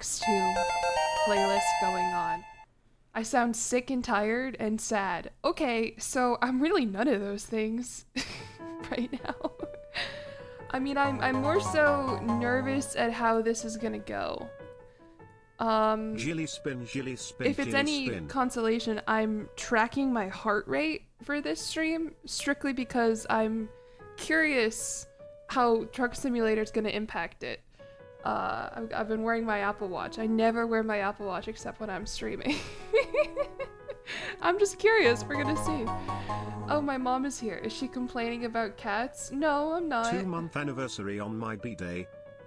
Max 2 playlist going on. I sound sick and tired and sad. Okay, so I'm really none of those things right now. I mean, I'm more so nervous at how this is gonna go. Jilly spin, if it's any consolation, I'm tracking my heart rate for this stream strictly because I'm curious how Truck Simulator is going to impact it. I've been wearing my Apple Watch. I never wear my Apple Watch except when I'm streaming. I'm just curious. We're gonna see. Oh, my mom is here. Is she complaining about cats? No, I'm not. 2-month anniversary on my B-day.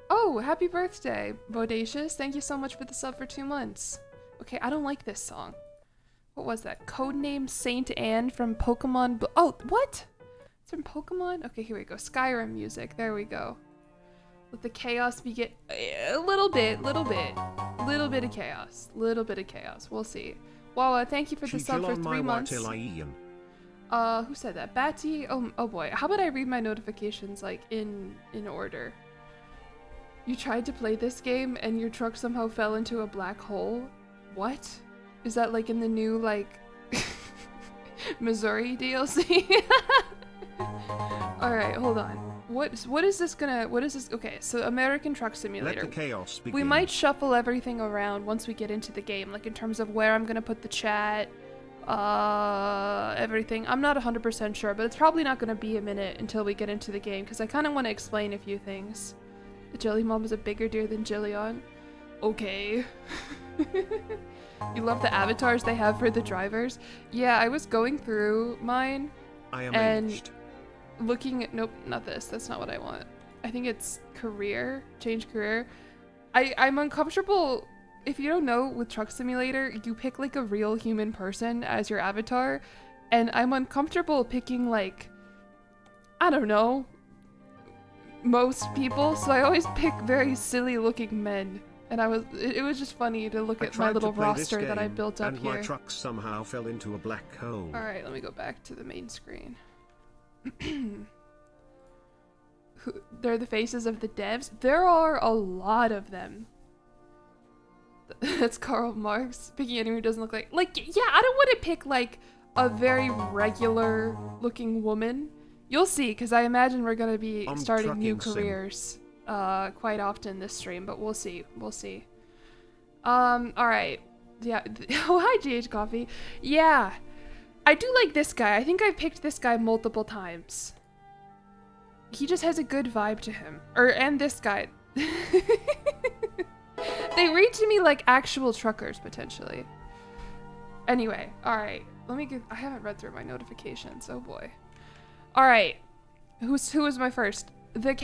Oh, happy birthday, Bodacious. Thank you so much for the sub for 2 months. Okay, I don't like this song. What was that? Codename Saint Anne from Pokemon oh, what? It's from Pokemon? Okay, here we go. Skyrim music. There we go. Let the chaos begin. A little bit of chaos. Little bit of chaos. We'll see. Wow, thank you for the sub for 3 months. Who said that? Batty? Oh boy. How about I read my notifications, like, in order? You tried to play this game and your truck somehow fell into a black hole? What? Is that like in the new, like, Missouri DLC? Alright, hold on. What is this? Okay, so American Truck Simulator. Let the chaos begin. We might shuffle everything around once we get into the game, like in terms of where I'm gonna put the chat, everything. I'm not 100% sure, but it's probably not gonna be a minute until we get into the game, because I kind of want to explain a few things. The Jelly Mom is a bigger deer than Jillion. Okay. You love the avatars they have for the drivers? Yeah, I was going through mine and looking at, nope, not this. That's not what I want. I think it's career, change career. I'm uncomfortable. If you don't know, with Truck Simulator, you pick like a real human person as your avatar, and I'm uncomfortable picking like, I don't know, most people, so I always pick very silly looking men. And it was just funny to look at my little roster that I built up here. My truck somehow fell into a black hole. Alright, let me go back to the main screen. They're the faces of the devs? There are a lot of them. That's Karl Marx. Picking anyone who doesn't look like, yeah, I don't want to pick like a very regular looking woman. You'll see, because I imagine we're going to be starting new careers quite often this stream, but we'll see. We'll see. Alright. Yeah. Oh, hi, GH Coffee. Yeah. I do like this guy. I think I've picked this guy multiple times. He just has a good vibe to him. And this guy. They read to me like actual truckers, potentially. Anyway, alright. I haven't read through my notifications. Oh boy. Alright. Who was my first? Do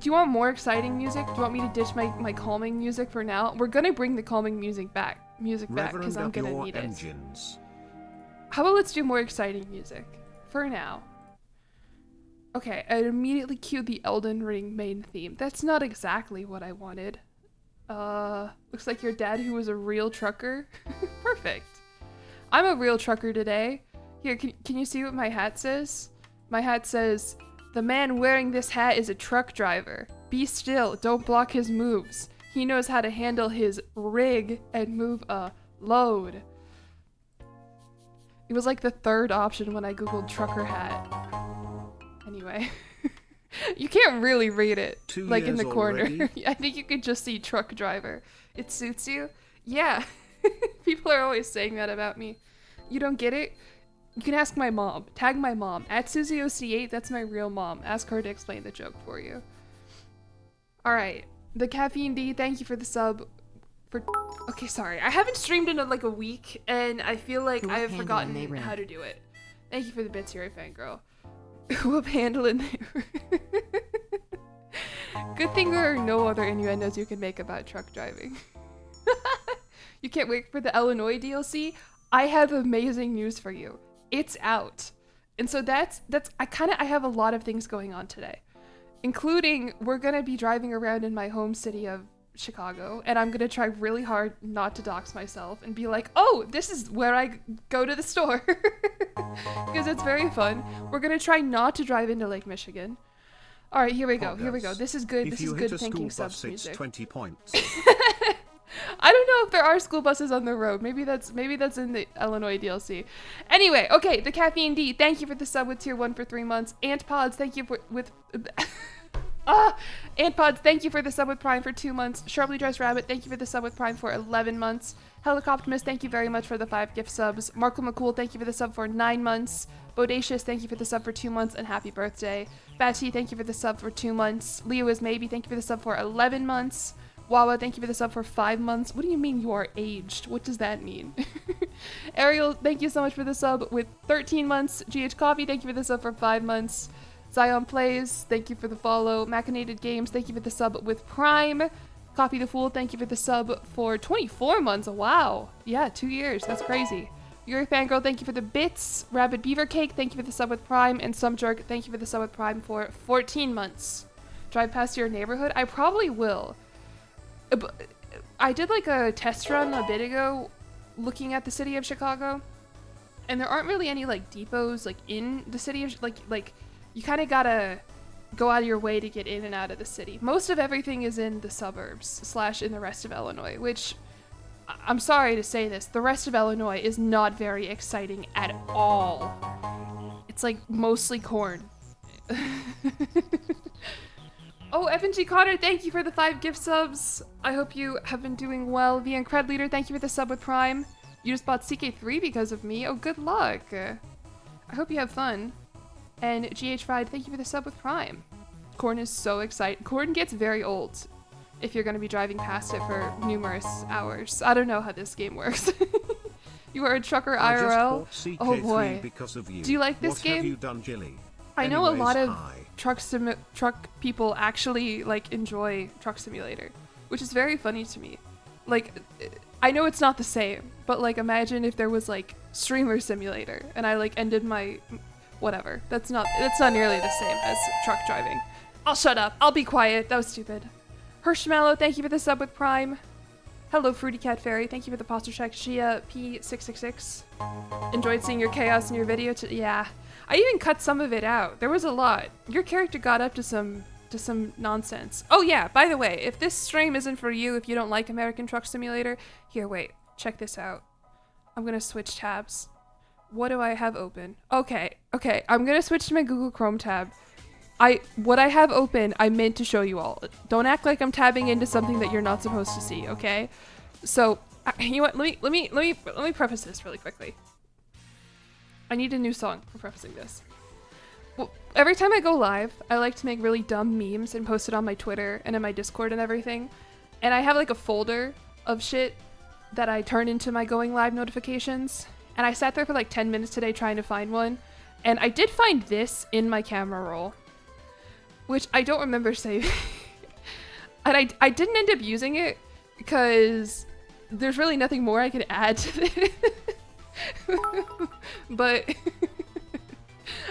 you want more exciting music? Do you want me to ditch my calming music for now? We're gonna bring the calming music back, because I'm gonna need it. How about let's do more exciting music for now? Okay, I immediately cued the Elden Ring main theme. That's not exactly what I wanted. Looks like your dad who was a real trucker. Perfect. I'm a real trucker today. Here, can you see what my hat says? My hat says, "The man wearing this hat is a truck driver. Be still, don't block his moves. He knows how to handle his rig and move a load." It was like the third option when I googled trucker hat. Anyway. You can't really read it, like in the corner. I think you could just see truck driver. It suits you? Yeah. People are always saying that about me. You don't get it? You can ask my mom. Tag my mom. @SusieOC8, that's my real mom. Ask her to explain the joke for you. Alright. The Caffeine D, thank you for the sub. Okay, sorry. I haven't streamed in like a week, and I feel like I have forgotten how to do it. Thank you for the bits here, fangirl. Whoop handling there. Good thing there are no other innuendos you can make about truck driving. You can't wait for the Illinois DLC? I have amazing news for you. It's out. And so I have a lot of things going on today. Including, we're gonna be driving around in my home city of Chicago, and I'm gonna try really hard not to dox myself and be like, oh, this is where I go to the store. Because it's very fun. We're gonna try not to drive into Lake Michigan. Alright, here we go. Here we go. This is good. This is good thinking subs music. 20 points. I don't know if there are school buses on the road. Maybe that's in the Illinois DLC. Anyway, okay, the Caffeine D, thank you for the sub with tier 1 for 3 months. Ant Pods, thank you for Ant Pods, thank you for the sub with Prime for 2 months. Sharply Dressed Rabbit, thank you for the sub with Prime for 11 months. Helicoptimus, thank you very much for the 5 gift subs. Markle McCool, thank you for the sub for 9 months. Bodacious, thank you for the sub for 2 months and happy birthday. Batty, thank you for the sub for 2 months. Leo is maybe, thank you for the sub for 11 months. Wawa, thank you for the sub for 5 months. What do you mean you are aged? What does that mean? Ariel, thank you so much for the sub with 13 months. GH Coffee, thank you for the sub for 5 months. Zion Plays, thank you for the follow. Machinated Games, thank you for the sub with Prime. Coffee the Fool, thank you for the sub for 24 months. Wow. Yeah, 2 years. That's crazy. Yuri Fangirl, thank you for the bits. Rabbit Beaver Cake, thank you for the sub with Prime. And Some Jerk, thank you for the sub with Prime for 14 months. Drive past your neighborhood? I probably will. I did like a test run a bit ago looking at the city of Chicago. And there aren't really any like depots like in the city of like you kind of gotta go out of your way to get in and out of the city. Most of everything is in the suburbs / in the rest of Illinois, which I'm sorry to say this, the rest of Illinois is not very exciting at all. It's like mostly corn. Oh, Evan G. Connor, thank you for the 5 gift subs. I hope you have been doing well. The Incred Leader, thank you for the sub with Prime. You just bought CK3 because of me. Oh, good luck. I hope you have fun. And GH Fried, thank you for the sub with Prime. Corn is so exciting. Corn gets very old if you're going to be driving past it for numerous hours. I don't know how this game works. You are a trucker IRL? Oh boy. Because of you. Do you like this what game? Have you done, Jilly? I know a lot of hi. truck people actually like enjoy Truck Simulator, which is very funny to me. Like, I know it's not the same, but like imagine if there was like Streamer Simulator and I like ended my whatever. That's not nearly the same as truck driving. I'll shut up. I'll be quiet. That was stupid. Hirschmellow, thank you for the sub with Prime. Hello, Fruity Cat Fairy. Thank you for the posture check. Shia P666. Enjoyed seeing your chaos in your video. Yeah. I even cut some of it out. There was a lot. Your character got up to some nonsense. Oh yeah, by the way, if this stream isn't for you, if you don't like American Truck Simulator, here, wait. Check this out. I'm gonna switch tabs. What do I have open? Okay. I'm gonna switch to my Google Chrome tab. What I have open, I meant to show you all. Don't act like I'm tabbing into something that you're not supposed to see, okay? So, you know what? Let me preface this really quickly. I need a new song for prefacing this. Well, every time I go live, I like to make really dumb memes and post it on my Twitter and in my Discord and everything. And I have like a folder of shit that I turn into my going live notifications. And I sat there for like 10 minutes today trying to find one. And I did find this in my camera roll, which I don't remember saving. And I didn't end up using it because there's really nothing more I could add to it. But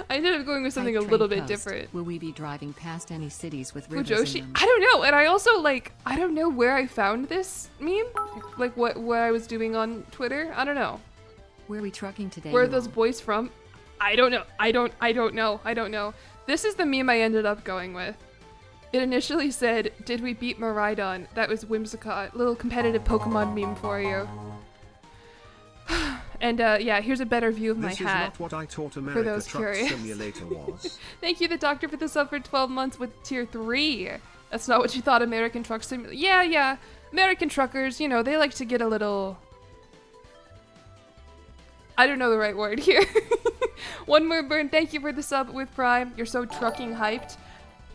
I ended up going with something a little bit different. Will we be driving past any cities with rivers Fujoshi? in them? I don't know. And I also I don't know where I found this meme. Like what I was doing on Twitter. I don't know. Where are we trucking today? Where are those boys from? I don't know. I don't know. This is the meme I ended up going with. It initially said, "Did we beat Miraidon?" That was Whimsicott. Little competitive Pokemon meme for you. And yeah, here's a better view of my hat. This is not what I taught America for those Truck curious. Simulator was. Thank you, the doctor, for the sub for 12 months with tier 3. That's not what you thought American Truck Simulator. Yeah. American truckers, you know, they like to get a little... I don't know the right word here. One more burn. Thank you for the sub with Prime. You're so trucking hyped.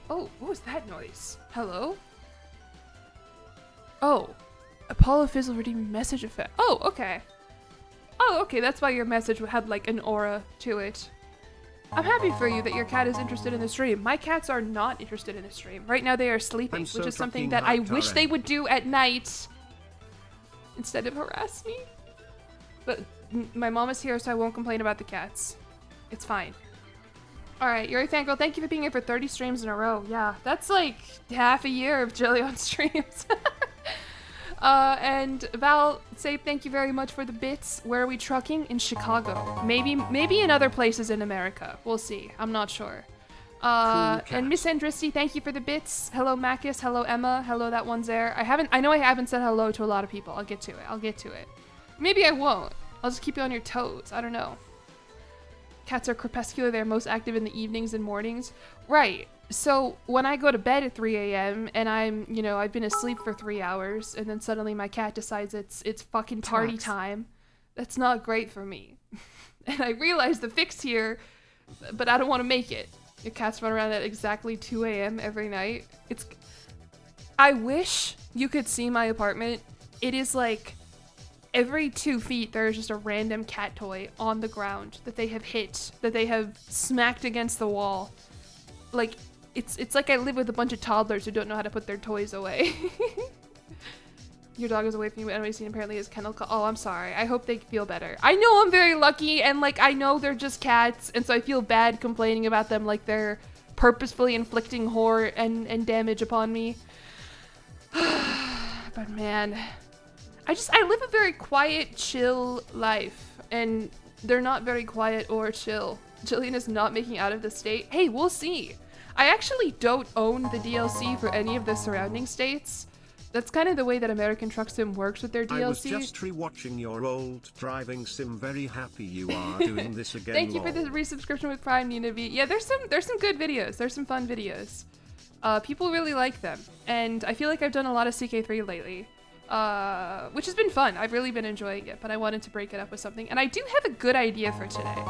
Oh, what was that noise? Hello? Oh, Apollo Fizzle redeemed message effect. Oh, okay. That's why your message had like an aura to it. I'm happy for you that your cat is interested in the stream. My cats are not interested in the stream. Right now they are sleeping, which is something that I wish they would do at night instead of harass me. But my mom is here, so I won't complain about the cats. It's fine. Alright, Yuri Fangirl, thank you for being here for 30 streams in a row. Yeah, that's like half a year of jillion streams. And Val, say thank you very much for the bits. Where are we trucking? In Chicago. Maybe in other places in America. We'll see. I'm not sure. cat. And Miss Andristi, thank you for the bits. Hello, Macus. Hello, Emma. Hello, that one's there. I know I haven't said hello to a lot of people. I'll get to it. Maybe I won't. I'll just keep you on your toes. I don't know. Cats are crepuscular. They're most active in the evenings and mornings. Right. So when I go to bed at 3 a.m. and I've been asleep for 3 hours and then suddenly my cat decides it's fucking party time, that's not great for me. And I realize the fix here, but I don't want to make it. Your cats run around at exactly 2 a.m. every night. I wish you could see my apartment. It is like every 2 feet there is just a random cat toy on the ground that they have hit, that they have smacked against the wall. Like, it's like I live with a bunch of toddlers who don't know how to put their toys away. Your dog is away from you anyway, seen apparently his kennel oh, I'm sorry. I hope they feel better. I know I'm very lucky, and like I know they're just cats, and so I feel bad complaining about them like they're purposefully inflicting horror and damage upon me. But man, I live a very quiet, chill life, and they're not very quiet or chill. Jillian is not making out of the state. Hey, we'll see. I actually don't own the DLC for any of the surrounding states. That's kind of the way that American Truck Sim works with their DLC. I was just rewatching your old driving sim. Very happy you are doing this again. Thank you for the resubscription with Prime, Nina V. Yeah, there's some good videos. There's some fun videos. People really like them, and I feel like I've done a lot of CK3 lately, which has been fun. I've really been enjoying it, but I wanted to break it up with something, and I do have a good idea for today.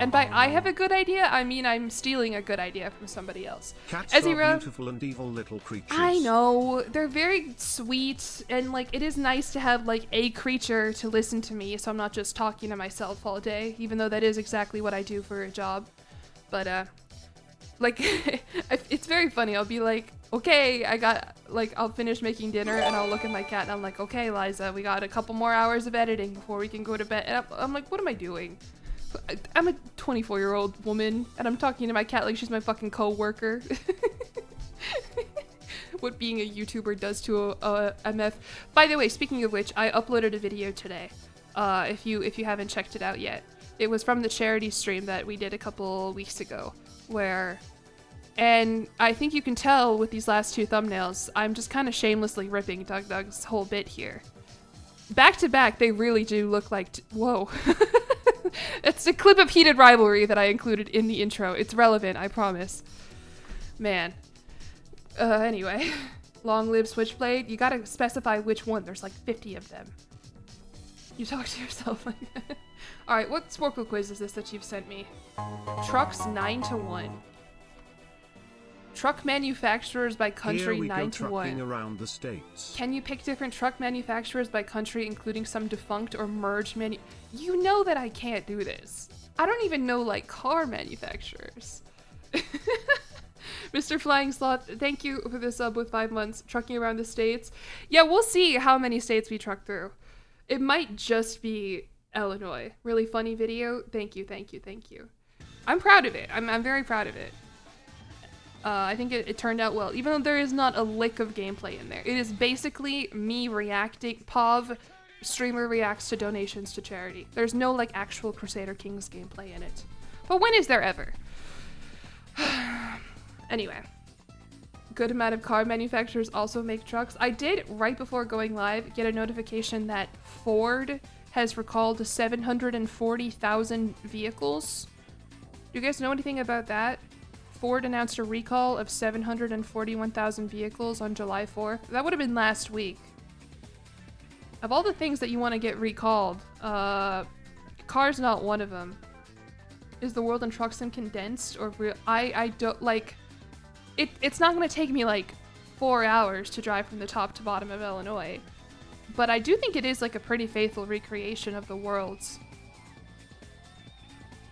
And by I have a good idea, I mean I'm stealing a good idea from somebody else. Cats are beautiful and evil little creatures. I know, they're very sweet, and like it is nice to have like a creature to listen to me, so I'm not just talking to myself all day, even though that is exactly what I do for a job. But like it's very funny. I'll be like, okay, I'll finish making dinner and I'll look at my cat and I'm like, okay, Liza, we got a couple more hours of editing before we can go to bed. And I'm like, what am I doing? I'm a 24-year-old woman and I'm talking to my cat like she's my fucking co-worker. What being a YouTuber does to a MF. By the way, speaking of which, I uploaded a video today. If you haven't checked it out yet. It was from the charity stream that we did a couple weeks ago, and I think you can tell with these last two thumbnails, I'm just kind of shamelessly ripping Doug's whole bit here. Back to back, they really do look like, whoa. It's a clip of heated rivalry that I included in the intro. It's relevant, I promise. Man. Anyway. Long live Switchblade. You gotta specify which one. There's like 50 of them. You talk to yourself like that. Alright, what Sporkle quiz is this that you've sent me? Trucks 9-1. Truck manufacturers by country. Here we 9 go, to 1. trucking around the states. Can you pick different truck manufacturers by country, including some defunct or merged You know that I can't do this. I don't even know like car manufacturers. Mr. Flying Sloth, thank you for the sub with 5 months. Trucking around the states. Yeah, we'll see how many states we truck through. It might just be Illinois. Really funny video. Thank you, thank you, thank you. I'm proud of it. I'm very proud of it. I think it turned out well, even though there is not a lick of gameplay in there. It is basically me reacting. POV streamer reacts to donations to charity. There's no like actual Crusader Kings gameplay in it. But when is there ever? Anyway. Good amount of car manufacturers also make trucks. I did, right before going live, get a notification that Ford has recalled 740,000 vehicles. Do you guys know anything about that? Ford announced a recall of 741,000 vehicles on July 4th. That would have been last week. Of all the things that you want to get recalled, car's not one of them. Is the world in truck sim condensed or real? I don't like. It's not going to take me like 4 hours to drive from the top to bottom of Illinois, but I do think it is like a pretty faithful recreation of the worlds.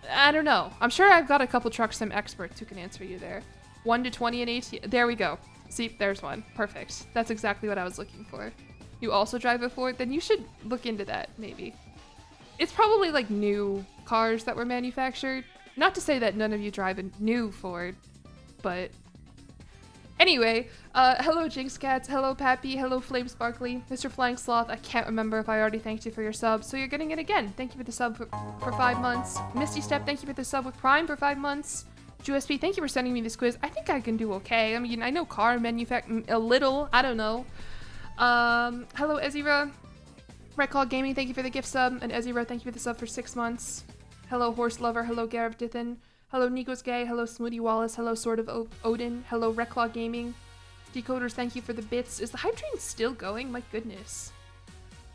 I don't know. I'm sure I've got a couple truck sim experts who can answer you there. 1 to 20 and 18. There we go. See, there's one. Perfect. That's exactly what I was looking for. You also drive a Ford? Then you should look into that, maybe. It's probably like new cars that were manufactured. Not to say that none of you drive a new Ford, but... Anyway, hello Jinx Cats, hello Pappy, hello Flame Sparkly, Mr. Flying Sloth. I can't remember if I already thanked you for your sub, so you're getting it again. Thank you for the sub for 5 months. Misty Step, thank you for the sub with Prime for 5 months. USP, thank you for sending me this quiz. I think I can do okay. I mean, I know car manufacturing a little. I don't know. Hello, Ezira. Redclaw Gaming, thank you for the gift sub. And Ezira, thank you for the sub for 6 months. Hello, Horse Lover. Hello, Gareth Dithin. Hello, Nico's Gay. Hello, Smoothie Wallace. Hello, Sword of Odin. Hello, Redclaw Gaming. Decoders, thank you for the bits. Is the hype train still going? My goodness.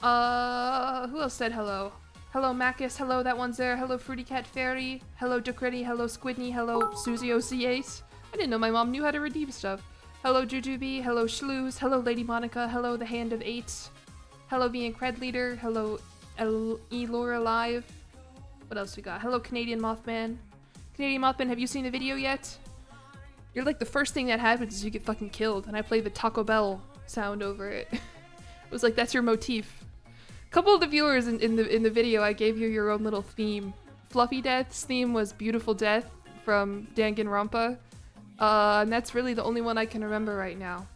Who else said hello? Hello, Macus. Hello, that one's there. Hello, Fruity Cat Fairy. Hello, Ducretti. Hello, Squidney. Hello, Susie OC8. I didn't know my mom knew how to redeem stuff. Hello, Jujubee. Hello, Schlues. Hello, Lady Monica. Hello, The Hand of 8. Hello, being Cred Leader. Hello, Elora Live. What else we got? Hello, Canadian Mothman. Canadian Mothman, have you seen the video yet? You're like the first thing that happens is you get fucking killed, and I play the Taco Bell sound over it. It was like, that's your motif. A couple of the viewers in the video, I gave you your own little theme. Fluffy Death's theme was Beautiful Death from Danganronpa. And that's really the only one I can remember right now.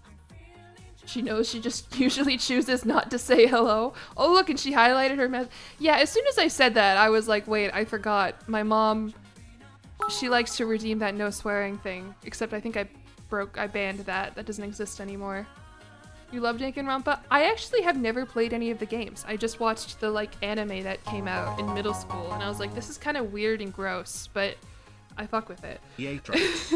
She knows she just usually chooses not to say hello. Oh, look, and she highlighted her mess. Yeah, as soon as I said that, I was like, wait, I forgot. My mom, she likes to redeem that no swearing thing. Except I think I banned that. That doesn't exist anymore. You love Danganronpa? I actually have never played any of the games. I just watched the, like, anime that came out in middle school, and I was like, this is kind of weird and gross, but I fuck with it. Yay, tracks.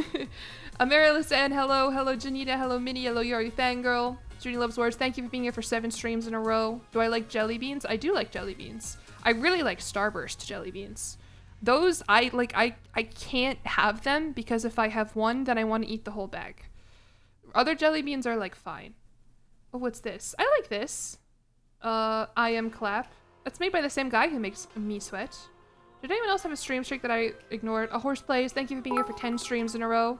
Amaryllis Ann, hello. Hello, Janita. Hello, Minnie. Hello, Yari Fangirl. Junie Loves Words, thank you for being here for 7 streams in a row. Do I like jelly beans? I do like jelly beans. I really like Starburst jelly beans. Those, I can't have them because if I have one, then I want to eat the whole bag. Other jelly beans are, like, fine. Oh, what's this? I like this. I Am Clap. That's made by the same guy who makes Me Sweat. Did anyone else have a stream streak that I ignored? A Horse Plays, thank you for being here for 10 streams in a row.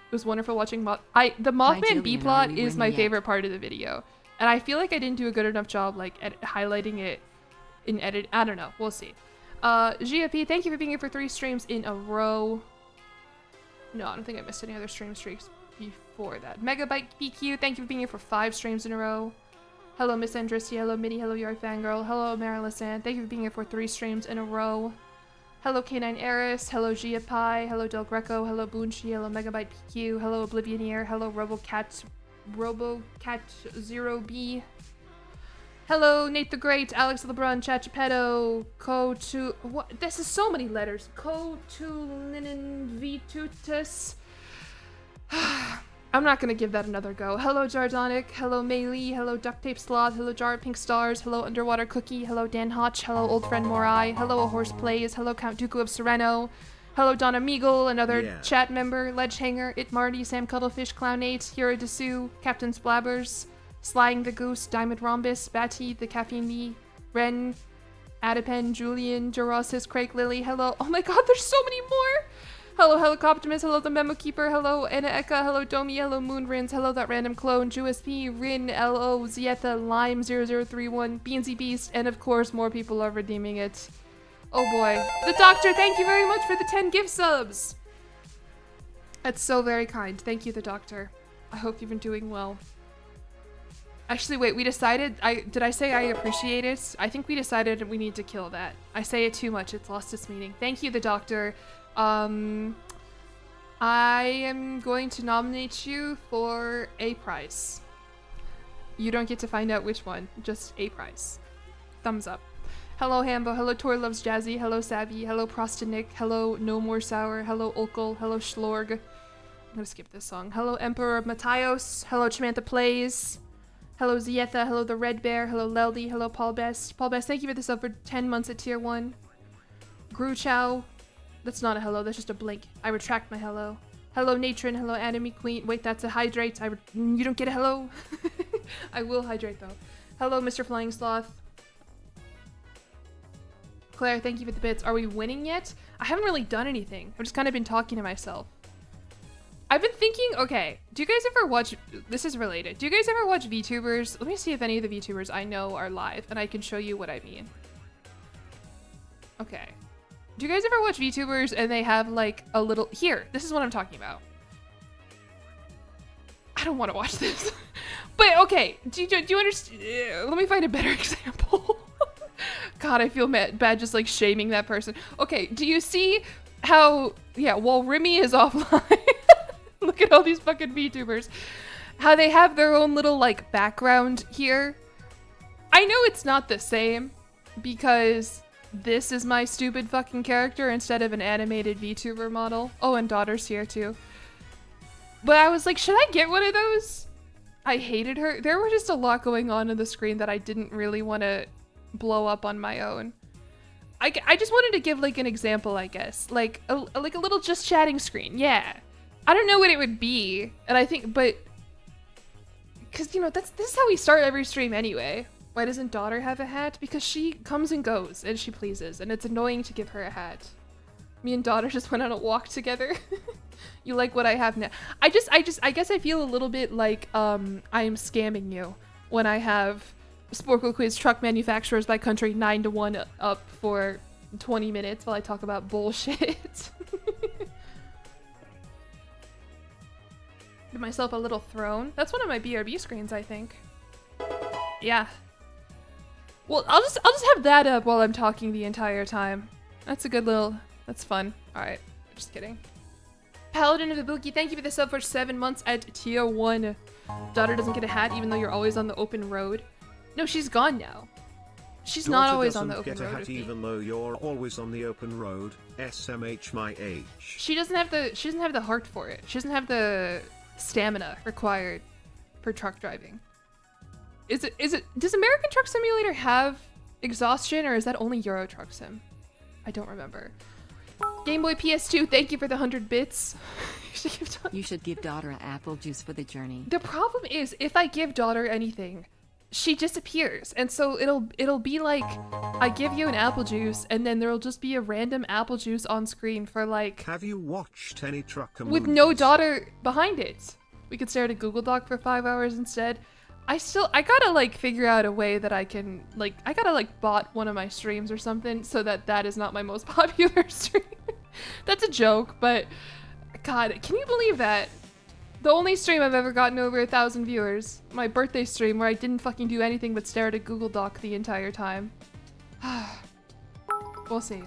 It was wonderful watching the Mothman B-plot is my favorite part of the video. And I feel like I didn't do a good enough job, like, at highlighting it in edit. I don't know. We'll see. GFP, thank you for being here for 3 streams in a row. No, I don't think I missed any other stream streaks before that. Megabyte BQ, thank you for being here for 5 streams in a row. Hello, Miss Andristy. Hello, Minnie. Hello, Yari Fangirl. Hello, Marilyn Sand. Thank you for being here for 3 streams in a row. Hello, Canine Eris. Hello, Gia Pi. Hello, Del Greco. Hello, Boonshi. Hello, Megabyte PQ. Hello, Oblivioneer. Hello, Robocat 0B. Hello, Nate the Great. Alex LeBron. Chachapetto. What? This is so many letters. Cotulinin Vitutus. I'm not gonna give that another go. Hello, Jardonic. Hello, Maylee. Hello, Duct Tape Sloth. Hello, Jar of Pink Stars. Hello, Underwater Cookie. Hello, Dan Hotch. Hello, Old Friend Morai. Hello, A Horse Plays. Hello, Count Dooku of Sereno. Hello, Donna Meagle, another chat member. Ledge Hanger. It Marty. Sam Cuddlefish. Clown8. Hira Dessou. Captain Splabbers. Slying the Goose. Diamond Rhombus. Batty. The Caffeine Me. Ren. Adipen. Julian. Jorosis. Craig Lily. Hello. Oh my god, there's so many more! Hello, Helicoptimus. Hello, the Memo Keeper. Hello, Anna Eka. Hello, Domi. Hello, Moonrins. Hello, that random clone. JUSP, Rin, LO, Zieta, Lime 0031, Beansy Beast, and of course, more people are redeeming it. Oh boy. The Doctor, thank you very much for the 10 gift subs. That's so very kind. Thank you, the Doctor. I hope you've been doing well. Actually, wait, we decided, did I say I appreciate it? I think we decided we need to kill that. I say it too much, it's lost its meaning. Thank you, the Doctor. I am going to nominate you for a prize. You don't get to find out which one, just a prize. Thumbs up. Hello, Hambo. Hello, Tor Loves Jazzy. Hello, Savvy. Hello, Prostanick. Hello, No More Sour. Hello, Olkel. Hello, Schlorg. I'm gonna skip this song. Hello, Emperor Matthios. Hello, Chamantha Plays. Hello, Zietha. Hello, The Red Bear. Hello, Leldy. Hello, Paul Best. Paul Best, thank you for this up for 10 months at tier 1. Gru Chow. That's not a hello, that's just a blink. I retract my hello. Hello, Natron. Hello, Enemy Queen. Wait, that's a hydrate. You don't get a hello? I will hydrate, though. Hello, Mr. Flying Sloth. Claire, thank you for the bits. Are we winning yet? I haven't really done anything. I've just kind of been talking to myself. I've been thinking, okay, do you guys ever watch, this is related. Do you guys ever watch VTubers? Let me see if any of the VTubers I know are live, and I can show you what I mean. Okay. Do you guys ever watch VTubers and they have like a little, here, this is what I'm talking about. I don't want to watch this. But okay, do you understand? Let me find a better example. God, I feel bad just like shaming that person. Okay, do you see how, yeah, while Remy is offline, look at all these fucking VTubers, how they have their own little, like, background here. I know it's not the same because this is my stupid fucking character instead of an animated VTuber model. Oh, and Daughter's here too. But I was like, should I get one of those? I hated her. There were just a lot going on the screen that I didn't really want to blow up on my own. I just wanted to give like an example, I guess. Like a little just chatting screen. Yeah. I don't know what it would be. And I think, but, cause you know, this is how we start every stream anyway. Why doesn't Daughter have a hat? Because she comes and goes and she pleases, and it's annoying to give her a hat. Me and Daughter just went on a walk together. You like what I have now? I guess I feel a little bit like I am scamming you when I have Sporkle Quiz Truck Manufacturers by Country 9-1 up for 20 minutes while I talk about bullshit. Give myself a little throne. That's one of my BRB screens, I think. Yeah. Well, I'll just have that up while I'm talking the entire time. That's a good little. That's fun. All right, just kidding. Paladin of the Bookie, thank you for the sub for 7 months at tier 1. Daughter doesn't get a hat even though you're always on the open road. No, she's gone now. She's Daughter not always on the doesn't open get a road. hat even though you're always on the open road. SMH my age. She doesn't have the heart for it. She doesn't have the stamina required for truck driving. Does American Truck Simulator have exhaustion, or is that only Euro Truck Sim? I don't remember. Game Boy PS2, thank you for the 100 bits. You should give Daughter apple juice for the journey. The problem is, if I give Daughter anything, she disappears, and so it'll be like I give you an apple juice, and then there'll just be a random apple juice on screen for like. Have you watched any trucker with movies? no Daughter behind it? We could stare at a Google Doc for 5 hours instead. I gotta like figure out a way that I can like, I gotta like bot one of my streams or something so that is not my most popular stream. That's a joke, but God, can you believe that? The only stream I've ever gotten over 1,000 viewers, my birthday stream where I didn't fucking do anything but stare at a Google Doc the entire time. We'll see.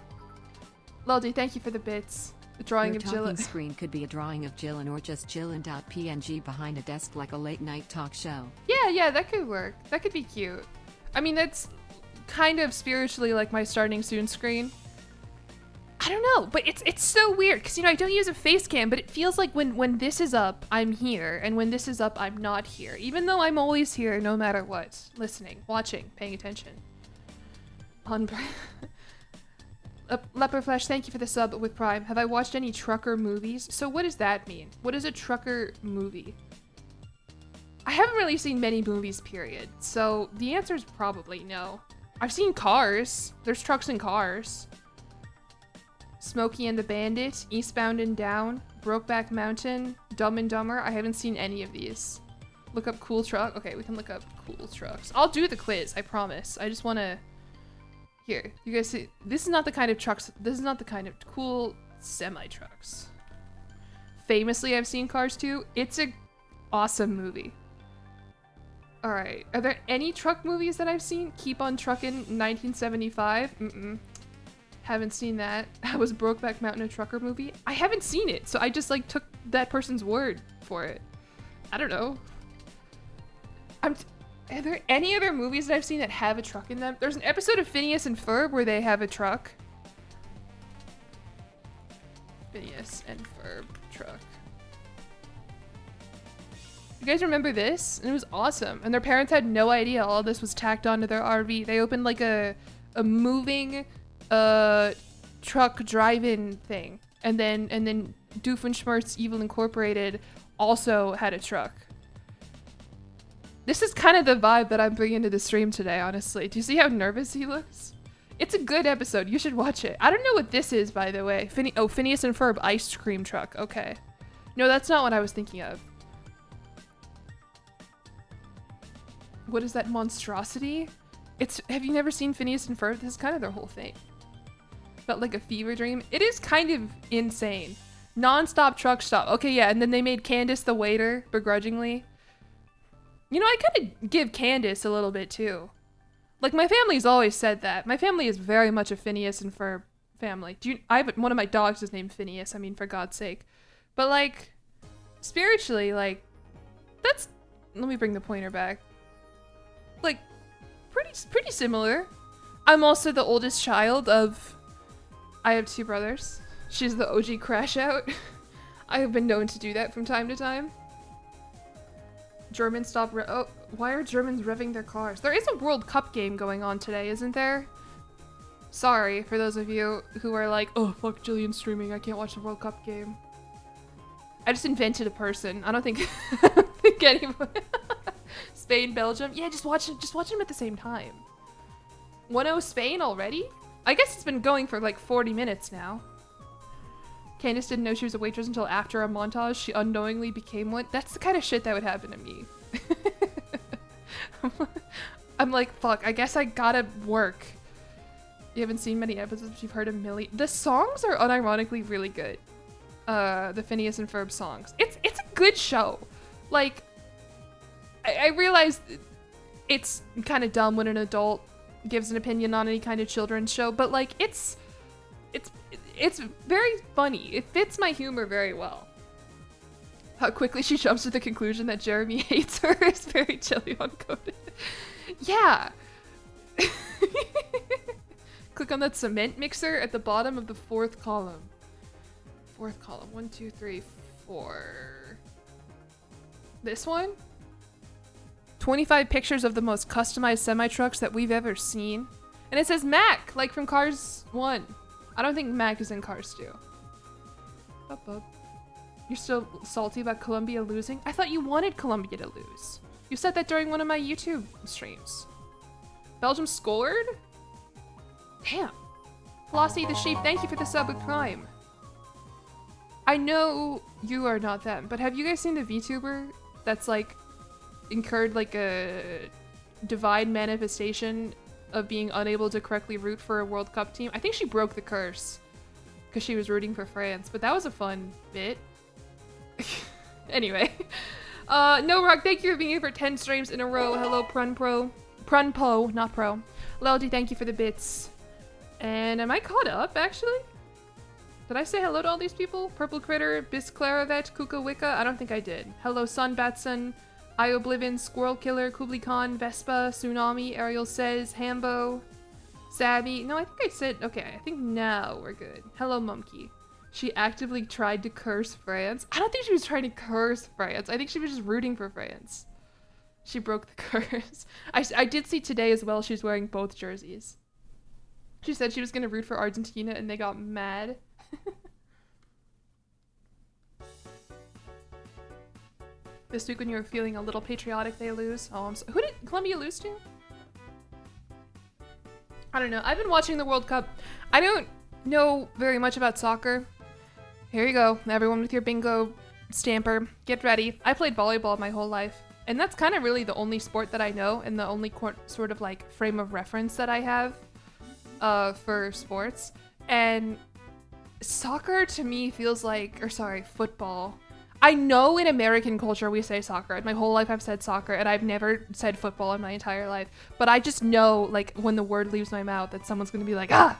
Loldy, thank you for the bits. The drawing Your of talking Jill. screen could be a drawing of Jillian or just jillian.png behind a desk like a late night talk show. Yeah, that could work. That could be cute. I mean, that's kind of spiritually like my starting soon screen. I don't know, but it's so weird because, you know, I don't use a face cam, but it feels like when this is up, I'm here, and when this is up, I'm not here, even though I'm always here no matter what. Listening, watching, paying attention. On Leopardflesh, thank you for the sub with Prime. Have I watched any trucker movies? So what does that mean? What is a trucker movie? I haven't really seen many movies, period. So the answer is probably no. I've seen Cars. There's trucks and cars. Smokey and the Bandit, Eastbound and Down, Brokeback Mountain, Dumb and Dumber. I haven't seen any of these. Look up cool truck. Okay, we can look up cool trucks. I'll do the quiz, I promise. I just want to... Here, you guys see, this is not the kind of trucks, this is not the kind of cool semi-trucks. Famously, I've seen Cars 2. It's a awesome movie. Alright, are there any truck movies that I've seen? Keep on Truckin' 1975? Haven't seen that. That was Brokeback Mountain, a trucker movie. I haven't seen it, so I just like took that person's word for it. I don't know. Are there any other movies that I've seen that have a truck in them? There's an episode of Phineas and Ferb where they have a truck. Phineas and Ferb truck. You guys remember this? And it was awesome. And their parents had no idea all this was tacked onto their RV. They opened like a moving truck drive-in thing. And then Doofenshmirtz Evil Incorporated also had a truck. This is kind of the vibe that I'm bringing to the stream today, honestly. Do you see how nervous he looks? It's a good episode. You should watch it. I don't know what this is, by the way. Phineas and Ferb ice cream truck. Okay. No, that's not what I was thinking of. What is that monstrosity? Have you never seen Phineas and Ferb? This is kind of their whole thing. Felt like a fever dream. It is kind of insane. Non-stop truck stop. Okay, yeah, and then they made Candace the waiter, begrudgingly. You know, I kind of give Candace a little bit too. Like, my family's always said that. My family is very much a Phineas and Ferb family. One of my dogs is named Phineas. I mean, for God's sake. But like, spiritually, like, that's. Let me bring the pointer back. Like, pretty similar. I'm also the oldest child of. I have 2 brothers. She's the OG crash out. I have been known to do that from time to time. Germans stop. Oh, why are Germans revving their cars? There is a World Cup game going on today, isn't there? Sorry for those of you who are like, oh, fuck Jillian streaming. I can't watch the World Cup game. I just invented a person. I don't think, anyone. Spain, Belgium. Yeah, just watch them at the same time. 1-0 Spain already? I guess it's been going for like 40 minutes now. Candace didn't know she was a waitress until after a montage. She unknowingly became one. That's the kind of shit that would happen to me. I'm like, fuck, I guess I gotta work. You haven't seen many episodes, but you've heard a million. The songs are unironically really good. The Phineas and Ferb songs. It's a good show. Like, I realize it's kind of dumb when an adult gives an opinion on any kind of children's show, but like, it's very funny. It fits my humor very well. How quickly she jumps to the conclusion that Jeremy hates her is very jillian coded. Yeah. Click on that cement mixer at the bottom of the 4th column. 4th column. 1, 2, 3, 4. This one? 25 pictures of the most customized semi-trucks that we've ever seen. And it says Mac, like from Cars 1. I don't think Mac is in Cars 2. Up, up. You're still salty about Colombia losing? I thought you wanted Colombia to lose. You said that during one of my YouTube streams. Belgium scored? Damn. Flossie the Sheep, thank you for the sub with Prime. I know you are not them, but have you guys seen the VTuber that's like incurred like a divine manifestation of being unable to correctly root for a World Cup team? I think she broke the curse because she was rooting for France, but that was a fun bit. Anyway, No Rock, thank you for being here for 10 streams in a row. Hello, Prunpo, not Pro. Leldy, thank you for the bits. And am I caught up, actually? Did I say hello to all these people? Purple Critter, Bisclaravet, Kuka Wicca? I don't think I did. Hello, Sun Batson, Ioblivion, Squirrel Killer, Kubli Khan, Vespa, Tsunami, Ariel Says, Hambo, Sabby. No, I think I said, okay, I think now we're good. Hello, Mumkey. She actively tried to curse France. I don't think she was trying to curse France. I think she was just rooting for France. She broke the curse. I did see today as well, she's wearing both jerseys. She said she was going to root for Argentina and they got mad. This week when you were feeling a little patriotic, they lose. Oh, I'm so. Who did Colombia lose to? I don't know. I've been watching the World Cup. I don't know very much about soccer. Here you go. Everyone with your bingo stamper. Get ready. I played volleyball my whole life. And that's kind of really the only sport that I know and the only sort of like frame of reference that I have for sports. And soccer to me feels like, or sorry, football. I know in American culture we say soccer. My whole life I've said soccer and I've never said football in my entire life. But I just know like when the word leaves my mouth that someone's gonna be like, ah,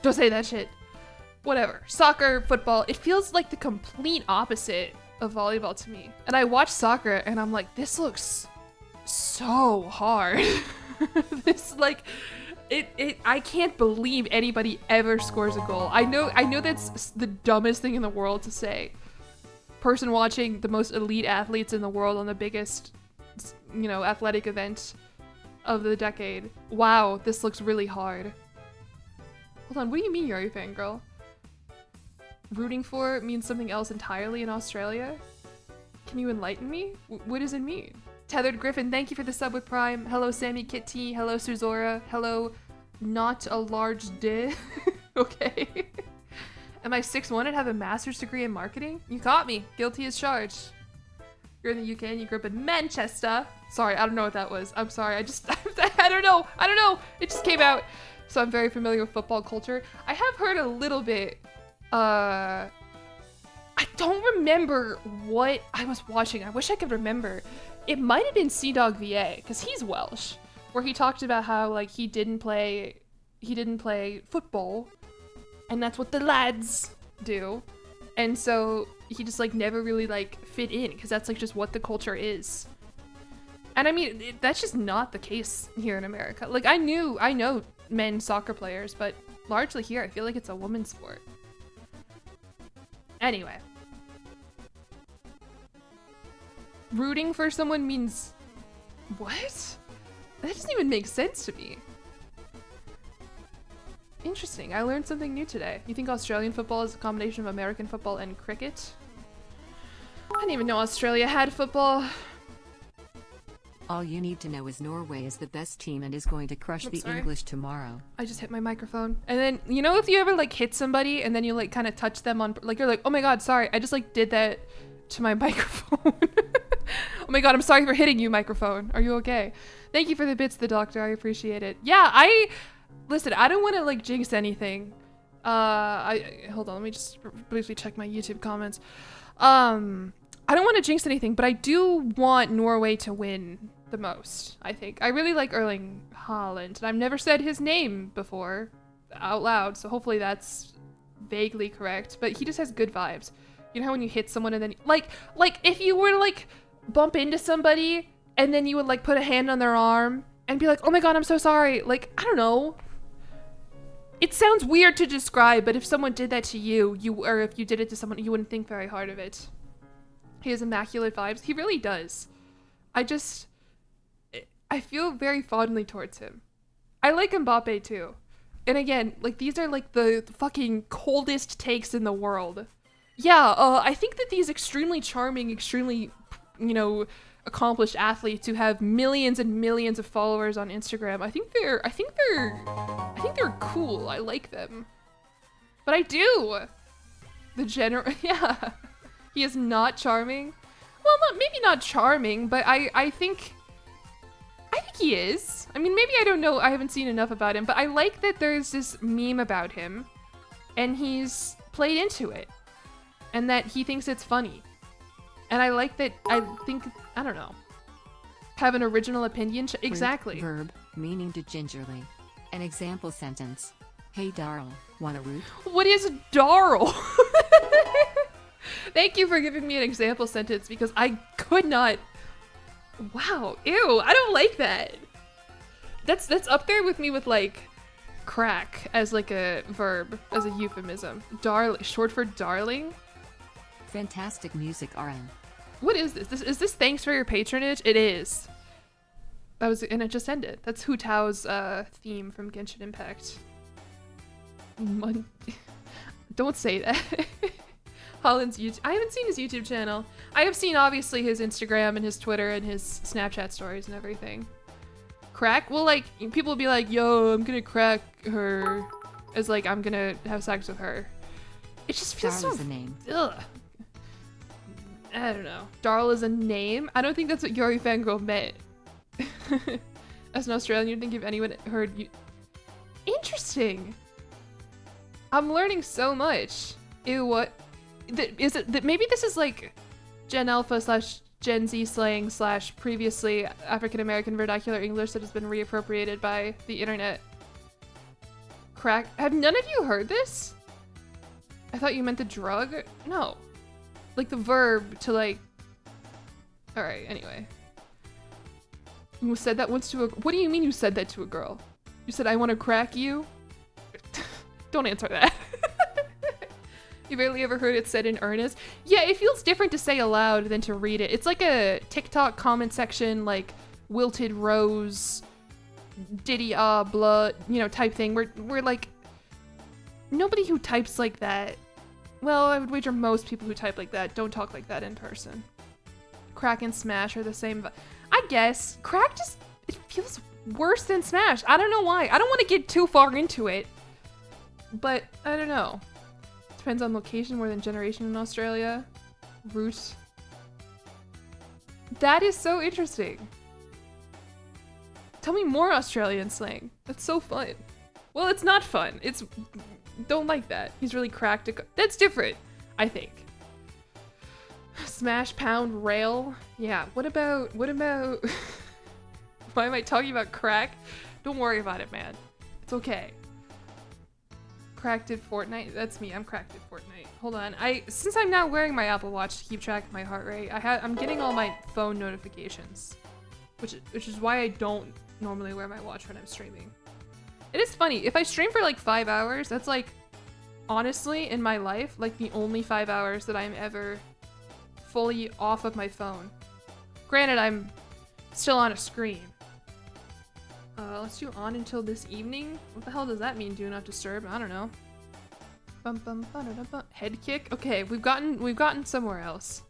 don't say that shit. Whatever. Soccer, football, it feels like the complete opposite of volleyball to me. And I watch soccer and I'm like, this looks so hard. This like, I can't believe anybody ever scores a goal. I know that's the dumbest thing in the world to say. Person watching the most elite athletes in the world on the biggest, you know, athletic event of the decade. Wow, this looks really hard. Hold on, what do you mean you're a fangirl? Rooting for means something else entirely in Australia? Can you enlighten me? What does it mean? Tethered Griffin, thank you for the sub with Prime. Hello, Sammy Kitty. Hello, Suzora. Hello, not a large D. Okay. Am I 6'1" and have a master's degree in marketing? You caught me. Guilty as charged. You're in the UK and you grew up in Manchester. Sorry, I don't know what that was. I'm sorry. I don't know. It just came out. So I'm very familiar with football culture. I have heard a little bit. I don't remember what I was watching. I wish I could remember. It might have been Sea-Dog VA, because he's Welsh, where he talked about how like he didn't play football and that's what the lads do. And so he just like never really like fit in because that's like just what the culture is. And I mean, that's just not the case here in America. Like I know men soccer players, but largely here I feel like it's a woman's sport. Anyway. Rooting for someone means what? That doesn't even make sense to me. Interesting. I learned something new today. You think Australian football is a combination of American football and cricket? I didn't even know Australia had football. All you need to know is Norway is the best team and is going to crush the sorry. English tomorrow. I just hit my microphone. And then, you know if you ever like hit somebody and then you like kind of touch them on, like you're like, oh my god, sorry, I just like did that to my microphone. Oh my god, I'm sorry for hitting you, microphone. Are you okay? Thank you for the bits, the doctor. I appreciate it. Yeah, listen, I don't want to like jinx anything. Hold on, let me just briefly check my YouTube comments. I don't want to jinx anything, but I do want Norway to win the most, I think. I really like Erling Haaland, and I've never said his name before out loud, so hopefully that's vaguely correct, but he just has good vibes. You know how when you hit someone and then, like if you were to like bump into somebody and then you would like put a hand on their arm and be like, oh my god, I'm so sorry. Like, I don't know. It sounds weird to describe, but if someone did that to you, or if you did it to someone, you wouldn't think very hard of it. He has immaculate vibes. He really does. I feel very fondly towards him. I like Mbappe too. And again, like these are like the fucking coldest takes in the world. Yeah, I think that these extremely charming, extremely, you know, accomplished athletes who have millions and millions of followers on Instagram, I think they're cool. I like them. But I do. Yeah. He is not charming. Well, maybe not charming, but I think he is. I mean, maybe I don't know. I haven't seen enough about him, but I like that there's this meme about him and he's played into it and that he thinks it's funny. And I like that. I don't know. Have an original opinion. Exactly. Verb, meaning to gingerly. An example sentence. Hey Darl, wanna root? What is Darl? Thank you for giving me an example sentence because I could not. Wow, ew, I don't like that. That's up there with me with like crack as like a verb, as a euphemism. Darling, short for darling. Fantastic music, RN. What is this? Is this thanks for your patronage? It is. And it just ended. That's Hu Tao's theme from Genshin Impact. Don't say that. Holland's YouTube. I haven't seen his YouTube channel. I have seen obviously his Instagram and his Twitter and his Snapchat stories and everything. Crack? Well, like people will be like, "Yo, I'm gonna crack her," as like I'm gonna have sex with her. It just feels Darl so. is a name. Ugh. I don't know. Darl is a name. I don't think that's what Yuri Fangirl meant. As an Australian, you'd think if anyone heard you. Interesting. I'm learning so much. Ew, what? Is it that maybe this is like Gen Alpha / Gen Z slang / previously African American vernacular English that has been reappropriated by the internet? Crack. Have none of you heard this? I thought you meant the drug. No, like the verb to like. All right. Anyway, you said that once to a. What do you mean you said that to a girl? You said I want to crack you. Don't answer that. You barely ever heard it said in earnest? Yeah, it feels different to say aloud than to read it. It's like a TikTok comment section, like wilted rose, diddy blah, you know, type thing. We're like, nobody who types like that. Well, I would wager most people who type like that don't talk like that in person. Crack and Smash are the same. I guess Crack just it feels worse than Smash. I don't know why. I don't want to get too far into it, but I don't know. Depends on location more than generation in Australia. Root. That is so interesting. Tell me more Australian slang. That's so fun. Well, it's not fun. It's don't like that. He's really cracked. That's different, I think. Smash, pound, rail. Yeah. What about? Why am I talking about crack? Don't worry about it, man. It's okay. cracked at Fortnite. That's me. I'm cracked at Fortnite. Hold on. Since I'm now wearing my Apple Watch to keep track of my heart rate, I'm getting all my phone notifications, which is why I don't normally wear my watch when I'm streaming. It is funny. If I stream for like 5 hours, that's like, honestly, in my life, like the only 5 hours that I'm ever fully off of my phone. Granted, I'm still on a screen. Let's do on until this evening. What the hell does that mean? Do not disturb? I don't know. Bum, bum, ba-da-da-bum. Head kick. Okay, we've gotten somewhere else.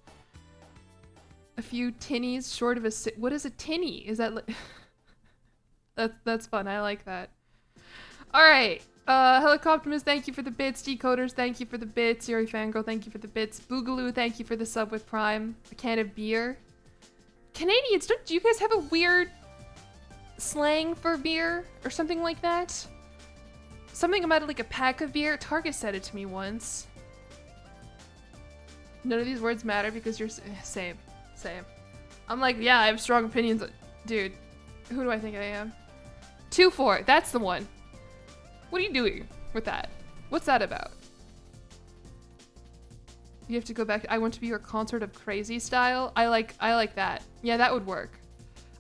A few tinnies short of a what is a tinny? Is that that's fun. I like that. All right. Helicoptimus, thank you for the bits. Decoders, thank you for the bits. Yuri Fangirl, thank you for the bits. Boogaloo, thank you for the sub with Prime. A can of beer. Canadians, do you guys have a weird slang for beer or something like that? Something about like a pack of beer. Target said it to me once. None of these words matter because you're same. I'm like, yeah, I have strong opinions. Dude, who do I think I am? 2-4, that's the one. What are you doing with that? What's that about? You have to go back. I want to be your concert of crazy style. I like that. Yeah, that would work.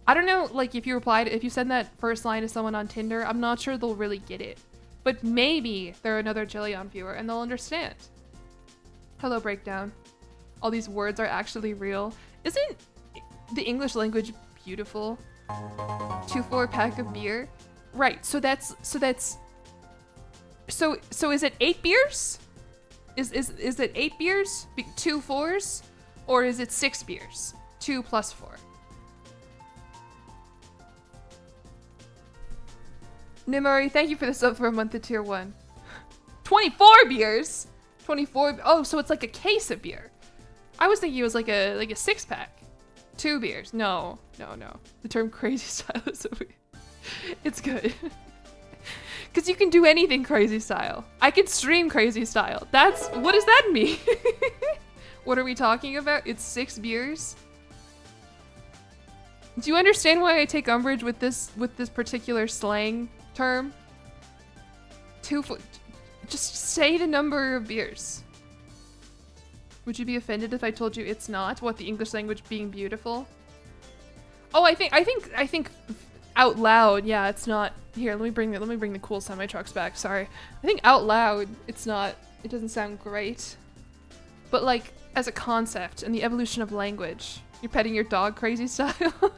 I don't know, like if you send that first line to someone on Tinder, I'm not sure they'll really get it. But maybe they're another Jillion viewer and they'll understand. Hello, Breakdown. All these words are actually real. Isn't the English language beautiful? 2-4 pack of beer? Right, so is it 8 beers? Is it 8 beers? 2 4s? Or is it 6 beers? 2 plus 4. Nimari, thank you for the sub for a month of tier 1. 24 beers? 24, oh, so it's like a case of beer. I was thinking it was like a 6-pack. 2 beers, no. The term crazy style is so weird. It's good. Because you can do anything crazy style. I can stream crazy style. What does that mean? What are we talking about? It's 6 beers? Do you understand why I take umbrage with this particular slang term? Just say the number of beers. Would you be offended if I told you it's not? What, the English language being beautiful? Oh, I think out loud, yeah, it's not. Here, let me bring the cool semi trucks back. Sorry. I think out loud, it doesn't sound great. But like as a concept and the evolution of language, you're petting your dog crazy style.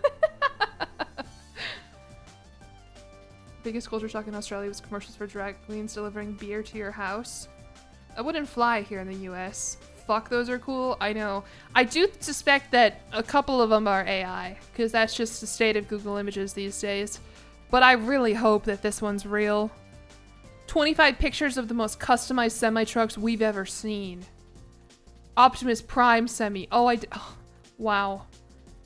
Biggest culture shock in Australia was commercials for drag queens delivering beer to your house. That wouldn't fly here in the US. Fuck, those are cool. I know. I do suspect that a couple of them are AI, because that's just the state of Google Images these days. But I really hope that this one's real. 25 pictures of the most customized semi-trucks we've ever seen. Optimus Prime semi. Oh, wow.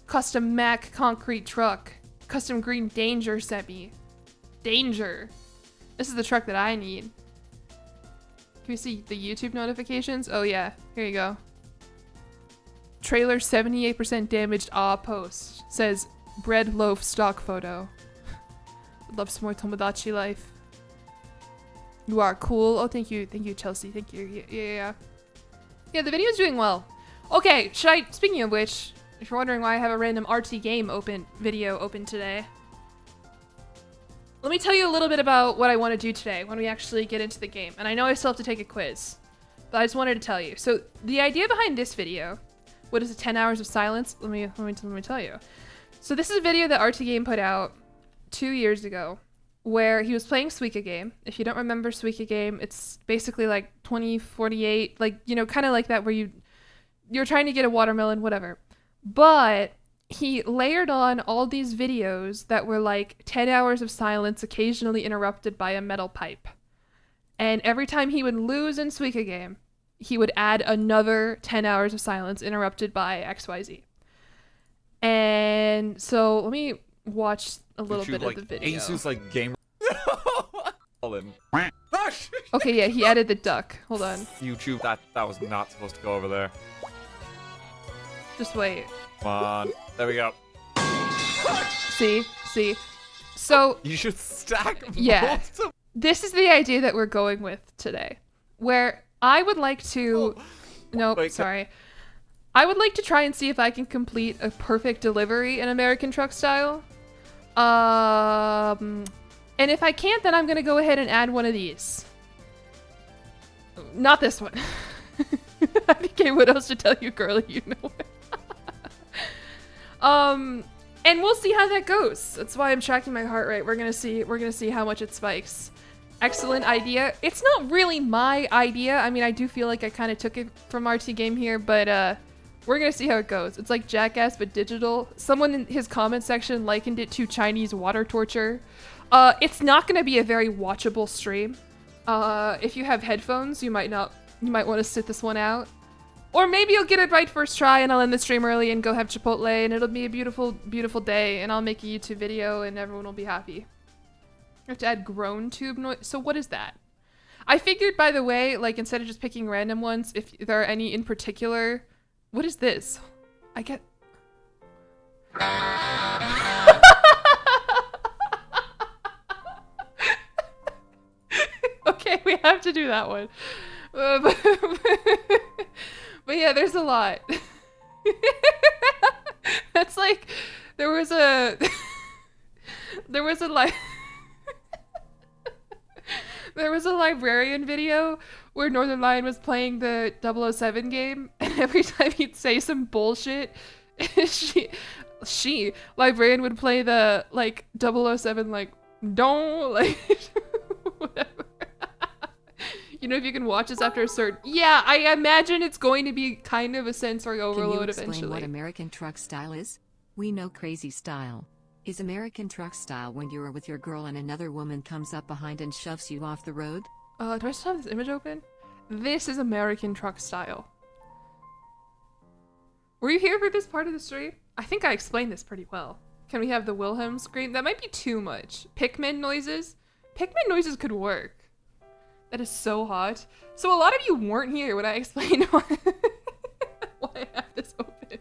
Custom Mac concrete truck. Custom green Danger semi. Danger. This is the truck that I need. Can we see the YouTube notifications? Oh yeah, here you go. Trailer 78% damaged. Post. Says bread loaf stock photo. Love some more Tomodachi life. You are cool. Oh, thank you, Chelsea. Thank you. Yeah, the video's doing well. Okay, speaking of which, if you're wondering why I have a random RT game video open today, let me tell you a little bit about what I want to do today when we actually get into the game. And I know I still have to take a quiz, but I just wanted to tell you. So the idea behind this video, what is it, 10 hours of silence? Let me tell you. So this is a video that RT Game put out 2 years ago, where he was playing Suika Game. If you don't remember Suika Game, it's basically like 2048, like, you know, kind of like that, where you're trying to get a watermelon, whatever. But he layered on all these videos that were like 10 hours of silence, occasionally interrupted by a metal pipe. And every time he would lose in Suika Game, he would add another 10 hours of silence interrupted by XYZ. And so let me watch a little bit of the video. Asus like gamer. Okay, yeah, he added the duck. Hold on. YouTube, that was not supposed to go over there. Just wait. Come on. There we go. See? So you should stack yeah. this is the idea that we're going with today, where I would like to, nope, Wait, sorry. I would like to try and see if I can complete a perfect delivery in American Truck Style. And if I can't, then I'm going to go ahead and add one of these. Not this one. I became what else to tell you, girlie, you know it. And we'll see how that goes. That's why I'm tracking my heart rate. We're gonna see how much it spikes. Excellent idea. It's not really my idea. I mean, I do feel like I kind of took it from RT Game here, but we're gonna see how it goes. It's like Jackass but digital. Someone in his comment section likened it to Chinese water torture. It's not gonna be a very watchable stream. If you have headphones, you might want to sit this one out. Or maybe you'll get it right first try and I'll end the stream early and go have Chipotle and it'll be a beautiful, beautiful day and I'll make a YouTube video and everyone will be happy. I have to add groan tube noise. So what is that? I figured, by the way, like instead of just picking random ones, if there are any in particular. What is this? I get... Okay, we have to do that one. But yeah, there's a lot. That's like, there was a librarian video where Northern Lion was playing the 007 game, and every time he'd say some bullshit, librarian would play the, like, 007, like, don't, like, whatever. You know, if you can watch this after a certain... Yeah, I imagine it's going to be kind of a sensory overload eventually. Can you explain what American Truck Style is? We know crazy style. Is American Truck Style when you are with your girl and another woman comes up behind and shoves you off the road? Do I still have this image open? This is American Truck Style. Were you here for this part of the stream? I think I explained this pretty well. Can we have the Wilhelm scream? That might be too much. Pikmin noises? Pikmin noises could work. That is so hot. So a lot of you weren't here when I explained why I have this open.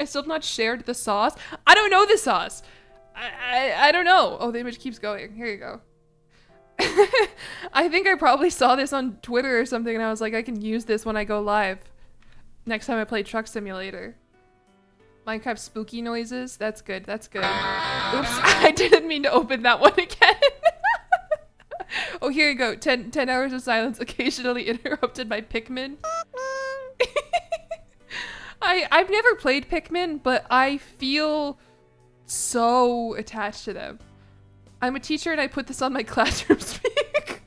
I still have not shared the sauce. I don't know the sauce. I don't know. Oh, the image keeps going. Here you go. I think I probably saw this on Twitter or something and I was like, I can use this when I go live. Next time I play Truck Simulator. Minecraft spooky noises. That's good. That's good. Oops. I didn't mean to open that one again. Oh, here you go. 10 hours of silence occasionally interrupted by Pikmin. I've never played Pikmin, but I feel so attached to them. I'm a teacher and I put this on my classroom speaker.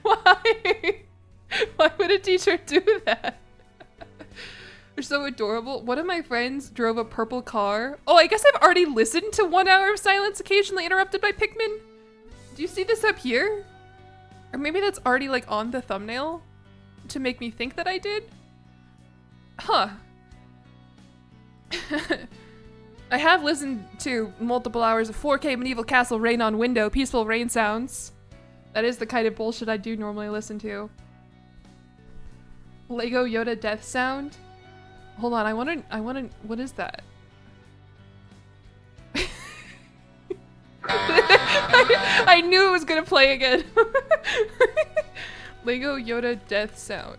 Why? Why would a teacher do that? They're so adorable. One of my friends drove a purple car. Oh, I guess I've already listened to 1 hour of silence occasionally interrupted by Pikmin. Do you see this up here? Or maybe that's already like on the thumbnail to make me think that I did? Huh. I have listened to multiple hours of 4K Medieval Castle Rain on Window, peaceful rain sounds. That is the kind of bullshit I do normally listen to. Lego Yoda death sound. Hold on, I wanna, what is that? I knew it was gonna play again. Lego Yoda death sound.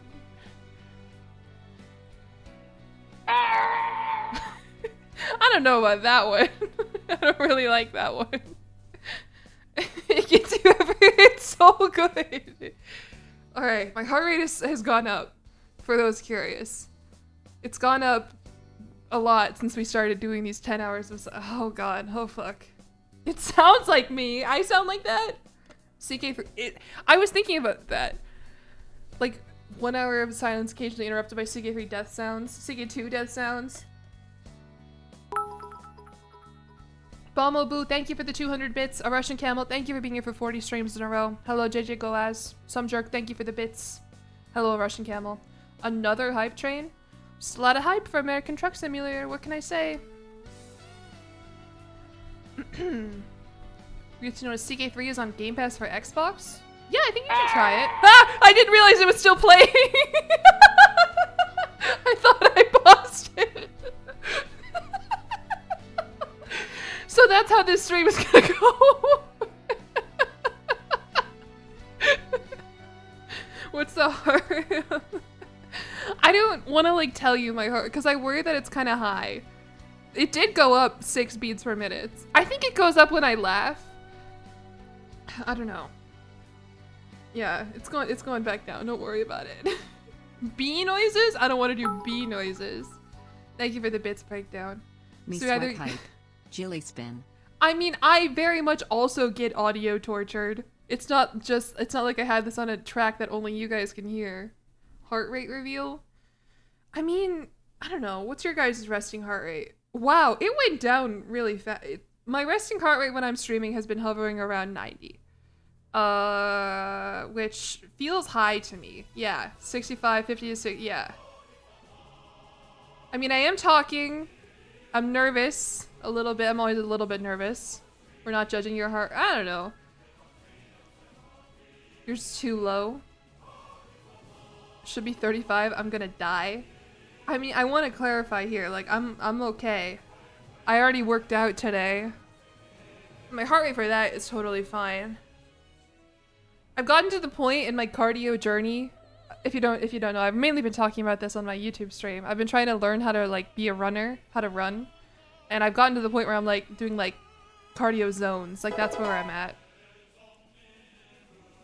I don't know about that one. I don't really like that one. It gets you every, it's so good. Alright, my heart rate has gone up, for those curious. It's gone up a lot since we started doing these 10 hours of... Oh god, oh fuck. It sounds like me. I sound like that. CK3... I was thinking about that. Like, 1 hour of silence occasionally interrupted by CK3 death sounds. CK2 death sounds. Balmo Boo, thank you for the 200 bits. A Russian Camel, thank you for being here for 40 streams in a row. Hello, JJ Goaz. Some Jerk, thank you for the bits. Hello, Russian Camel. Another hype train? Just a lot of hype for American Truck Simulator, what can I say? You get to know CK3 is on Game Pass for Xbox? Yeah, I think you should try it. Ah! I didn't realize it was still playing! I thought I paused it. that's how this stream is gonna go. What's the heart? I don't want to like tell you my heart because I worry that it's kind of high. It did go up 6 beats per minute. I think it goes up when I laugh. I don't know. Yeah, it's going back down. Don't worry about it. Bee noises? I don't want to do bee noises. Thank you for the bits breakdown. Me So sweat either- hype. Jilly spin. I mean, I very much also get audio tortured. It's not like I had this on a track that only you guys can hear. Heart rate reveal? I mean, I don't know. What's your guys' resting heart rate? Wow, it went down really fast. My resting heart rate when I'm streaming has been hovering around 90. Which feels high to me. Yeah, 65, 50 to 6, yeah. I mean, I am talking. I'm nervous a little bit. I'm always a little bit nervous. We're not judging your heart. I don't know. Yours too low. Should be 35. I'm gonna die. I mean, I want to clarify here. Like, I'm okay. I already worked out today. My heart rate for that is totally fine. I've gotten to the point in my cardio journey. If you don't know, I've mainly been talking about this on my YouTube stream. I've been trying to learn how to like be a runner, how to run. And I've gotten to the point where I'm like doing like cardio zones. Like that's where I'm at.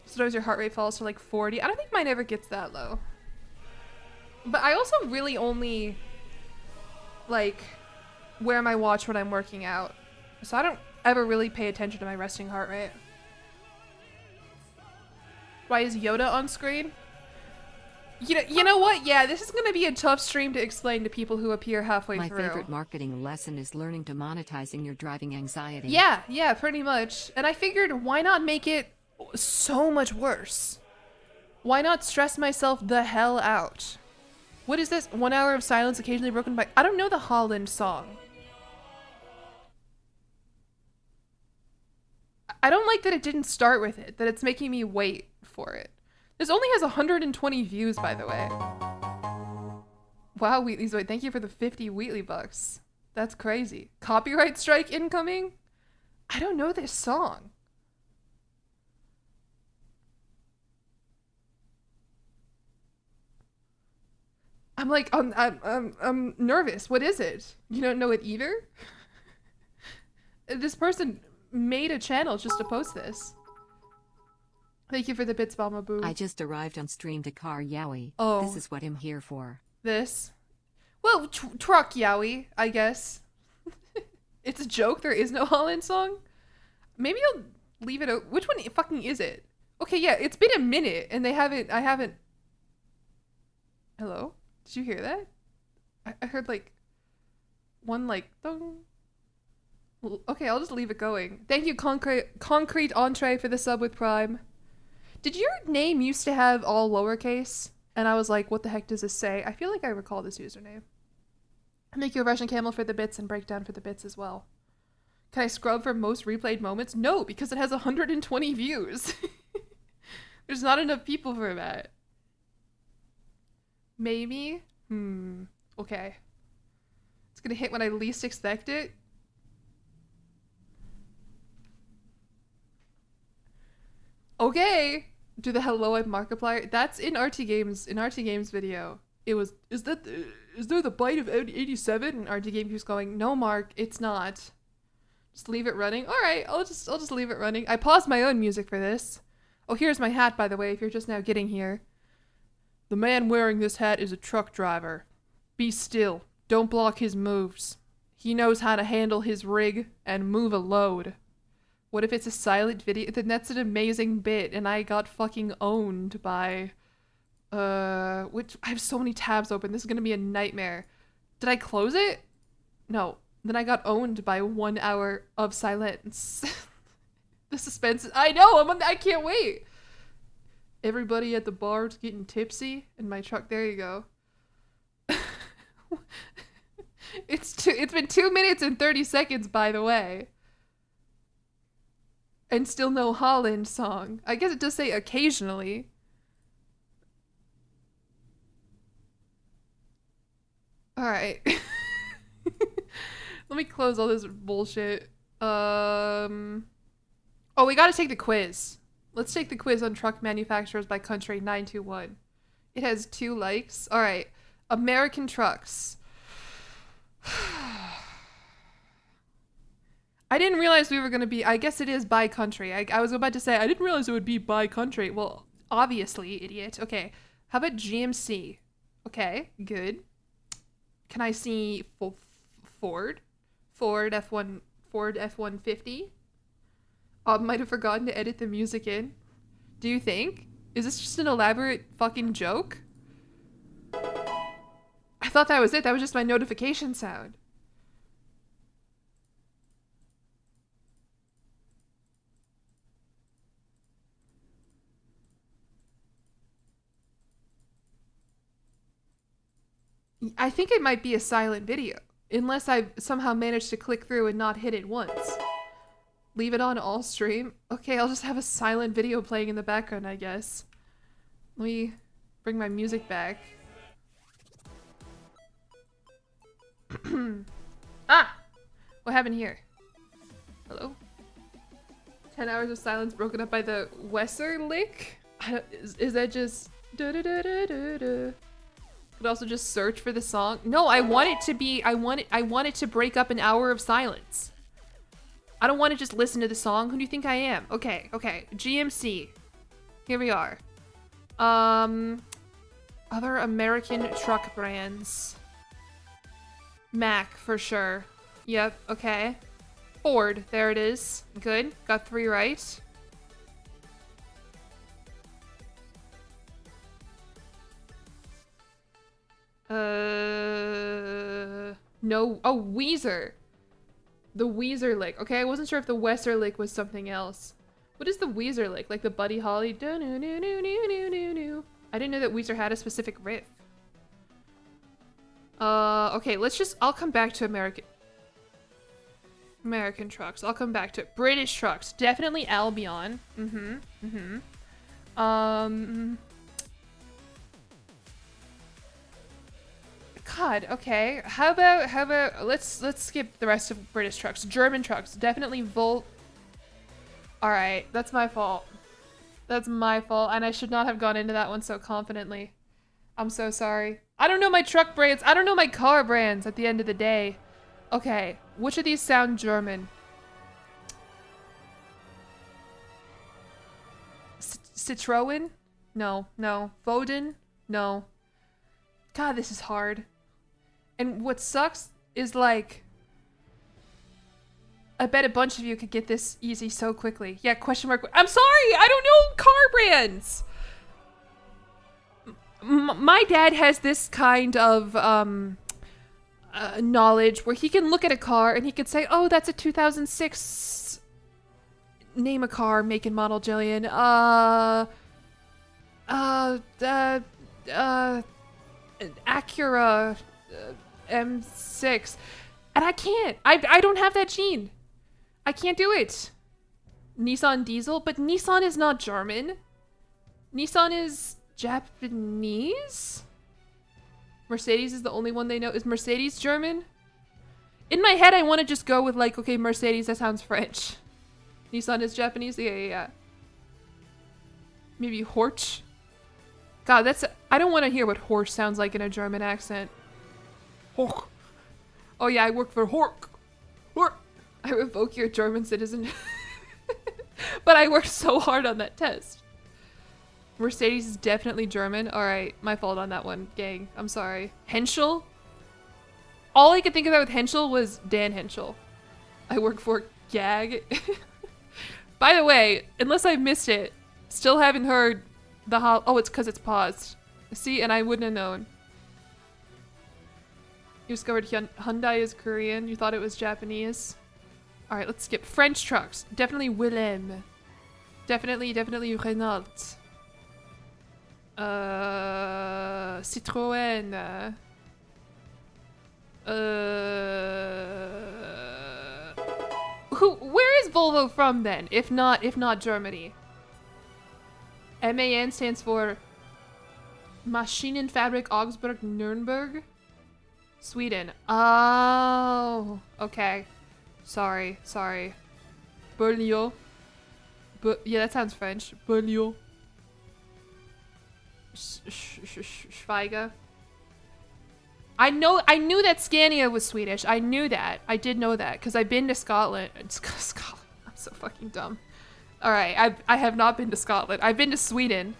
Sometimes your heart rate falls to like 40. I don't think mine ever gets that low. But I also really only like wear my watch when I'm working out. So I don't ever really pay attention to my resting heart rate. Why is Yoda on screen? You know what? Yeah, this is going to be a tough stream to explain to people who appear halfway My through. favorite marketing lesson is learning to monetizing your driving anxiety. Yeah, pretty much. And I figured, why not make it so much worse? Why not stress myself the hell out? What is this? 1 hour of silence occasionally broken by... I don't know the Holland song. I don't like that it didn't start with it, that it's making me wait for it. This only has 120 views, by the way. Wow, Wheatley's Wait, thank you for the 50 Wheatley bucks. That's crazy. Copyright strike incoming? I don't know this song. I'm like, I'm nervous. What is it? You don't know it either? This person made a channel just to post this. Thank you for the bits, Balma Boo. I just arrived on stream to car Yowie. Oh. This is what I'm here for. This? Well, truck Yowie, I guess. It's a joke. There is no Holland song. Maybe I'll leave it out. Which one fucking is it? Okay, yeah, it's been a minute and I haven't. Hello? Did you hear that? I heard like one like thong. Okay, I'll just leave it going. Thank you, Concrete Entree, for the sub with Prime. Did your name used to have all lowercase? And I was like, what the heck does this say? I feel like I recall this username. Thank you, Russian Camel, for the bits and Breakdown for the bits as well. Can I scrub for most replayed moments? No, because it has 120 views. There's not enough people for that. Maybe? Okay. It's gonna hit when I least expect it. Okay. Do the hello I'm Markiplier. That's in RT Games video. It was is there the bite of 87? And RT Game keeps going, no Mark, it's not. Just leave it running. Alright, I'll just leave it running. I paused my own music for this. Oh, here's my hat, by the way, if you're just now getting here. The man wearing this hat is a truck driver. Be still. Don't block his moves. He knows how to handle his rig and move a load. What if it's a silent video? Then that's an amazing bit, and I got fucking owned by... which I have so many tabs open. This is gonna be a nightmare. Did I close it? No. Then I got owned by 1 hour of silence. The suspense. I know. I can't wait. Everybody at the bar's getting tipsy in my truck. There you go. It's been 2 minutes and 30 seconds, by the way. And still no Holland song. I guess it does say occasionally. Alright. Let me close all this bullshit. Oh, we gotta take the quiz. Let's take the quiz on truck manufacturers by country 921. It has 2 likes. All right. American trucks. I didn't realize we were going to be, I guess it is by country. I was about to say, I didn't realize it would be by country. Well, obviously, idiot. Okay. How about GMC? Okay, good. Can I see Ford? Ford F-150? Might have forgotten to edit the music in. Do you think? Is this just an elaborate fucking joke? I thought that was it. That was just my notification sound. I think it might be a silent video, unless I've somehow managed to click through and not hit it once. Leave it on all stream. Okay, I'll just have a silent video playing in the background, I guess. Let me bring my music back. Ah! What happened here? Hello? 10 hours of silence broken up by the Westerlick? Is that just... Could also just search for the song. No, I want it to be... I want it to break up an hour of silence. I don't want to just listen to the song. Who do you think I am? Okay. GMC. Here we are. Other American truck brands. Mack, for sure. Yep, okay. Ford, there it is. Good. Got 3 right. No. Oh, Weezer. The Weezer lick. Okay, I wasn't sure if the Westerlick was something else. What is the Weezer lick? Like the Buddy Holly? I didn't know that Weezer had a specific riff. Okay, I'll come back to American trucks. I'll come back to it. British trucks. Definitely Albion. God, okay. How about let's skip the rest of British trucks. German trucks. Definitely Volt. Alright, that's my fault. That's my fault, and I should not have gone into that one so confidently. I'm so sorry. I don't know my truck brands. I don't know my car brands at the end of the day. Okay, which of these sound German? Citroen? No. Voden? No. God, this is hard. And what sucks is, like, I bet a bunch of you could get this easy so quickly. Yeah, question mark. I'm sorry, I don't know car brands. My dad has this kind of knowledge where he can look at a car and he could say, "Oh, that's a 2006. Name a car, make and model, Jillian. Acura M6," and I can't. I don't have that gene. I can't do it. Nissan diesel, but Nissan is not German. Nissan is Japanese? Mercedes is the only one they know. Is Mercedes German? In my head, I want to just go with, like, okay, Mercedes, that sounds French. Nissan is Japanese? Yeah. Maybe Horch? God, I don't want to hear what Horch sounds like in a German accent. Horch. Oh yeah, I work for Horch. Horch. I revoke your German citizen. But I worked so hard on that test. Mercedes is definitely German. Alright, my fault on that one, gang. I'm sorry. Henschel? All I could think about with Henschel was Dan Henschel. I work for Gag. By the way, unless I missed it, still haven't heard the oh, it's because it's paused. See, and I wouldn't have known. You discovered Hyundai is Korean. You thought it was Japanese. Alright, let's skip. French trucks. Definitely Willem. Definitely Renault. Citroën. Where is Volvo from then? If not Germany. MAN stands for Maschinenfabrik Augsburg Nürnberg. Sweden. Oh, okay. Sorry. Berlioz. Yeah, that sounds French. Berlioz. Schweiger. I knew that Scania was Swedish. I knew that. I did know that because I've been to Scotland. Scotland. I'm so fucking dumb. All right, I have not been to Scotland. I've been to Sweden,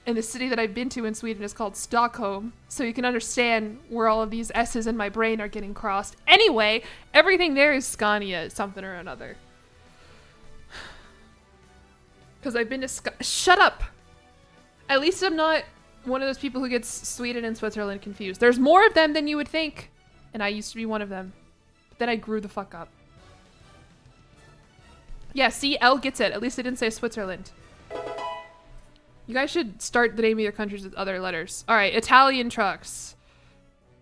and the city that I've been to in Sweden is called Stockholm. So you can understand where all of these S's in my brain are getting crossed. Anyway, everything there is Scania, something or another. Because I've been to Shut up. At least I'm not one of those people who gets Sweden and Switzerland confused. There's more of them than you would think. And I used to be one of them. But then I grew the fuck up. Yeah, see, L gets it. At least I didn't say Switzerland. You guys should start the name of your countries with other letters. Alright, Italian trucks.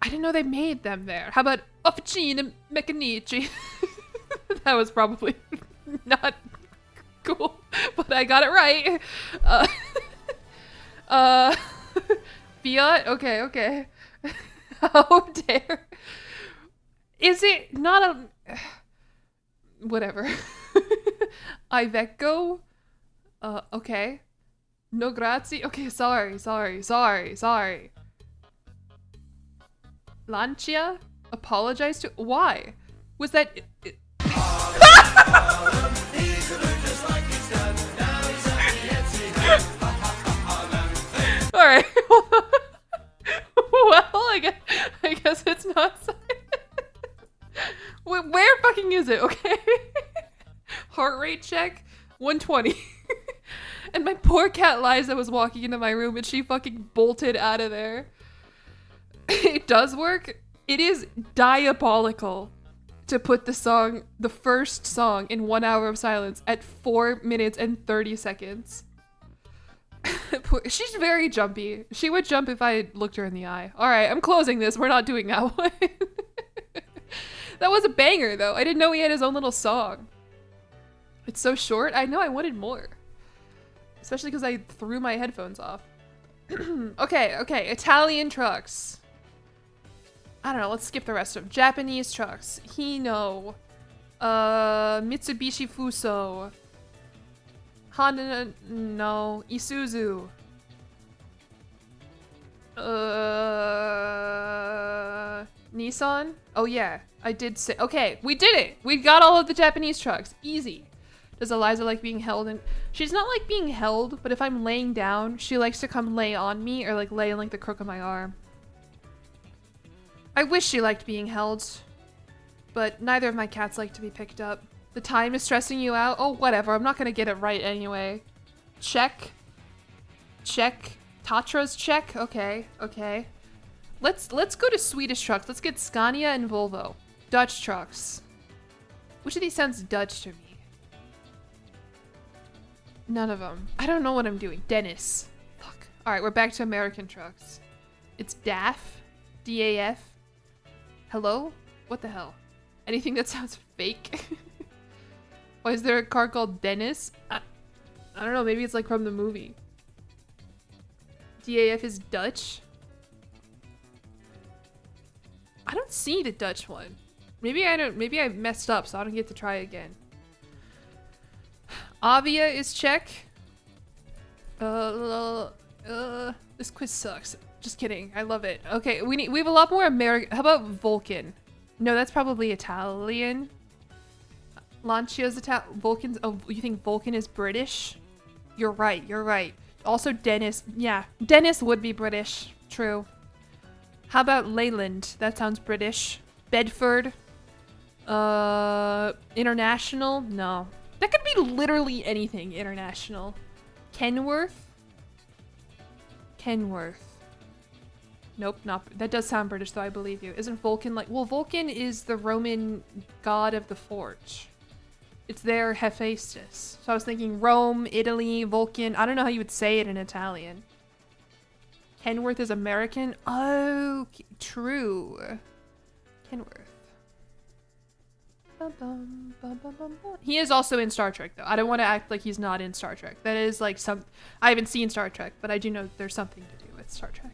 I didn't know they made them there. How about Officine Meccanici? That was probably not cool, but I got it right. Fiat? Okay. How dare. Is it not a... Whatever. Iveco? Okay. No grazie? Okay, sorry. Lancia? Apologize to... Why? Was that... Alright. Well, I guess it's not... Where fucking is it? Okay. Heart rate check 120. And my poor cat Liza was walking into my room and she fucking bolted out of there. It does work. It is diabolical to put the first song in 1 hour of silence at 4 minutes and 30 seconds. She's very jumpy. She would jump if I looked her in the eye. Alright, I'm closing this. We're not doing that one. That was a banger though. I didn't know he had his own little song. It's so short. I know, I wanted more. Especially because I threw my headphones off. Okay. Italian trucks. I don't know, let's skip the rest of them. Japanese trucks. Hino. Mitsubishi Fuso. Honda, no. Isuzu. Nissan? Oh yeah, I did say, okay, we did it! We got all of the Japanese trucks. Easy. Does Eliza like being held? And she's not like being held, but if I'm laying down, she likes to come lay on me or like lay in like the crook of my arm. I wish she liked being held, but neither of my cats like to be picked up. The time is stressing you out? Oh, whatever. I'm not gonna get it right anyway. Check. Tatra's check? Okay. Let's go to Swedish trucks. Let's get Scania and Volvo. Dutch trucks. Which of these sounds Dutch to me? None of them. I don't know what I'm doing. Dennis. Fuck. Alright, we're back to American trucks. It's DAF. DAF. Hello? What the hell? Anything that sounds fake? Why is there a car called Dennis? I don't know, maybe it's like from the movie. DAF is Dutch? I don't see the Dutch one. Maybe I messed up so I don't get to try again. Avia is Czech. This quiz sucks. Just kidding. I love it. Okay, we have a lot more American. How about Vulcan? No, that's probably Italian. Lancia's Italian. Vulcan's. Oh, you think Vulcan is British? You're right. Also Dennis. Yeah, Dennis would be British. True. How about Leyland? That sounds British. Bedford. International? No. That could be literally anything international. Kenworth? Nope, not. That does sound British though, I believe you. Isn't Vulcan like... Well, Vulcan is the Roman god of the forge. It's their Hephaestus. So I was thinking Rome, Italy, Vulcan. I don't know how you would say it in Italian. Kenworth is American? Oh, true. Kenworth. He is also in Star Trek though. I don't want to act like he's not in Star Trek. That is like some... I haven't seen Star Trek, but I do know there's something to do with Star Trek.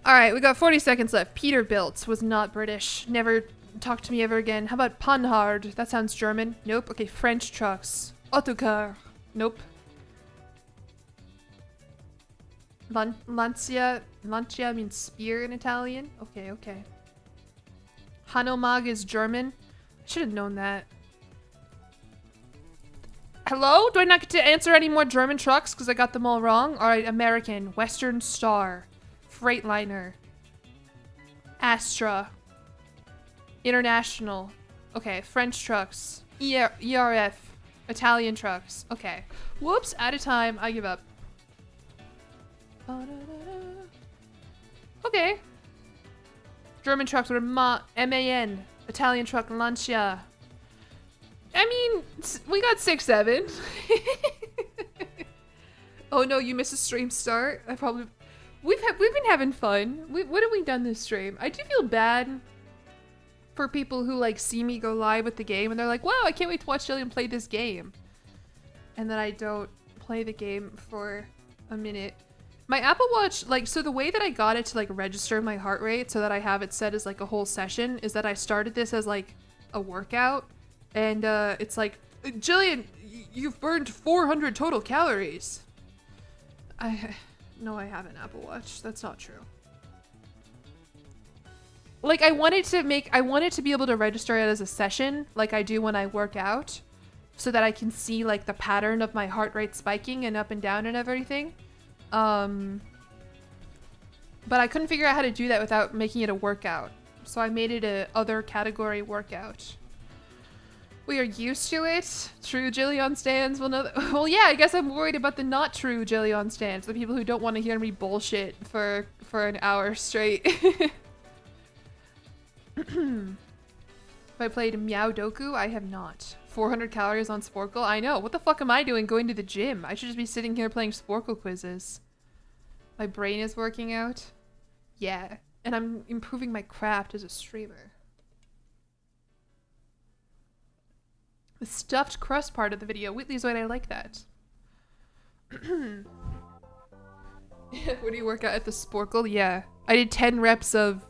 Alright, we got 40 seconds left. Peterbilt was not British. Never talk to me ever again. How about Panhard? That sounds German. Nope. Okay, French trucks. Autocar. Nope. Lancia. Lancia means spear in Italian. Okay, okay. Hanomag is German. I should have known that. Hello? Do I not get to answer any more German trucks because I got them all wrong? Alright, American. Western Star. Freightliner. Astra. International. Okay, French trucks. ERF. Italian trucks. Okay. Whoops, out of time. I give up. Okay. German trucks were MAN. Italian truck Lancia. I mean, we got 6-7. Oh no, you missed a stream start. We've been having fun. What have we done this stream? I do feel bad for people who like see me go live with the game and they're like, wow, I can't wait to watch Jillian play this game. And then I don't play the game for a minute. My Apple Watch, like, so the way that I got it to like register my heart rate so that I have it set as like a whole session is that I started this as like a workout. And it's like, Jillian, you've burned 400 total calories. No, I have an Apple Watch. That's not true. Like, I wanted to be able to register it as a session like I do when I work out so that I can see like the pattern of my heart rate spiking and up and down and everything. But I couldn't figure out how to do that without making it a workout. So I made it a other category workout. We are used to it. True Jillian stands will know that. Well, yeah, I guess I'm worried about the not true Jillian stands. The people who don't want to hear me bullshit for an hour straight. Have I played Meow Doku? I have not. 400 calories on Sporkle? I know. What the fuck am I doing going to the gym? I should just be sitting here playing Sporkle quizzes. My brain is working out. Yeah. And I'm improving my craft as a streamer. The stuffed crust part of the video. Whitley's right, I like that. Where do you work out at the Sporkle? Yeah. I did 10 reps of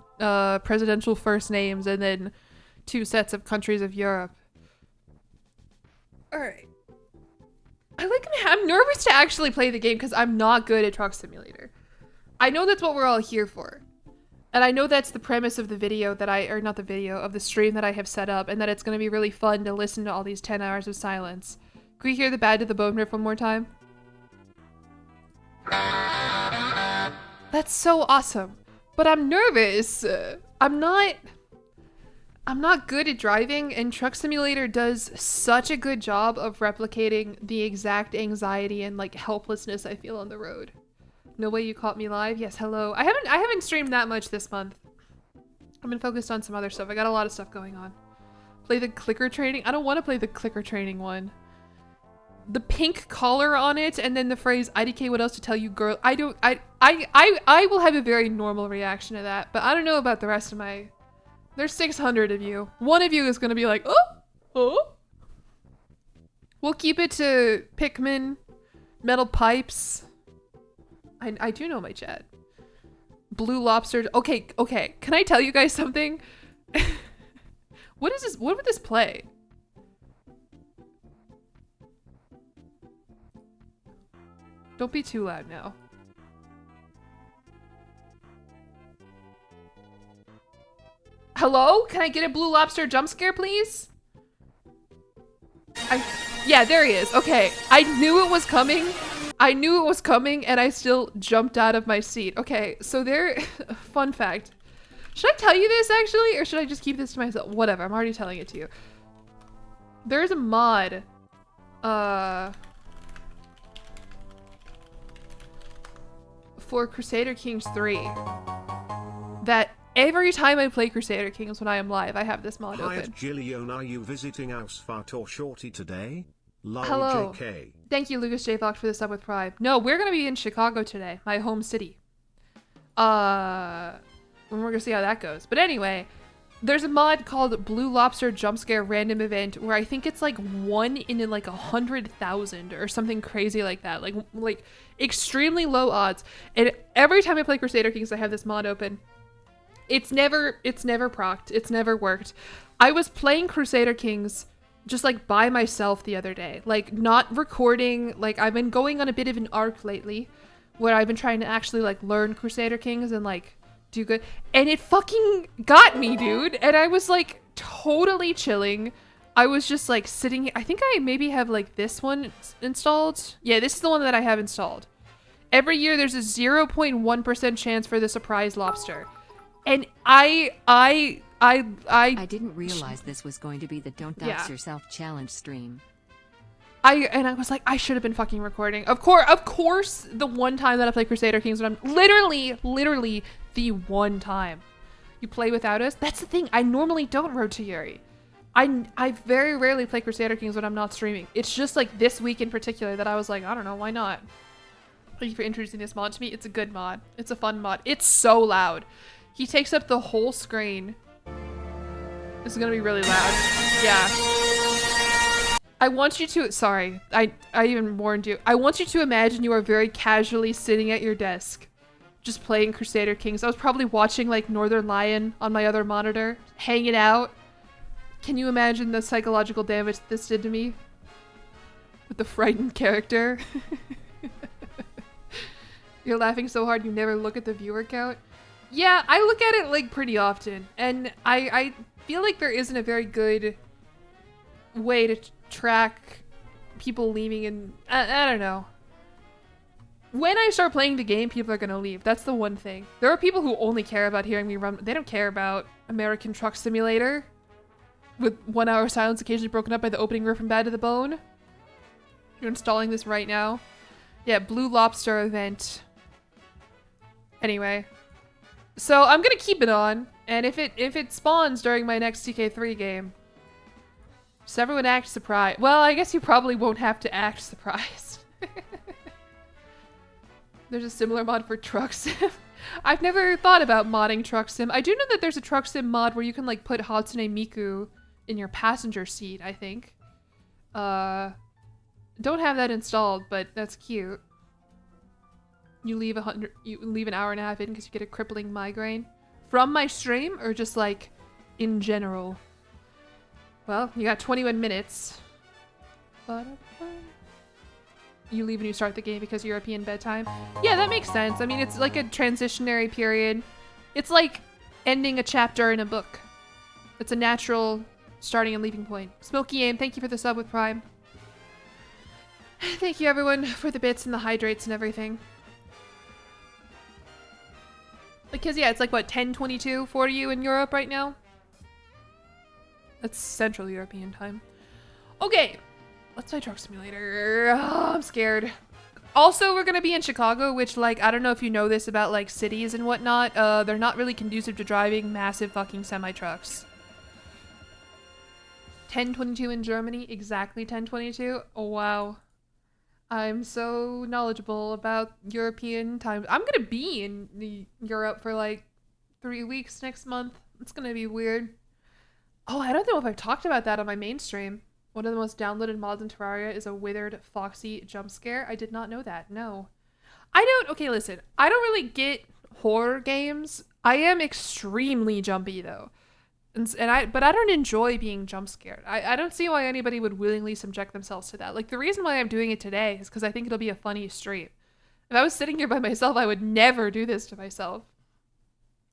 presidential first names and then 2 sets of countries of Europe. Alright. I'm nervous to actually play the game because I'm not good at Truck Simulator. I know that's what we're all here for. And I know that's the premise of the video that of the stream that I have set up, and that it's going to be really fun to listen to all these 10 hours of silence. Can we hear the Bad to the Bone riff one more time? That's so awesome. But I'm nervous. I'm not good at driving, and Truck Simulator does such a good job of replicating the exact anxiety and like helplessness I feel on the road. No way you caught me live. Yes, hello. I haven't streamed that much this month. I've been focused on some other stuff. I got a lot of stuff going on. Play the clicker training. I don't want to play the clicker training one. The pink collar on it and then the phrase IDK what else to tell you girl. I will have a very normal reaction to that, but I don't know about the rest of my. There's 600 of you. One of you is going to be like, oh. We'll keep it to Pikmin, metal pipes. I do know my chat. Blue Lobster. Okay. Can I tell you guys something? What is this? What would this play? Don't be too loud now. Hello? Can I get a Blue Lobster jump scare, please? Yeah, there he is. Okay. I knew it was coming. And I still jumped out of my seat. Okay, so fun fact. Should I tell you this actually, or should I just keep this to myself? Whatever, I'm already telling it to you. There's a mod, for Crusader Kings 3 that every time I play Crusader Kings when I am live, I have this mod Hi, open. Jillian, are you visiting Ausfahrt or Shorty today? Lol, Hello. JK. Thank you, Lucas J. Fox, for the sub with Prime. No, we're gonna be in Chicago today, my home city. And we're gonna see how that goes. But anyway, there's a mod called Blue Lobster Jump Scare Random Event where I think it's like 1 in like 100,000 or something crazy like that. Like extremely low odds. And every time I play Crusader Kings, I have this mod open. It's never procced. It's never worked. I was playing Crusader Kings just like by myself the other day, like not recording. Like I've been going on a bit of an arc lately where I've been trying to actually like learn Crusader Kings and like do good, and it fucking got me, dude. And I was like totally chilling. I was just like sitting here. I think I maybe have like this one installed. Yeah, this is the one that I have installed. Every year there's a 0.1% chance for the surprise lobster. And I didn't realize this was going to be the Don't Dox Yourself challenge stream. I was like, I should have been fucking recording. Of course, the one time that I play Crusader Kings, when I'm literally the one time you play without us. That's the thing. I normally don't Road to Yuri. I very rarely play Crusader Kings when I'm not streaming. It's just like this week in particular that I was like, I don't know, why not? Thank you for introducing this mod to me. It's a good mod. It's a fun mod. It's so loud. He takes up the whole screen. This is gonna be really loud. Yeah. I want you to, sorry, I even warned you. I want you to imagine you are very casually sitting at your desk, just playing Crusader Kings. I was probably watching like Northern Lion on my other monitor, hanging out. Can you imagine the psychological damage this did to me? With the frightened character. You're laughing so hard you never look at the viewer count. Yeah, I look at it like pretty often, and I feel like there isn't a very good way to track people leaving, and I don't know. When I start playing the game, people are gonna leave. That's the one thing. There are people who only care about hearing me run. They don't care about American Truck Simulator with 1 hour silence occasionally broken up by the opening riff from Bad to the Bone. You're installing this right now. Yeah, Blue Lobster event. Anyway, so I'm gonna keep it on, and if it spawns during my next TK3 game, just everyone act surprised. Well, I guess you probably won't have to act surprised. There's a similar mod for Truck Sim. I've never thought about modding Truck Sim. I do know that there's a Truck Sim mod where you can like put Hatsune Miku in your passenger seat, I think. Don't have that installed, but that's cute. You leave an hour and a half in because you get a crippling migraine from my stream, or just like in general. Well, you got 21 minutes. You leave when you start the game because European bedtime. Yeah, that makes sense. I mean, it's like a transitionary period. It's like ending a chapter in a book. It's a natural starting and leaving point. Smoky Aim, thank you for the sub with Prime. Thank you everyone for the bits and the hydrates and everything. Because yeah, it's like what, 10:22 for you in Europe right now? That's Central European time. Okay, let's play Truck Simulator. Oh, I'm scared. Also, we're gonna be in Chicago, which like, I don't know if you know this about like cities and whatnot. They're not really conducive to driving massive fucking semi-trucks. 10:22 in Germany, exactly 10:22. Oh wow. I'm so knowledgeable about European times. I'm gonna be in Europe for like 3 weeks next month. It's gonna be weird. Oh, I don't know if I've talked about that on my mainstream. One of the most downloaded mods in Terraria is a withered foxy jump scare. I did not know that. No. Okay, listen. I don't really get horror games. I am extremely jumpy though. But I don't enjoy being jump scared. I don't see why anybody would willingly subject themselves to that. Like, the reason why I'm doing it today is because I think it'll be a funny stream. If I was sitting here by myself, I would never do this to myself.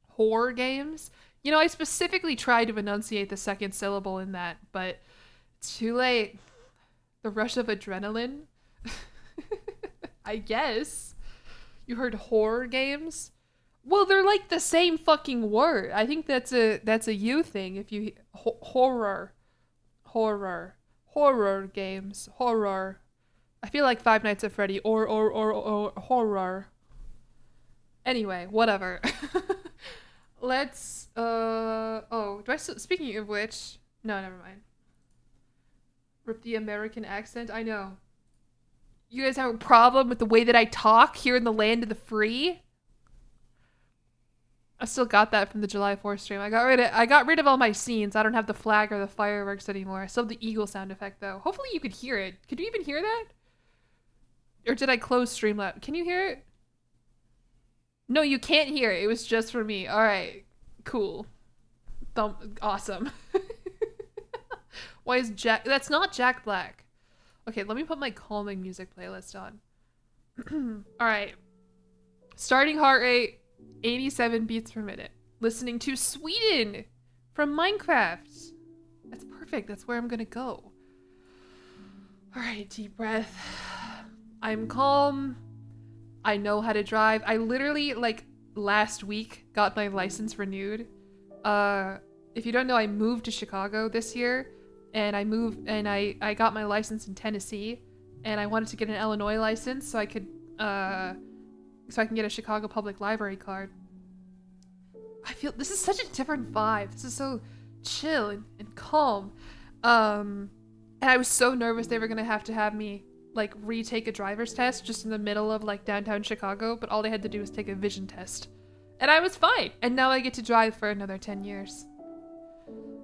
Horror games? You know, I specifically tried to enunciate the second syllable in that, but it's too late. The rush of adrenaline? I guess. You heard horror games? Well, they're like the same fucking word. I think that's a you thing. If you horror games, horror. I feel like Five Nights at Freddy or horror. Anyway, whatever. Let's speaking of which, no, never mind. Rip the American accent. I know. You guys have a problem with the way that I talk here in the land of the free? I still got that from the July 4th stream. I got rid of all my scenes. I don't have the flag or the fireworks anymore. I still have the eagle sound effect though. Hopefully you could hear it. Could you even hear that? Or did I close Streamlabs? Can you hear it? No, you can't hear it. It was just for me. All right. Cool. Awesome. Why is Jack... That's not Jack Black. Okay, let me put my calming music playlist on. Alright. Starting heart rate, 87 beats per minute. Listening to Sweden from Minecraft. That's perfect. That's where I'm gonna go. Alright, deep breath. I'm calm. I know how to drive. I literally, like, last week got my license renewed. If you don't know, I moved to Chicago this year, and I got my license in Tennessee, and I wanted to get an Illinois license so I can get a Chicago Public Library card. I feel this is such a different vibe. This is so chill and calm. And I was so nervous they were gonna have to have me like retake a driver's test just in the middle of like downtown Chicago, but all they had to do was take a vision test. And I was fine. And now I get to drive for another 10 years.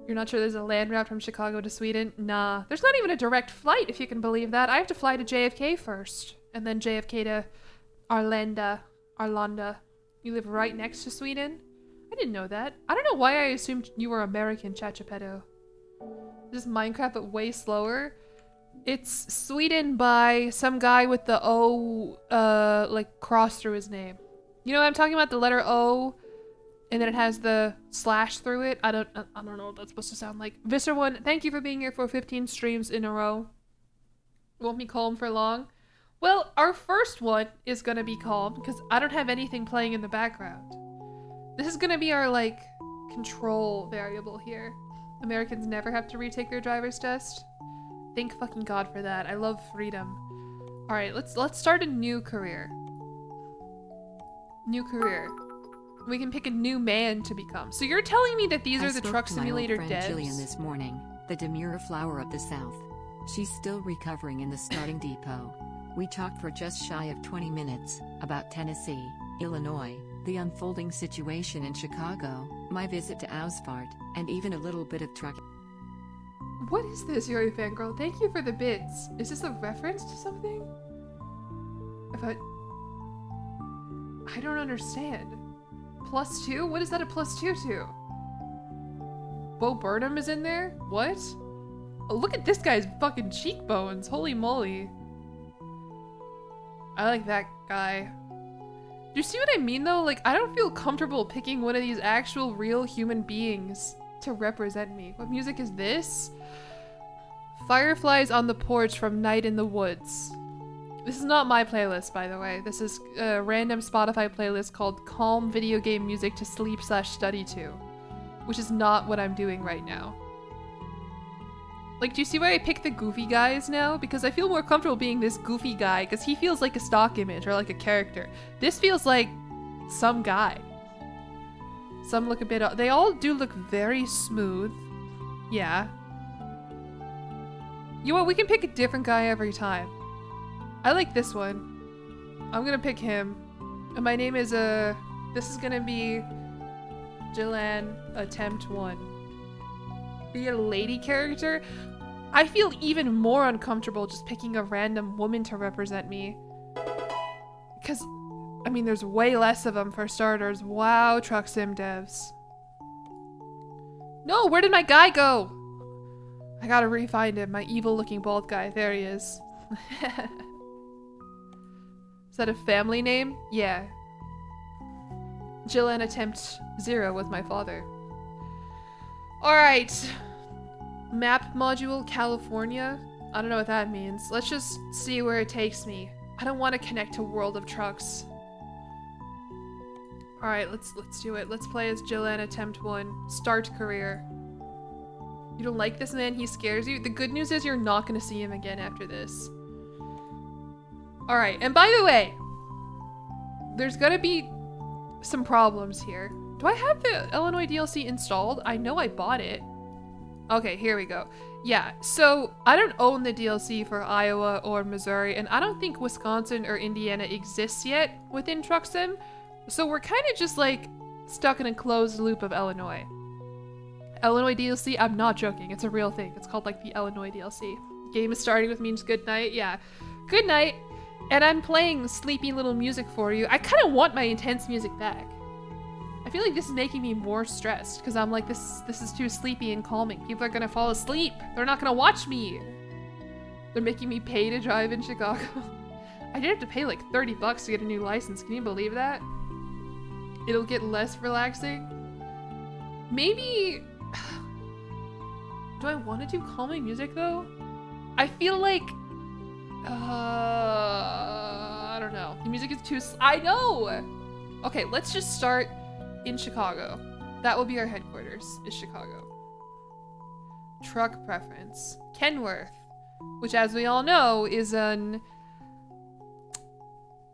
You're not sure there's a land route from Chicago to Sweden? Nah. There's not even a direct flight, if you can believe that. I have to fly to JFK first, and then JFK to Arlanda. You live right next to Sweden? I didn't know that. I don't know why I assumed you were American, Chachapedo. This is Minecraft, but way slower. It's Sweden by some guy with the O, like, cross through his name. You know what I'm talking about? The letter O, and then it has the slash through it. I don't know what that's supposed to sound like. Visser1, thank you for being here for 15 streams in a row. Won't be calm for long. Well, our first one is gonna be calm, because I don't have anything playing in the background. This is gonna be our, like, control variable here. Americans never have to retake their driver's test. Thank fucking God for that. I love freedom. Alright, let's start a new career. New career. We can pick a new man to become. So you're telling me that these are the Truck Simulator devs? I spoke to my old friend Jillian this morning, the demure flower of the South. She's still recovering in the starting depot. We talked for just shy of 20 minutes, about Tennessee, Illinois, the unfolding situation in Chicago, my visit to Ausfahrt, and even a little bit of trucking. What is this, Yuri Fangirl? Thank you for the bits. Is this a reference to something? I don't understand. +2? What is that a +2 to? Bo Burnham is in there? What? Oh, look at this guy's fucking cheekbones. Holy moly. I like that guy. Do you see what I mean though? Like, I don't feel comfortable picking one of these actual real human beings to represent me. What music is this? Fireflies on the Porch from Night in the Woods. This is not my playlist, by the way. This is a random Spotify playlist called Calm Video Game Music to Sleep/Study to, which is not what I'm doing right now. Like, do you see why I pick the goofy guys now? Because I feel more comfortable being this goofy guy, because he feels like a stock image or like a character. This feels like some guy. Some look a bit... They all do look very smooth. Yeah. You know what? We can pick a different guy every time. I like this one. I'm gonna pick him. And my name is, this is gonna be Jillian Attempt 1. Be a lady character? I feel even more uncomfortable just picking a random woman to represent me. Because, I mean, there's way less of them for starters. Wow, Truck Sim devs. No, where did my guy go? I gotta re-find him, my evil-looking bald guy. There he is. Is that a family name? Yeah. Jillian Attempt 0 with my father. Alright. Map module, California. I don't know what that means. Let's just see where it takes me. I don't want to connect to World of Trucks. Alright, let's do it. Let's play as Jillian Attempt 1. Start career. You don't like this man? He scares you? The good news is you're not going to see him again after this. Alright, and by the way, there's gonna be some problems here. Do I have the Illinois DLC installed? I know I bought it. Okay, here we go. Yeah, so I don't own the DLC for Iowa or Missouri, and I don't think Wisconsin or Indiana exists yet within Truck Sim. So we're kind of just like stuck in a closed loop of Illinois. Illinois DLC, I'm not joking, it's a real thing. It's called like the Illinois DLC. Game is starting with means good night, yeah. Good night. And I'm playing sleepy little music for you. I kind of want my intense music back. I I feel like this is making me more stressed because I'm like, this is too sleepy and calming. People are gonna fall asleep. They're not gonna watch me. They're making me pay to drive in Chicago. I did have to pay like 30 bucks to get a new license. Can you believe that? It'll get less relaxing. Maybe... Do I want to do calming music though? I feel like... I don't know. The music is too... I know! Okay, let's just start in Chicago. That will be our headquarters, is Chicago. Truck preference. Kenworth, which as we all know is an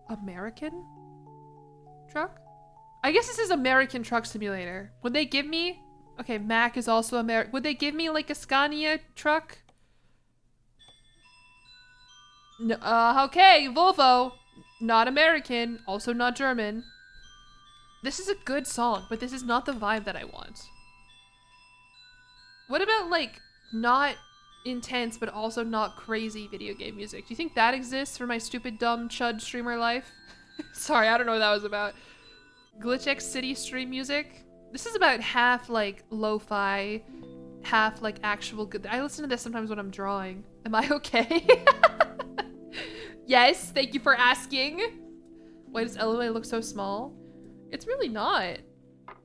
American truck? I guess this is American Truck Simulator. Would they give me... Okay, Mac is also American. Would they give me like a Scania truck? No, okay, Volvo. Not American, also not German. This is a good song, but this is not the vibe that I want. What about like not intense but also not crazy video game music? Do you think that exists for my stupid dumb chud streamer life? Sorry, I don't know what that was about. Glitch X City stream music. This is about half like lo-fi, half like actual good. I listen to this sometimes when I'm drawing. Am I okay? Yes, thank you for asking. Why does LOA look so small? It's really not.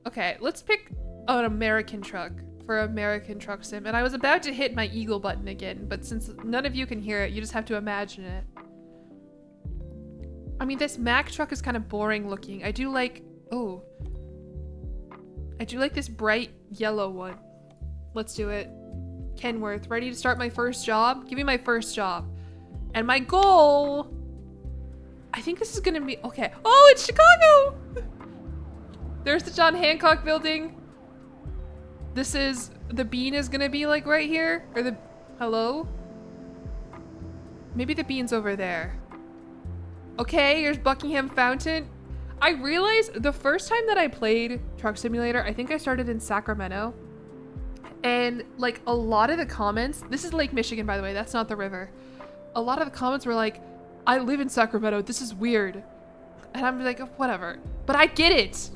Okay, let's pick an American truck for American Truck Sim. And I was about to hit my eagle button again, but since none of you can hear it, you just have to imagine it. I mean, this Mack truck is kind of boring looking. I do like this bright yellow one. Let's do it. Kenworth, ready to start my first job? Give me my first job. And my goal, I think this is gonna be, okay. Oh, it's Chicago! There's the John Hancock building. This is, the bean is gonna be like right here. Or the, hello? Maybe the bean's over there. Okay, here's Buckingham Fountain. I realized the first time that I played Truck Simulator, I think I started in Sacramento. And like a lot of the comments, this is Lake Michigan, by the way, that's not the river. A lot of the comments were like, I live in Sacramento, this is weird. And I'm like, oh, whatever. But I get it.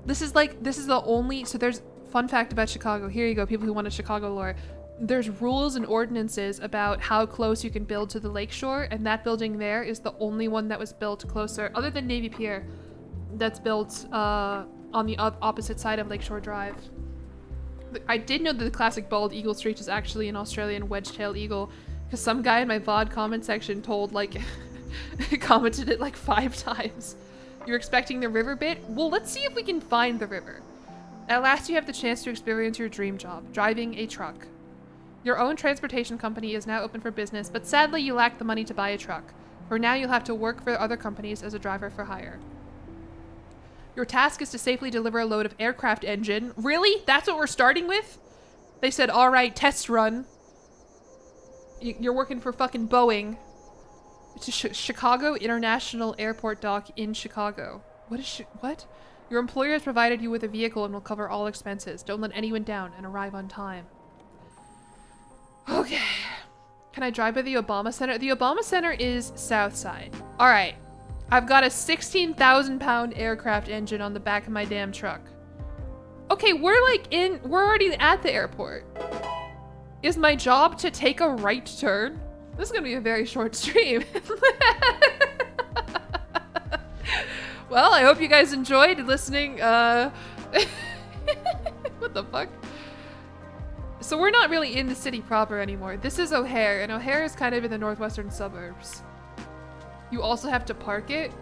This is the only, so there's, fun fact about Chicago. Here you go, people who wanted Chicago lore. There's rules and ordinances about how close you can build to the lakeshore, and that building there is the only one that was built closer, other than Navy Pier, that's built on the opposite side of Lakeshore Drive. I did know that the classic bald eagle streak is actually an Australian wedge-tailed eagle, because some guy in my VOD comment section told, like, commented it like 5 times. You're expecting the river bit? Well, let's see if we can find the river. At last you have the chance to experience your dream job, driving a truck. Your own transportation company is now open for business, but sadly you lack the money to buy a truck. For now you'll have to work for other companies as a driver for hire. Your task is to safely deliver a load of aircraft engine. Really? That's what we're starting with? They said, all right, test run. You're working for fucking Boeing. It's a Chicago International Airport dock in Chicago. What? Your employer has provided you with a vehicle and will cover all expenses. Don't let anyone down and arrive on time. Okay. Can I drive by the Obama Center? The Obama Center is south side. All right. I've got a 16,000 pound aircraft engine on the back of my damn truck. Okay, we're already at the airport. Is my job to take a right turn? This is gonna be a very short stream. Well, I hope you guys enjoyed listening. What the fuck? So we're not really in the city proper anymore. This is O'Hare, and O'Hare is kind of in the northwestern suburbs. You also have to park it.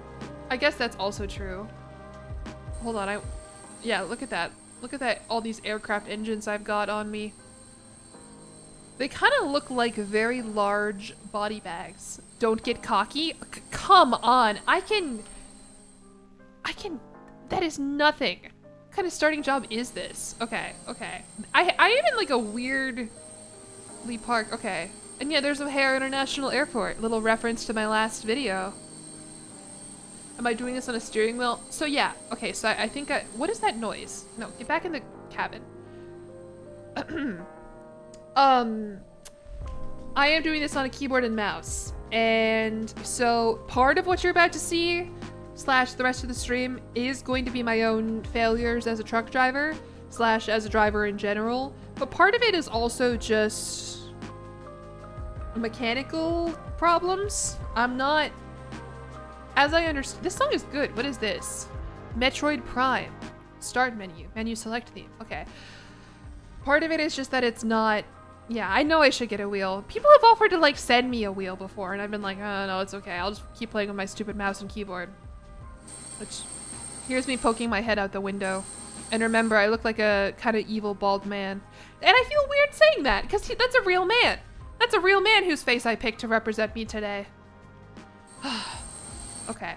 I guess that's also true. Hold on, yeah, look at that. Look at that, all these aircraft engines I've got on me. They kind of look like very large body bags. Don't get cocky. Come on, I can, that is nothing. What kind of starting job is this? Okay. I am in like a weirdly park. Okay. And yeah, there's O'Hare International Airport. Little reference to my last video. Am I doing this on a steering wheel? So yeah. Okay, so I think what is that noise? No, get back in the cabin. I am doing this on a keyboard and mouse. And so part of what you're about to see, slash the rest of the stream is going to be my own failures as a truck driver slash as a driver in general. But part of it is also just mechanical problems. I'm not, as I understand, this song is good. What is this? Metroid Prime. Start menu. Menu select theme. Okay. Part of it is just that it's not, yeah, I know I should get a wheel. People have offered to like send me a wheel before and I've been like, oh no, it's okay. I'll just keep playing with my stupid mouse and keyboard. Which, here's me poking my head out the window. And remember, I look like a kind of evil bald man. And I feel weird saying that because that's a real man. That's a real man whose face I picked to represent me today. Okay.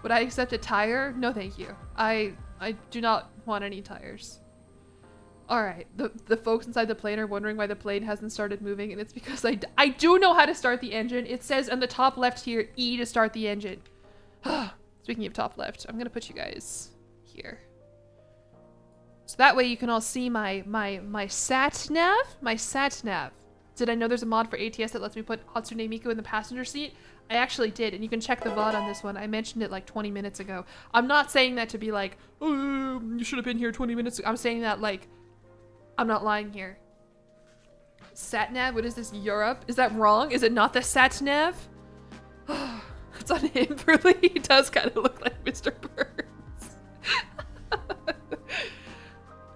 Would I accept a tire? No, thank you. I do not want any tires. Alright, the folks inside the plane are wondering why the plane hasn't started moving, and it's because I do know how to start the engine. It says on the top left here, E to start the engine. Speaking of top left, I'm gonna put you guys here. So that way you can all see my sat nav. My sat nav. Did I know there's a mod for ATS that lets me put Hatsune Miku in the passenger seat? I actually did, and you can check the VOD on this one. I mentioned it like 20 minutes ago. I'm not saying that to be like, oh, you should have been here 20 minutes ago. I'm saying that like, I'm not lying here. Sat nav? What is this, Europe? Is that wrong? Is it not the sat nav? It's on him, really. He does kind of look like Mr. Burns.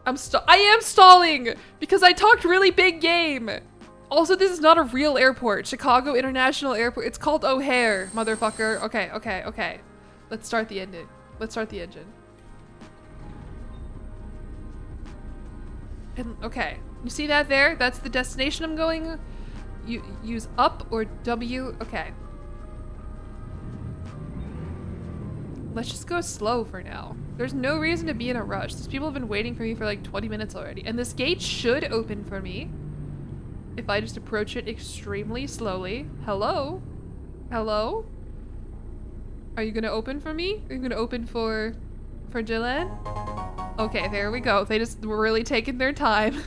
I am stalling because I talked really big game. Also, this is not a real airport. Chicago International Airport. It's called O'Hare, motherfucker. Okay. Let's start the engine. And, okay. You see that there? That's the destination I'm going. You use up or W. Okay. Let's just go slow for now. There's no reason to be in a rush. These people have been waiting for me for like 20 minutes already. And this gate should open for me if I just approach it extremely slowly. Hello? Hello? Are you gonna open for me? Are you gonna open for Jillian? Okay, there we go. They just were really taking their time.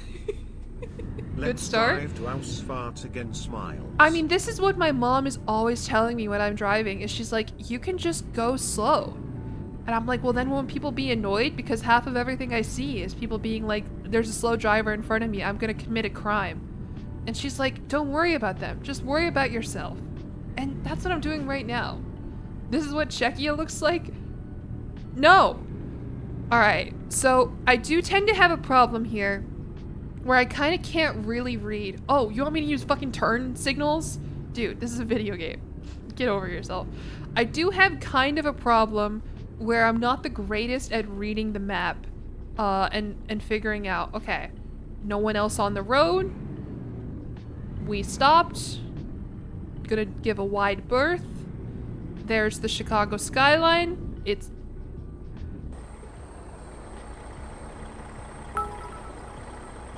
Good start. Drive to Ausfahrt again, smiles. I mean, this is what my mom is always telling me when I'm driving, is she's like, you can just go slow. And I'm like, well, then won't people be annoyed? Because half of everything I see is people being like, there's a slow driver in front of me, I'm gonna commit a crime. And she's like, don't worry about them, just worry about yourself. And that's what I'm doing right now. This is what Czechia looks like? No. Alright, so I do tend to have a problem here where I kind of can't really read. Oh, you want me to use fucking turn signals? Dude, this is a video game. Get over yourself. I do have kind of a problem where I'm not the greatest at reading the map and figuring out, okay, no one else on the road. We stopped. Gonna give a wide berth. There's the Chicago skyline. It's...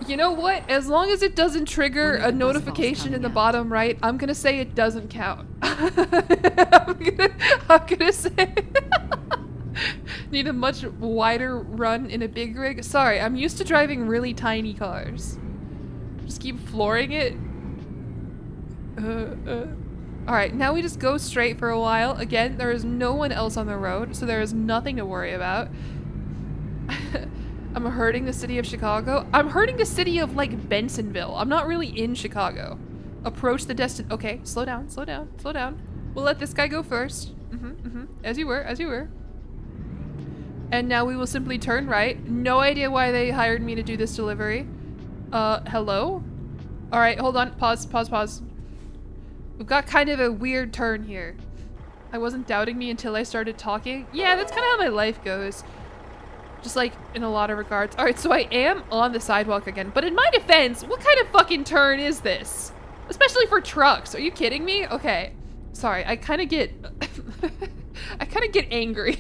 You know what? As long as it doesn't trigger a notification in the bottom right, I'm gonna say it doesn't count. I'm gonna say... Need a much wider run in a big rig. Sorry, I'm used to driving really tiny cars. Just keep flooring it. Alright, now we just go straight for a while. Again, there is no one else on the road, so there is nothing to worry about. I'm hurting the city of Chicago. I'm hurting the city of, like, Bensonville. I'm not really in Chicago. Approach the okay, slow down. We'll let this guy go first. As you were. And now we will simply turn right. No idea why they hired me to do this delivery. Hello? Alright, hold on. Pause. We've got kind of a weird turn here. I wasn't doubting me until I started talking. Yeah, that's kind of how my life goes. Just like in a lot of regards. Alright, so I am on the sidewalk again. But in my defense, what kind of fucking turn is this? Especially for trucks. Are you kidding me? Okay. Sorry, I kind of get... I kind of get angry.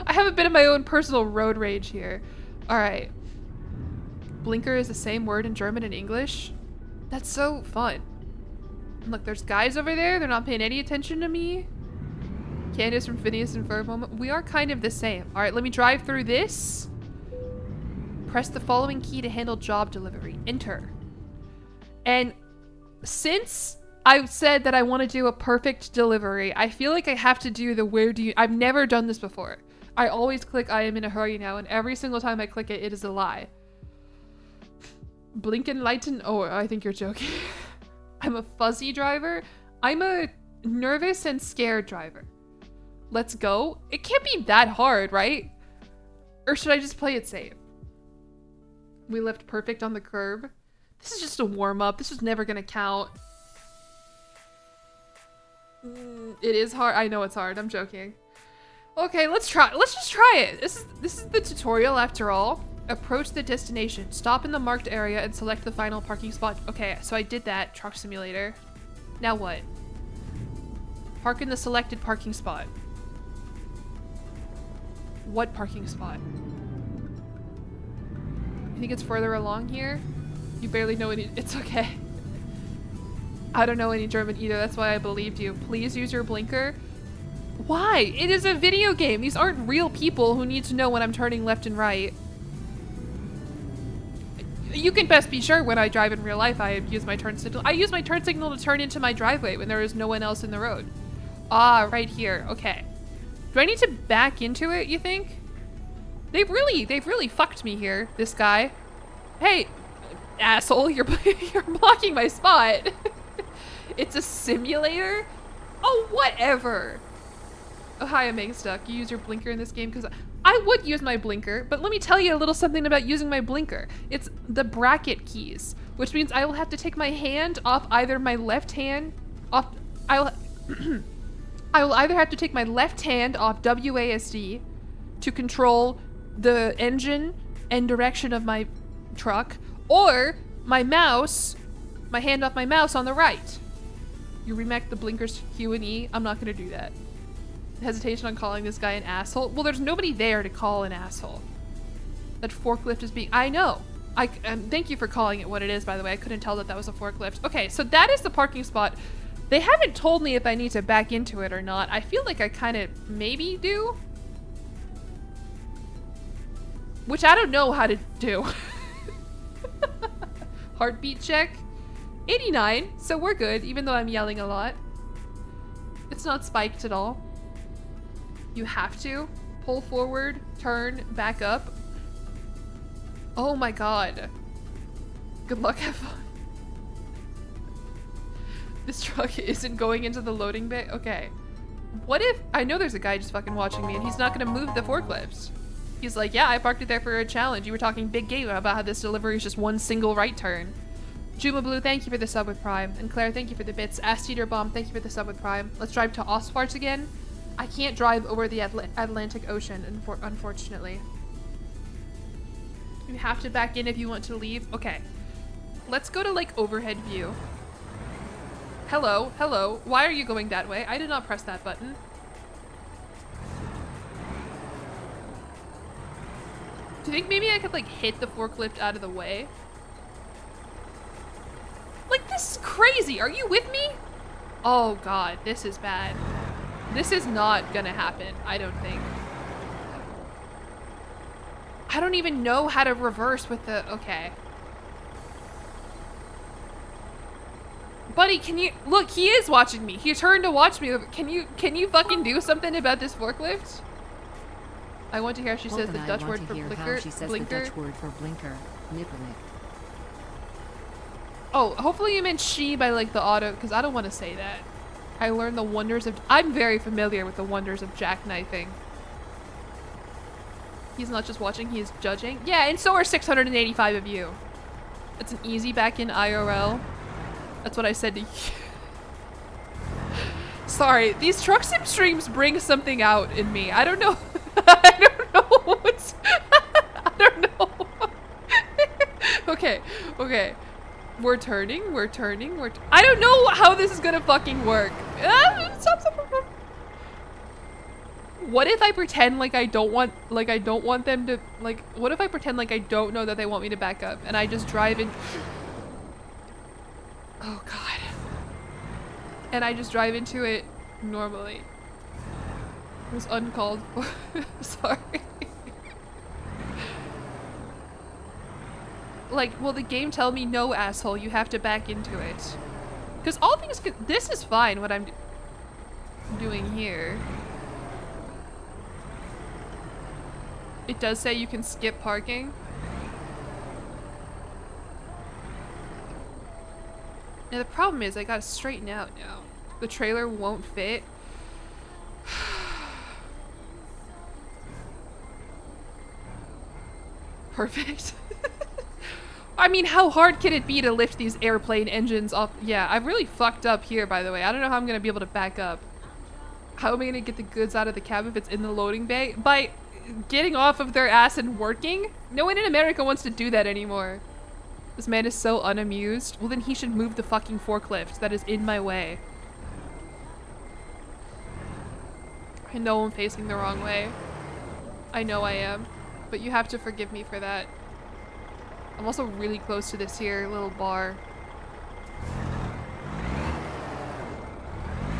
I have a bit of my own personal road rage here. Alright. Blinker is the same word in German and English. That's so fun. Look, there's guys over there. They're not paying any attention to me. Candace from Phineas and Ferb moment. We are kind of the same. All right, let me drive through this. Press the following key to handle job delivery. Enter. And since I said that I want to do a perfect delivery. I feel like I have to do the where do you... I've never done this before. I always click I am in a hurry now, and every single time I click it, it is a lie. Blinken lighten... Oh, I think you're joking. I'm a fuzzy driver. I'm a nervous and scared driver. Let's go. It can't be that hard, right? Or should I just play it safe? We left perfect on the curb. This is just a warm-up. This is never gonna count. It is hard. I know it's hard. I'm joking. Okay, let's try. Let's just try it. This is the tutorial after all. Approach the destination. Stop in the marked area and select the final parking spot. Okay, so I did that. Truck simulator. Now what? Park in the selected parking spot. What parking spot? You think it's further along here? You barely know any- It's okay. I don't know any German either, that's why I believed you. Please use your blinker. Why? It is a video game. These aren't real people who need to know when I'm turning left and right. You can best be sure when I drive in real life I use my turn signal. I use my turn signal to turn into my driveway when there is no one else in the road. Ah, right here. Okay. Do I need to back into it, you think? They've really fucked me here, this guy. Hey, asshole, you're blocking my spot. It's a simulator? Oh, whatever. Oh, hi, I'm being stuck. You use your blinker in this game because I would use my blinker, but let me tell you a little something about using my blinker. It's the bracket keys, which means I will have to take my hand off either my left hand off. I will either have to take my left hand off WASD to control the engine and direction of my truck, or my mouse, my hand off my mouse on the right. You remake the blinkers Q and E. I'm not gonna do that. Hesitation on calling this guy an asshole. Well, there's nobody there to call an asshole. That forklift is being... I know. Thank you for calling it what it is, by the way. I couldn't tell that that was a forklift. Okay, so that is the parking spot. They haven't told me if I need to back into it or not. I feel like I kind of maybe do. Which I don't know how to do. Heartbeat check. 89, so we're good, even though I'm yelling a lot. It's not spiked at all. You have to pull forward, turn, back up. Oh my god. Good luck, have fun. This truck isn't going into the loading bay? Okay. What if, I know there's a guy just fucking watching me and he's not gonna move the forklift. He's like, yeah, I parked it there for a challenge. You were talking big game about how this delivery is just one single right turn. Juma Blue, thank you for the sub with Prime. And Claire, thank you for the bits. Asteater Bomb, thank you for the sub with Prime. Let's drive to Ostwards again. I can't drive over the Atlantic Ocean, unfortunately. You have to back in if you want to leave. Okay. Let's go to, like, overhead view. Hello, hello. Why are you going that way? I did not press that button. Do you think maybe I could, like, hit the forklift out of the way? Like, this is crazy. Are you with me? Oh, God. This is bad. This is not gonna happen, I don't think. I don't even know how to reverse with the... Okay. Buddy, can you... Look, he is watching me. He turned to watch me. Can you fucking do something about this forklift? I want to hear how she says the Dutch word for blinker. She says the Dutch word for blinker. Nippelick. Oh, hopefully you meant she by like the auto, because I don't want to say that. I learned the wonders of... I'm very familiar with the wonders of jackknifing. He's not just watching, he is judging. Yeah, and so are 685 of you. It's an easy back in IRL. That's what I said to you. Sorry, these truck sim streams bring something out in me. I don't know. I don't know what's... I don't know. Okay, okay. We're turning. I don't know how this is gonna fucking work. Stop. What if I pretend like I don't want them to, like, what if I pretend like I don't know that they want me to back up and I just drive in... Oh god. And I just drive into it normally. It was uncalled for. Sorry. Like, will the game tell me no, asshole, you have to back into it? Because all things this is fine what I'm doing here. It does say you can skip parking. Now the problem is I gotta straighten out now. The trailer won't fit. Perfect. I mean, how hard can it be to lift these airplane engines off? Yeah, I've really fucked up here, by the way. I don't know how I'm gonna be able to back up. How am I gonna get the goods out of the cab if it's in the loading bay? By getting off of their ass and working? No one in America wants to do that anymore. This man is so unamused. Well, then he should move the fucking forklift that is in my way. I know I'm facing the wrong way. I know I am. But you have to forgive me for that. I'm also really close to this here little bar.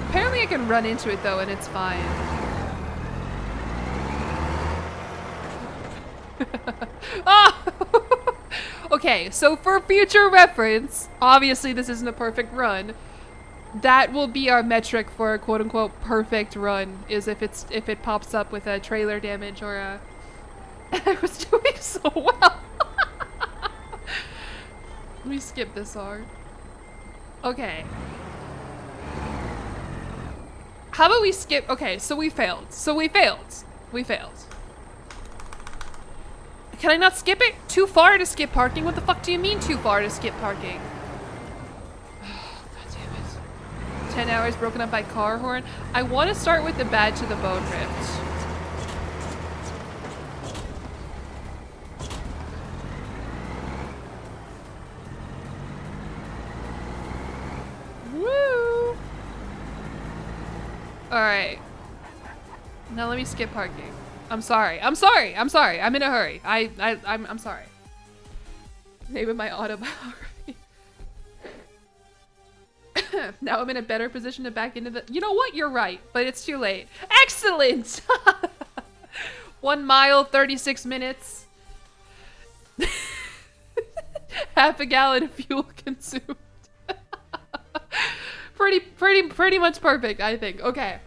Apparently I can run into it though and it's fine. Ah! Okay, so for future reference, obviously this isn't a perfect run. That will be our metric for a quote-unquote perfect run, is if it pops up with a trailer damage or a... I was doing so well. Let me skip this R. Okay. How about we skip? Okay, so we failed. We failed. Can I not skip it? Too far to skip parking? What the fuck do you mean too far to skip parking? God damn it. 10 hours broken up by car horn. I want to start with the bad to the bone rift. Woo! Alright. Now let me skip parking. I'm sorry. I'm in a hurry. I'm sorry. Name of my autobiography. Now I'm in a better position to back into the... You know what? You're right, but it's too late. Excellent! 1 mile, 36 minutes. Half a gallon of fuel consumed. Pretty much perfect, I think. Okay.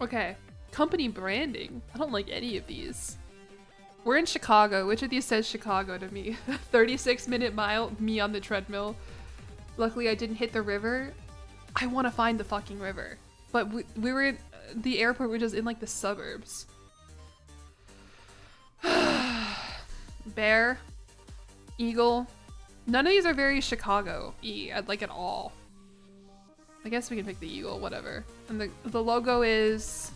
Okay. Company branding. I don't like any of these. We're in Chicago. Which of these says Chicago to me? 36-minute mile, me on the treadmill. Luckily, I didn't hit the river. I want to find the fucking river. But we were in the airport, which is in like the suburbs. Bear. Eagle. None of these are very Chicago-y, like at all. I guess we can pick the eagle, whatever. And the logo is...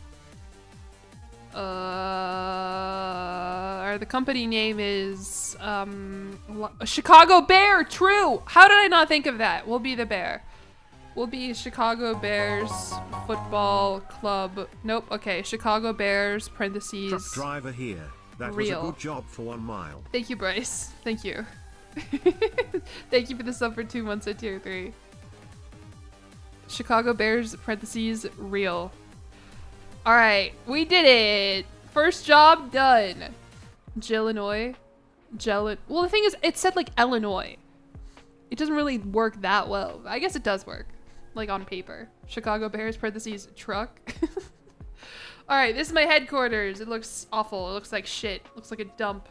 or the company name is Chicago Bear. True. How did I not think of that? We'll be the bear. We'll be Chicago Bears Football Club. Nope. Okay. Chicago Bears parentheses. Truck driver here. That real. was a good job for 1 mile. Thank you, Bryce. Thank you. Thank you for the sub for 2 months at tier 3. Chicago Bears parentheses real. All right, we did it. First job done. Jillinois. Well, the thing is, it said like Illinois. It doesn't really work that well. I guess it does work, like on paper. Chicago Bears parentheses truck. All right, this is my headquarters. It looks awful. It looks like shit. It looks like a dump.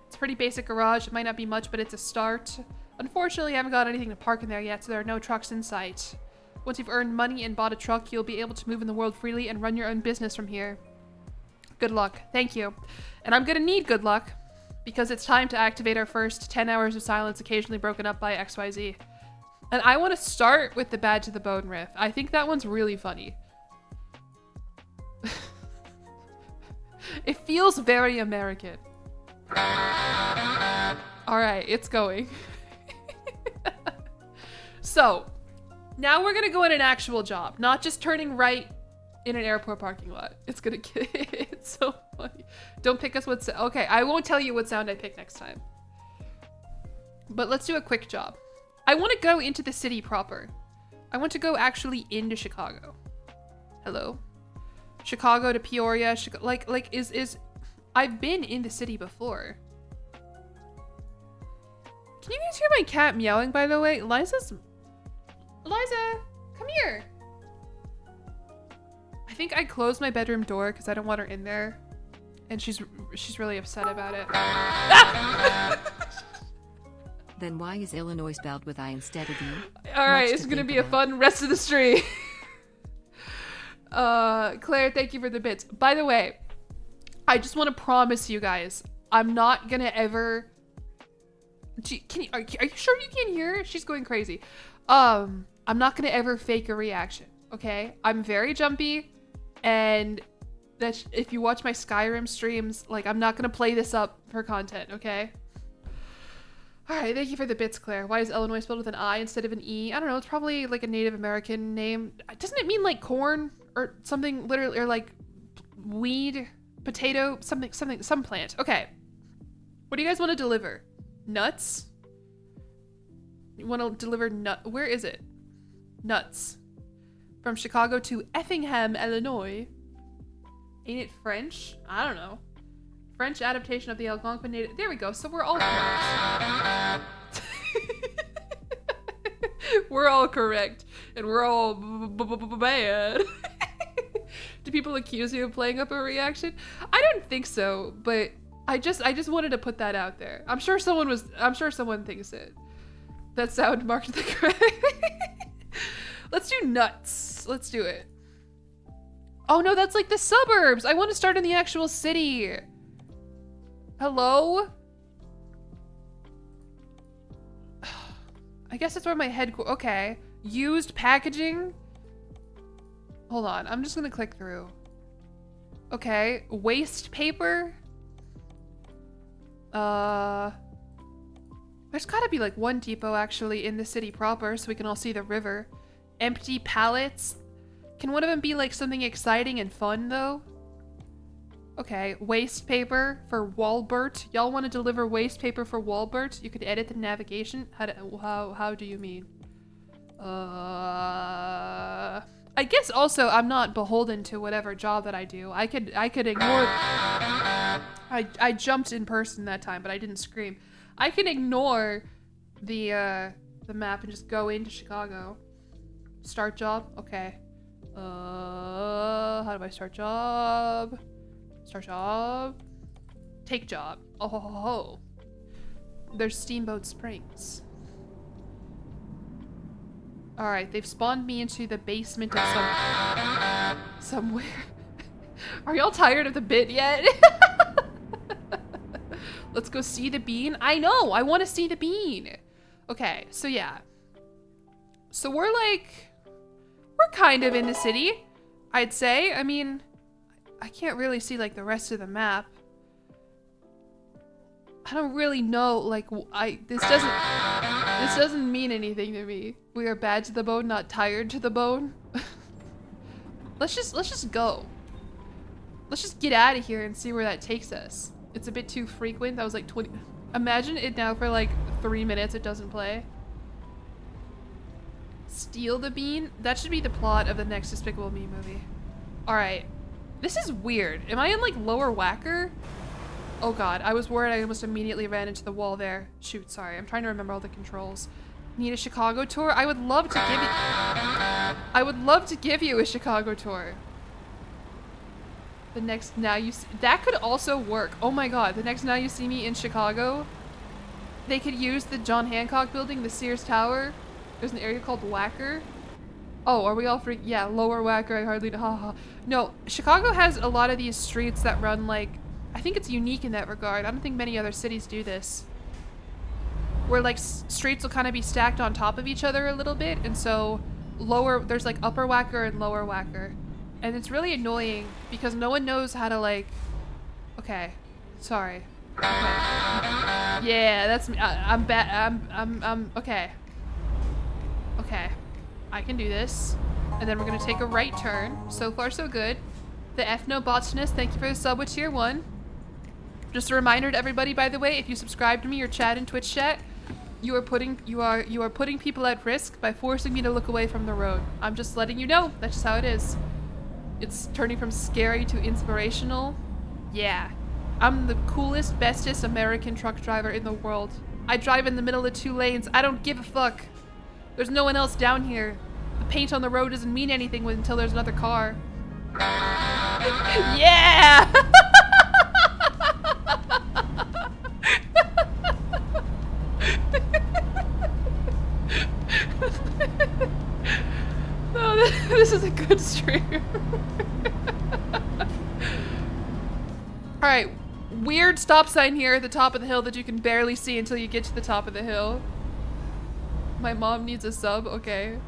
It's a pretty basic garage. It might not be much, but it's a start. Unfortunately, I haven't got anything to park in there yet, so there are no trucks in sight. Once you've earned money and bought a truck, you'll be able to move in the world freely and run your own business from here. Good luck. Thank you. And I'm gonna need good luck, because it's time to activate our first 10 hours of silence, occasionally broken up by XYZ. And I want to start with the bad to the bone riff. I think that one's really funny. It feels very American. Alright, it's going. So, now we're gonna go in an actual job, not just turning right in an airport parking lot. It's gonna get it's so funny. Don't pick us what okay, I won't tell you what sound I pick next time. But let's do a quick job. I want to go into the city proper. I want to go actually into Chicago. Hello? Chicago to Peoria, like is I've been in the city before. Can you guys hear my cat meowing, by the way? Liza's Eliza, come here. I think I closed my bedroom door because I don't want her in there. And she's really upset about it. Then why is Illinois spelled with I instead of E? Alright, Much it's to gonna think be a about. fun rest of the stream. Claire, thank you for the bits. By the way, I just want to promise you guys, I'm not gonna ever... Are you sure you can hear her? She's going crazy. I'm not gonna ever fake a reaction, okay? I'm very jumpy, and that's if you watch my Skyrim streams, like, I'm not gonna play this up for content, okay? Alright, thank you for the bits, Claire. Why is Illinois spelled with an I instead of an E? I don't know, it's probably like a Native American name. Doesn't it mean like corn or something literally, or like weed, potato, some plant? Okay. What do you guys want to deliver? Nuts? You want to deliver where is it? Nuts. From Chicago to Effingham, Illinois. Ain't it French? I don't know. French adaptation of the Algonquin native. There we go. So we're all correct. We're all correct, and we're all bad. Do people accuse you of playing up a reaction? I don't think so, but I just wanted to put that out there. I'm sure someone thinks it. That sound marked the correct. Let's do nuts. Let's do it. Oh no, that's like the suburbs. I want to start in the actual city. Hello? I guess that's where my headquarters... Okay. Used packaging? Hold on. I'm just gonna click through. Okay. Waste paper? There's gotta be like one depot actually in the city proper so we can all see the river. Empty pallets? Can one of them be like something exciting and fun though? Okay, waste paper for Walbert. Y'all want to deliver waste paper for Walbert? You could edit the navigation. How do you mean? I guess also I'm not beholden to whatever job that I do. I could ignore. I jumped in person that time, but I didn't scream. I can ignore the map and just go into Chicago. Start job. Okay. How do I start job? Start job. Take job. Oh, ho, ho, ho. There's Steamboat Springs. Alright, they've spawned me into the basement of somewhere. Are y'all tired of the bit yet? Let's go see the bean. I know, I want to see the bean. Okay, so yeah. So we're kind of in the city, I'd say. I mean, I can't really see like the rest of the map. I don't really know, like, this doesn't mean anything to me. We are bad to the bone, not tired to the bone. let's just go. Let's just get out of here and see where that takes us. It's a bit too frequent. That was like 20. Imagine it now for like 3 minutes it doesn't play. Steal the bean? That should be the plot of the next Despicable Me movie. Alright. This is weird. Am I in like lower whacker? Oh god, I was worried I almost immediately ran into the wall there. Shoot, sorry. I'm trying to remember all the controls. Need a Chicago tour? I would love to give you... I would love to give you a Chicago tour. The next Now You See... That could also work. Oh my god, the next Now You See Me in Chicago, they could use the John Hancock building, the Sears Tower. There's an area called Whacker. Oh, are we all freak? Yeah, lower Whacker, I hardly... Ha. No, Chicago has a lot of these streets that run like... I think it's unique in that regard. I don't think many other cities do this. Where like streets will kind of be stacked on top of each other a little bit, and so there's like upper Whacker and lower Whacker. And it's really annoying because no one knows how to like... Okay, sorry. Okay. Yeah, that's me. I'm bad. I'm okay. Okay, I can do this. And then we're gonna take a right turn. So far, so good. The Ethnobotanist, thank you for the sub with tier 1. Just a reminder to everybody, by the way, if you subscribe to me or chat in Twitch chat, you are putting people at risk by forcing me to look away from the road. I'm just letting you know. That's just how it is. It's turning from scary to inspirational. Yeah. I'm the coolest, bestest American truck driver in the world. I drive in the middle of 2 lanes. I don't give a fuck. There's no one else down here. The paint on the road doesn't mean anything until there's another car. Yeah! No, this is a good stream. Alright, weird stop sign here at the top of the hill that you can barely see until you get to the top of the hill. My mom needs a sub, okay.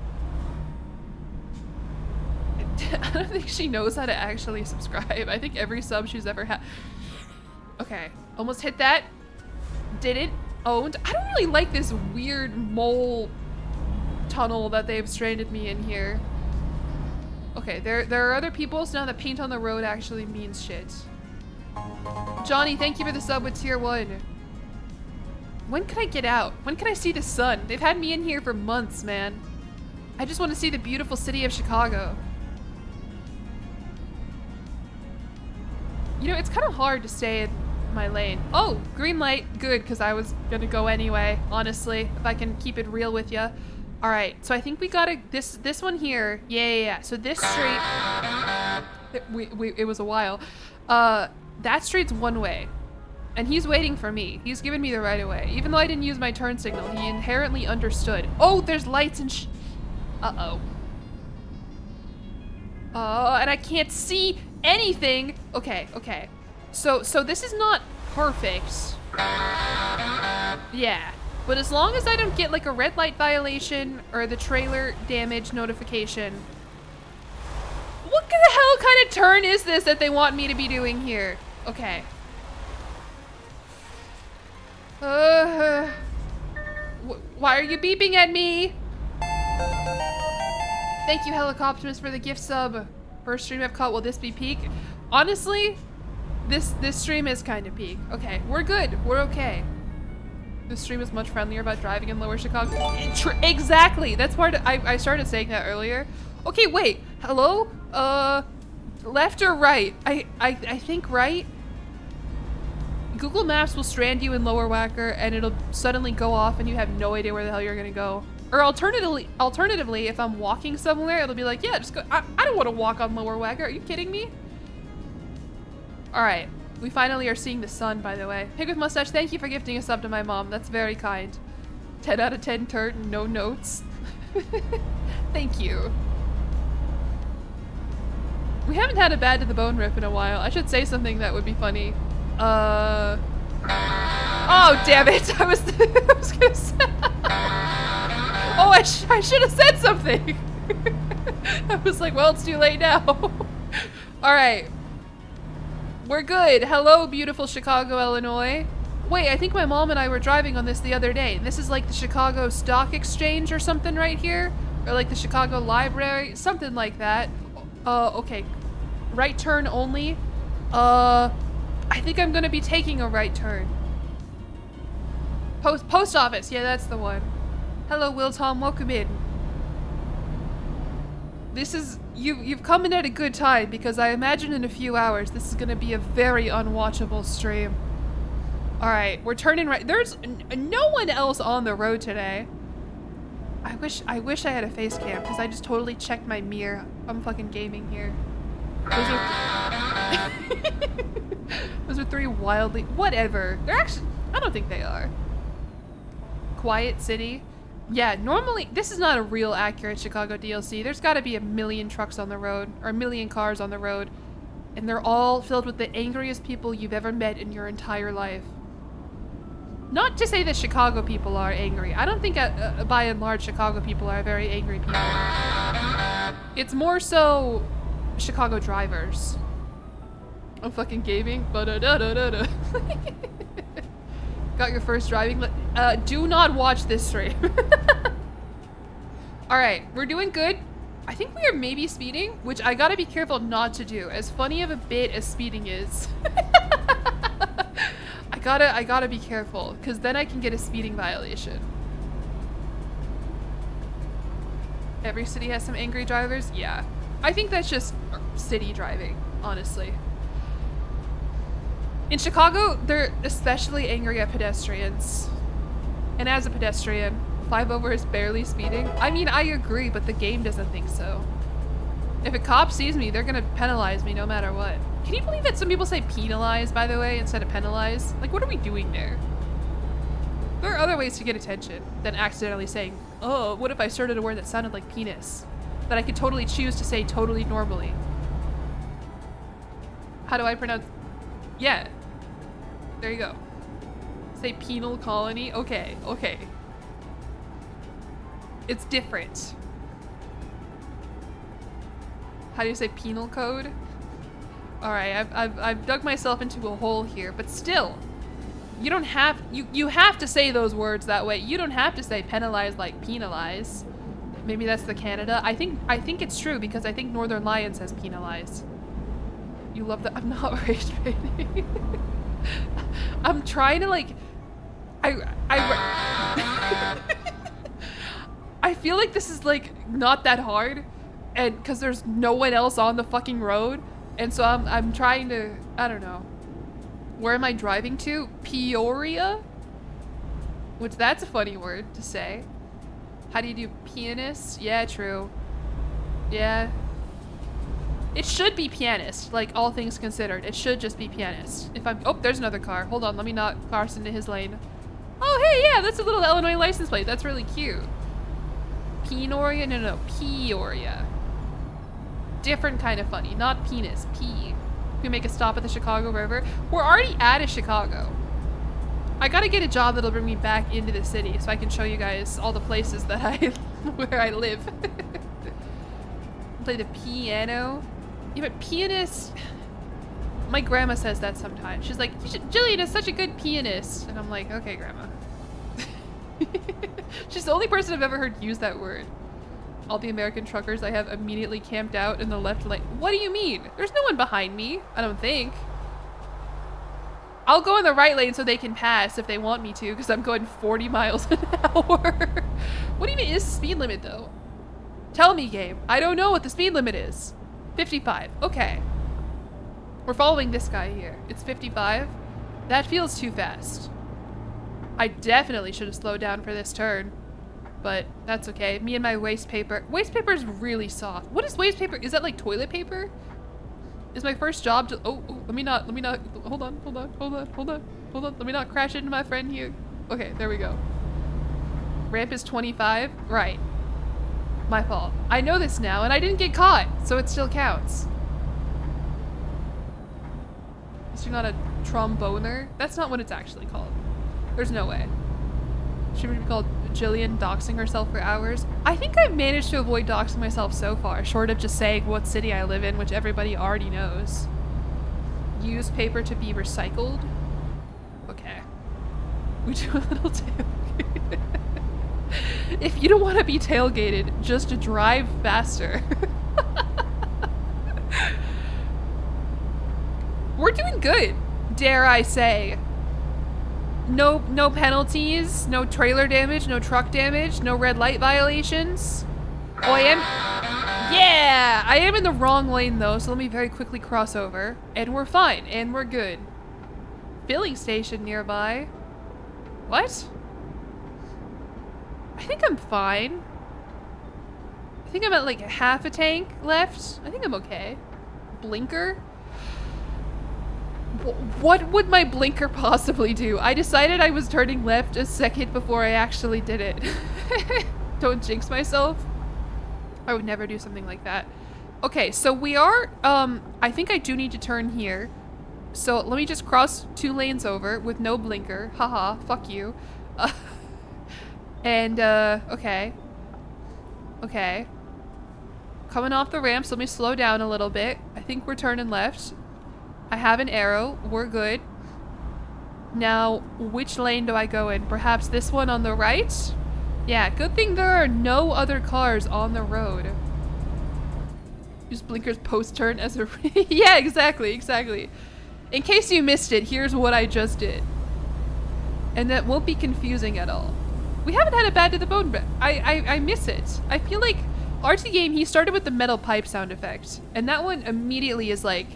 I don't think she knows how to actually subscribe. I think every sub she's ever had. Okay, almost hit that. Didn't. Owned. I don't really like this weird mole tunnel that they've stranded me in here. Okay, there are other people, so now the paint on the road actually means shit. Johnny, thank you for the sub with tier 1. When can I get out? When can I see the sun? They've had me in here for months, man. I just want to see the beautiful city of Chicago. You know, it's kind of hard to stay in my lane. Oh, green light. Good, because I was gonna go anyway, honestly, if I can keep it real with ya. All right, so I think we gotta, this one here. Yeah. So this street, it was a while. That street's one way. And he's waiting for me. He's given me the right of way. Even though I didn't use my turn signal, he inherently understood. Oh, there's lights and uh-oh. And I can't see anything. Okay. So this is not perfect. Yeah. But as long as I don't get like a red light violation or the trailer damage notification. What the hell kind of turn is this that they want me to be doing here? Okay. Why are you beeping at me? Thank you, Helicoptimus, for the gift sub. First stream I've caught. Will this be peak? Honestly, this stream is kind of peak. Okay, we're good. We're okay. This stream is much friendlier about driving in Lower Chicago. Exactly. That's part of, I started saying that earlier. Okay, wait. Hello? Left or right? I think right. Google Maps will strand you in Lower Wacker and it'll suddenly go off and you have no idea where the hell you're gonna go. Or alternatively, if I'm walking somewhere, it'll be like, yeah, just go. I don't want to walk on Lower Wacker. Are you kidding me? All right, we finally are seeing the sun, by the way. Pig with Mustache, thank you for gifting a sub to my mom. That's very kind. 10 out of 10 turn, no notes. Thank you. We haven't had a bad to the bone rip in a while. I should say something that would be funny. Oh, damn it. I was gonna say. Oh, I should have said something. I was like, well, it's too late now. All right. We're good. Hello, beautiful Chicago, Illinois. Wait, I think my mom and I were driving on this the other day. This is like the Chicago Stock Exchange or something right here. Or like the Chicago Library, something like that. Okay. Right turn only. I think I'm gonna be taking a right turn. Post office, yeah, that's the one. Hello, Will Tom, welcome in. This is, you've come in at a good time because I imagine in a few hours this is gonna be a very unwatchable stream. All right, we're turning right. There's no one else on the road today. I wish I had a face cam because I just totally checked my mirror. I'm fucking gaming here. Those are three wildly, whatever. They're actually, I don't think they are. Quiet city. Yeah, normally, this is not a real accurate Chicago DLC. There's gotta be a million trucks on the road, or a million cars on the road, and they're all filled with the angriest people you've ever met in your entire life. Not to say that Chicago people are angry. I don't think by and large Chicago people are very angry people. It's more so Chicago drivers. I'm fucking gaming. Ba-da-da-da-da-da. Got your first driving. Do not watch this stream. All right, we're doing good. I think we are maybe speeding, which I gotta be careful not to do. As funny of a bit as speeding is. I gotta be careful, because then I can get a speeding violation. Every city has some angry drivers? Yeah. I think that's just city driving, honestly. In Chicago, they're especially angry at pedestrians. And as a pedestrian, 5 over is barely speeding. I mean, I agree, but the game doesn't think so. If a cop sees me, they're gonna penalize me no matter what. Can you believe that some people say penalize, by the way, instead of penalize? Like, what are we doing there? There are other ways to get attention than accidentally saying, oh, what if I started a word that sounded like penis? That I could totally choose to say totally normally. How do I pronounce? Yeah. There you go. Say penal colony. Okay, okay. It's different. How do you say penal code? All right, I've dug myself into a hole here, but still, you don't have you have to say those words that way. You don't have to say penalize like penalize. Maybe that's the Canada. I think it's true because I think Northern Lion says penalize. You love that. I'm not rage baiting. I'm trying to like I feel like this is like not that hard, and because there's no one else on the fucking road, and so I'm trying to, I don't know. Where am I driving to? Peoria? Which that's a funny word to say. How do you do pianist? Yeah, true. Yeah. It should be pianist, like all things considered. It should just be pianist. If I'm, oh, there's another car. Hold on, let me not cross into his lane. Oh, hey, yeah, that's a little Illinois license plate. That's really cute. Peoria? No, Peoria. Different kind of funny, not penis, P. We make a stop at the Chicago River. We're already out of Chicago. I gotta get a job that'll bring me back into the city so I can show you guys all the places that where I live. Play the piano. Yeah, but pianist, my grandma says that sometimes. She's like, Jillian is such a good pianist. And I'm like, okay, grandma. She's the only person I've ever heard use that word. All the American truckers I have immediately camped out in the left lane. What do you mean? There's no one behind me, I don't think. I'll go in the right lane so they can pass if they want me to, because I'm going 40 miles an hour. What do you mean is the speed limit though? Tell me, game. I don't know what the speed limit is. 55, okay. We're following this guy here. It's 55. That feels too fast. I definitely should have slowed down for this turn, but that's okay. Me and my waste paper. Waste paper is really soft. What is waste paper? Is that like toilet paper? Is my first job to, oh, let me not, hold on. Let me not crash into my friend here. Okay, there we go. Ramp is 25, right. My fault. I know this now and I didn't get caught, so it still counts. Is she not a tromboner? That's not what it's actually called. There's no way. She would be called Jillian doxing herself for hours. I think I've managed to avoid doxing myself so far, short of just saying what city I live in, which everybody already knows. Use paper to be recycled. Okay. We do a little tailgate. If you don't want to be tailgated, just drive faster. We're doing good, dare I say. No penalties, no trailer damage, no truck damage, no red light violations. Oh, I am, yeah, I am in the wrong lane though, so let me very quickly cross over. And we're fine, and we're good. Filling station nearby. What? I think I'm fine. I think I'm at like half a tank left. I think I'm okay. Blinker? What would my blinker possibly do? I decided I was turning left a second before I actually did it. Don't jinx myself. I would never do something like that. Okay, so we are, I think I do need to turn here. So let me just cross 2 lanes over with no blinker. Haha, fuck you. And, okay. Okay. Coming off the ramp, so let me slow down a little bit. I think we're turning left. I have an arrow. We're good. Now, which lane do I go in? Perhaps this one on the right? Yeah, good thing there are no other cars on the road. Use blinkers post-turn as a... Yeah, exactly. In case you missed it, here's what I just did. And that won't be confusing at all. We haven't had a bad to the bone, but I miss it. I feel like RT Game, he started with the metal pipe sound effect. And that one immediately is like...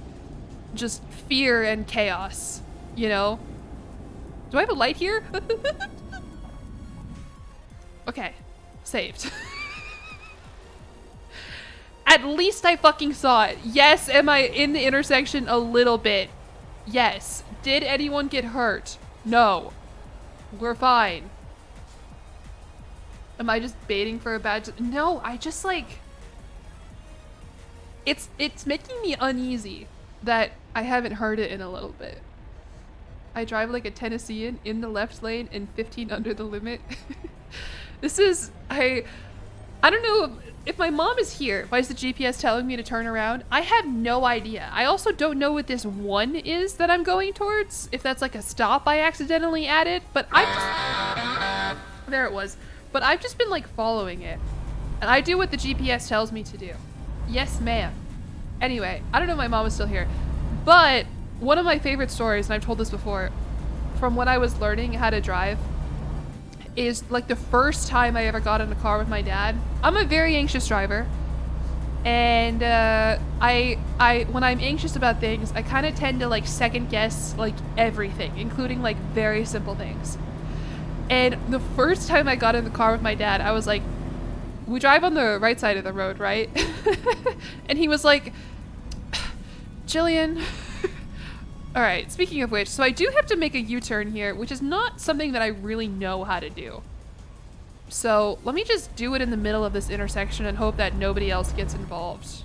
just fear and chaos, you know? Do I have a light here? Okay. Saved. At least I fucking saw it. Yes, am I in the intersection a little bit? Yes. Did anyone get hurt? No. We're fine. Am I just baiting for a badge? No, I just like... It's making me uneasy that I haven't heard it in a little bit. I drive like a Tennessean in the left lane and 15 under the limit. This is... I don't know if my mom is here. Why is the GPS telling me to turn around? I have no idea. I also don't know what this 1 is that I'm going towards. If that's like a stop I accidentally added. But I just... There it was. But I've just been like following it. And I do what the GPS tells me to do. Yes, ma'am. Anyway, I don't know if my mom is still here. But one of my favorite stories, and I've told this before, from when I was learning how to drive, is like the first time I ever got in a car with my dad. I'm a very anxious driver. And when I'm anxious about things, I kind of tend to like second guess like everything, including like very simple things. And the first time I got in the car with my dad, I was like, we drive on the right side of the road, right? And he was like, Jillian. All right, speaking of which, so I do have to make a U-turn here, which is not something that I really know how to do. So let me just do it in the middle of this intersection and hope that nobody else gets involved.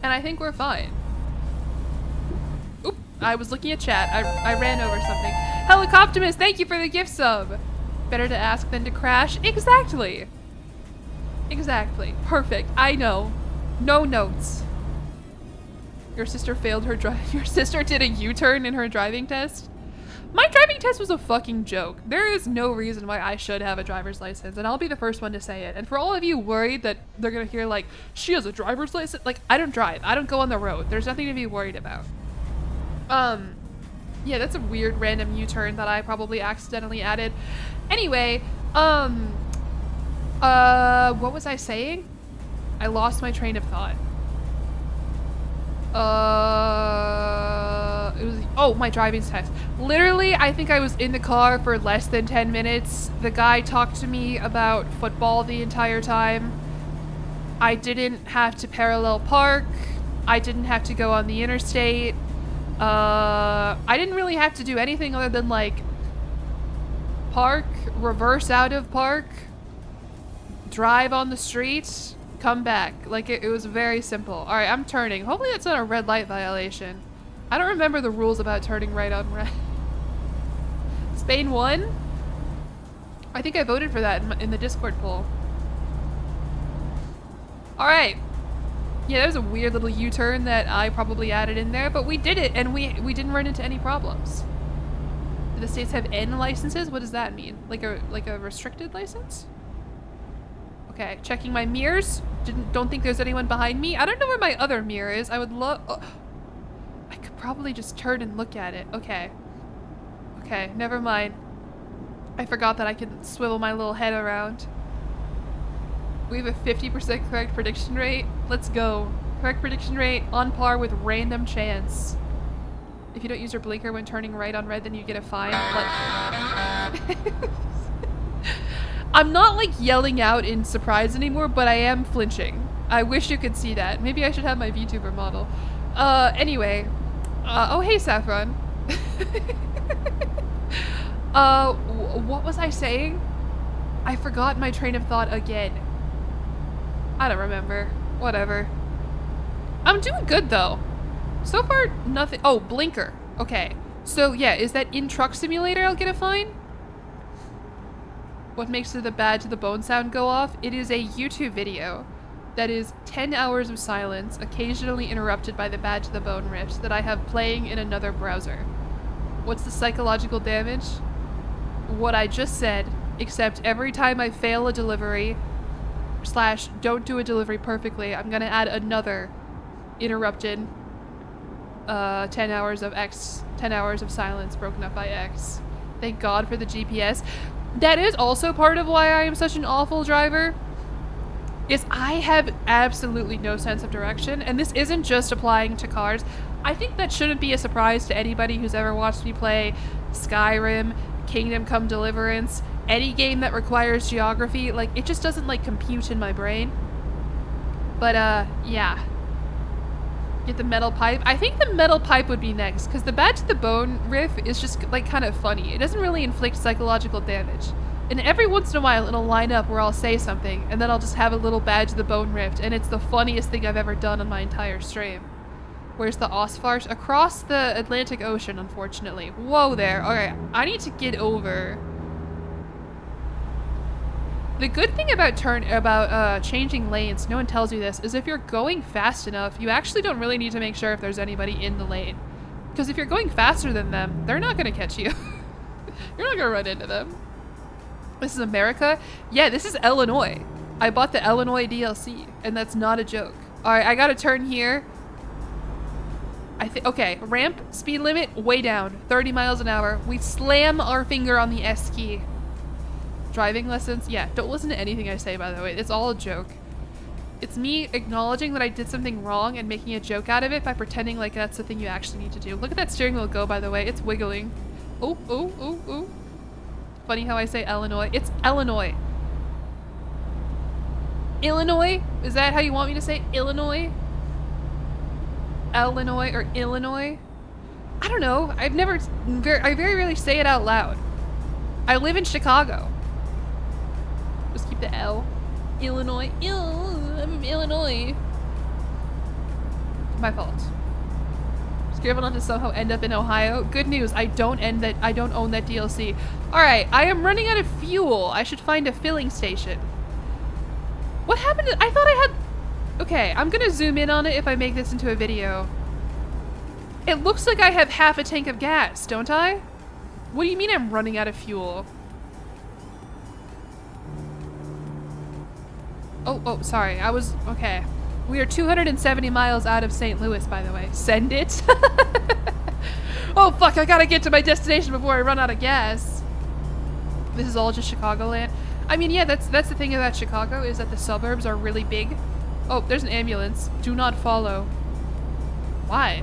And I think we're fine. Oop, I was looking at chat. I ran over something. Helicoptimus, thank you for the gift sub. Better to ask than to crash. Exactly. Exactly. Perfect. I know. No notes. Your sister failed her Your sister did a U-turn in her driving test? My driving test was a fucking joke. There is no reason why I should have a driver's license, and I'll be the first one to say it. And for all of you worried that they're gonna hear like, she has a driver's license, like, I don't drive. I don't go on the road. There's nothing to be worried about. Yeah, that's a weird random U-turn that I probably accidentally added. Anyway, what was I saying? I lost my train of thought. It was, oh, my driving test. Literally, I think I was in the car for less than 10 minutes. The guy talked to me about football the entire time. I didn't have to parallel park. I didn't have to go on the interstate. I didn't really have to do anything other than like park, reverse out of park, drive on the street, come back. Like it was very simple. All right, I'm turning. Hopefully that's not a red light violation. I don't remember the rules about turning right on red. Spain won? I think I voted for that in the Discord poll. All right. Yeah, that was a weird little U-turn that I probably added in there, but we did it and we didn't run into any problems. Do the states have N licenses? What does that mean? Like a restricted license? Okay, checking my mirrors. Don't think there's anyone behind me. I don't know where my other mirror is. I would love... Oh, I could probably just turn and look at it. Okay. Okay, never mind. I forgot that I could swivel my little head around. We have a 50% correct prediction rate. Let's go. Correct prediction rate on par with random chance. If you don't use your blinker when turning right on red, then you get a fine. I'm not like yelling out in surprise anymore, but I am flinching. I wish you could see that. Maybe I should have my VTuber model. Anyway. Oh, hey, Saffron. What was I saying? I forgot my train of thought again. I don't remember. Whatever. I'm doing good, though. So far, nothing. Oh, blinker. Okay. So, yeah, is that in Truck Simulator I'll get a fine? What makes the bad to the bone sound go off? It is a YouTube video that is 10 hours of silence, occasionally interrupted by the bad to the bone riffs that I have playing in another browser. What's the psychological damage? What I just said, except every time I fail a delivery / don't do a delivery perfectly, I'm gonna add another interrupted 10 hours of silence broken up by X. Thank God for the GPS. That is also part of why I am such an awful driver, is I have absolutely no sense of direction, and this isn't just applying to cars. I think that shouldn't be a surprise to anybody who's ever watched me play Skyrim, Kingdom Come Deliverance, any game that requires geography, like, it just doesn't, like, compute in my brain. But, yeah. Get the metal pipe. I think the metal pipe would be next, because the badge of the bone riff is just, like, kind of funny. It doesn't really inflict psychological damage. And every once in a while, it'll line up where I'll say something, and then I'll just have a little badge of the bone rift, and it's the funniest thing I've ever done on my entire stream. Where's the Osfarce? Across the Atlantic Ocean, unfortunately. Whoa there. Alright, I need to get over. The good thing about changing lanes, no one tells you this, is if you're going fast enough, you actually don't really need to make sure if there's anybody in the lane. Because if you're going faster than them, they're not going to catch you. You're not going to run into them. This is America? Yeah, this is Illinois. I bought the Illinois DLC, and that's not a joke. Alright, I got to turn here. Okay, ramp, speed limit, way down. 30 miles an hour. We slam our finger on the S key. Driving lessons? Yeah, don't listen to anything I say, by the way. It's all a joke. It's me acknowledging that I did something wrong and making a joke out of it by pretending like that's the thing you actually need to do. Look at that steering wheel go, by the way. It's wiggling. Oh, oh, oh, oh. Funny how I say Illinois. It's Illinois. Illinois? Is that how you want me to say Illinois? Illinois or Illinois? I don't know. I very rarely say it out loud. I live in Chicago. Just keep the L. Illinois. I'm from Illinois. My fault. Scribble on to somehow end up in Ohio. Good news, I don't own that DLC. Alright, I am running out of fuel. I should find a filling station. What happened to, I thought I had, okay, I'm gonna zoom in on it if I make this into a video. It looks like I have half a tank of gas, don't I? What do you mean I'm running out of fuel? Oh, sorry, okay. We are 270 miles out of St. Louis, by the way. Send it. Oh, fuck, I gotta get to my destination before I run out of gas. This is all just Chicagoland. I mean, yeah, that's the thing about Chicago, is that the suburbs are really big. Oh, there's an ambulance. Do not follow. Why?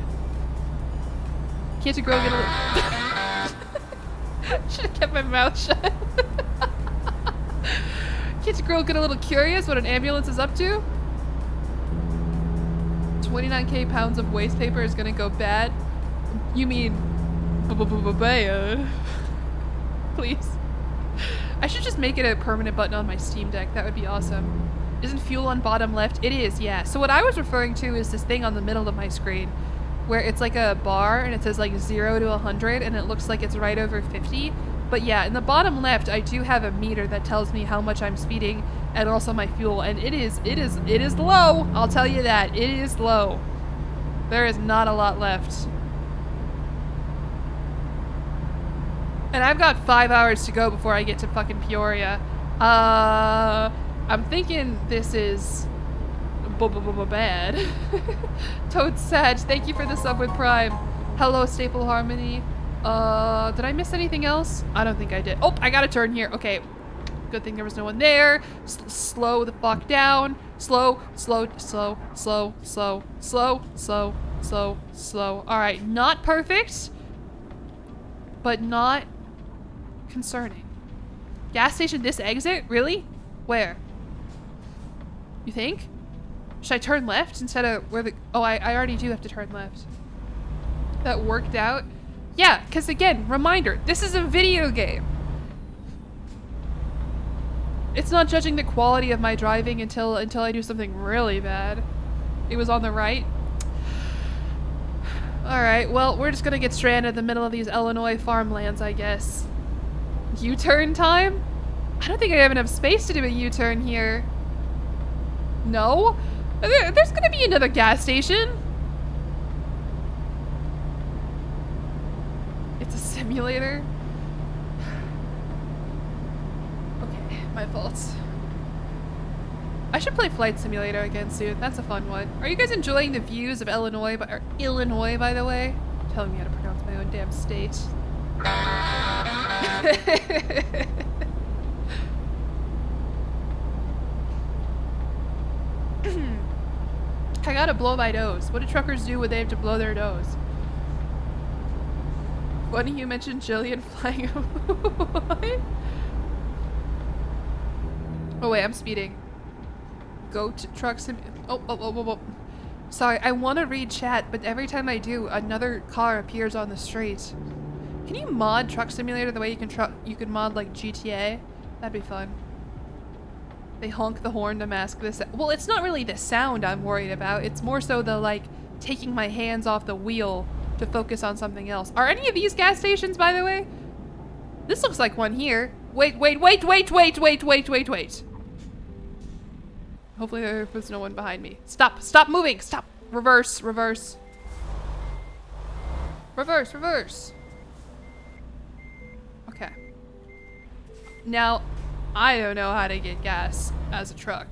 Can't a girl get a little... Should've kept my mouth shut. Can't a girl get a little curious what an ambulance is up to? 29k pounds of waste paper is gonna go bad. You mean please. I should just make it a permanent button on my Steam Deck. That would be awesome. Isn't fuel on bottom left? It is, yeah. So what I was referring to is this thing on the middle of my screen where it's like a bar and it says like 0 to 100 and it looks like it's right over 50. But yeah, in the bottom left, I do have a meter that tells me how much I'm speeding and also my fuel, and it is low. I'll tell you that. It is low. There is not a lot left. And I've got 5 hours to go before I get to fucking Peoria. I'm thinking this is bad. Toad Sag, thank you for the sub with Prime. Hello, Staple Harmony. Did I miss anything else? I don't think I did. Oh, I gotta turn here. Okay. Good thing there was no one there. Slow the fuck down. Slow. Alright, not perfect, but not concerning. Gas station, this exit? Really? Where? You think? Should I turn left instead of where the... Oh, I already do have to turn left. That worked out. Yeah, because again, reminder, this is a video game. It's not judging the quality of my driving until I do something really bad. It was on the right. Alright, well, we're just gonna get stranded in the middle of these Illinois farmlands, I guess. U-turn time? I don't think I have enough space to do a U-turn here. No? There's gonna be another gas station. It's a simulator. Okay, my fault. I should play Flight Simulator again soon. That's a fun one. Are you guys enjoying the views of Illinois, by the way? Telling me how to pronounce my own damn state. I gotta blow my nose. What do truckers do when they have to blow their nose? Funny you mentioned Jillian flying. What? Oh wait, I'm speeding. Goat truck sim. Oh. Sorry, I want to read chat, but every time I do, another car appears on the street. Can you mod Truck Simulator the way you can mod like GTA? That'd be fun. They honk the horn to mask this. Well, it's not really the sound I'm worried about. It's more so the like taking my hands off the wheel to focus on something else. Are any of these gas stations, by the way? This looks like one here. Wait. Hopefully there was no one behind me. Stop moving. Stop. Reverse. Okay. Now, I don't know how to get gas as a truck.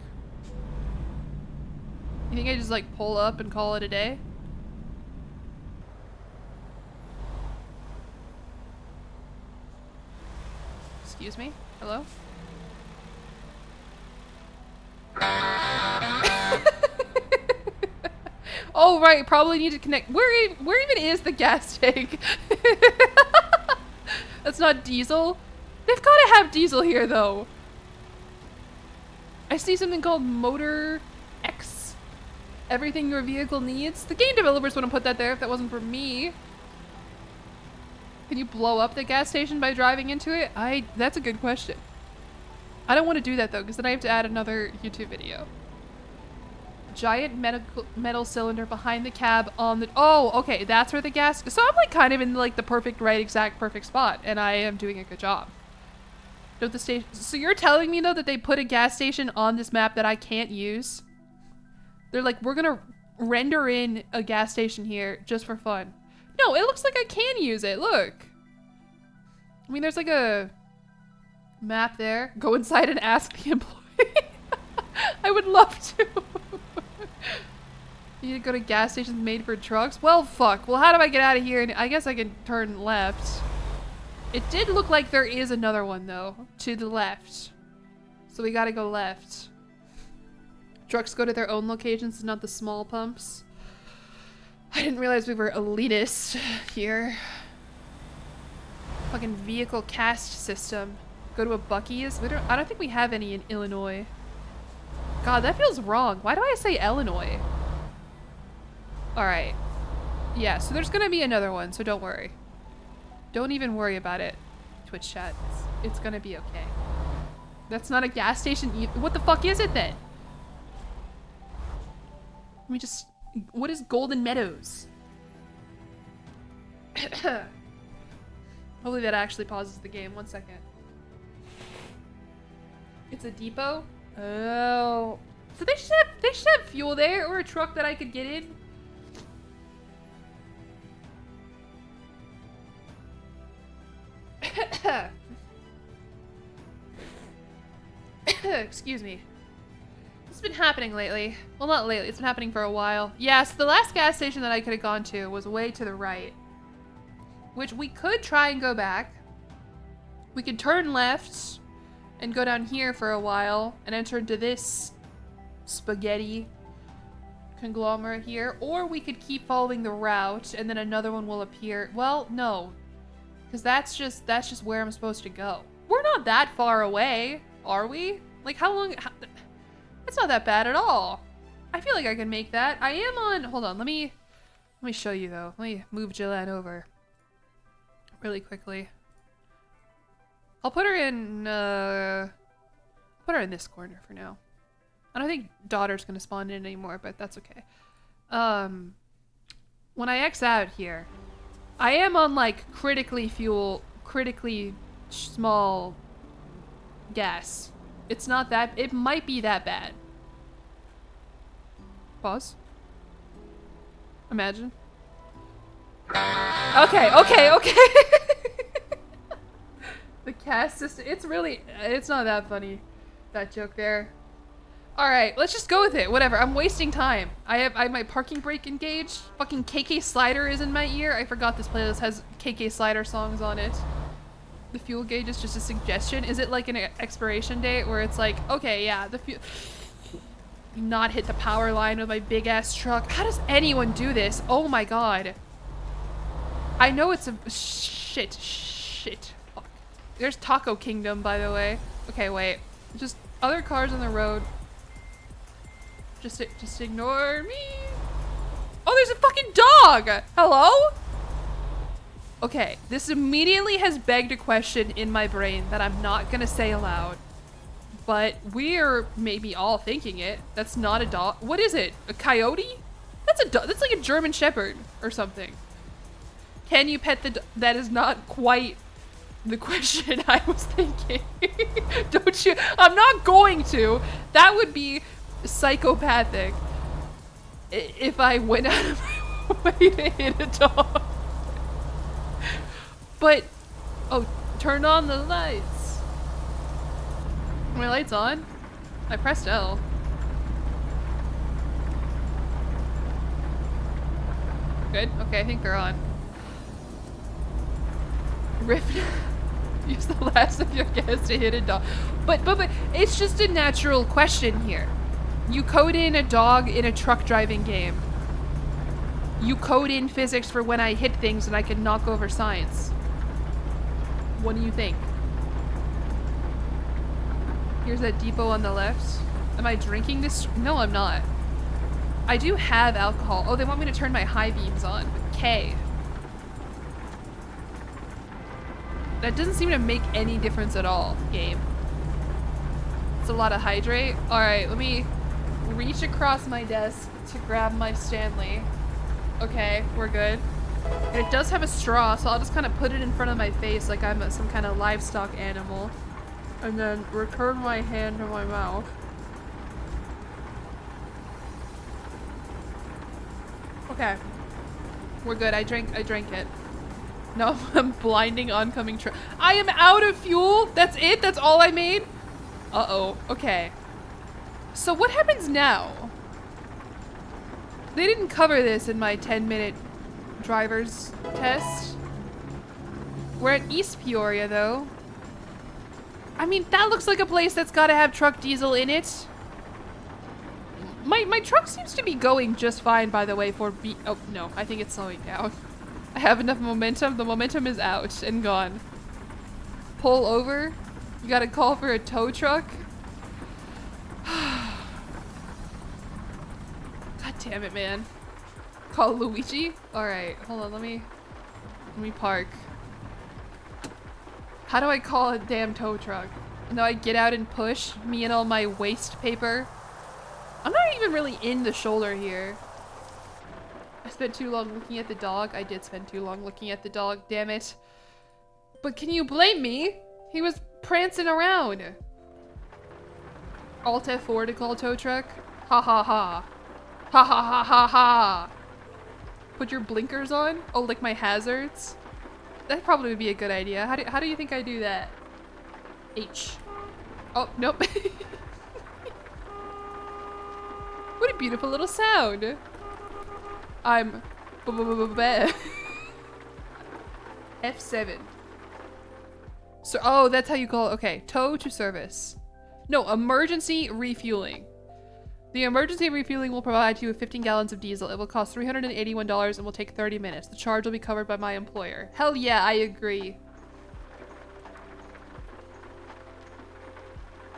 You think I just like pull up and call it a day? Excuse me? Hello? Oh right, probably need to connect. Where even is the gas tank? That's not diesel. They've got to have diesel here though. I see something called Motor X. Everything your vehicle needs. The game developers wouldn't put that there if that wasn't for me. Can you blow up the gas station by driving into it? That's a good question. I don't want to do that though, because then I have to add another YouTube video. Giant metal cylinder behind the cab on the... Oh, okay, that's where the gas... So I'm like kind of in like the perfect spot, and I am doing a good job. Don't the station... So you're telling me though that they put a gas station on this map that I can't use? They're like, we're gonna render in a gas station here just for fun. No, it looks like I can use it, look. I mean, there's like a map there. Go inside and ask the employee. I would love to. You need to go to gas stations made for trucks? Well, fuck. Well, how do I get out of here? I guess I can turn left. It did look like there is another one, though, to the left. So we gotta go left. Trucks go to their own locations, not the small pumps. I didn't realize we were elitist here. Fucking vehicle caste system. Go to a Buc-ee's? I don't think we have any in Illinois. God, that feels wrong. Why do I say Illinois? Alright. Yeah, so there's gonna be another one, so don't worry. Don't even worry about it, Twitch chat. It's gonna be okay. That's not a gas station either. What the fuck is it then? Let me just... What is Golden Meadows? Hopefully that actually pauses the game. 1 second. It's a depot? Oh. So they should have fuel there, or a truck that I could get in. Excuse me. This has been happening lately. Well, not lately. It's been happening for a while. Yeah, so the last gas station that I could have gone to was way to the right. Which we could try and go back. We could turn left and go down here for a while and enter into this spaghetti conglomerate here. Or we could keep following the route and then another one will appear. Well, no. Because that's just where I'm supposed to go. We're not that far away, are we? Like, how long... It's not that bad at all. I feel like I can make that. I am on... Hold on, let me show you, though. Let me move Jillian over really quickly. I'll put her in... put her in this corner for now. I don't think daughter's going to spawn in anymore, but that's okay. When I X out here... I am on like critically small gas. It's not that, it might be that bad. Pause. Imagine. Okay. The cast system, it's not that funny, that joke there. Alright, let's just go with it. Whatever, I'm wasting time. I have my parking brake engaged. Fucking KK Slider is in my ear. I forgot this playlist has KK Slider songs on it. The fuel gauge is just a suggestion. Is it like an expiration date where it's like, okay, yeah, the fuel... Not hit the power line with my big ass truck. How does anyone do this? Oh my god. I know it's a... Shit. Fuck. There's Taco Kingdom, by the way. Okay, wait. Just other cars on the road. Just ignore me. Oh, there's a fucking dog! Hello? Okay, this immediately has begged a question in my brain that I'm not gonna say aloud. But we're maybe all thinking it. That's not a dog. What is it? A coyote? That's a dog. That's like a German Shepherd or something. Can you pet the dog? That is not quite the question I was thinking. Don't you? I'm not going to. That would be psychopathic if I went out of my way to hit a dog. But, oh, turn on the lights. Are my lights on? I pressed L. Good. Okay, I think they're on. Rift. Use the last of your gas to hit a dog. But it's just a natural question here. You code in a dog in a truck driving game. You code in physics for when I hit things and I can knock over science. What do you think? Here's that depot on the left. Am I drinking this? No, I'm not. I do have alcohol. Oh, they want me to turn my high beams on with K. That doesn't seem to make any difference at all, game. It's a lot of hydrate. All right, let me reach across my desk to grab my Stanley. Okay, we're good. And it does have a straw, so I'll just kind of put it in front of my face like I'm some kind of livestock animal. And then return my hand to my mouth. Okay. We're good. I drank it. No, I'm blinding oncoming truck. I am out of fuel? That's it? That's all I made? Uh-oh. Okay. So what happens now? They didn't cover this in my 10-minute driver's test. We're at East Peoria, though. I mean, that looks like a place that's gotta have truck diesel in it. My truck seems to be going just fine, by the way, for oh, no, I think it's slowing down. I have enough momentum. The momentum is out and gone. Pull over. You gotta call for a tow truck. God damn it, man. Call Luigi? Alright, hold on, let me park. How do I call a damn tow truck? No, I get out and push, me and all my waste paper. I'm not even really in the shoulder here. I spent too long looking at the dog. I did spend too long looking at the dog, damn it. But can you blame me? He was prancing around. Alt F4 to call tow truck? Ha ha ha. Ha ha ha ha ha. Put your blinkers on? Oh, like my hazards? That probably would be a good idea. How do you think I do that? H. Oh, nope. What a beautiful little sound. I'm F7. So, oh, that's how you call it. Okay, tow to service. No, emergency refueling. The emergency refueling will provide you with 15 gallons of diesel. It will cost $381 and will take 30 minutes. The charge will be covered by my employer. Hell yeah, I agree.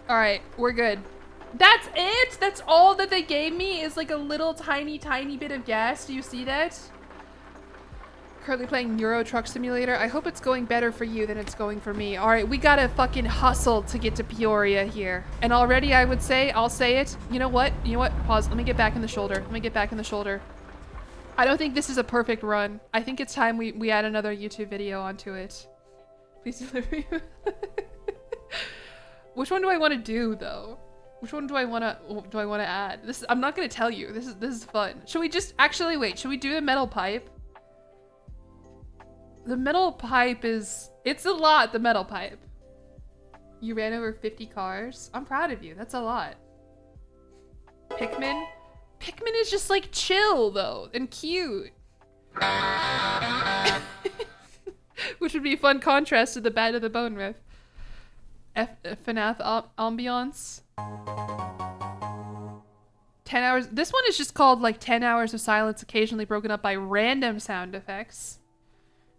All right, we're good. That's it? That's all that they gave me is like a little tiny bit of gas. Do you see that? Currently playing Euro Truck Simulator. I hope it's going better for you than it's going for me. All right, we gotta fucking hustle to get to Peoria here. And already I would say, I'll say it. You know what? Pause. Let me get back in the shoulder. I don't think this is a perfect run. I think it's time we add another YouTube video onto it. Please deliver you. Which one do I want to do though? Which one do I want to add? I'm not gonna tell you. This is fun. Should we just actually wait? Should we do the metal pipe? The metal pipe it's a lot. The metal pipe. You ran over 50 cars. I'm proud of you. That's a lot. Pikmin is just like chill though and cute. Which would be a fun contrast to the Bad to the Bone riff. FNAF ambiance. 10 hours. This one is just called like 10 hours of silence, occasionally broken up by random sound effects.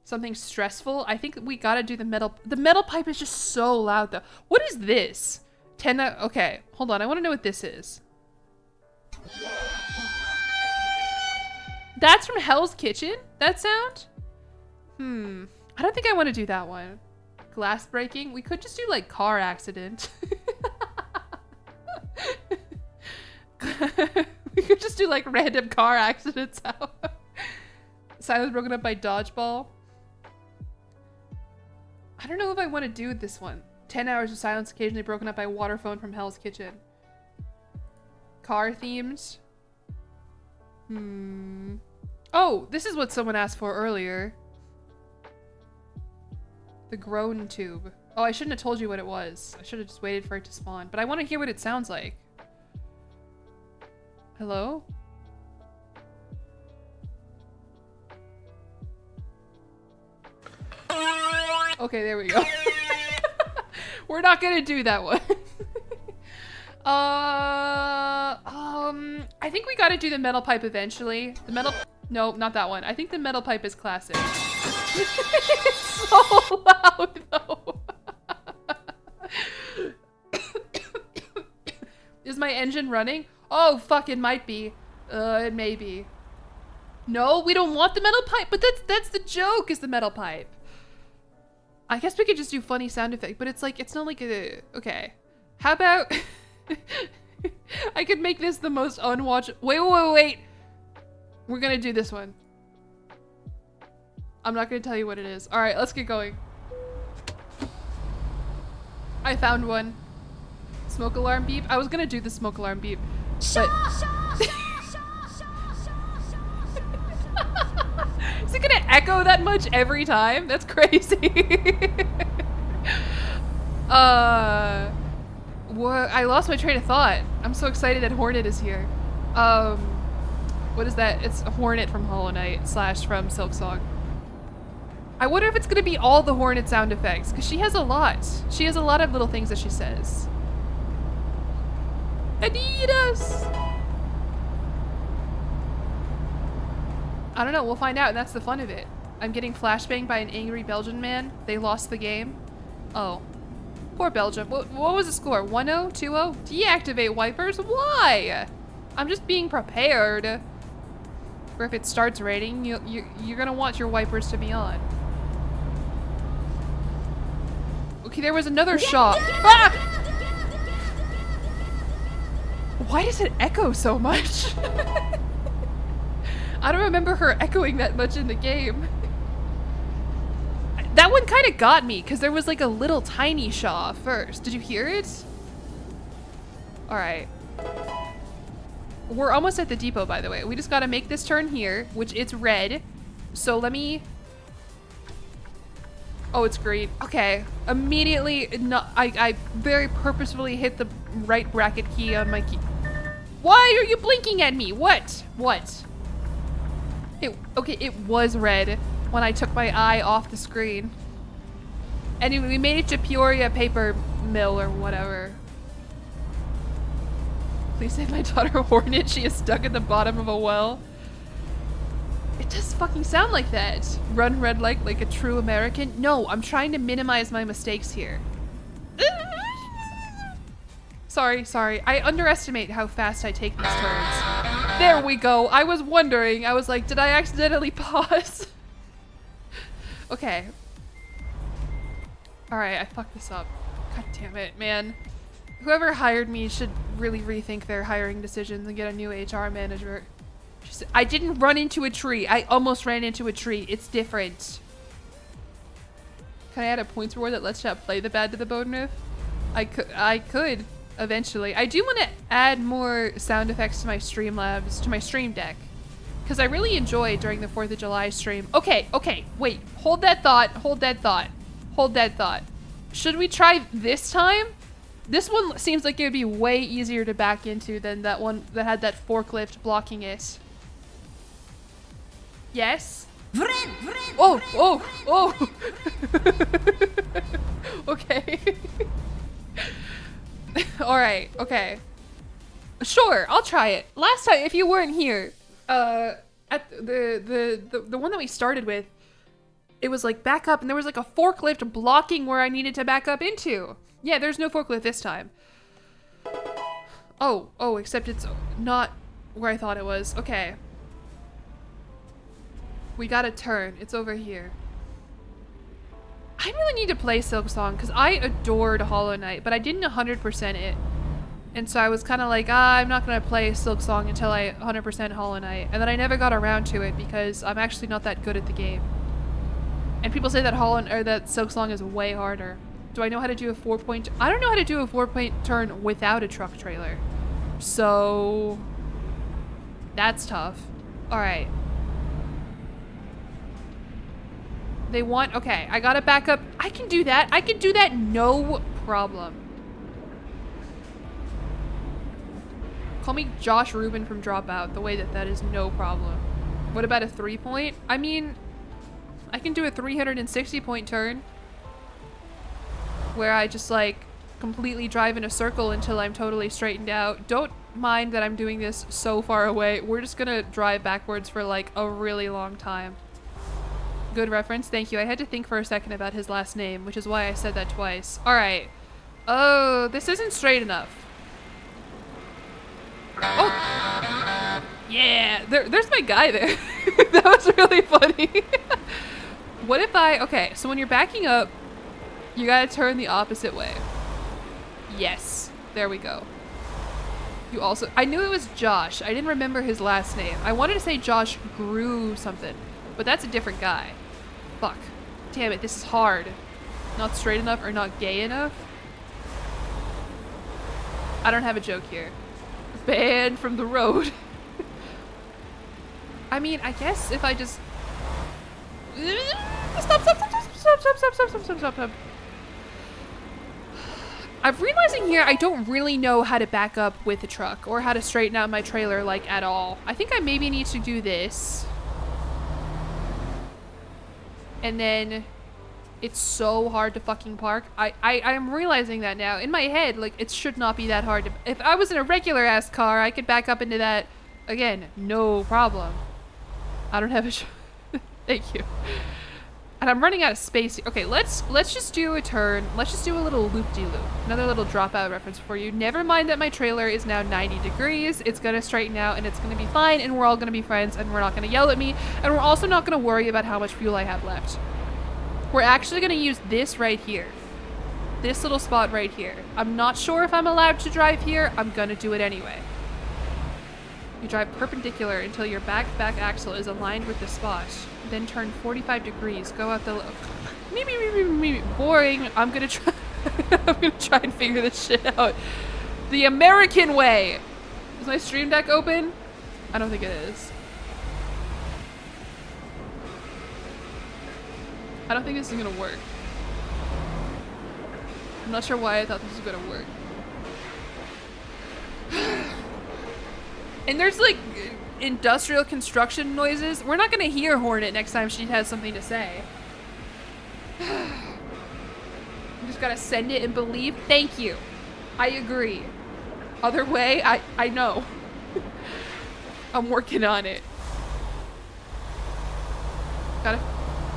Something stressful. I think we gotta do the metal pipe is just so loud though. What is this? 10 okay, hold on. I want to know what this is. That's from Hell's Kitchen? That sound? I don't think I want to do that one. Glass breaking? We could just do like car accident. We could just do like random car accidents out. Silence broken up by dodgeball. I don't know if I want to do this one. 10 hours of silence occasionally broken up by water phone from Hell's Kitchen. Car themed. Oh, this is what someone asked for earlier. The groan tube. Oh, I shouldn't have told you what it was. I should have just waited for it to spawn. But I want to hear what it sounds like. Hello? Okay, there we go. We're not gonna do that one. I think we gotta do the metal pipe eventually. The metal... No, not that one. I think the metal pipe is classic. It's so loud, though. Is my engine running? Oh, fuck, it might be. It may be. No, we don't want the metal pipe, but that's the joke, is the metal pipe. I guess we could just do funny sound effect, but it's like, it's not like a... Okay. How about... I could make this the most unwatchable... Wait. We're gonna do this one. I'm not gonna tell you what it is. All right, let's get going. I found one. Smoke alarm beep. I was gonna do the smoke alarm beep, but... Is it gonna echo that much every time? That's crazy. What? I lost my train of thought. I'm so excited that Hornet is here. What is that? It's a Hornet from Hollow Knight / from Silksong. I wonder if it's gonna be all the Hornet sound effects, because she has a lot. She has a lot of little things that she says. Adidas! I don't know, we'll find out, and that's the fun of it. I'm getting flashbanged by an angry Belgian man. They lost the game. Oh. Poor Belgium. What was the score? 1-0? 2-0? Deactivate wipers? Why? I'm just being prepared. Or if it starts raining, you're gonna want your wipers to be on. Okay, there was another shot. Ah! Why does it echo so much? I don't remember her echoing that much in the game. That one kind of got me, because there was like a little tiny shaw first. Did you hear it? Alright. We're almost at the depot, by the way. We just gotta make this turn here, which it's red. So let me... Oh, it's green. Okay. Immediately, I very purposefully hit the right bracket key on my key. Why are you blinking at me? What? Okay, it was red when I took my eye off the screen. Anyway, we made it to Peoria Paper Mill or whatever. Please save my daughter Hornet. She is stuck at the bottom of a well. It does fucking sound like that. Run red light like a true American. No, I'm trying to minimize my mistakes here. Sorry. I underestimate how fast I take these turns. There we go. I was wondering. I was like, did I accidentally pause? Okay. Alright, I fucked this up. God damn it, man. Whoever hired me should really rethink their hiring decisions and get a new HR manager. I didn't run into a tree. I almost ran into a tree. It's different. Can I add a points reward that lets you play the bad to the bone riff? I could eventually. I do want to add more sound effects to my Streamlabs, to my stream deck. Because I really enjoyed during the 4th of July stream. Okay, wait. Hold that thought. Should we try this time? This one seems like it would be way easier to back into than that one that had that forklift blocking it. Yes? Oh! Okay. Alright, okay. Sure, I'll try it. Last time, if you weren't here, at the one that we started with, it was like back up and there was like a forklift blocking where I needed to back up into. Yeah, there's no forklift this time. Oh, except it's not where I thought it was. Okay. We gotta turn. It's over here. I really need to play Silk Song because I adored Hollow Knight, but I didn't 100% it. And so I was kind of like, I'm not going to play Silk Song until I 100% Hollow Knight. And then I never got around to it because I'm actually not that good at the game. And people say that that Silk Song is way harder. Do I know how to do a 4-point? I don't know how to do a 4-point turn without a truck trailer. So that's tough. All right. They want, okay, I gotta back up. I can do that. I can do that, no problem. Call me Josh Rubin from Dropout, the way that is no problem. What about a 3-point? I mean, I can do a 360-point turn where I just like completely drive in a circle until I'm totally straightened out. Don't mind that I'm doing this so far away. We're just gonna drive backwards for like a really long time. Good reference, thank you. I had to think for a second about his last name, which is why I said that twice. All right. Oh, this isn't straight enough. Oh, yeah, there's my guy there. That was really funny. What if okay, so when you're backing up, you gotta turn the opposite way. Yes, there we go. You also, I knew it was Josh. I didn't remember his last name. I wanted to say Josh Grew something, but that's a different guy. Fuck. Damn it, this is hard. Not straight enough or not gay enough? I don't have a joke here. Banned from the road. I mean, I guess if I just... Stop. I'm realizing here I don't really know how to back up with a truck or how to straighten out my trailer like at all. I think I maybe need to do this. And then it's so hard to fucking park. I'm realizing that now. In my head, like, it should not be that hard to... If I was in a regular ass car, I could back up into that, again, no problem. I don't have a... Thank you. And I'm running out of space. Okay, let's just do a turn. Let's just do a little loop-de-loop. Another little dropout reference for you. Never mind that my trailer is now 90 degrees. It's gonna straighten out and it's gonna be fine and we're all gonna be friends and we're not gonna yell at me and we're also not gonna worry about how much fuel I have left. We're actually gonna use this right here. This little spot right here. I'm not sure if I'm allowed to drive here. I'm gonna do it anyway. You drive perpendicular until your back axle is aligned with the spot. Then turn 45 degrees. Go out the boring. I'm gonna try. I'm gonna try and figure this shit out. The American way. Is my stream deck open? I don't think it is. I don't think this is gonna work. I'm not sure why I thought this was gonna work. And there's like industrial construction noises. We're not gonna hear Hornet next time she has something to say. You just gotta send it and believe. Thank you. I agree. Other way, I know. I'm working on it. Gotta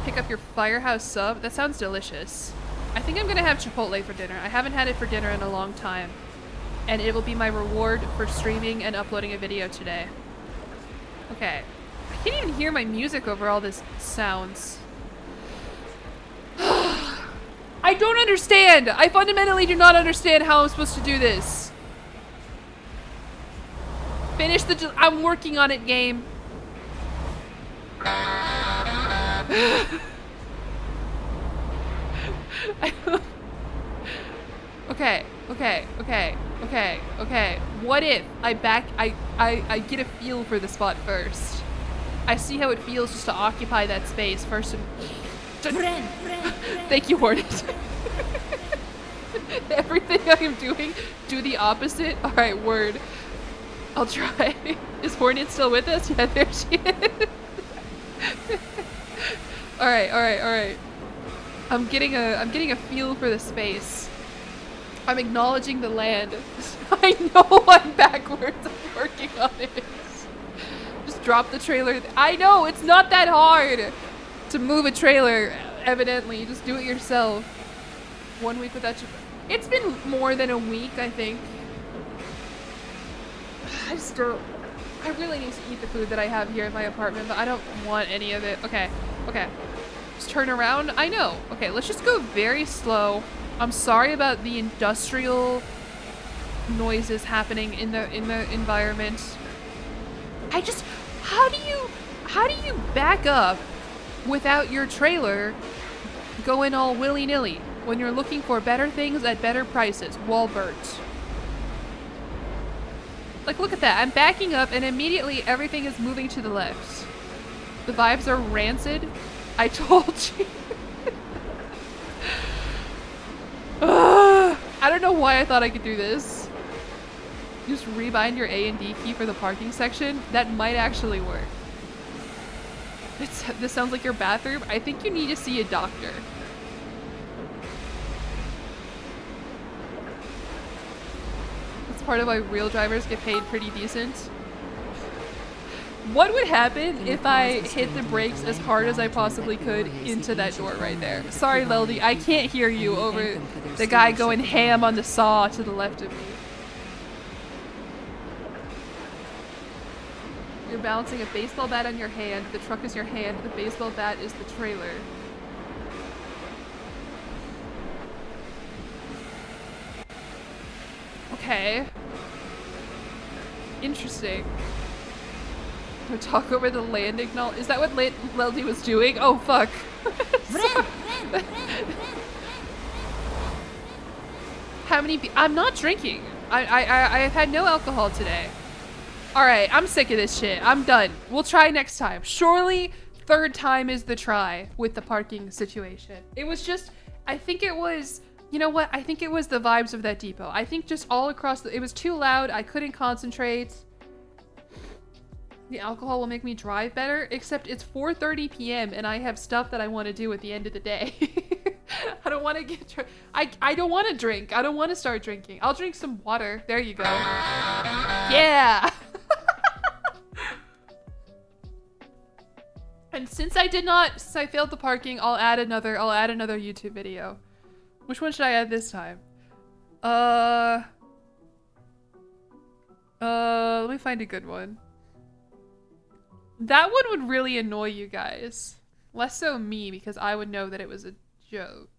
pick up your Firehouse sub. That sounds delicious. I think I'm gonna have Chipotle for dinner. I haven't had it for dinner in a long time. And it will be my reward for streaming and uploading a video today. Okay. I can't even hear my music over all this sounds. I don't understand! I fundamentally do not understand how I'm supposed to do this. Finish the... I'm working on it, game. Okay. What if I get a feel for the spot first? I see how it feels just to occupy that space first and... Thank you, Hornet. Everything I am doing, do the opposite? Alright, word. I'll try. Is Hornet still with us? Yeah, there she is. Alright. I'm getting a feel for the space. I'm acknowledging the land. I know I'm backwards. I'm working on it. Just drop the trailer. I know, it's not that hard. to move a trailer, evidently. Just do it yourself. 1 week without your... It's been more than a week, I think. I just don't... I really need to eat the food that I have here in my apartment, but I don't want any of it. Okay, okay. Just turn around. I know. Okay, let's just go very slow. I'm sorry about the industrial noises happening in the environment. I just... How do you back up without your trailer going all willy-nilly when you're looking for better things at better prices? Walbert. Like, look at that. I'm backing up and immediately everything is moving to the left. The vibes are rancid. I told you. I don't know why I thought I could do this. Just rebind your A and D key for the parking section. That might actually work. This sounds like your bathroom. I think you need to see a doctor. That's part of why real drivers get paid pretty decent. What would happen if I hit the brakes as hard as I possibly could into that door right there? Sorry, Leldy, I can't hear you over the guy going ham on the saw to the left of me. You're balancing a baseball bat on your hand. The truck is your hand. The baseball bat is the trailer. Okay. Interesting. Talk over the land acknowledge. Is that what Leldy was doing? Oh, fuck. How many I'm not drinking. I've had no alcohol today. Alright, I'm sick of this shit. I'm done. We'll try next time. Surely, third time is the try with the parking situation. It was just, I think it was, you know what? I think it was the vibes of that depot. I think just all across it was too loud. I couldn't concentrate. The alcohol will make me drive better, except it's 4:30 p.m. and I have stuff that I want to do at the end of the day. I don't want to get I don't want to drink. I don't want to start drinking. I'll drink some water. There you go. Yeah. And since I failed the parking, I'll add another YouTube video. Which one should I add this time? Let me find a good one. That one would really annoy you guys. Less so me, because I would know that it was a joke.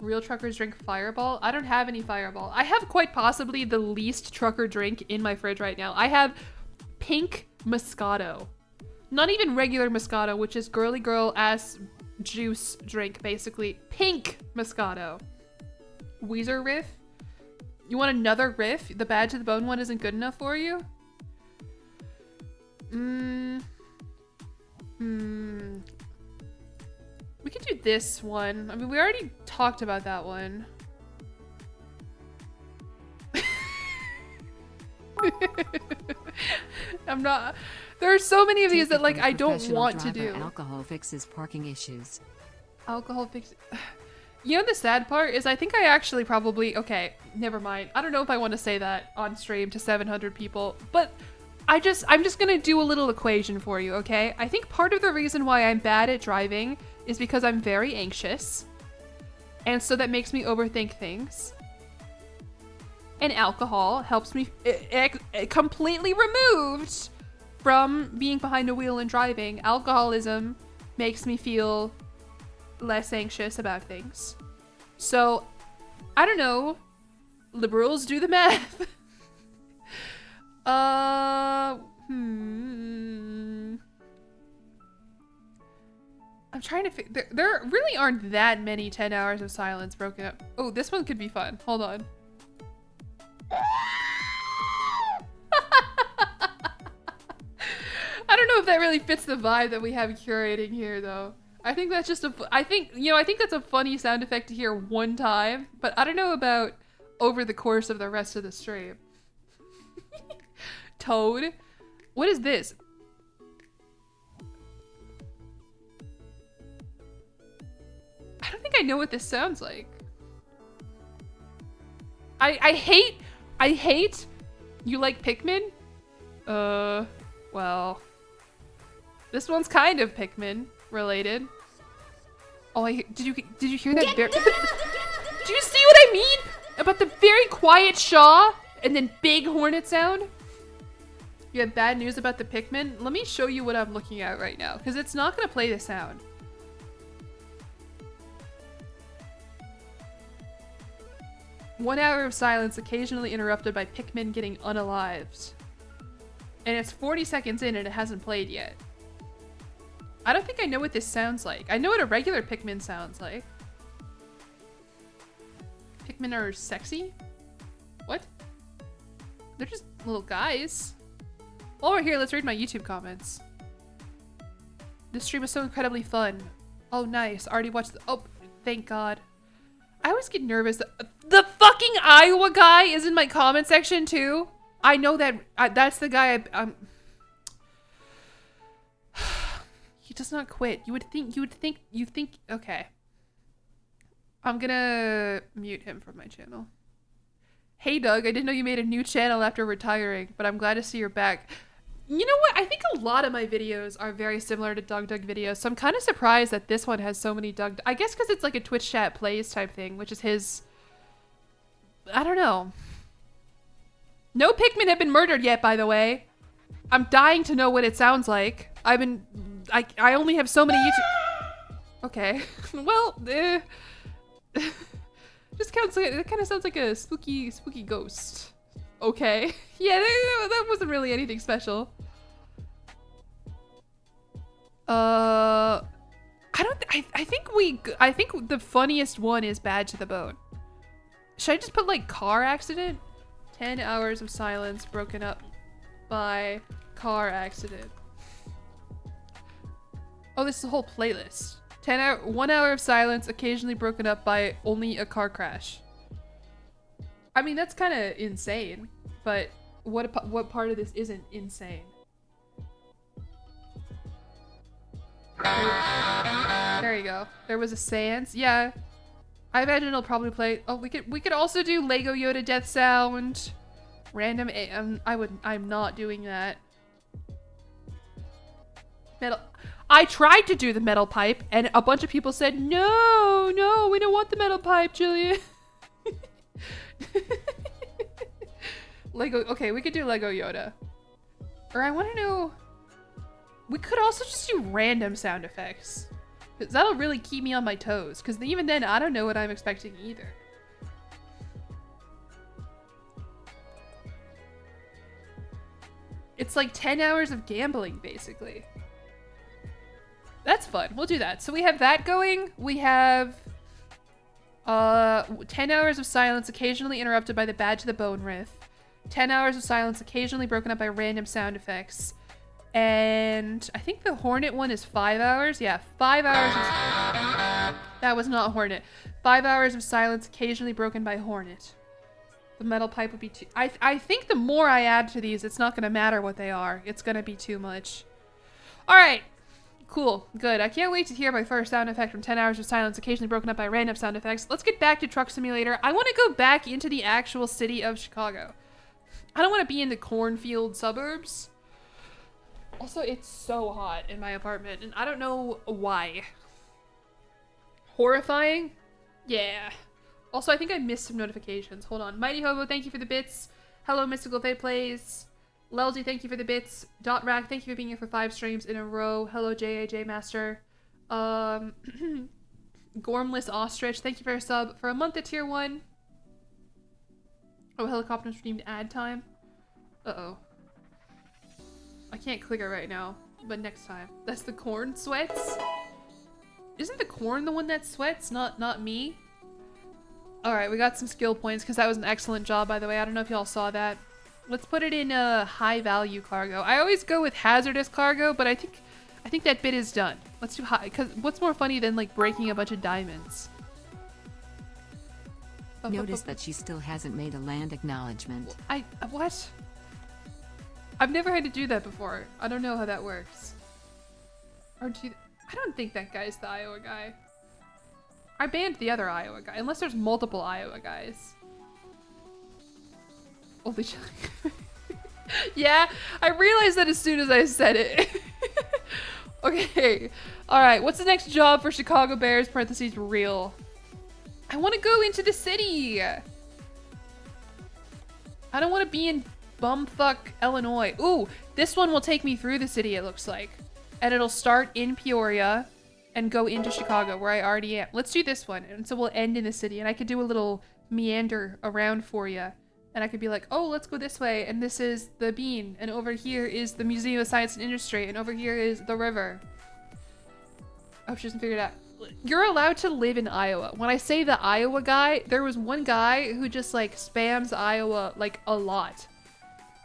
Real truckers drink Fireball? I don't have any Fireball. I have quite possibly the least trucker drink in my fridge right now. I have pink Moscato. Not even regular Moscato, which is girly girl ass juice drink, basically. Pink Moscato. Weezer riff? You want another riff? The Bad to the Bone one isn't good enough for you? We could do this one. I mean, we already talked about that one. I'm not... There are so many of these that, like, I don't want to do. Alcohol fixes parking issues. Alcohol fixes... You know, the sad part is I think I actually probably... Okay, never mind. I don't know if I want to say that on stream to 700 people, but I'm just gonna do a little equation for you, okay? I think part of the reason why I'm bad at driving is because I'm very anxious, and so that makes me overthink things. And alcohol helps me completely removed from being behind a wheel and driving. Alcoholism makes me feel less anxious about things. So, I don't know. Liberals, do the math. I'm trying to there really aren't that many 10 hours of silence broken up. Oh, this one could be fun. Hold on. I don't know if that really fits the vibe that we have curating here, though. I think that's just I think that's a funny sound effect to hear one time, but I don't know about over the course of the rest of the stream. Toad? What is this? I don't think I know what this sounds like. I hate you like Pikmin? Well, this one's kind of Pikmin. related. Oh, did you hear that? Do you see what I mean about the very quiet Shaw and then big hornet sound? You have bad news about the Pikmin? Let me show you what I'm looking at right now, because it's not going to play the sound. One hour of silence occasionally interrupted by Pikmin getting unalived. And it's 40 seconds in and it hasn't played yet. I don't think I know what this sounds like. I know what a regular Pikmin sounds like. Pikmin are sexy? What? They're just little guys. While we're here, let's read my YouTube comments. This stream was so incredibly fun. Oh, nice. Already watched the— oh, thank God. I always get nervous. The fucking Iowa guy is in my comment section too. I know that that's the guy he does not quit. You think, okay. I'm gonna mute him from my channel. Hey Doug, I didn't know you made a new channel after retiring, but I'm glad to see you're back. You know what? I think a lot of my videos are very similar to Doug videos, so I'm kind of surprised that this one has so many Doug. I guess because it's like a Twitch chat plays type thing, which is his. I don't know. No Pikmin have been murdered yet, by the way. I'm dying to know what it sounds like. I only have so many YouTube. Okay. Well, just counts. It kind of sounds like a spooky ghost. Okay. Yeah, that wasn't really anything special. I think the funniest one is Bad to the Bone. Should I just put like car accident? 10 hours of silence broken up by car accident. Oh, this is a whole playlist. 1 hour of silence occasionally broken up by only a car crash. I mean, that's kind of insane, but what part of this isn't insane? There you go. There was a seance. Yeah. I imagine it'll probably play. Oh, we could also do Lego Yoda death sound. Random I'm not doing that. Metal. I tried to do the metal pipe and a bunch of people said, no, we don't want the metal pipe, Jillian. Lego. Okay, we could do Lego Yoda. Or I want to know. We could also just do random sound effects. Because that'll really keep me on my toes. Because even then, I don't know what I'm expecting either. It's like 10 hours of gambling, basically. That's fun. We'll do that. So we have that going. We have 10 hours of silence occasionally interrupted by the Bad to the Bone riff. 10 hours of silence occasionally broken up by random sound effects. And I think the Hornet one is 5 hours. Yeah, 5 hours. That was not Hornet. 5 hours of silence occasionally broken by Hornet. The metal pipe would be too... I think the more I add to these, it's not going to matter what they are. It's going to be too much. All right. Cool. Good. I can't wait to hear my first sound effect from 10 hours of silence occasionally broken up by random sound effects. Let's get back to Truck Simulator. I want to go back into the actual city of Chicago. I don't want to be in the cornfield suburbs. Also, it's so hot in my apartment, and I don't know why. Horrifying? Yeah. Also, I think I missed some notifications. Hold on. Mighty Hobo, thank you for the bits. Hello, Mystical Faye Plays. Lelzy, thank you for the bits. Rack, thank you for being here for 5 streams in a row. Hello, JAJ Master. Gormless Ostrich, thank you for a sub for a month at tier 1. Oh, Helicopter's redeemed ad time. Uh-oh. I can't click it right now, but next time. That's the corn sweats? Isn't the corn the one that sweats, not me? Alright, we got some skill points because that was an excellent job, by the way. I don't know if y'all saw that. Let's put it in a high value cargo. I always go with hazardous cargo, but I think that bit is done. Let's do high, because what's more funny than like breaking a bunch of diamonds? Notice that she still hasn't made a land acknowledgement. What? I've never had to do that before. I don't know how that works. I don't think that guy's the Iowa guy. I banned the other Iowa guy, unless there's multiple Iowa guys. Holy shit. Yeah, I realized that as soon as I said it. Okay. All right. What's the next job for Chicago Bears? Parentheses real. I want to go into the city. I don't want to be in bumfuck Illinois. Ooh, this one will take me through the city, it looks like. And it'll start in Peoria and go into Chicago, where I already am. Let's do this one. And so we'll end in the city. And I could do a little meander around for you. And I could be like, oh, let's go this way. And this is the Bean. And over here is the Museum of Science and Industry. And over here is the river. Oh, she hasn't figured it out. You're allowed to live in Iowa. When I say the Iowa guy, there was one guy who just like spams Iowa like a lot.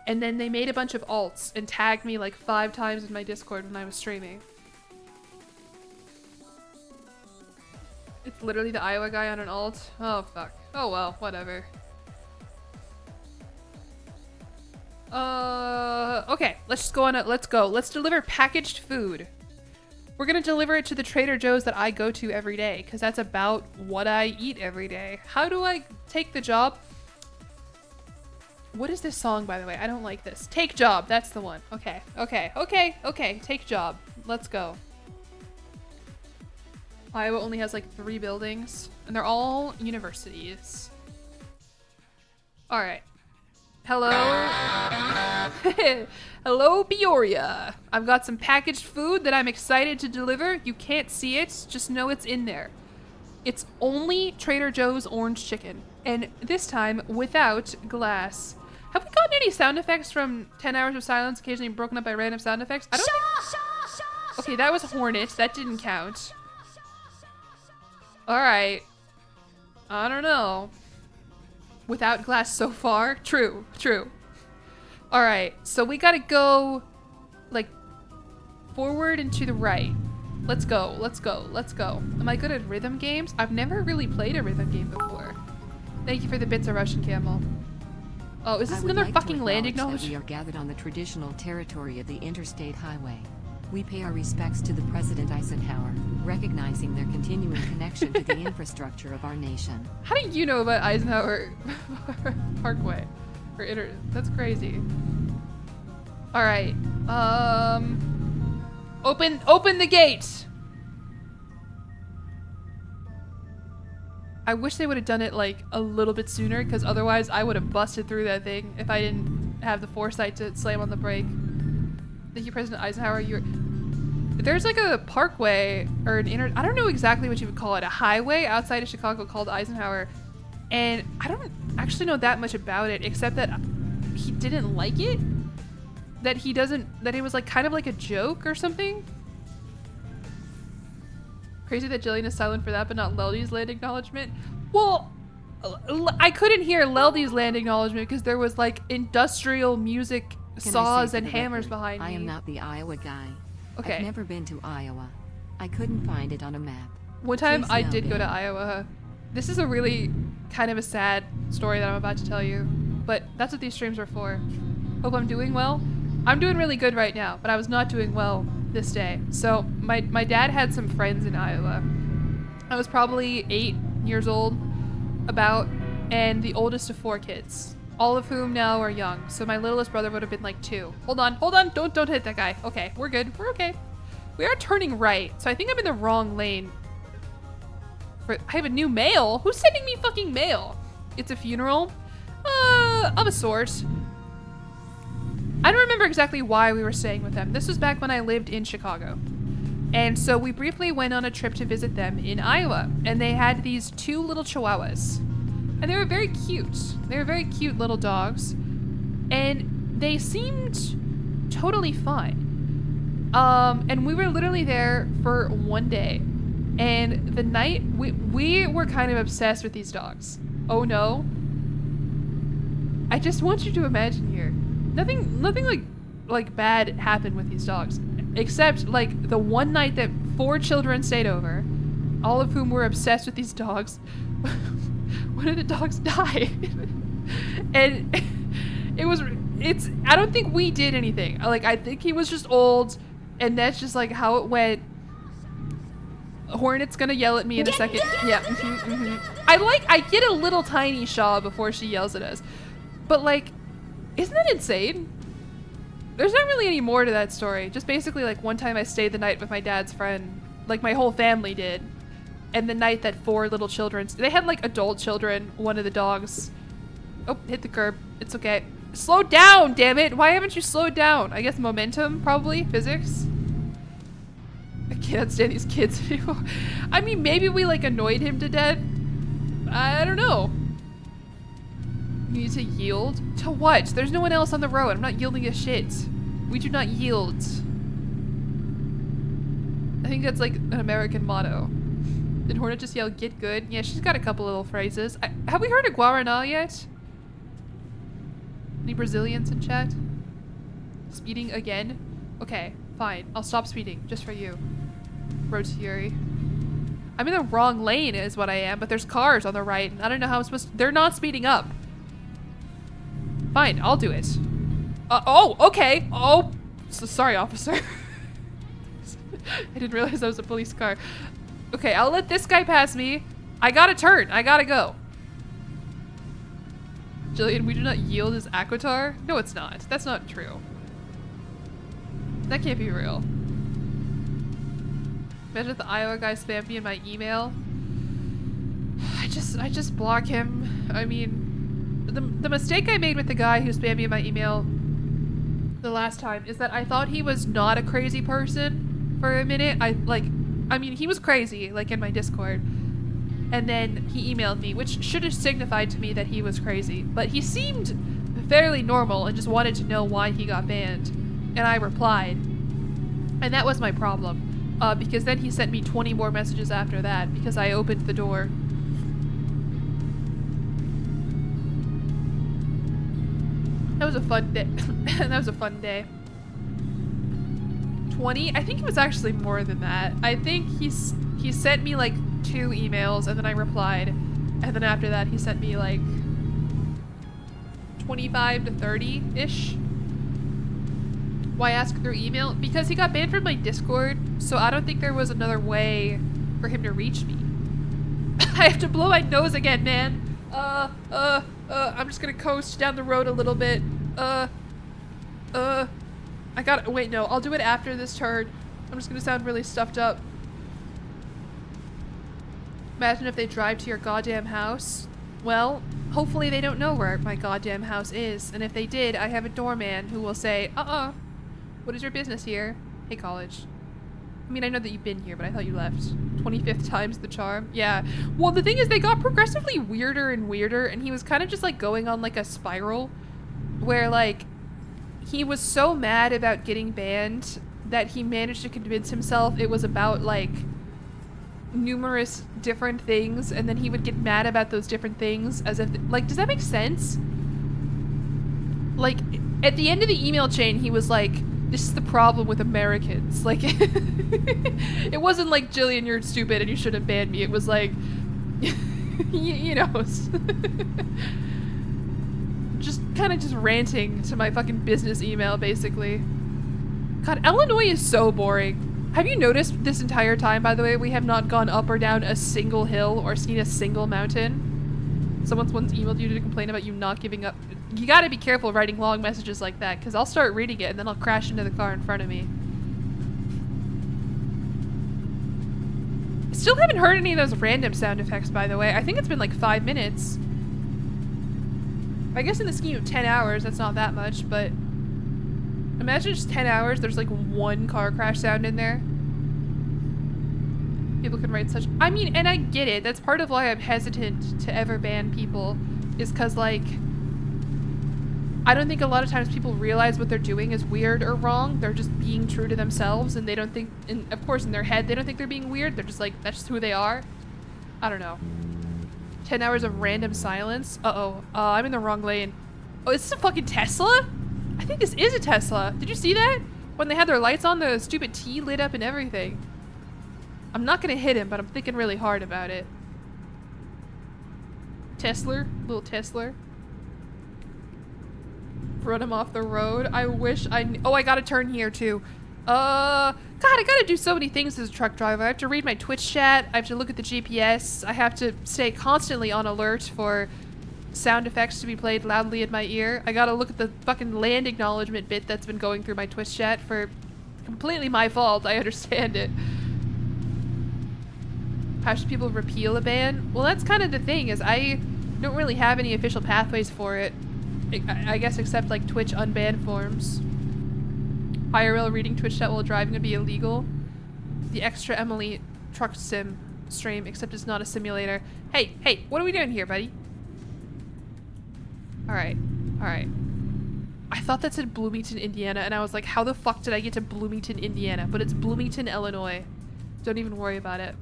And then they made a bunch of alts and tagged me like 5 times in my Discord when I was streaming. It's literally the Iowa guy on an alt. Oh, fuck. Oh, well, whatever. Okay, let's just go on it. Let's go. Let's deliver packaged food. We're gonna deliver it to the Trader Joe's that I go to every day, because that's about what I eat every day. How do I take the job? What is this song, by the way? I don't like this. Take job, that's the one. Okay, okay, okay, okay, take job. Let's go. Iowa only has like 3 buildings, and they're all universities. All right. Hello. Hello, Peoria. I've got some packaged food that I'm excited to deliver. You can't see it, just know it's in there. It's only Trader Joe's orange chicken, and this time without glass. Have we gotten any sound effects from 10 Hours of Silence, occasionally broken up by random sound effects? I don't think... Okay, that was Hornet. That didn't count. All right. I don't know. Without glass so far? True, true. All right, so we gotta go like forward and to the right. Let's go, let's go, let's go. Am I good at rhythm games? I've never really played a rhythm game before. Thank you for the bits of Russian Camel. Oh, is this another fucking land acknowledgement? We are gathered on the traditional territory of the interstate highway. We pay our respects to the President Eisenhower, recognizing their continuing connection to the infrastructure of our nation. How do you know about Eisenhower Parkway? That's crazy. All right. Open the gate. I wish they would have done it like a little bit sooner, because otherwise I would have busted through that thing if I didn't have the foresight to slam on the brake. Thank you, President Eisenhower. There's like a parkway or I don't know exactly what you would call it, a highway outside of Chicago called Eisenhower, and I don't actually know that much about it except that he didn't like it. That it was like kind of like a joke or something. Crazy that Jillian is silent for that, but not Leldy's land acknowledgement. Well, I couldn't hear Leldy's land acknowledgement because there was like industrial music, saws and hammers behind me. I am not the Iowa guy. Okay. I've never been to Iowa. I couldn't find it on a map. One time Please I no, did go Ben. to Iowa. This is a really kind of a sad story that I'm about to tell you, but that's what these streams are for. Hope I'm doing well. I'm doing really good right now, but I was not doing well this day. So my dad had some friends in Iowa. I was probably 8 years old, about, and the oldest of 4 kids, all of whom now are young. So my littlest brother would have been like 2. Hold on, don't hit that guy. Okay, we're good, we're okay. We are turning right, so I think I'm in the wrong lane. I have a new mail? Who's sending me fucking mail? It's a funeral? Of a sort. I don't remember exactly why we were staying with them. This was back when I lived in Chicago. And so we briefly went on a trip to visit them in Iowa, and they had these 2 little chihuahuas. And they were very cute. They were very cute little dogs. And they seemed totally fine. And we were literally there for 1 day. And the night, we were kind of obsessed with these dogs. Oh no. I just want you to imagine here. Nothing like bad happened with these dogs. Except like the one night that 4 children stayed over, all of whom were obsessed with these dogs. One of the dogs died. And I don't think we did anything. Like, I think he was just old, and that's just like how it went. Hornet's gonna yell at me in a second. Yeah. I get a little tiny Shaw before she yells at us. But like, isn't that insane? There's not really any more to that story. Just basically like one time I stayed the night with my dad's friend, like my whole family did. And the night that 4 little children, they had like adult children, one of the dogs. Oh, hit the curb. It's okay. Slow down, damn it. Why haven't you slowed down? I guess momentum, probably. Physics. I can't stand these kids anymore. I mean, maybe we like annoyed him to death. I don't know. You need to yield? To what? There's no one else on the road. I'm not yielding a shit. We do not yield. I think that's like an American motto. Did Hornet just yell, get good? Yeah, she's got a couple little phrases. Have we heard of Guarana yet? Any Brazilians in chat? Speeding again? Okay, fine. I'll stop speeding, just for you. Road Fury. I'm in the wrong lane is what I am, but there's cars on the right, and I don't know how I'm supposed to— they're not speeding up. Fine, I'll do it. Oh, okay. Oh, so sorry, officer. I didn't realize that was a police car. Okay, I'll let this guy pass me. I gotta turn. I gotta go. Jillian, we do not yield as Aquitar? No, it's not. That's not true. That can't be real. Imagine if the Iowa guy spammed me in my email. I just block him. I mean, the mistake I made with the guy who spammed me in my email the last time is that I thought he was not a crazy person for a minute. I mean, he was crazy, like in my Discord. And then he emailed me, which should have signified to me that he was crazy. But he seemed fairly normal and just wanted to know why he got banned. And I replied. And that was my problem. Because then he sent me 20 more messages after that because I opened the door. That was a fun day. That was a fun day. 20? I think it was actually more than that. I think he sent me like 2 emails and then I replied. And then after that he sent me like 25 to 30-ish. Why ask through email? Because he got banned from my Discord, so I don't think there was another way for him to reach me. I have to blow my nose again, man. I'm just gonna coast down the road a little bit. I gotta— wait, no, I'll do it after this turn. I'm just gonna sound really stuffed up. Imagine if they drive to your goddamn house. Well, hopefully they don't know where my goddamn house is, and if they did, I have a doorman who will say, what is your business here? Hey, college. I mean, I know that you've been here, but I thought you left. 25th time's the charm. Yeah. Well, the thing is, they got progressively weirder and weirder, and he was kind of just, like, going on, like, a spiral where, like, he was so mad about getting banned that he managed to convince himself it was about, like, numerous different things, and then he would get mad about those different things as if— like, does that make sense? Like, at the end of the email chain, he was like, this is the problem with Americans. Like, it wasn't like, Jillian, you're stupid and you shouldn't ban me. It was like, you know, just kind of just ranting to my fucking business email, basically. God, Illinois is so boring. Have you noticed this entire time, by the way, we have not gone up or down a single hill or seen a single mountain? Someone's once emailed you to complain about you not giving up. You gotta be careful writing long messages like that, because I'll start reading it and then I'll crash into the car in front of me. Still haven't heard any of those random sound effects, by the way. I think it's been like 5 minutes. I guess in the scheme of 10 hours, that's not that much, but imagine just 10 hours, there's like 1 car crash sound in there. People can write such— I mean, and I get it. That's part of why I'm hesitant to ever ban people, is because, like, I don't think a lot of times people realize what they're doing is weird or wrong. They're just being true to themselves, and they don't think— and of course in their head they don't think they're being weird. They're just like, that's just who they are. I don't know. 10 hours of random silence. I'm in the wrong lane. Oh, is this a fucking Tesla? I think this is a Tesla. Did you see that? When they had their lights on, the stupid T lit up and everything. I'm not gonna hit him, but I'm thinking really hard about it. Tesla? Little Tesla. Run him off the road. I wish I— oh, I gotta turn here too. God, I gotta do so many things as a truck driver. I have to read my Twitch chat. I have to look at the GPS. I have to stay constantly on alert for sound effects to be played loudly in my ear. I gotta look at the fucking land acknowledgement bit that's been going through my Twitch chat for completely my fault. I understand it. How should people repeal a ban? Well, that's kind of the thing, is I don't really have any official pathways for it. I guess except like Twitch unban forms. IRL reading Twitch chat while driving would be illegal. The extra Emily truck sim stream, except it's not a simulator. Hey, what are we doing here, buddy? Alright. I thought that said Bloomington, Indiana, and I was like, how the fuck did I get to Bloomington, Indiana? But it's Bloomington, Illinois. Don't even worry about it.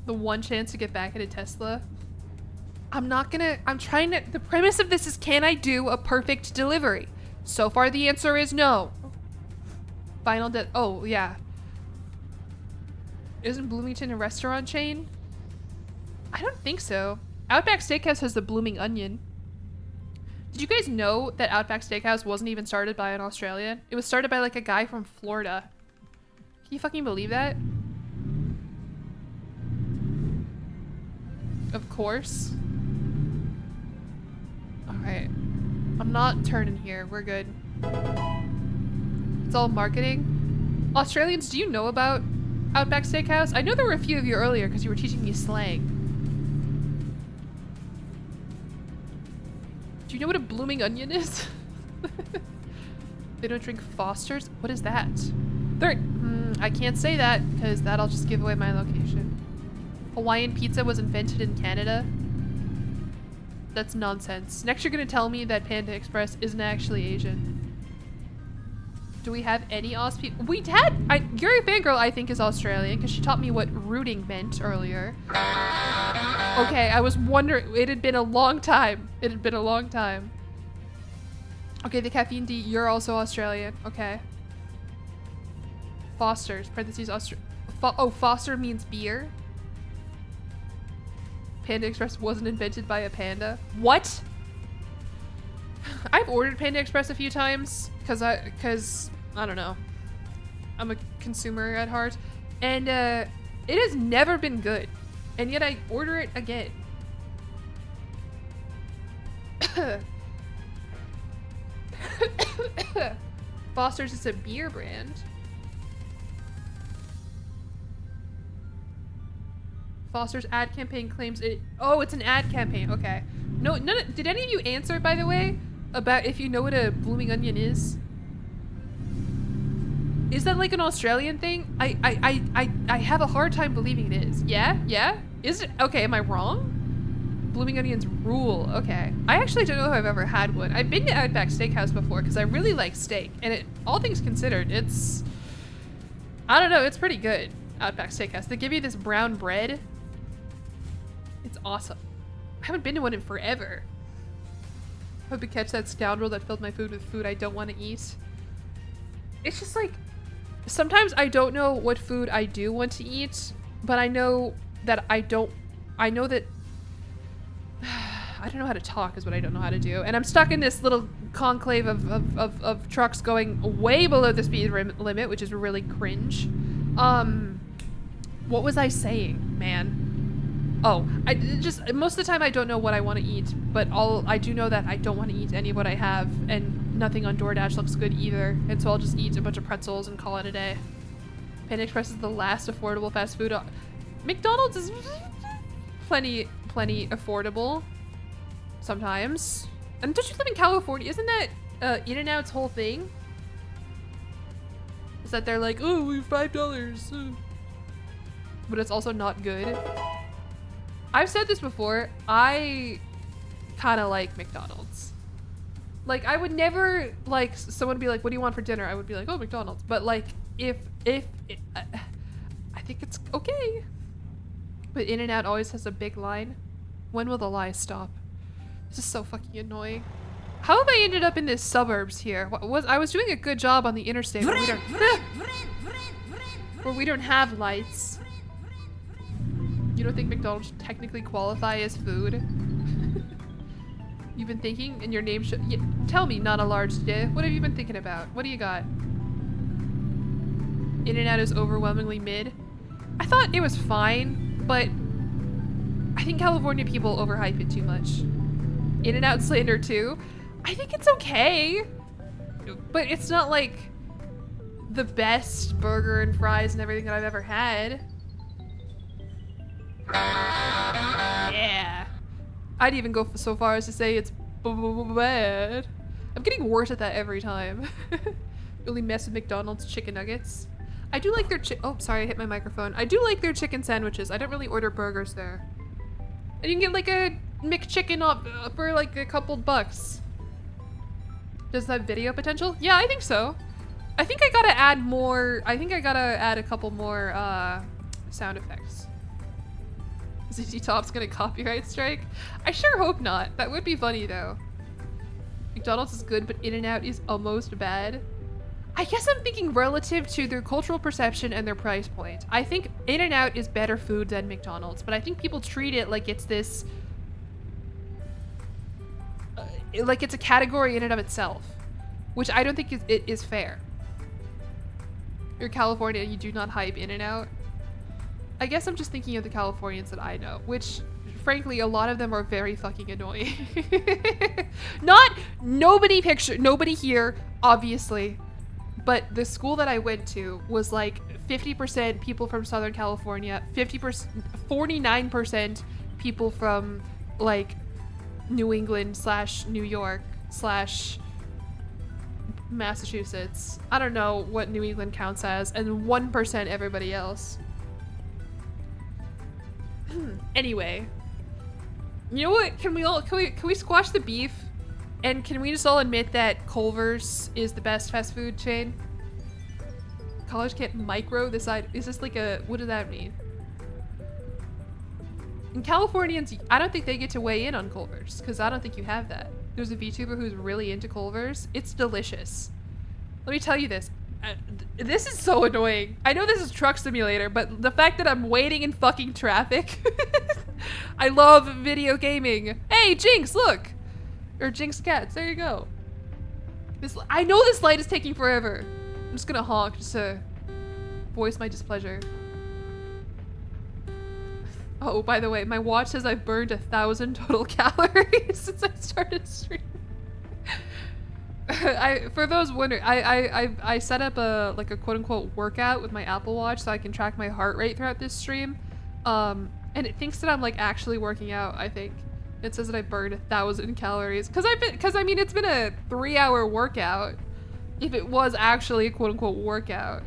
The one chance to get back at a Tesla. The premise of this is, can I do a perfect delivery? So far the answer is no. Oh, yeah. Isn't Bloomington a restaurant chain? I don't think so. Outback Steakhouse has the Blooming Onion. Did you guys know that Outback Steakhouse wasn't even started by an Australian? It was started by like a guy from Florida. Can you fucking believe that? Of course. Alright. I'm not turning here. We're good. It's all marketing. Australians, do you know about Outback Steakhouse? I know there were a few of you earlier because you were teaching me slang. Do you know what a blooming onion is? They don't drink Foster's? What is that? I can't say that because that'll just give away my location. Hawaiian pizza was invented in Canada? That's nonsense. Next you're gonna tell me that Panda Express isn't actually Asian. Do we have any Aus people? We had, Yuri Fangirl I think is Australian because she taught me what rooting meant earlier. Okay, I was wondering, it had been a long time. Okay, the Caffeine D, you're also Australian. Okay. Foster's, parentheses, Foster means beer. Panda Express wasn't invented by a panda. What? I've ordered Panda Express a few times because I don't know. I'm a consumer at heart, and it has never been good, and yet I order it again. Foster's is a beer brand. Foster's ad campaign claims it. Oh, it's an ad campaign. Okay. No, did any of you answer, by the way, about if you know what a blooming onion is? Is that like an Australian thing? I have a hard time believing it is. Yeah? Is it? Okay, am I wrong? Blooming onions rule. Okay. I actually don't know if I've ever had one. I've been to Outback Steakhouse before because I really like steak, and all things considered, I don't know, it's pretty good. Outback Steakhouse. They give you this brown bread. It's awesome. I haven't been to one in forever. Hope to catch that scoundrel that filled my food with food I don't want to eat. It's just like, sometimes I don't know what food I do want to eat, but I know that I don't know how to talk is what I don't know how to do. And I'm stuck in this little conclave of trucks going way below the speed limit, which is really cringe. What was I saying, man? Oh, most of the time I don't know what I want to eat, but I do know that I don't want to eat any of what I have, and nothing on DoorDash looks good either, and so I'll just eat a bunch of pretzels and call it a day. Panda Express is the last affordable fast food. McDonald's is plenty affordable sometimes. And don't you live in California? Isn't that In-N-Out's whole thing? Is that they're like, oh, we have $5. But it's also not good. I've said this before, I kind of like McDonald's. Like, I would never, like, someone would be like, what do you want for dinner? I would be like, oh, McDonald's. But, like, I think it's okay. But In-N-Out always has a big line. When will the lies stop? This is so fucking annoying. How have I ended up in the suburbs here? I was doing a good job on the interstate where we don't have lights. You don't think McDonald's should technically qualify as food? You've been thinking, and your name should. Yeah, tell me, not a large day. What have you been thinking about? What do you got? In-N-Out is overwhelmingly mid. I thought it was fine, but I think California people overhype it too much. In-N-Out slander too. I think it's okay, but it's not like the best burger and fries and everything that I've ever had. Yeah. I'd even go so far as to say it's bad. I'm getting worse at that every time. Really mess with McDonald's chicken nuggets. I do like their oh, sorry, I hit my microphone. I do like their chicken sandwiches. I don't really order burgers there. And you can get like a McChicken for like a couple bucks. Does that have video potential? Yeah, I think so. I think I gotta add more. I think I gotta add a couple more sound effects. ZZ Top's gonna copyright strike? I sure hope not. That would be funny though. McDonald's is good, but In-N-Out is almost bad. I guess I'm thinking relative to their cultural perception and their price point. I think In-N-Out is better food than McDonald's, but I think people treat it like it's this, like it's a category in and of itself, which I don't think is fair. You're California, you do not hype In-N-Out. I guess I'm just thinking of the Californians that I know, which frankly, a lot of them are very fucking annoying. Nobody here, obviously. But the school that I went to was like 50% people from Southern California, 49% people from like New England / New York / Massachusetts. I don't know what New England counts as, and 1% everybody else. Anyway, you know what? Can we squash the beef? And can we just all admit that Culver's is the best fast food chain? College can't micro decide. Is this like a, what does that mean? And Californians, I don't think they get to weigh in on Culver's because I don't think you have that. There's a VTuber who's really into Culver's. It's delicious. Let me tell you this. This is so annoying. I know this is Truck Simulator, but the fact that I'm waiting in fucking traffic. I love video gaming. Hey, Jinx, look. Or Jinx Cats, there you go. I know this light is taking forever. I'm just gonna honk just to voice my displeasure. Oh, by the way, my watch says I've burned 1,000 total calories since I started streaming. For those wondering, I set up a quote unquote workout with my Apple Watch so I can track my heart rate throughout this stream. And it thinks that I'm like actually working out, I think. It says that I burned 1,000 calories. Cause I mean, it's been a 3-hour workout. If it was actually a quote unquote workout.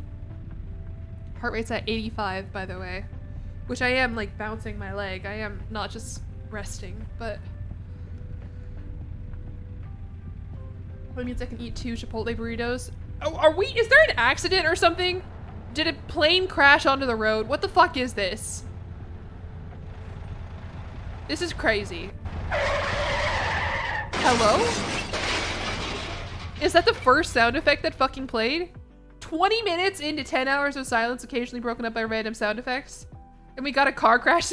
Heart rate's at 85, by the way. Which I am like bouncing my leg. I am not just resting, but. That means I can eat 2 Chipotle burritos. Oh, is there an accident or something? Did a plane crash onto the road? What the fuck is this? This is crazy. Hello? Is that the first sound effect that fucking played? 20 minutes into 10 hours of silence, occasionally broken up by random sound effects. And we got a car crash.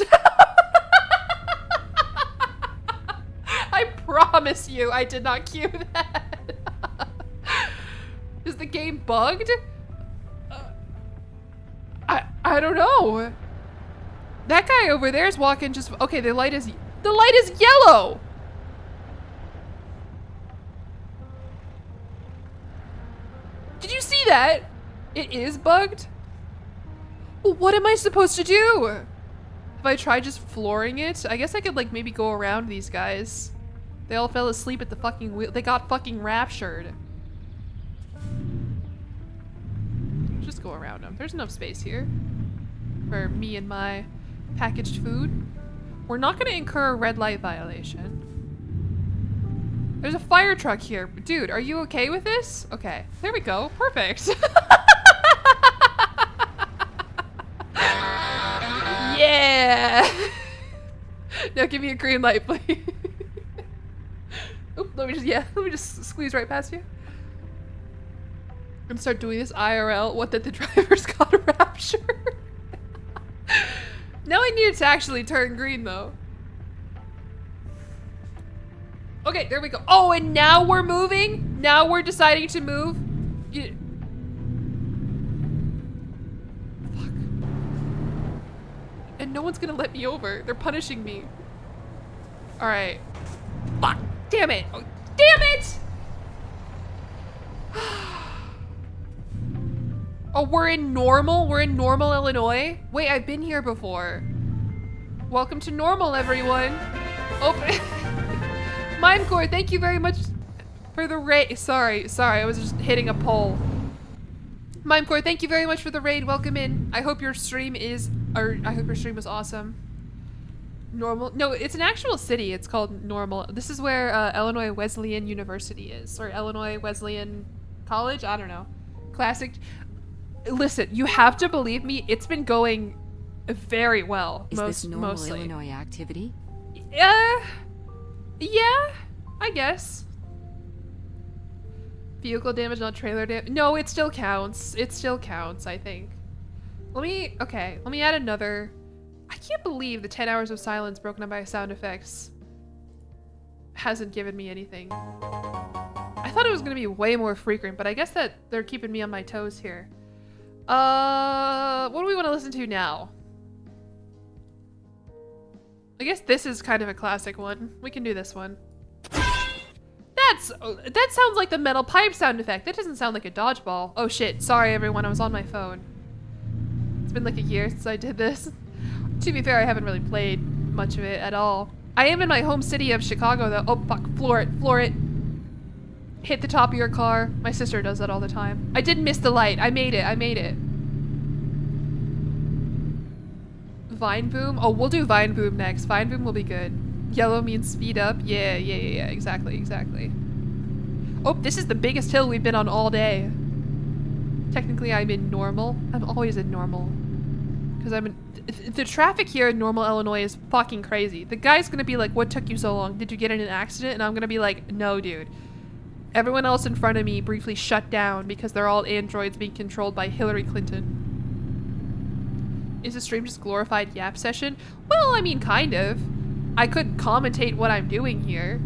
I promise you, I did not cue that. Is the game bugged? I don't know. That guy over there is walking just, okay, the light is yellow. Did you see that? It is bugged? Well, what am I supposed to do? If I try just flooring it, I guess I could like maybe go around these guys. They all fell asleep at the fucking wheel. They got fucking raptured. Just go around them. There's enough space here for me and my packaged food. We're not gonna incur a red light violation. There's a fire truck here. Dude, are you okay with this? Okay, there we go. Perfect. Yeah. Now give me a green light, please. Oop, let me just squeeze right past you. I'm gonna start doing this IRL. What, that the drivers got raptured? Now I need it to actually turn green though. Okay, there we go. Oh, and now we're moving? Now we're deciding to move? Fuck. man. No one's gonna let me over. They're punishing me. All right. Fuck. Damn it. Oh, damn it. Oh, we're in Normal? We're in Normal, Illinois? Wait, I've been here before. Welcome to Normal, everyone. Oh, Mimecore, thank you very much for the raid. Sorry, I was just hitting a poll. Mimecore, thank you very much for the raid. Welcome in. I hope your stream was awesome. Normal? No, it's an actual city. It's called Normal. This is where Illinois Wesleyan University is, or Illinois Wesleyan College. I don't know. Classic. Listen, you have to believe me. It's been going very well. Is this normal mostly. Illinois activity? Yeah, I guess. Vehicle damage, not trailer damage. No, it still counts. It still counts, I think. Let me add another. I can't believe the 10 hours of silence broken up by sound effects hasn't given me anything. I thought it was gonna be way more frequent, but I guess that they're keeping me on my toes here. What do we want to listen to now? I guess this is kind of a classic one. We can do this one. That sounds like the metal pipe sound effect. That doesn't sound like a dodgeball. Oh shit, sorry everyone, I was on my phone. It's been like a year since I did this. To be fair, I haven't really played much of it at all. I am in my home city of Chicago though. Oh fuck, floor it. Hit the top of your car. My sister does that all the time. I didn't miss the light. I made it. Vine Boom? Oh, we'll do Vine Boom next. Vine Boom will be good. Yellow means speed up. Yeah, exactly. Oh, this is the biggest hill we've been on all day. Technically, I'm in Normal. I'm always in Normal. Because the traffic here in Normal, Illinois is fucking crazy. The guy's gonna be like, what took you so long? Did you get in an accident? And I'm gonna be like, no, dude. Everyone else in front of me briefly shut down because they're all androids being controlled by Hillary Clinton. Is the stream just glorified yap session? Well, I mean, kind of. I could commentate what I'm doing here.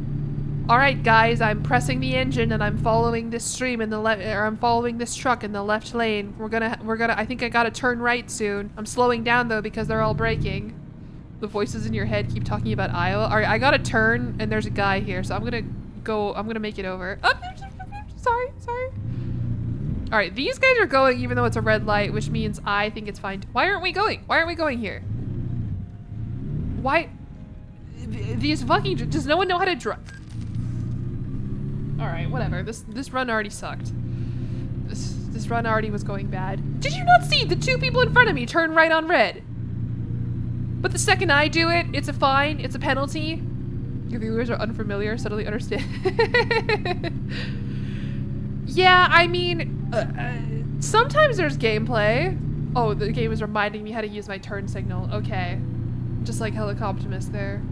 All right, guys, I'm pressing the engine and I'm following this stream in the left, or I'm following this truck in the left lane. We're gonna, I think I gotta turn right soon. I'm slowing down though because they're all braking. The voices in your head keep talking about Iowa. All right, I gotta turn and there's a guy here, so I'm gonna make it over. Oh, sorry. All right, these guys are going even though it's a red light, which means I think it's fine. Why aren't we going? Why aren't we going here? Why? These fucking, does no one know how to drive? All right, whatever. This run already sucked. This run already was going bad. Did you not see the two people in front of me turn right on red? But the second I do it, it's a fine, it's a penalty. Your viewers are unfamiliar, subtly understand. Yeah, I mean, sometimes there's gameplay. Oh, the game is reminding me how to use my turn signal. Okay. Just like Helicoptimus there.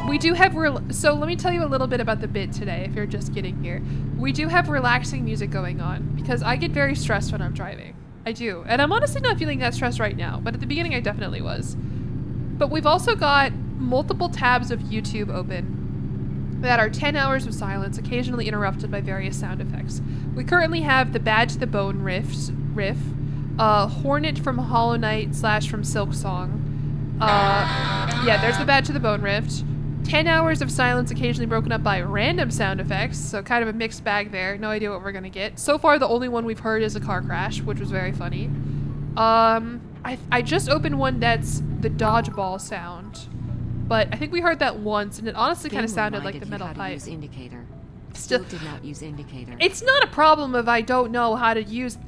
We do have, so let me tell you a little bit about the bit today, if you're just getting here. We do have relaxing music going on, because I get very stressed when I'm driving. I do. And I'm honestly not feeling that stressed right now, but at the beginning I definitely was. But we've also got multiple tabs of YouTube open that are 10 hours of silence, occasionally interrupted by various sound effects. We currently have the Bad to the Bone riff, Hornet from Hollow Knight / from Silk Song. Yeah, there's the Bad to the Bone riff. 10 hours of silence, occasionally broken up by random sound effects, so kind of a mixed bag there. No idea what we're gonna get. So far, the only one we've heard is a car crash, which was very funny. I just opened one that's the dodgeball sound. But I think we heard that once, and it honestly kind of sounded like the metal pipe. Use indicator. Still did not use indicator. It's not a problem if I don't know how to use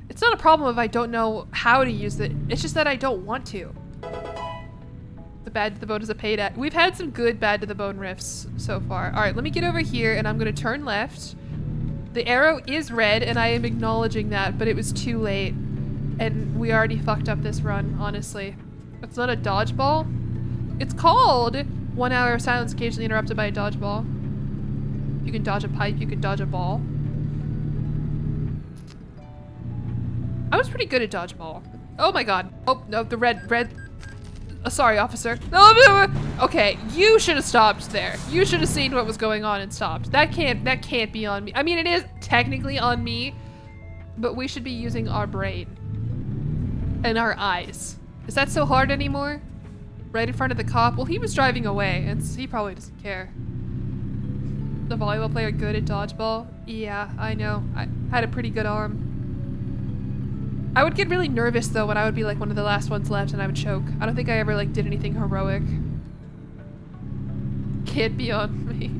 It's not a problem if I don't know how to use it. It's just that I don't want to. The Bad to the Bone is a paid ad. We've had some good Bad to the Bone riffs so far. All right, let me get over here, and I'm gonna turn left. The arrow is red, and I am acknowledging that, but it was too late, and we already fucked up this run, honestly. It's not a dodgeball. It's called 1 hour of silence occasionally interrupted by a dodgeball. You can dodge a pipe, you can dodge a ball. I was pretty good at dodgeball. Oh my god. Oh, no, the red. Sorry, officer. Okay, you should have stopped there. You should have seen what was going on and stopped. That can't be on me. I mean, it is technically on me, but we should be using our brain. and our eyes. Is that so hard anymore? Right in front of the cop? Well, he was driving away, and he probably doesn't care. The volleyball player good at dodgeball? Yeah, I know. I had a pretty good arm. I would get really nervous though when I would be like one of the last ones left and I would choke. I don't think I ever like did anything heroic. Can't be on me.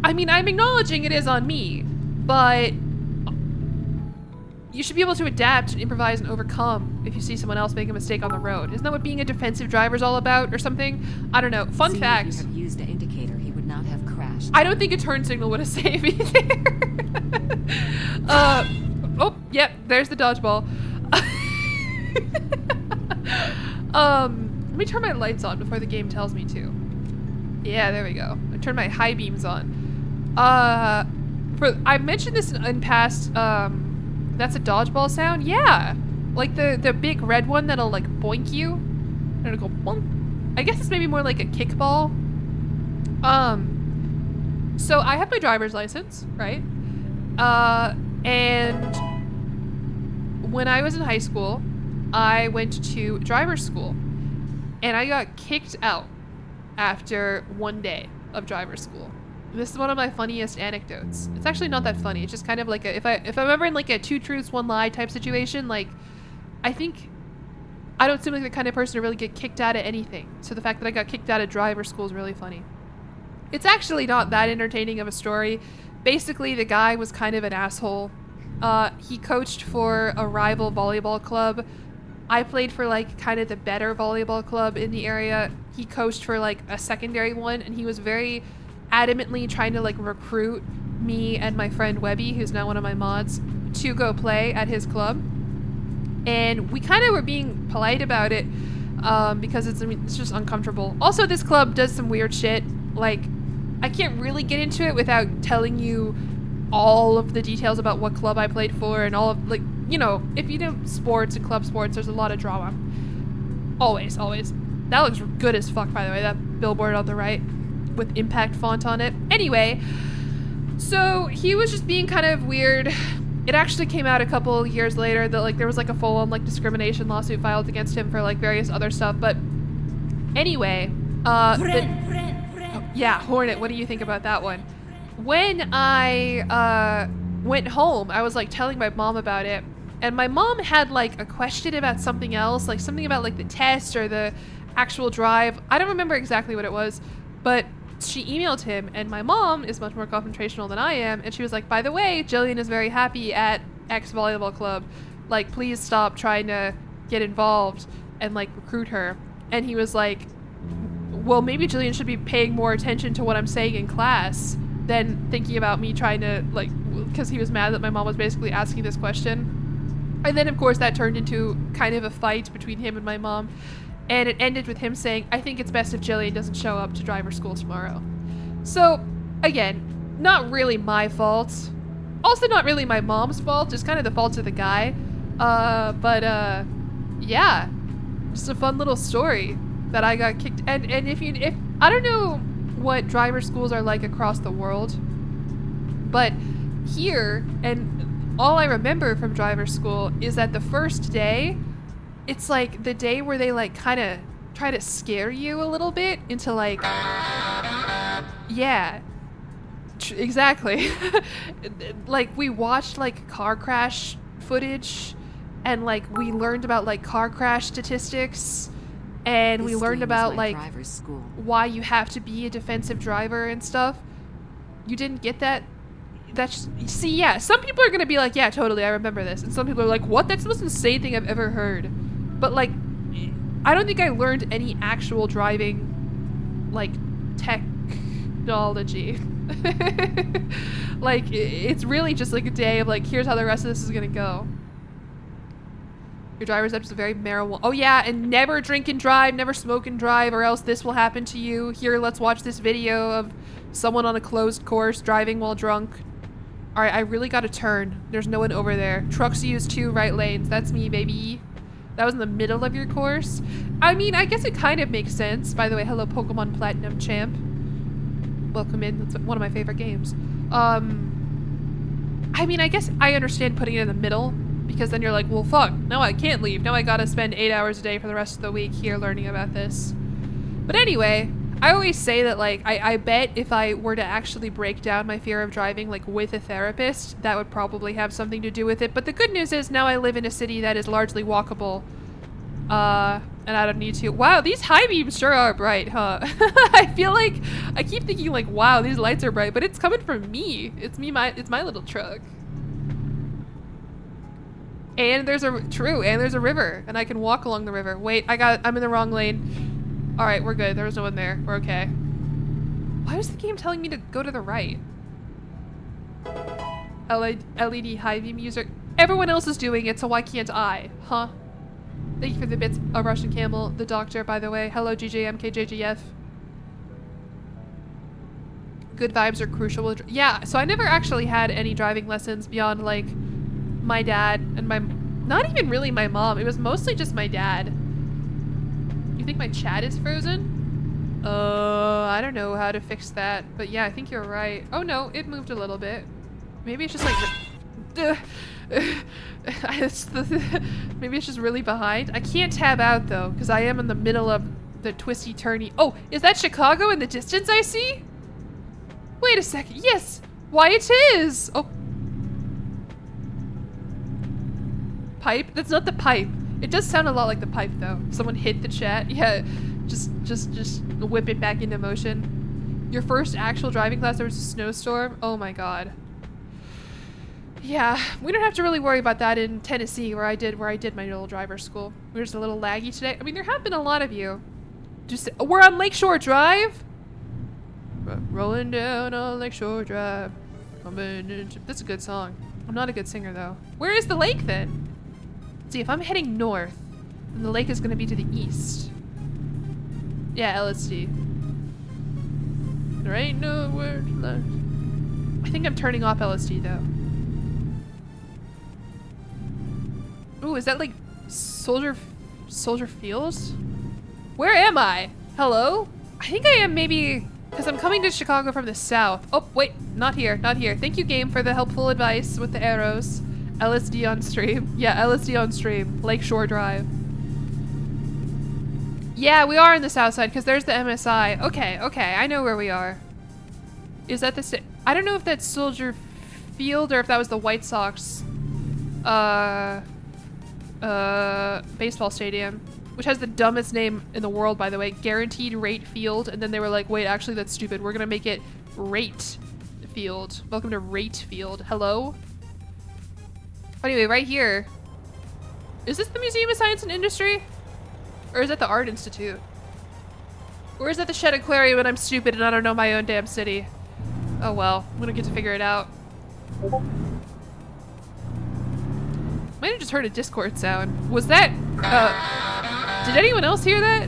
I mean, I'm acknowledging it is on me, but you should be able to adapt and improvise and overcome if you see someone else make a mistake on the road. Isn't that what being a defensive driver is all about or something? I don't know. Fun fact. If you had used an indicator, he would not have crashed. I don't think a turn signal would have saved me there. Oh, yep, there's the dodgeball. Let me turn my lights on before the game tells me to. Yeah, there we go. I turned my high beams on. I mentioned this in past, that's a dodgeball sound? Yeah. Like the big red one that'll like boink you. And it'll go boink. I guess it's maybe more like a kickball. So I have my driver's license, right? And when I was in high school, I went to driver's school and I got kicked out after one day of driver's school. This is one of my funniest anecdotes. It's actually not that funny. It's just kind of like if I'm ever in like a 2 truths, 1 lie type situation, like I think I don't seem like the kind of person to really get kicked out of anything. So the fact that I got kicked out of driver's school is really funny. It's actually not that entertaining of a story. Basically, the guy was kind of an asshole. He coached for a rival volleyball club. I played for like kind of the better volleyball club in the area. He coached for like a secondary one, and he was very adamantly trying to like recruit me and my friend Webby, who's now one of my mods, to go play at his club. And we kind of were being polite about it because it's just uncomfortable. Also, this club does some weird shit. Like, I can't really get into it without telling you all of the details about what club I played for and all of, like, you know, if you know sports and club sports, there's a lot of drama. Always, always. That looks good as fuck, by the way, that billboard on the right with impact font on it. Anyway, so he was just being kind of weird. It actually came out a couple years later that like there was like a full-on like discrimination lawsuit filed against him for like various other stuff. But anyway, yeah, Hornet, what do you think about that one? When I went home, I was like telling my mom about it, and my mom had like a question about something else, like something about like the test or the actual drive. I don't remember exactly what it was, but she emailed him, and my mom is much more confrontational than I am, and she was like, by the way, Jillian is very happy at X volleyball club. Like, please stop trying to get involved and like recruit her. And he was like, well, maybe Jillian should be paying more attention to what I'm saying in class than thinking about me trying to, like, because he was mad that my mom was basically asking this question. And then, of course, that turned into kind of a fight between him and my mom. And it ended with him saying, I think it's best if Jillian doesn't show up to driver school tomorrow. So, again, not really my fault. Also not really my mom's fault, just kind of the fault of the guy. Yeah. Just a fun little story that I got kicked. And if I don't know what driver schools are like across the world, but here, and all I remember from driver school is that the first day, it's like the day where they like kind of try to scare you a little bit into like, yeah, exactly. Like we watched like car crash footage, and like we learned about like car crash statistics, and we learned about like why you have to be a defensive driver and stuff. You didn't get that? That's, see, yeah, some people are gonna be like, yeah, totally, I remember this, and some people are like, what? That's the most insane thing I've ever heard. But like, I don't think I learned any actual driving like technology. Like, it's really just like a day of like, here's how the rest of this is gonna go. Your driver's ed is very marijuana. Oh yeah, and never drink and drive, never smoke and drive, or else this will happen to you. Here, let's watch this video of someone on a closed course driving while drunk. All right, I really got to turn. There's no one over there. Trucks use 2 right lanes. That's me, baby. That was in the middle of your course. I mean, I guess it kind of makes sense. By the way, hello, Pokemon Platinum Champ. Welcome in. That's one of my favorite games. I mean, I guess I understand putting it in the middle Because then you're like, well, fuck, now I can't leave. Now I gotta spend 8 hours a day for the rest of the week here learning about this. But anyway, I always say that, like, I bet if I were to actually break down my fear of driving, like, with a therapist, that would probably have something to do with it. But the good news is now I live in a city that is largely walkable. And I don't need to. Wow, these high beams sure are bright, huh? I feel like, I keep thinking, like, wow, these lights are bright, but it's coming from me. It's my little truck. And there's a river, and I can walk along the river. Wait, I'm in the wrong lane. All right, we're good. There was no one there. We're okay. Why is the game telling me to go to the right? LED high beam user. Everyone else is doing it, so why can't I? Huh? Thank you for the bits, a Russian camel, the doctor, by the way. Hello, GJMKJGF. Good vibes are crucial. Yeah, so I never actually had any driving lessons beyond, like, my dad and not even really my mom. It was mostly just my dad. You think my chat is frozen? I don't know how to fix that, but yeah, I think you're right. Oh no, it moved a little bit. Maybe it's just like, maybe it's just really behind. I can't tab out though, because I am in the middle of the twisty turny. Oh, is that Chicago in the distance I see? Wait a second. Yes, why it is. Oh. Pipe? That's not the pipe. It does sound a lot like the pipe though. Someone hit the chat. Yeah, just whip it back into motion. Your first actual driving class, there was a snowstorm. Oh my god. Yeah, we don't have to really worry about that in Tennessee where I did my little driver school. We're just a little laggy today. I mean, there have been a lot of you. We're on Lakeshore Drive. Rolling down on Lakeshore Drive. That's a good song. I'm not a good singer though. Where is the lake then? See, if I'm heading north, then the lake is going to be to the east. Yeah, LSD. There ain't nowhere left. I think I'm turning off LSD though. Ooh, is that like Soldier Fields? Where am I? Hello? I think I am maybe, because I'm coming to Chicago from the south. Oh, wait, not here, not here. Thank you, game, for the helpful advice with the arrows. LSD on stream. Yeah, LSD on stream. Lakeshore Drive. Yeah, we are in the south side because there's the MSI. Okay, okay, I know where we are. Is that the I don't know if that's Soldier Field or if that was the White Sox baseball stadium, which has the dumbest name in the world, by the way. Guaranteed Rate Field. And then they were like, wait, actually that's stupid. We're gonna make it Rate Field. Welcome to Rate Field. Hello? Anyway, right here. Is this the Museum of Science and Industry? Or is that the Art Institute? Or is that the Shed Aquarium and I'm stupid and I don't know my own damn city? Oh well, I'm gonna get to figure it out. Might have just heard a Discord sound. Was that, did anyone else hear that?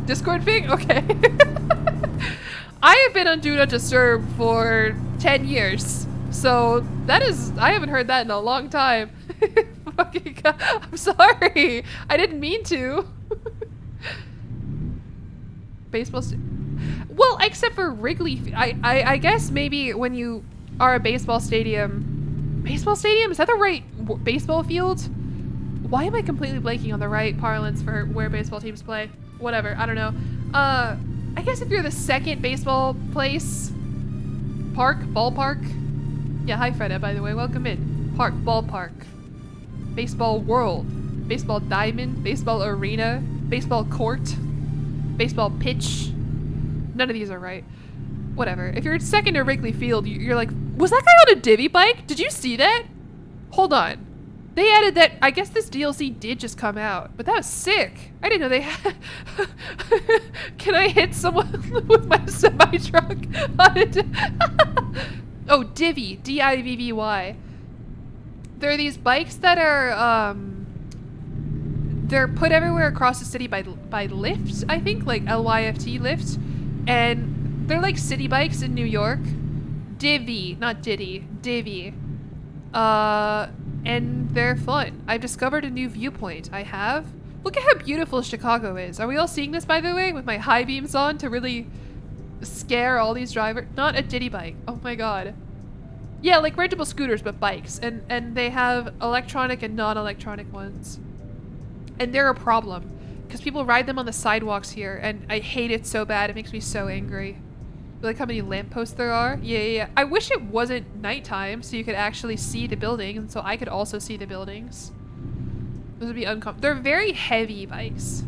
Discord ping? Okay. I have been on Do Not Disturb for 10 years. So that is, I haven't heard that in a long time. Fucking God. I'm sorry. I didn't mean to. Baseball well, except for Wrigley. I guess maybe when you are a baseball stadium. Baseball stadium? Is that the right baseball field? Why am I completely blanking on the right parlance for where baseball teams play? Whatever. I don't know. I guess if you're the second baseball place, ballpark. Yeah, hi Freda, by the way, welcome in. Ballpark. Baseball world. Baseball diamond, baseball arena, baseball court, baseball pitch. None of these are right. Whatever. If you're second to Wrigley Field, you're like, was that guy on a divvy bike? Did you see that? Hold on. They added that, I guess this DLC did just come out, but that was sick. I didn't know they had. Can I hit someone with my semi-truck? Oh, divvy, D-I-V-V-Y. There are these bikes that are, they're put everywhere across the city by Lyft, I think, like L-Y-F-T, Lyft. And they're like city bikes in New York. Divvy, not Diddy, Divvy. And they're fun. I've discovered a new viewpoint. I have. Look at how beautiful Chicago is. Are we all seeing this, by the way, with my high beams on to really scare all these drivers? Not a Diddy bike. Oh my god. Yeah, like rentable scooters, but bikes. And they have electronic and non-electronic ones. And they're a problem. Because people ride them on the sidewalks here, and I hate it so bad. It makes me so angry. Like how many lampposts there are? Yeah. I wish it wasn't nighttime, so you could actually see the buildings, and so I could also see the buildings. Those would be uncomfortable. They're very heavy bikes,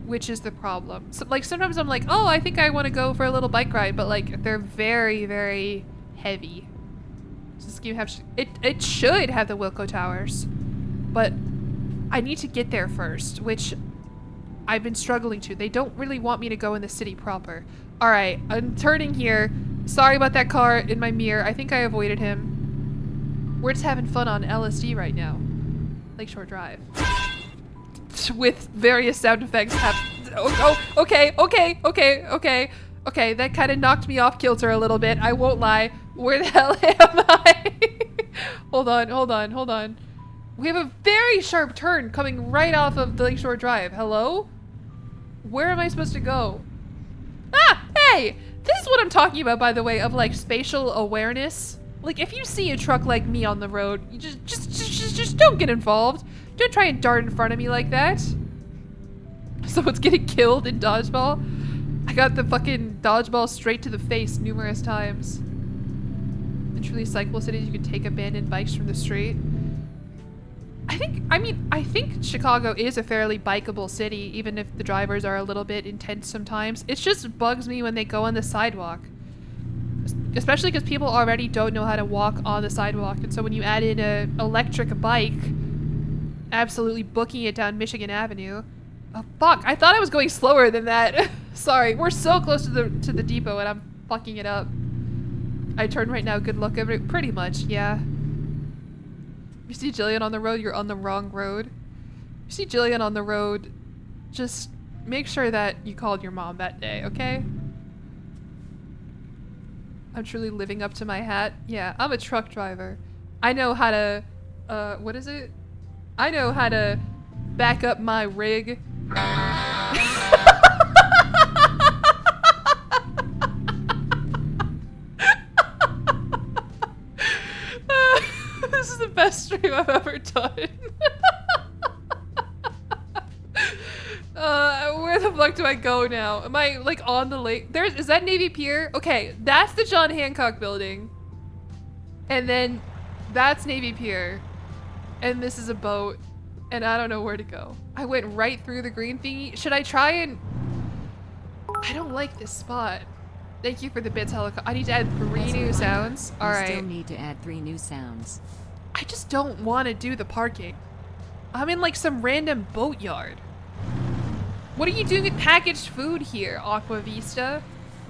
which is the problem. So, like, sometimes I'm like, oh, I think I want to go for a little bike ride, but like, they're very, very heavy. So this game it should have the Wilco Towers, but I need to get there first, which I've been struggling to. They don't really want me to go in the city proper. All right, I'm turning here. Sorry about that car in my mirror. I think I avoided him. We're just having fun on LSD right now. Lakeshore Drive. With various sound effects okay. Okay, that kind of knocked me off kilter a little bit. I won't lie. Where the hell am I? Hold on. We have a very sharp turn coming right off of the Lakeshore Drive. Hello? Where am I supposed to go? Ah, hey! This is what I'm talking about, by the way, of like spatial awareness. Like, if you see a truck like me on the road, you just don't get involved. Don't try and dart in front of me like that. Someone's getting killed in dodgeball. I got the fucking dodgeball straight to the face numerous times. In truly cyclable cities, you can take abandoned bikes from the street. I think Chicago is a fairly bikeable city, even if the drivers are a little bit intense sometimes. It just bugs me when they go on the sidewalk. Especially because people already don't know how to walk on the sidewalk, and so when you add in an electric bike, absolutely booking it down Michigan Avenue. Oh fuck, I thought I was going slower than that. Sorry, we're so close to the depot and I'm fucking it up. I turn right now, good luck pretty much, yeah. You see Jillian on the road, you're on the wrong road. You see Jillian on the road, just make sure that you called your mom that day, okay? I'm truly living up to my hat. Yeah, I'm a truck driver. I know how to, what is it? I know how to back up my rig. This is the best stream I've ever done. Where the fuck do I go now? Am I like on the lake? Is that Navy Pier? Okay, that's the John Hancock building. And then that's Navy Pier. And this is a boat. And I don't know where to go. I went right through the green thingy. Should I try and... I don't like this spot. Thank you for the bits, helicopter. I need to add 3 new sounds. All right. Still need to add 3 new sounds. I just don't want to do the parking. I'm in like some random boatyard. What are you doing with packaged food here, Aqua Vista?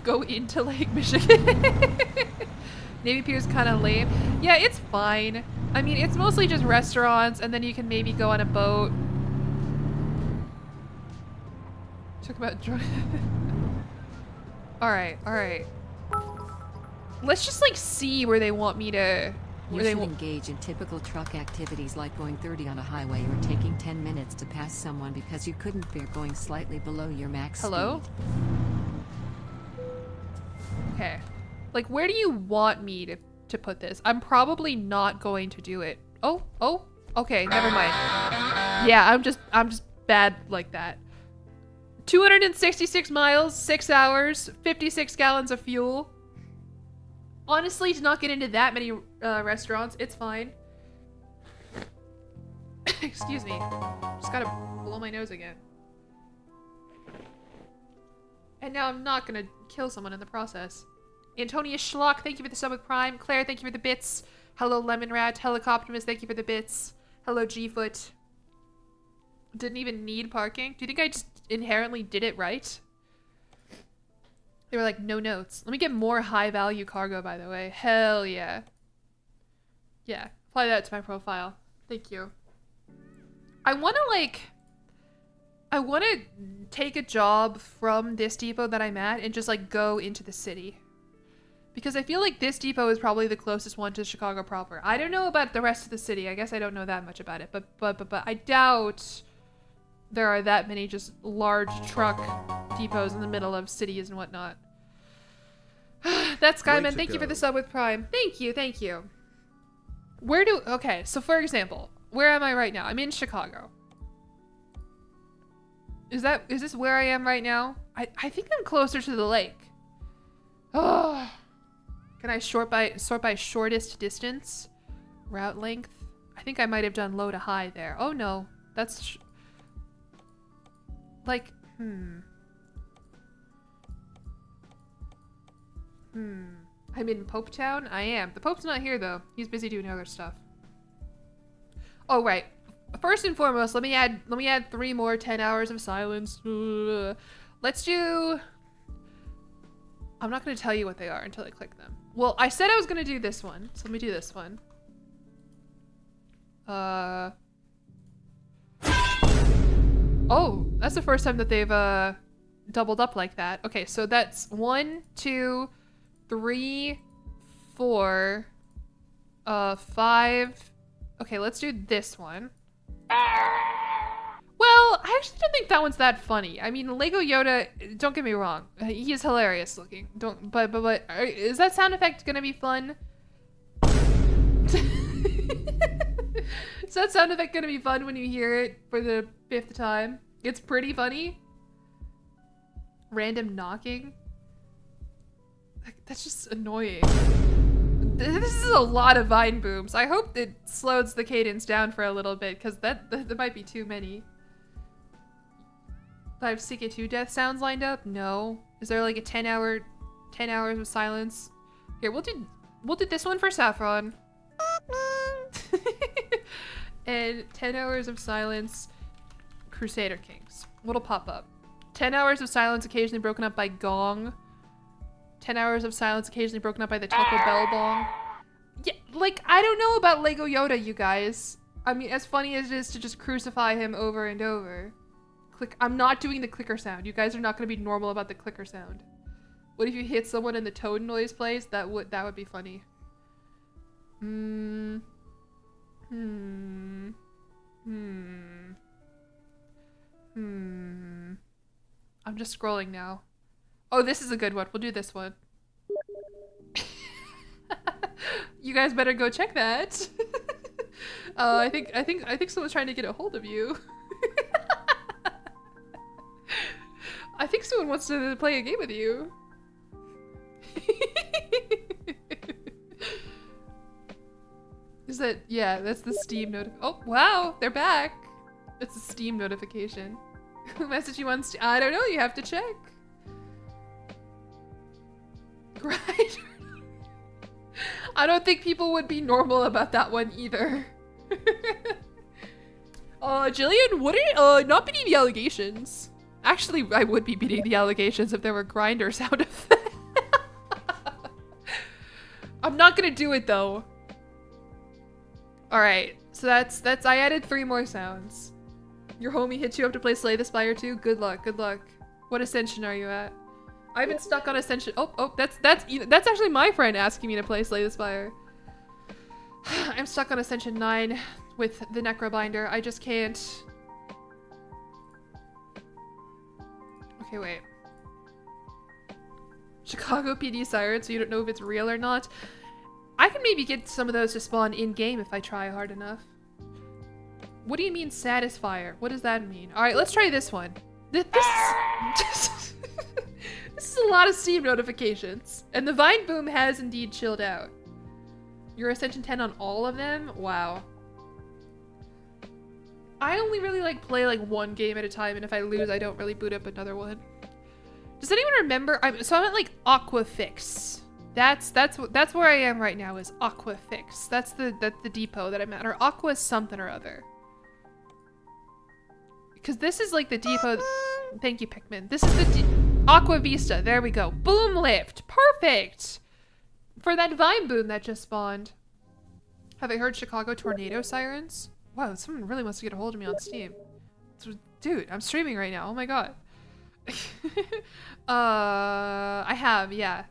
Go into Lake Michigan. Navy Pier's kind of lame. Yeah, it's fine. I mean, it's mostly just restaurants, and then you can maybe go on a boat. Talk about drug. All right. Let's just like see where they want me to. You should engage in typical truck activities like going 30 on a highway or taking 10 minutes to pass someone because you couldn't bear going slightly below your max Hello? speed. Okay. Like, where do you want me to put this? I'm probably not going to do it. Oh, okay, never mind. Yeah, I'm just bad like that. 266 miles, 6 hours, 56 gallons of fuel. Honestly, to not get into that many restaurants, it's fine. Excuse me. Just gotta blow my nose again. And now I'm not gonna kill someone in the process. Antonia Schlock, thank you for the sub with Prime. Claire, thank you for the bits. Hello, Lemon Rat. Helicoptimus, thank you for the bits. Hello, G-Foot. Didn't even need parking. Do you think I just inherently did it right? They were like, no notes. Let me get more high-value cargo, by the way. Hell yeah. Yeah, apply that to my profile. Thank you. I want to take a job from this depot that I'm at and just like go into the city. Because I feel like this depot is probably the closest one to Chicago proper. I don't know about the rest of the city. I guess I don't know that much about it. But I doubt there are that many just large truck depots in the middle of cities and whatnot. That's Skyman. Thank you for the sub with Prime. Thank you. Okay, so for example, where am I right now? I'm in Chicago. Is this where I am right now? I think I'm closer to the lake. Oh. Can I sort by shortest distance? Route length? I think I might have done low to high there. Oh no, that's like, I'm in Pope Town? I am. The Pope's not here though. He's busy doing other stuff. Oh right. First and foremost, let me add 3 more 10 hours of silence. Let's do... I'm not going to tell you what they are until I click them. Well, I said I was going to do this one, so let me do this one. Oh, that's the first time that they've doubled up like that. Okay, so that's 1, 2, 3, 4, 5. Okay, let's do this one. Well, I actually don't think that one's that funny. I mean, Lego Yoda, don't get me wrong, he is hilarious looking. But is that sound effect gonna be fun? Is that sound effect gonna be fun when you hear it for the 5th time? It's pretty funny. Random knocking. That's just annoying. This is a lot of vine booms. I hope it slows the cadence down for a little bit, because that might be too many. Do I have Seek 2 death sounds lined up? No. Is there like a 10 hours of silence? Here, we'll do this one for Saffron. And 10 hours of silence, Crusader Kings. What'll pop up? 10 hours of silence occasionally broken up by gong. 10 hours of silence occasionally broken up by the Taco Bell bong. Yeah, like, I don't know about Lego Yoda, you guys. I mean, as funny as it is to just crucify him over and over. I'm not doing the clicker sound. You guys are not going to be normal about the clicker sound. What if you hit someone and the toad noise plays? That would be funny. I'm just scrolling now. Oh, this is a good one. We'll do this one. You guys better go check that. I think someone's trying to get a hold of you. I think someone wants to play a game with you. Is that, yeah, that's the Steam oh, wow, they're back. It's a Steam notification. Message you on Steam. I don't know, you have to check. Grinder. I don't think people would be normal about that one either. Jillian wouldn't not beating the allegations. Actually, I would be beating the allegations if there were grinder sound effects. I'm not gonna do it though. Alright, so that's I added 3 more sounds. Your homie hit you up to play Slay the Spire 2? Good luck, good luck. What ascension are you at? I've been stuck on ascension. Oh, that's actually my friend asking me to play Slay the Spire. I'm stuck on ascension 9 with the Necrobinder. I just can't. Okay, wait. Chicago PD siren, so you don't know if it's real or not. I can maybe get some of those to spawn in-game if I try hard enough. What do you mean Satisfier? What does that mean? Alright, let's try this one. This is... This is a lot of Steam notifications. And the Vine Boom has indeed chilled out. You're Ascension 10 on all of them? Wow. I only really play like one game at a time, and if I lose, I don't really boot up another one. Does anyone remember? So I'm at like Aquafix. That's where I am right now, is Aquafix. That's the depot that I'm at, or Aqua something or other. Because this is like the depot. Thank you, Pikmin. This is the Aqua Vista. There we go. Boom lift. Perfect. For that Vine Boom that just spawned. Have I heard Chicago tornado sirens? Wow, someone really wants to get a hold of me on Steam. Dude, I'm streaming right now. Oh my god. I have, yeah.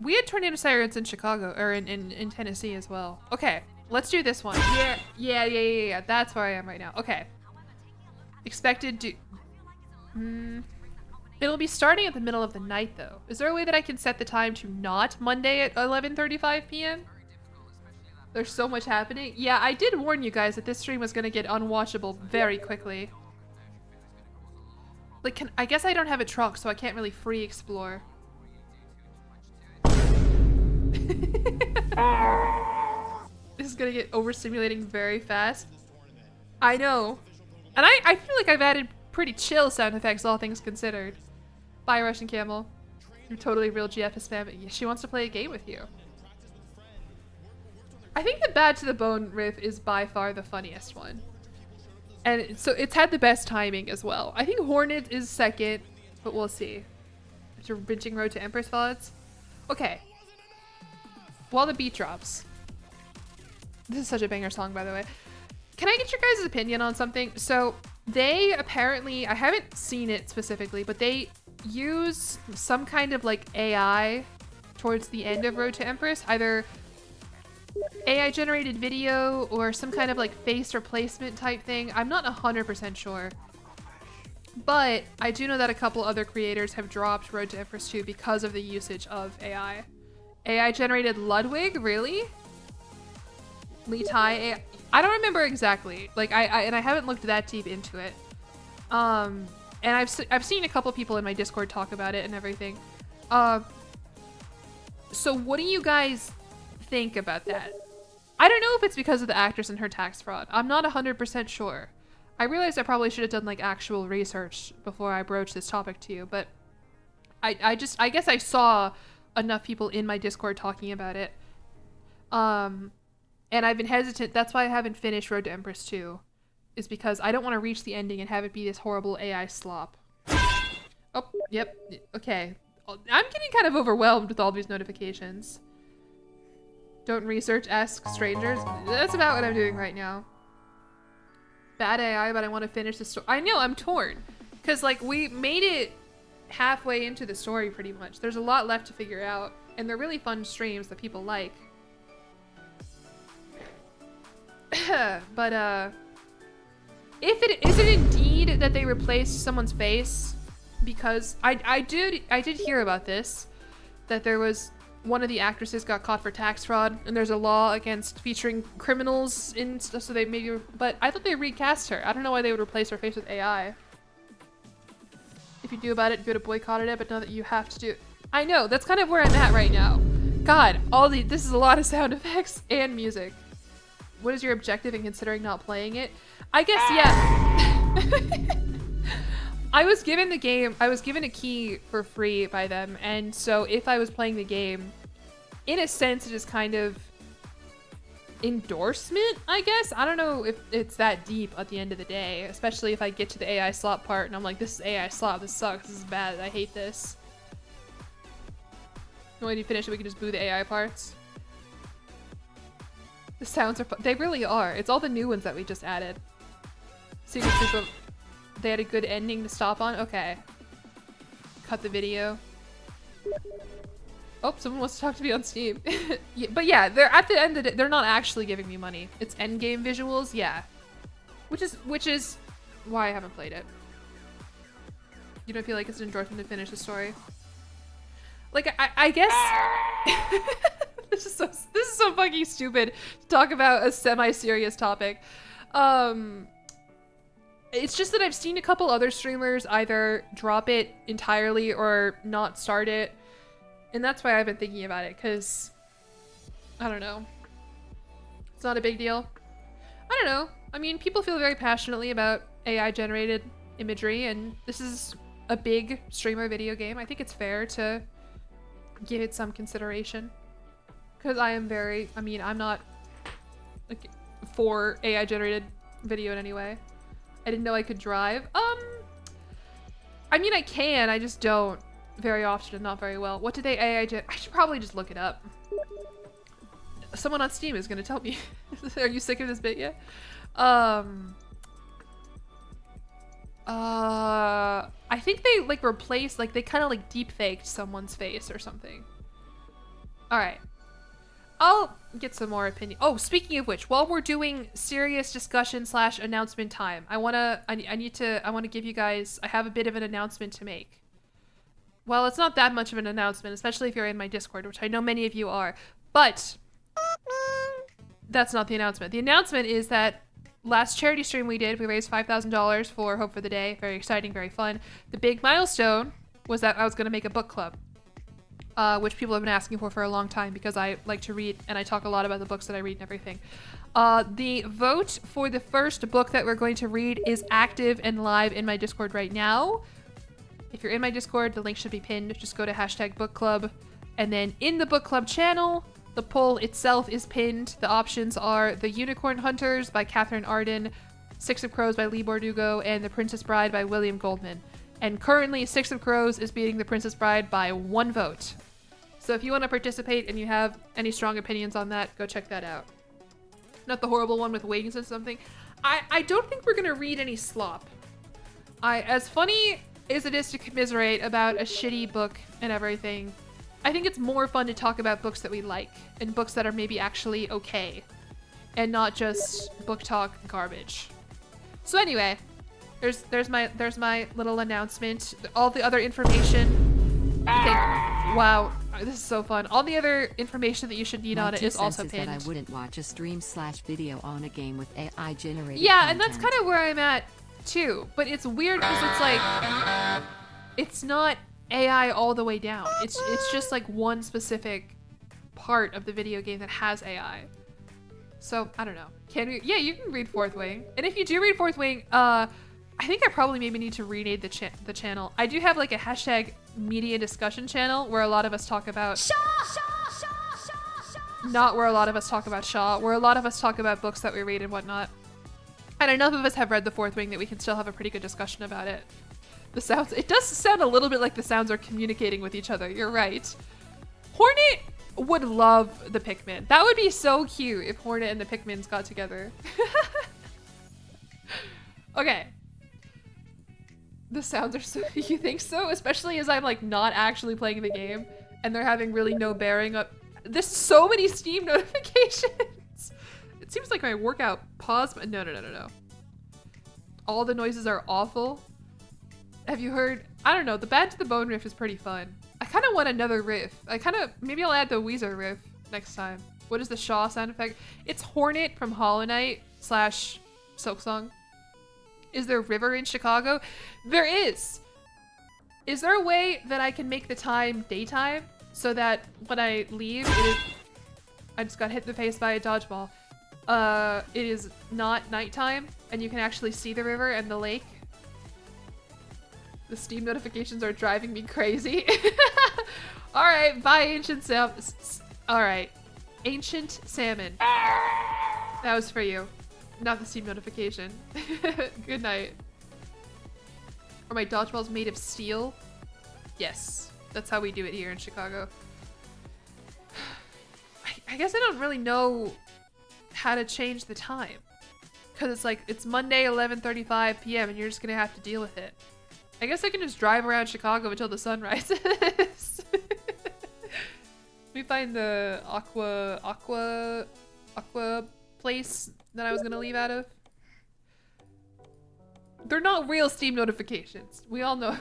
We had tornado sirens in Chicago, or in Tennessee as well. Okay, let's do this one. Yeah. That's where I am right now. Okay. Expected to... It'll be starting at the middle of the night, though. Is there a way that I can set the time to not Monday at 11:35 p.m.? There's so much happening. Yeah, I did warn you guys that this stream was gonna get unwatchable very quickly. Like, I guess I don't have a truck, so I can't really free explore. This is gonna get overstimulating very fast. I know. And I feel like I've added pretty chill sound effects, all things considered. Bye, Russian Camel. You're totally real GF is spam. She wants to play a game with you. I think the Bad to the Bone riff is by far the funniest one. And so it's had the best timing as well. I think Hornet is second, but we'll see. After binging Road to Empress VODs. Okay. While the beat drops. This is such a banger song, by the way. Can I get your guys' opinion on something? So they apparently, I haven't seen it specifically, but they use some kind of like AI towards the end of Road to Empress. Either AI generated video or some kind of like face replacement type thing. I'm not 100% sure. But I do know that a couple other creators have dropped Road to Empress 2 because of the usage of AI. AI generated Ludwig, really? Lee Tai AI. I don't remember exactly. Like I haven't looked that deep into it. And I've seen a couple people in my Discord talk about it and everything. So what do you guys think about that? I don't know if it's because of the actress and her tax fraud. I'm not 100% sure. I realized I probably should have done like actual research before I broached this topic to you, but I guess I saw enough people in my Discord talking about it. And I've been hesitant. That's why I haven't finished Road to Empress 2, is because I don't want to reach the ending and have it be this horrible AI slop. Oh, yep. Okay. I'm getting kind of overwhelmed with all these notifications. Don't research, ask strangers. That's about what I'm doing right now. Bad AI, but I want to finish the story. I know, I'm torn. Because, like, we made it halfway into the story, pretty much. There's a lot left to figure out. And they're really fun streams that people like. But, is it indeed that they replaced someone's face? Because I did hear about this. That there was... one of the actresses got caught for tax fraud, and there's a law against featuring criminals in stuff, so they maybe, but I thought they recast her. I don't know why they would replace her face with AI. If you do about it, you would have boycotted it, but now that you have to do, I know, that's kind of where I'm at right now. God, this is a lot of sound effects and music. What is your objective in considering not playing it? I guess, yeah. I was given a key for free by them, and so if I was playing the game, in a sense it is kind of endorsement, I guess. I don't know if it's that deep at the end of the day, especially if I get to the AI slop part and I'm like, this is AI slop, this sucks, this is bad, I hate this. When you finish it, we can just boo the AI parts. The sounds are they really are. It's all the new ones that we just added. Secret Super. They had a good ending to stop on? Okay. Cut the video. Oh, someone wants to talk to me on Steam. Yeah, but yeah, they're at the end of it, they're not actually giving me money. It's endgame visuals, yeah. Which is why I haven't played it. You don't feel like it's an endorsement to finish the story? Like, I guess... This is so fucking stupid to talk about a semi-serious topic. It's just that I've seen a couple other streamers either drop it entirely or not start it. And that's why I've been thinking about it, because I don't know. It's not a big deal. I don't know. I mean, people feel very passionately about AI generated imagery, and this is a big streamer video game. I think it's fair to give it some consideration. Because I'm not like for AI generated video in any way. I didn't know I could drive. I mean, I can, I just don't very often and not very well. What did they AI I should probably just look it up. Someone on Steam is gonna tell me. Are you sick of this bit yet? I think they like replaced, like they kind of like deep faked someone's face or something. All right. I'll get some more opinion. Oh, speaking of which, while we're doing serious discussion / announcement time, I want to give you guys, I have a bit of an announcement to make. Well, it's not that much of an announcement, especially if you're in my Discord, which I know many of you are, but that's not the announcement. The announcement is that last charity stream we did, we raised $5,000 for Hope for the Day. Very exciting, very fun. The big milestone was that I was going to make a book club, which people have been asking for a long time because I like to read and I talk a lot about the books that I read and everything. The vote for the first book that we're going to read is active and live in my Discord right now. If you're in my Discord, the link should be pinned. Just go to #bookclub. And then in the book club channel, the poll itself is pinned. The options are The Unicorn Hunters by Catherine Arden, Six of Crows by Lee Bordugo, and The Princess Bride by William Goldman. And currently, Six of Crows is beating The Princess Bride by 1 vote. So if you want to participate and you have any strong opinions on that, go check that out. Not the horrible one with wings and something. I don't think we're going to read any slop. As funny as it is to commiserate about a shitty book and everything, I think it's more fun to talk about books that we like and books that are maybe actually okay and not just book talk garbage. So anyway, there's my little announcement. All the other information. Wow, this is so fun. All the other information that you should need on it is also pinned. That I wouldn't watch a stream/video on a game with AI generated Yeah, and that's kind of where I'm at too. But it's weird because it's like it's not AI all the way down. It's just like one specific part of the video game that has AI. So I don't know. Can we? Yeah, you can read Fourth Wing. And if you do read Fourth Wing, I think I probably maybe need to rename the channel. I do have like a #media discussion channel where a lot of us talk about not where a lot of us talk about Shaw, where a lot of us talk about books that we read and whatnot. And enough of us have read The Fourth Wing that we can still have a pretty good discussion about it. The sounds, it does sound a little bit like the sounds are communicating with each other. You're right. Hornet would love the Pikmin. That would be so cute if Hornet and the Pikmins got together. Okay. The sounds are so, you think so? Especially as I'm like not actually playing the game and they're having really no bearing up. There's so many Steam notifications. It seems like my workout paused. No. All the noises are awful. Have you heard? I don't know. The Bad to the Bone riff is pretty fun. I kind of want another riff. Maybe I'll add the Weezer riff next time. What is the Shaw sound effect? It's Hornet from Hollow Knight / Silksong. Is there a river in Chicago? There is. Is there a way that I can make the time daytime so that when I leave, I just got hit in the face by a dodgeball. It is not nighttime and you can actually see the river and the lake. The Steam notifications are driving me crazy. All right, bye, Ancient Salmon. All right, Ancient Salmon. That was for you, not the Steam notification. Good night. Are my dodgeballs made of steel? Yes, that's how we do it here in Chicago. I guess I don't really know how to change the time. Because it's like, it's Monday, 11:35 p.m. and you're just going to have to deal with it. I guess I can just drive around Chicago until the sun rises. Let me find the aqua place that I was gonna leave out of. They're not real Steam notifications. We all know.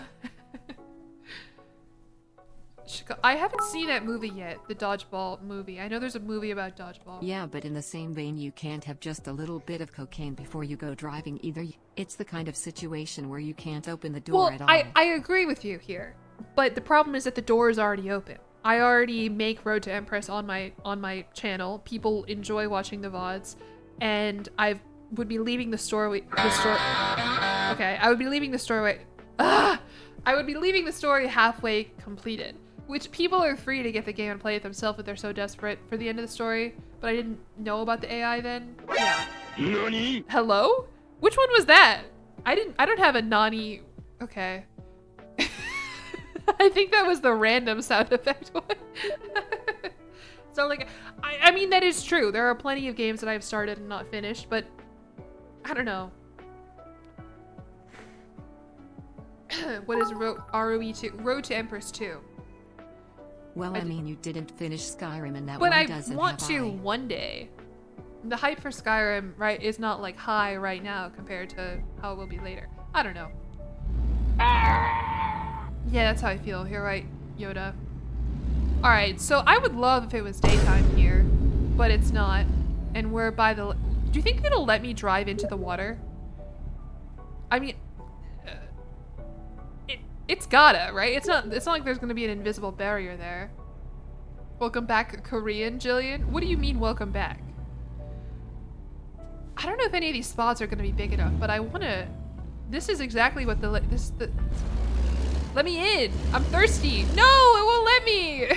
I haven't seen that movie yet, the Dodgeball movie. I know there's a movie about dodgeball. Yeah, but in the same vein, you can't have just a little bit of cocaine before you go driving either. It's the kind of situation where you can't open the door at all. I agree with you here, but the problem is that the door is already open. I already make Road to Empress on my channel. People enjoy watching the VODs, and I would be leaving the store. Okay, I would be leaving the story. I would be leaving the story halfway completed. Which people are free to get the game and play it themselves if they're so desperate for the end of the story. But I didn't know about the AI then. Yeah. Nani? Hello? Which one was that? I don't have a Nani. Okay. I think that was the random sound effect one. So like, I mean, that is true. There are plenty of games that I've started and not finished, but I don't know. What is ROE 2? Road to Empress 2. Well, I mean, you didn't finish Skyrim and that but one I doesn't want have to I. one day. The hype for Skyrim, right, is not like high right now compared to how it will be later. I don't know. Yeah, that's how I feel. You're right, Yoda. Alright, so I would love if it was daytime here, but it's not. And we're by the... Do you think it'll let me drive into the water? I mean... it's gotta, right? It's not like there's gonna be an invisible barrier there. Welcome back, Korean, Jillian? What do you mean, welcome back? I don't know if any of these spots are gonna be big enough, but I wanna... This is exactly what the... Let me in! I'm thirsty! No! It won't let me!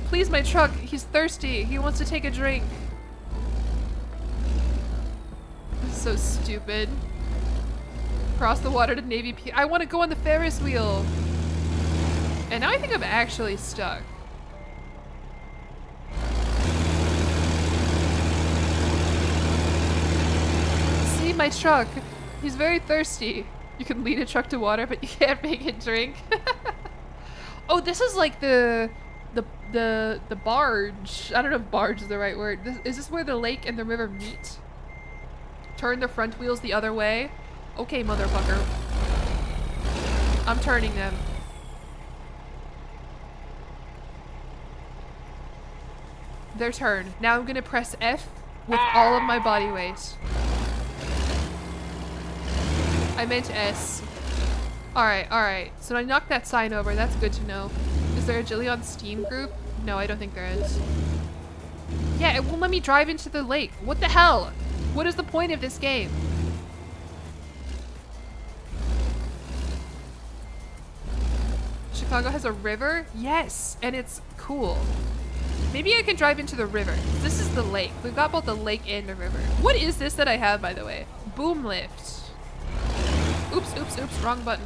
Please, my truck. He's thirsty. He wants to take a drink. This is so stupid. Cross the water to Navy Pier. I want to go on the Ferris wheel. And now I think I'm actually stuck. See my truck. He's very thirsty. You can lead a truck to water, but you can't make it drink. Oh, this is like the barge. I don't know if barge is the right word. Is this where the lake and the river meet? Turn the front wheels the other way. Okay, motherfucker. I'm turning them. Their turn. Now I'm gonna press F with all of my body weight. I meant S. Alright. So I knocked that sign over. That's good to know. Is there a Jillian Steam group? No, I don't think there is. Yeah, it won't let me drive into the lake. What the hell? What is the point of this game? Chicago has a river? Yes, and it's cool. Maybe I can drive into the river. This is the lake. We've got both the lake and the river. What is this that I have, by the way? Boom lift. Oops. Wrong button.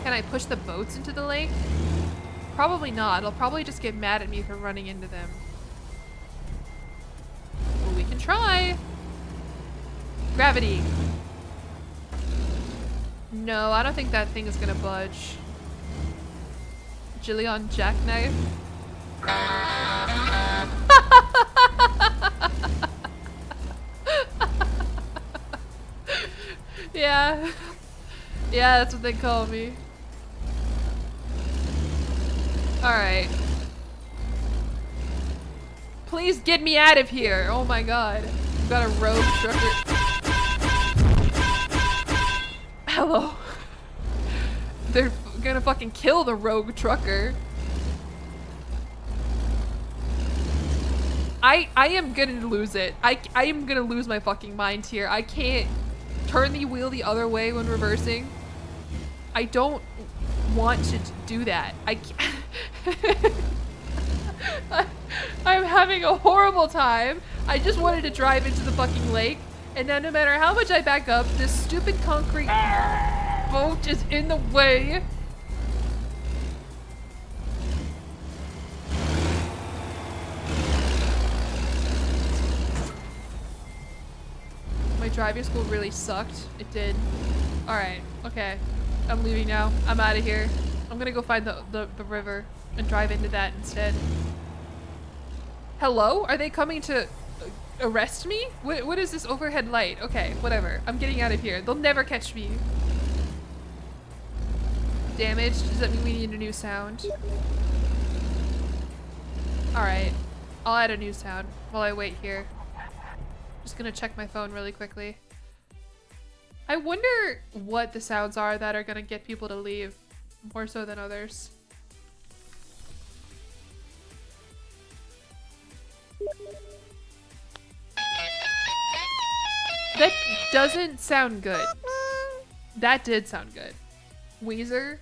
Can I push the boats into the lake? Probably not. I'll probably just get mad at me for running into them. Well, we can try. Gravity. No, I don't think that thing is gonna budge. Jillian jackknife. Yeah. Yeah, that's what they call me. Alright. Please get me out of here. Oh my god. We've got a rogue trucker. Hello. They're gonna fucking kill the rogue trucker. I am gonna lose it. I am gonna lose my fucking mind here. I can't turn the wheel the other way when reversing. I don't want to do that. I can't. I'm having a horrible time. I just wanted to drive into the fucking lake, and now no matter how much I back up, this stupid concrete boat is in the way. My driving school really sucked. It did. Alright, okay. I'm leaving now. I'm out of here. I'm gonna go find the river and drive into that instead. Hello? Are they coming to arrest me? What is this overhead light? Okay, whatever. I'm getting out of here. They'll never catch me. Damaged? Does that mean we need a new sound? Alright. I'll add a new sound while I wait here. Just gonna check my phone really quickly. I wonder what the sounds are that are gonna get people to leave more so than others. That doesn't sound good. That did sound good. Weezer?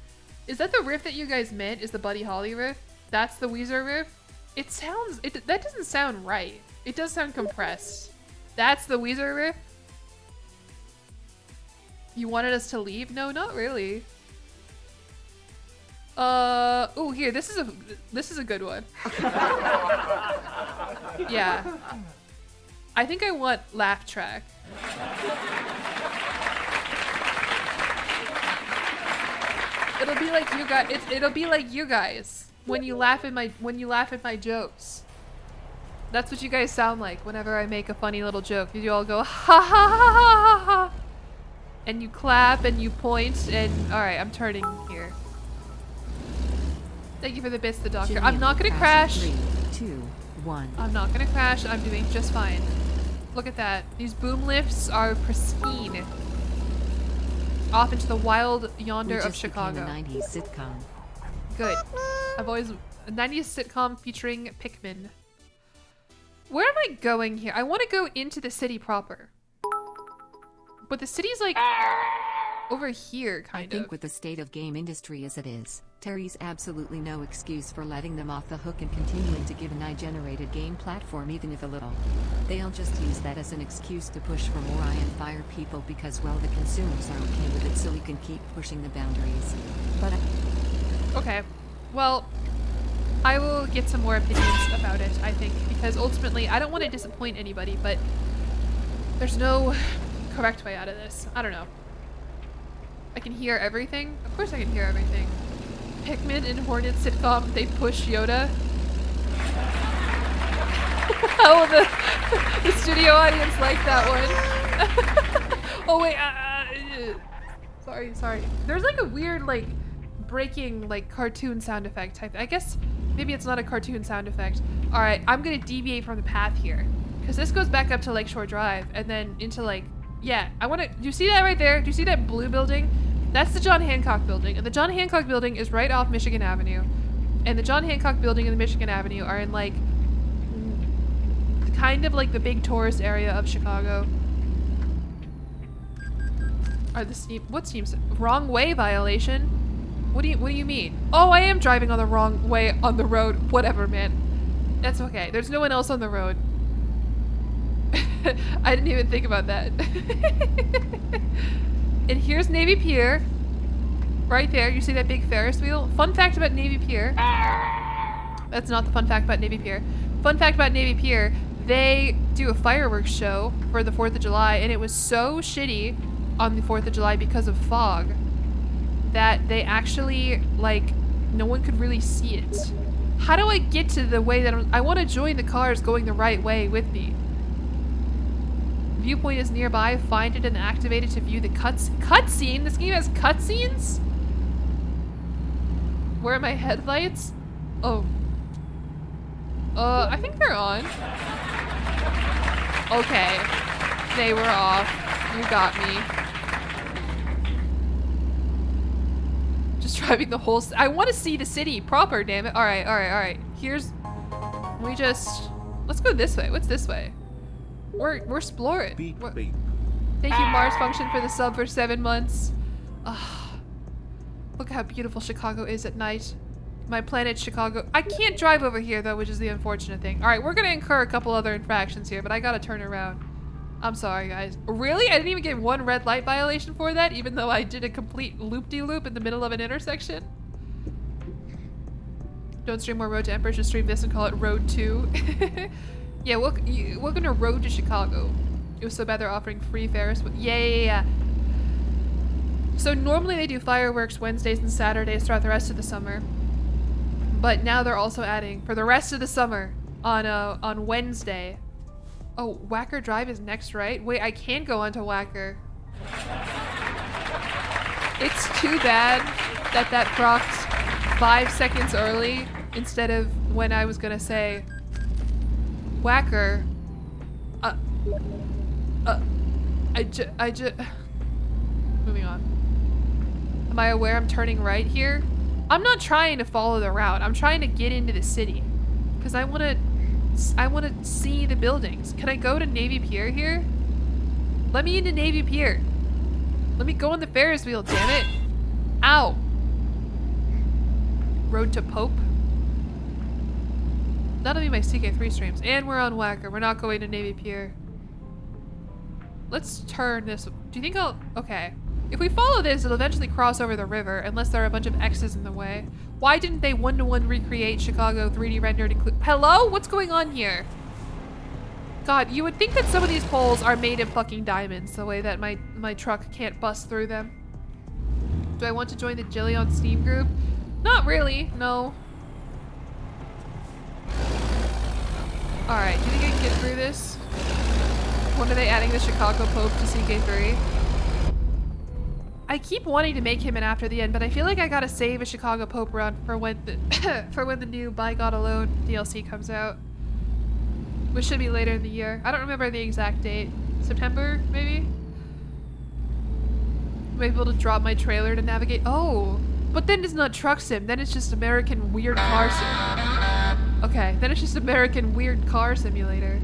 Is that the riff that you guys meant? Is the Buddy Holly riff? That's the Weezer riff? It sounds... that doesn't sound right. It does sound compressed. That's the Weezer riff? You wanted us to leave? No, not really. Oh, here, this is a good one. Yeah. I think I want laugh track. It'll be like you guys. It'll be like you guys when you laugh at my jokes. That's what you guys sound like whenever I make a funny little joke. You all go ha ha ha ha ha ha, and you clap and you point and all right. I'm turning here. Thank you for the bits, the doctor. I'm not gonna crash. 3, 2, 1. I'm not gonna crash. I'm doing just fine. Look at that. These boom lifts are pristine. Off into the wild yonder We of just became Chicago. a 90s sitcom. Good. I've always a 90s sitcom featuring Pikmin. Where am I going here? I want to go into the city proper. But the city's like over here, I kind think of. with the state of game industry as it is, Terry's absolutely no excuse for letting them off the hook and continuing to give an AI-generated game platform even if a little. They'll just use that as an excuse to push for more AI and fire people because, well, the consumers are okay with it, so we can keep pushing the boundaries. But Okay. Well, I will get some more opinions about it, I think, because ultimately I don't want to disappoint anybody, but there's no correct way out of this. I don't know. I can hear everything. Of course I can hear everything. Pikmin and Hornet sitcom, they push Yoda. How will the studio audience like that one? Oh wait, sorry. There's like a weird like breaking like cartoon sound effect type. I guess maybe it's not a cartoon sound effect. All right, I'm gonna deviate from the path here because this goes back up to Lakeshore Drive and then into like, yeah, I want to, do you see that right there? Do you see that blue building? That's the John Hancock building, and the John Hancock building is right off Michigan Avenue. And the John Hancock building and the Michigan Avenue are in like kind of like the big tourist area of Chicago. Are the steam, what seems wrong way violation? What do you mean? Oh, I am driving on the wrong way on the road. Whatever, man. That's okay. There's no one else on the road. I didn't even think about that. And here's Navy Pier. Right there. You see that big Ferris wheel? Fun fact about Navy Pier. That's not the fun fact about Navy Pier. Fun fact about Navy Pier, they do a fireworks show for the 4th of July, and it was so shitty on the 4th of July because of fog that they actually, like, no one could really see it. How do I get to the way that I want to join the cars going the right way with me? Viewpoint is nearby. Find it and activate it to view the cutscene. This game has cutscenes? Where are my headlights? Oh. I think they're on. Okay. They were off. You got me. Just driving the whole I want to see the city proper, damn it. All right. Here's, let's go this way. What's this way? We're exploring. Beep, beep. Thank you, Mars Function, for the sub for 7 months. Look how beautiful Chicago is at night. My planet, Chicago. I can't drive over here, though, which is the unfortunate thing. All right, we're going to incur a couple other infractions here, but I got to turn around. I'm sorry, guys. Really? I didn't even get one red light violation for that, even though I did a complete loop-de-loop in the middle of an intersection? Don't stream more Road to Emperor, just stream this and call it Road 2. Yeah, welcome to Road to Chicago. It was so bad they're offering free Ferris. Yeah. So normally they do fireworks Wednesdays and Saturdays throughout the rest of the summer. But now they're also adding, for the rest of the summer, on Wednesday. Oh, Wacker Drive is next, right? Wait, I can go onto Wacker. It's too bad that procced 5 seconds early instead of when I was gonna say Wacker. Moving on. Am I aware I'm turning right here? I'm not trying to follow the route. I'm trying to get into the city because I want to see the buildings. Can I go to Navy Pier here? Let me into Navy Pier. Let me go on the Ferris wheel, damn it. Ow. Road to Pope. That'll be my CK3 streams. And we're on Wacker. We're not going to Navy Pier. Let's turn this. Do you think I'll... Okay. If we follow this, it'll eventually cross over the river, unless there are a bunch of X's in the way. Why didn't they one-to-one recreate Chicago 3D rendered include... Hello? What's going on here? God, you would think that some of these poles are made of fucking diamonds, the way that my truck can't bust through them. Do I want to join the jillion Steam group? Not really, no. Alright, do you think I can get through this? When are they adding the Chicago Pope to CK3? I keep wanting to make him an after the end, but I feel like I gotta save a Chicago Pope run for when the for when the new By God Alone DLC comes out. Which should be later in the year. I don't remember the exact date. September, maybe? Am I able to drop my trailer to navigate? Oh! But then it's not truck sim, then it's just American weird car sim. Okay, then it's just American weird car simulator.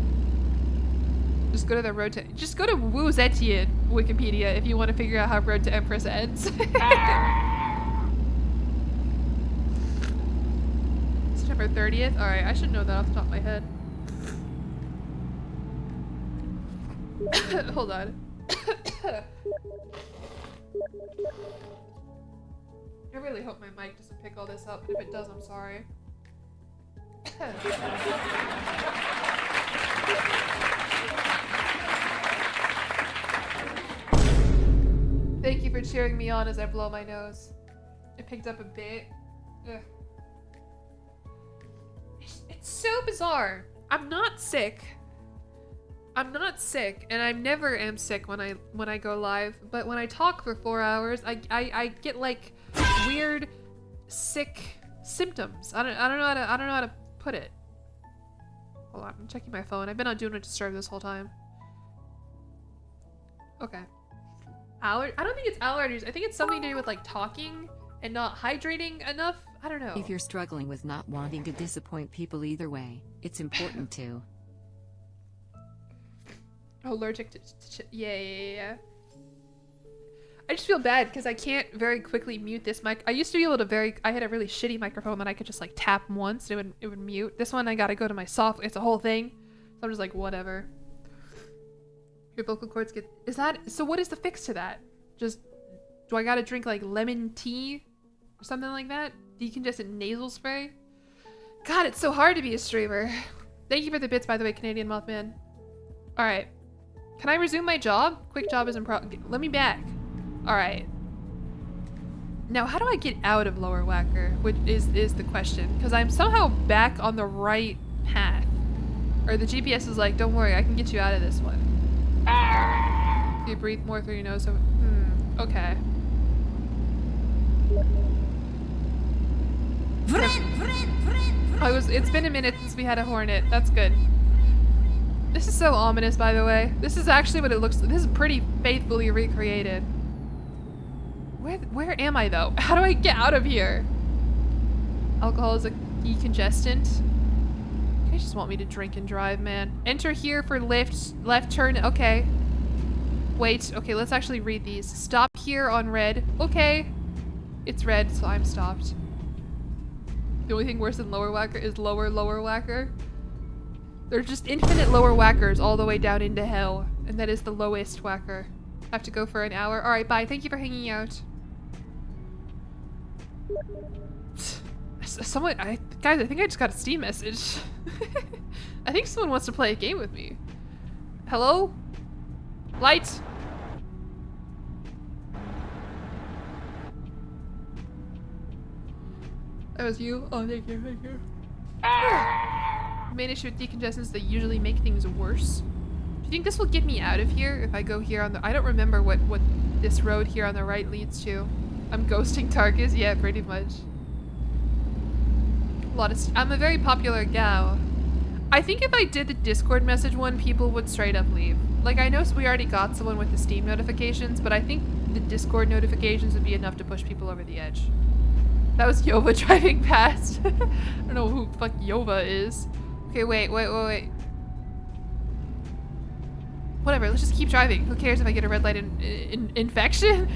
Just go to the road to- just go to Wu Zetian Wikipedia if you want to figure out how Road to Empress ends. September 30th? Alright, I should know that off the top of my head. Hold on. I really hope my mic doesn't pick all this up, but if it does, I'm sorry. Thank you for cheering me on as I blow my nose. It picked up a bit. Ugh. It's so bizarre. I'm not sick. I'm not sick, and I never am sick when I go live. But when I talk for 4 hours, I get like weird sick symptoms. I don't know how to put it. Hold on, I'm checking my phone. I've been on Do Not Disturb this whole time. Okay. I don't think it's allergies. I think it's something to do with like talking and not hydrating enough. I don't know. If you're struggling with not wanting to disappoint people either way, it's important to. Allergic to yeah. I just feel bad because I can't very quickly mute this mic. I used to be able to I had a really shitty microphone that I could just like tap once and it would mute. This one I gotta go to my software. It's a whole thing. So I'm just like, whatever. Your vocal cords get, so what is the fix to that? Just, do I gotta drink like lemon tea or something like that? Decongestant nasal spray? God, it's so hard to be a streamer. Thank you for the bits, by the way, Canadian Mothman. Alright. Can I resume my job? Quick job is in let me back. Alright. Now, how do I get out of Lower Wacker? Which is the question. Because I'm somehow back on the right path. Or the GPS is like, don't worry, I can get you out of this one. You breathe more through your nose. So, okay. It's been a minute since we had a hornet. That's good. This is so ominous, by the way. This is actually what it looks like. This is pretty faithfully recreated. Where am I, though? How do I get out of here? Alcohol is a decongestant. You just want me to drink and drive, man. Enter here for left turn. Okay. Wait. Okay, let's actually read these. Stop here on red. Okay. It's red, so I'm stopped. The only thing worse than Lower Wacker is Lower Wacker. There's just infinite Lower Wackers all the way down into hell. And that is the lowest Wacker. Have to go for an hour. Alright, bye. Thank you for hanging out. Guys, I think I just got a Steam message. I think someone wants to play a game with me. Hello? Light? That was you? Oh, thank you, thank you. Main issue with decongestants, they usually make things worse. Do you think this will get me out of here if I go here on the... I don't remember what this road here on the right leads to. I'm ghosting Tarkus? Yeah, pretty much. I'm a very popular gal. I think if I did the Discord message one, people would straight up leave. Like, I know we already got someone with the Steam notifications, but I think the Discord notifications would be enough to push people over the edge. That was Yova driving past. I don't know who the fuck Yova is. Okay, wait. Whatever, let's just keep driving. Who cares if I get a red light infraction?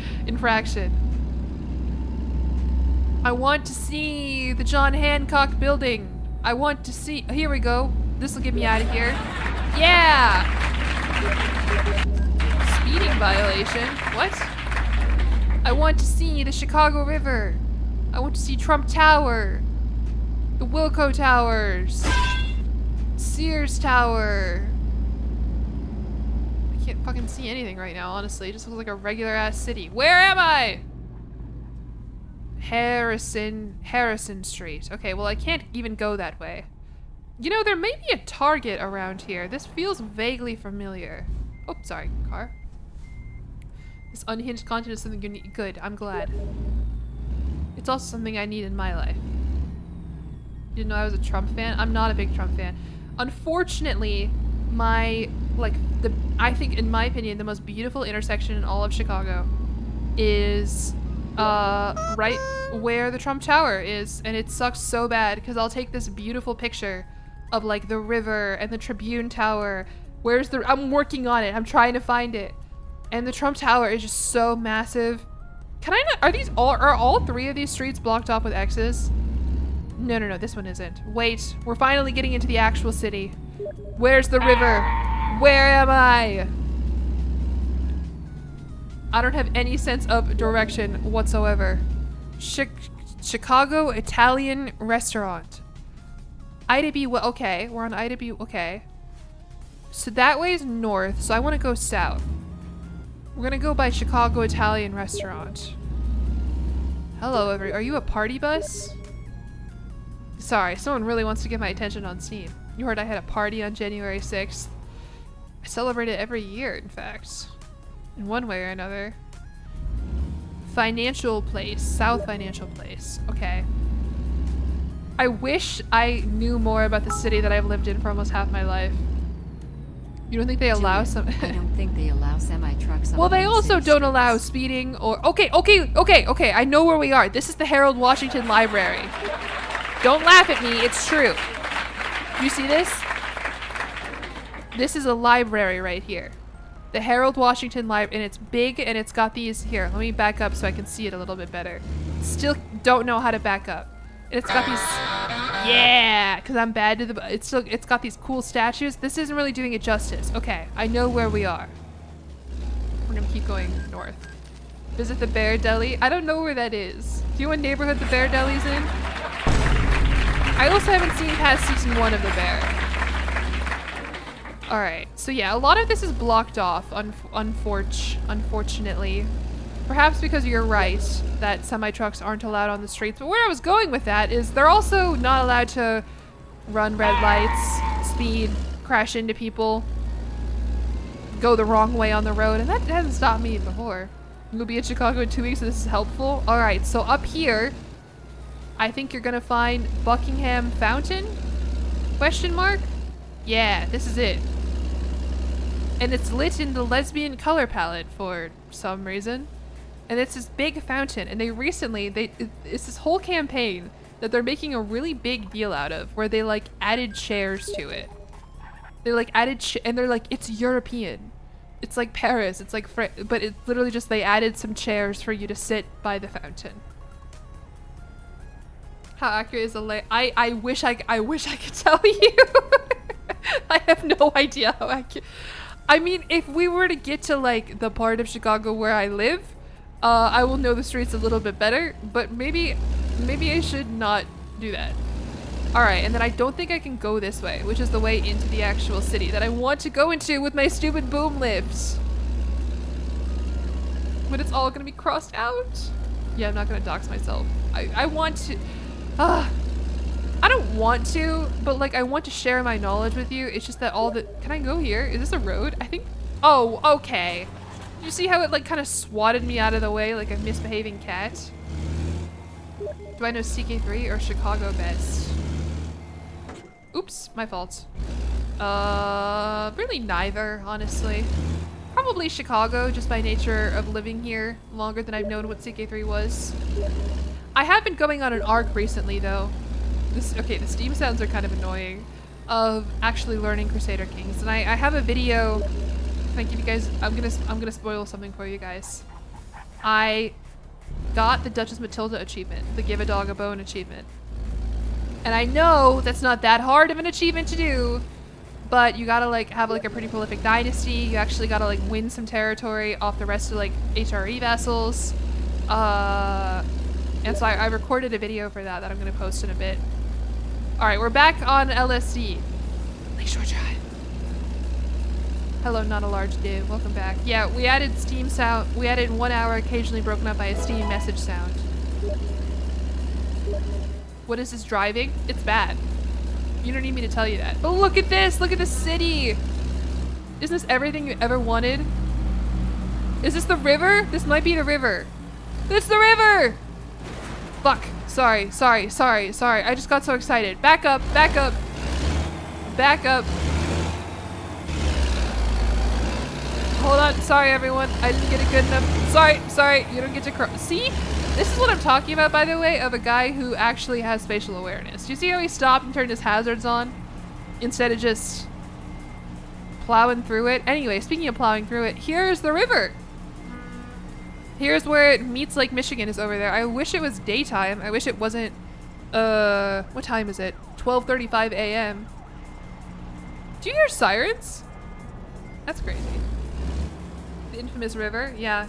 I want to see the John Hancock building. I want to see, here we go. This will get me out of here. Yeah! Speeding violation, what? I want to see the Chicago River. I want to see Trump Tower. The Wilco Towers. Sears Tower. I can't fucking see anything right now, honestly. It just looks like a regular ass city. Where am I? Harrison Street. Okay, well I can't even go that way. You know, there may be a Target around here. This feels vaguely familiar. Oh, sorry, car. This unhinged content is something you need. Good, I'm glad. It's also something I need in my life. You didn't know I was a Trump fan? I'm not a big Trump fan. Unfortunately, I think, in my opinion, the most beautiful intersection in all of Chicago is right where the Trump Tower is, and it sucks so bad because I'll take this beautiful picture of like the river and the Tribune Tower. I'm working on it. I'm trying to find it. And the Trump Tower is just so massive. Can I not, are all three of these streets blocked off with X's? No, this one isn't. Wait, we're finally getting into the actual city. Where's the river? Where am I? I don't have any sense of direction whatsoever. Chicago Italian restaurant. Ida B, okay, we're on Ida B, okay. So that way is north, so I want to go south. We're gonna go by Chicago Italian restaurant. Hello, are you a party bus? Sorry, someone really wants to get my attention on Steam. You heard I had a party on January 6th. I celebrate it every year, in fact. In one way or another. Financial Place. South Financial Place. Okay. I wish I knew more about the city that I've lived in for almost half my life. You don't think they allow some... I don't think they allow semi-trucks on Well, they main also city don't allow streets. speeding or... Okay. I know where we are. This is the Harold Washington Library. Don't laugh at me. It's true. You see this? This is a library right here. The Harold Washington Library, and it's big, and it's got these... Here, let me back up so I can see it a little bit better. Still don't know how to back up. And it's got these... Yeah, because I'm bad to the... It's got these cool statues. This isn't really doing it justice. Okay, I know where we are. We're gonna keep going north. Visit the Bear Deli. I don't know where that is. Do you know what neighborhood the Bear Deli's in? I also haven't seen past season 1 of the Bear. Alright, so yeah, a lot of this is blocked off, unfortunately. Perhaps because you're right that semi-trucks aren't allowed on the streets, but where I was going with that is they're also not allowed to run red lights, speed, crash into people, go the wrong way on the road, and that hasn't stopped me before. You'll be in Chicago in 2 weeks, so this is helpful. Alright, so up here, I think you're gonna find Buckingham Fountain? Question mark? Yeah, this is it. And it's lit in the lesbian color palette for some reason. And it's this big fountain, and they recently, it's this whole campaign that they're making a really big deal out of, where they like added chairs to it. They like added, and they're like, it's European. It's like Paris, it's like, but it's literally just they added some chairs for you to sit by the fountain. How accurate is the I wish I could tell you. I have no idea how accurate. I mean, if we were to get to like the part of Chicago where I live, I will know the streets a little bit better, but maybe I should not do that. Alright, and then I don't think I can go this way, which is the way into the actual city that I want to go into with my stupid boom lifts. But it's all gonna be crossed out. Yeah, I'm not gonna dox myself. I want to... I don't want to, but like I want to share my knowledge with you. It's just that all the... Can I go here? Is this a road? I think... Oh, okay. Did you see how it like kind of swatted me out of the way like a misbehaving cat? Do I know CK3 or Chicago best? Oops, my fault. Really neither, honestly. Probably Chicago, just by nature of living here longer than I've known what CK3 was. I have been going on an arc recently though. Okay, the Steam sounds are kind of annoying, of actually learning Crusader Kings, and I have a video. If I give you guys, I'm gonna spoil something for you guys. I got the Duchess Matilda achievement, the Give a Dog a Bone achievement, and I know that's not that hard of an achievement to do, but you gotta like have like a pretty prolific dynasty. You actually gotta like win some territory off the rest of like HRE vassals, and so I recorded a video for that I'm gonna post in a bit. Alright, we're back on LSD. Lakeshore Drive. Hello, not a large div. Welcome back. Yeah, we added Steam sound. We added 1 hour occasionally broken up by a Steam message sound. What is this driving? It's bad. You don't need me to tell you that. But look at this! Look at this city! Isn't this everything you ever wanted? Is this the river? This might be the river. It's the river! Fuck. Sorry. I just got so excited. Back up. back up. Hold on. Sorry, everyone. I didn't get it good enough. Sorry. You don't get to cross. See? This is what I'm talking about, by the way, of a guy who actually has spatial awareness. Do you see how he stopped and turned his hazards on? Instead of just plowing through it. Anyway, speaking of plowing through it, here's the river. Here's where it meets Lake Michigan is over there. I wish it was daytime. I wish it wasn't, what time is it? 12:35 a.m. Do you hear sirens? That's crazy. The infamous river, yeah.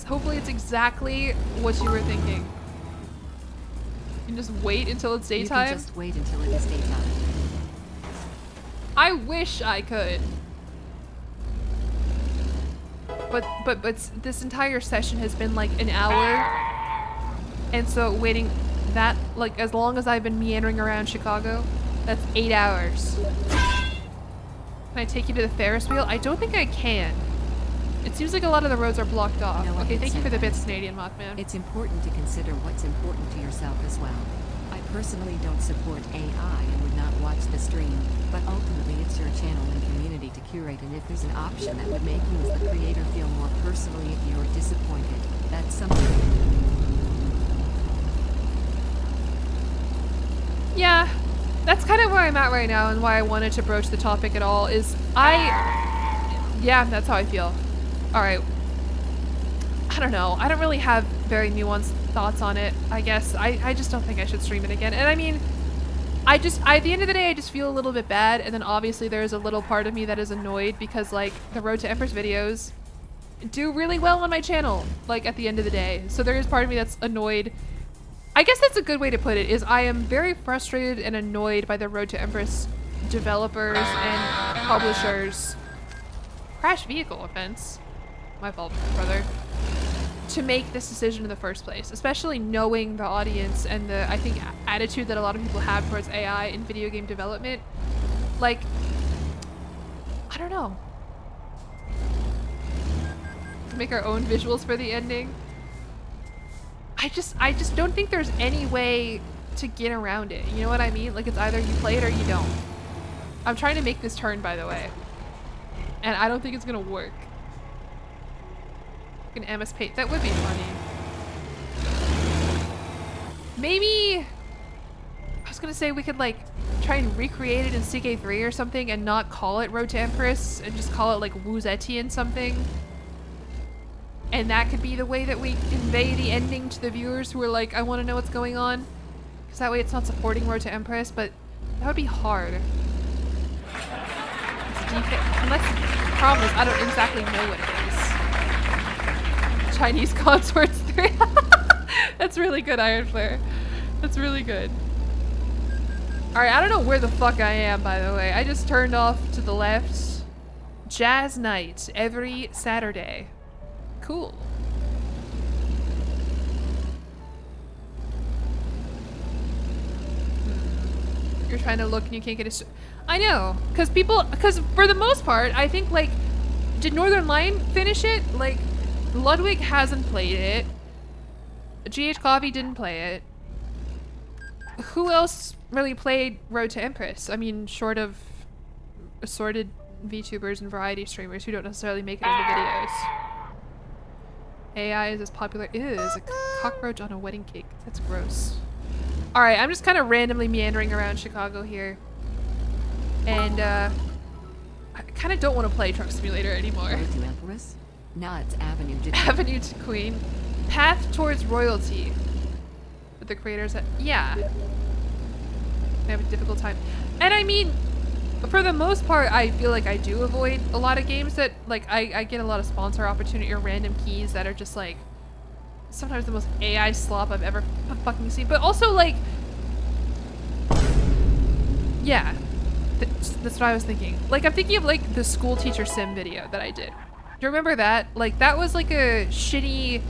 Hopefully it's exactly what you were thinking. You can just wait until it's daytime? You can just wait until it is daytime. I wish I could. But this entire session has been like an hour. And so waiting that, like as long as I've been meandering around Chicago, that's 8 hours. Can I take you to the Ferris wheel? I don't think I can. It seems like a lot of the roads are blocked off. No, okay, thank you for the bits, Canadian Mothman. It's important to consider what's important to yourself as well. I personally don't support AI and would not watch the stream, but ultimately it's your channel and community to curate, and if there's an option that would make you as the creator feel more personally if you're disappointed, that's something. Yeah, that's kind of where I'm at right now and why I wanted to broach the topic at all is yeah, that's how I feel. All right. I don't know. I don't really have very nuanced thoughts on it, I guess. I just don't think I should stream it again. And I mean, at the end of the day, I just feel a little bit bad. And then obviously there's a little part of me that is annoyed because like the Road to Empress videos do really well on my channel, like at the end of the day. So there is part of me that's annoyed. I guess that's a good way to put it, is I am very frustrated and annoyed by the Road to Empress developers and publishers. Crash vehicle offense. My fault, brother. To make this decision in the first place, especially knowing the audience and the, I think, attitude that a lot of people have towards AI in video game development. Like, I don't know. Make our own visuals for the ending. I just don't think there's any way to get around it. You know what I mean? Like, it's either you play it or you don't. I'm trying to make this turn, by the way. And I don't think it's gonna work. An MS Paint. That would be funny. Maybe I was gonna say we could like try and recreate it in CK3 or something and not call it Road to Empress and just call it like Wuzetian something. And that could be the way that we convey the ending to the viewers who are like, I want to know what's going on. Because that way it's not supporting Road to Empress, but that would be hard. Unless the problem is I don't exactly know what it is. Chinese consorts 3. That's really good, Iron Flare. That's really good. Alright, I don't know where the fuck I am, by the way. I just turned off to the left. Jazz night every Saturday. Cool. You're trying to look and you can't get a... I know, because for the most part, I think, like, did Northern Lion finish it? Like, Ludwig hasn't played it. GH Coffee didn't play it. Who else really played Road to Empress? I mean, short of assorted VTubers and variety streamers who don't necessarily make it into videos. AI is as popular as a cockroach on a wedding cake. That's gross. Alright, I'm just kind of randomly meandering around Chicago here. And, I kind of don't want to play Truck Simulator anymore. Road to Empress? Nah, it's Avenue to Avenue to Queen. Path towards royalty. But the creators, yeah. I have a difficult time. And I mean, for the most part, I feel like I do avoid a lot of games that, like, I get a lot of sponsor opportunity or random keys that are just, like, sometimes the most AI slop I've ever fucking seen. But also, like, yeah, that's what I was thinking. Like, I'm thinking of, like, the school teacher sim video that I did. Do you remember that? Like, that was, like, a shitty...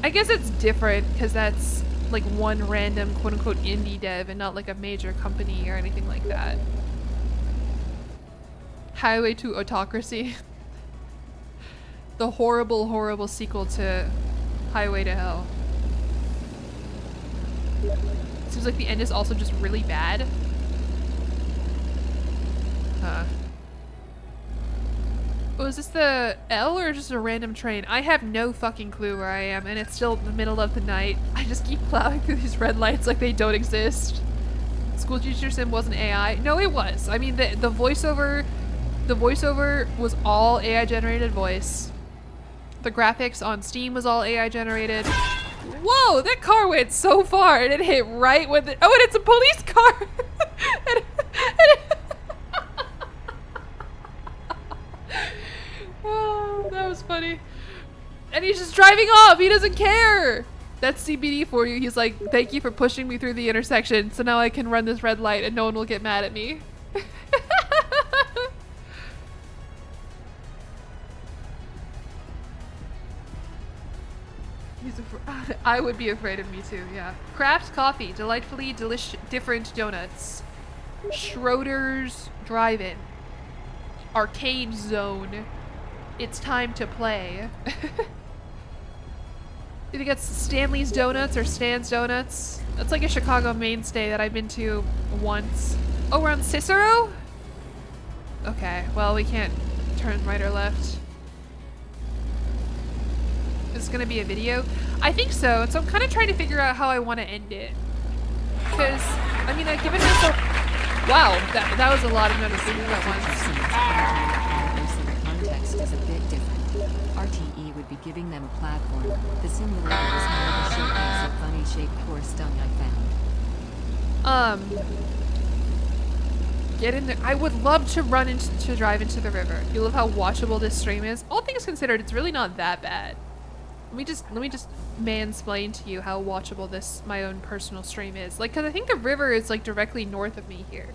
I guess it's different because that's, like, one random quote-unquote indie dev and not, like, a major company or anything like that. Highway to Autocracy. The horrible, horrible sequel to Highway to Hell. Seems like the end is also just really bad. Huh. Oh, is this the L or just a random train? I have no fucking clue where I am, and it's still the middle of the night. I just keep plowing through these red lights like they don't exist. School teacher sim wasn't AI. No, it was. I mean, the voiceover was all AI generated voice. The graphics on Steam was all AI generated. Whoa, that car went so far and it hit right with it. Oh, and it's a police car. Oh, that was funny. And he's just driving off. He doesn't care. That's CBD for you. He's like, thank you for pushing me through the intersection, so now I can run this red light and no one will get mad at me. I would be afraid of me too, yeah. Craft coffee, delightfully different donuts. Schroeder's Drive-In. Arcade Zone. It's time to play. You think it's Stanley's Donuts or Stan's Donuts? That's like a Chicago mainstay that I've been to once. Oh, we're on Cicero? Okay, well, we can't turn right or left. Is this gonna be a video? I think so, and so I'm kind of trying to figure out how I want to end it. Because, I mean, I've given myself... Wow, that was a lot of notifications at once. The context is a bit different. RTE would be giving them a platform. The simulator is more of a showcase of funny shaped horse dung I found. Get in there. I would love to drive into the river. You love how watchable this stream is. All things considered, it's really not that bad. Let me just mansplain to you how watchable my own personal stream is. Like, cause I think the river is like directly north of me here.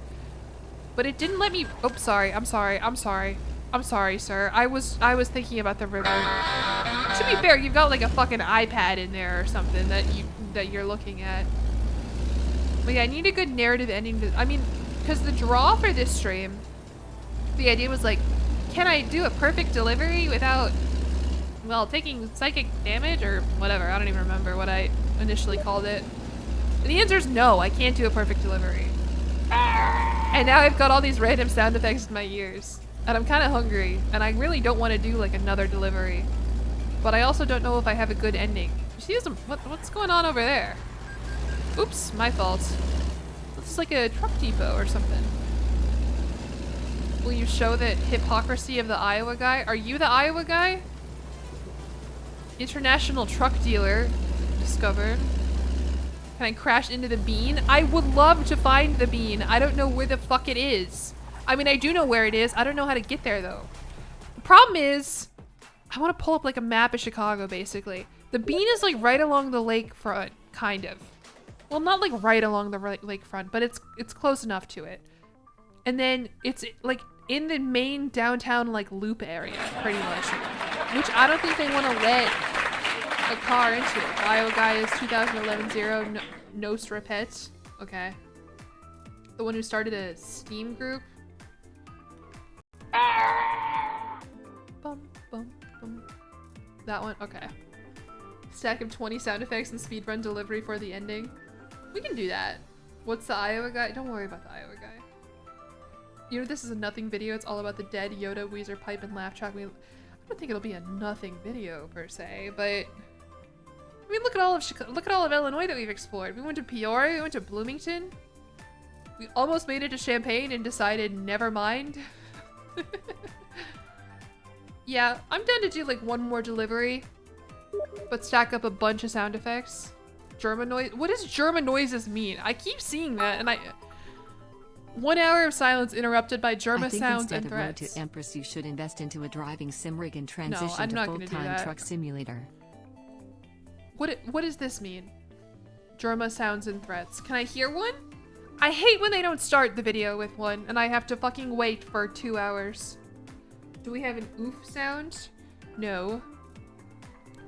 But it didn't let me, oh, sorry, I'm sorry, sir. I was thinking about the river. To be fair, you've got like a fucking iPad in there or something that you're looking at. But yeah, I need a good narrative ending I mean, cause the draw for this stream, the idea was like, can I do a perfect delivery without, well, taking psychic damage or whatever? I don't even remember what I initially called it. And the answer is no, I can't do a perfect delivery. And now I've got all these random sound effects in my ears. And I'm kind of hungry, and I really don't want to do like another delivery. But I also don't know if I have a good ending. You see what's going on over there? Oops, my fault. This is like a truck depot or something. Will you show the hypocrisy of the Iowa guy? Are you the Iowa guy? International truck dealer discovered. Can I crash into the bean? I would love to find the bean. I don't know where the fuck it is. I mean, I do know where it is. I don't know how to get there though. The problem is, I want to pull up like a map of Chicago basically. The bean is like right along the lakefront, kind of. Well, not like right along the lakefront, but it's close enough to it. And then it's like in the main downtown like loop area, pretty much. Which I don't think they want to let a car into it. The Iowa guy is 2011 Nostrapet. Okay. The one who started a Steam group. Bum, bum, bum. That one? Okay. Stack of 20 sound effects and speedrun delivery for the ending. We can do that. What's the Iowa guy? Don't worry about the Iowa guy. You know, this is a nothing video. It's all about the dead Yoda, Weezer, Pipe, and Laugh Track. I don't think it'll be a nothing video per se, but I mean, look at all of Illinois that we've explored. We went to Peoria, we went to Bloomington. We almost made it to Champaign and decided never mind. Yeah, I'm down to do like one more delivery, but stack up a bunch of sound effects. German noise. What does German noises mean? I keep seeing that, and 1 hour of silence interrupted by German sounds and threats. Instead of Road to Empress, you should invest into a driving sim rig and transition to full-time truck simulator. What does this mean? Germa sounds and threats. Can I hear one? I hate when they don't start the video with one and I have to fucking wait for 2 hours. Do we have an oof sound? No.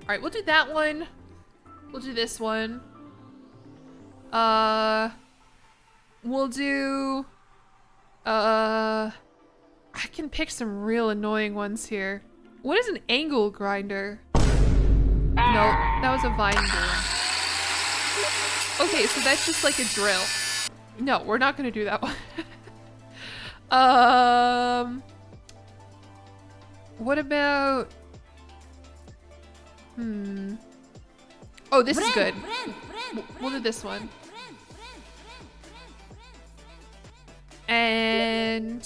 Alright, we'll do that one. We'll do this one. We'll do... I can pick some real annoying ones here. What is an angle grinder? No, that was a vine drill. Okay, so that's just like a drill. No, we're not gonna do that one. What about? Oh, this is good. We'll do this one. And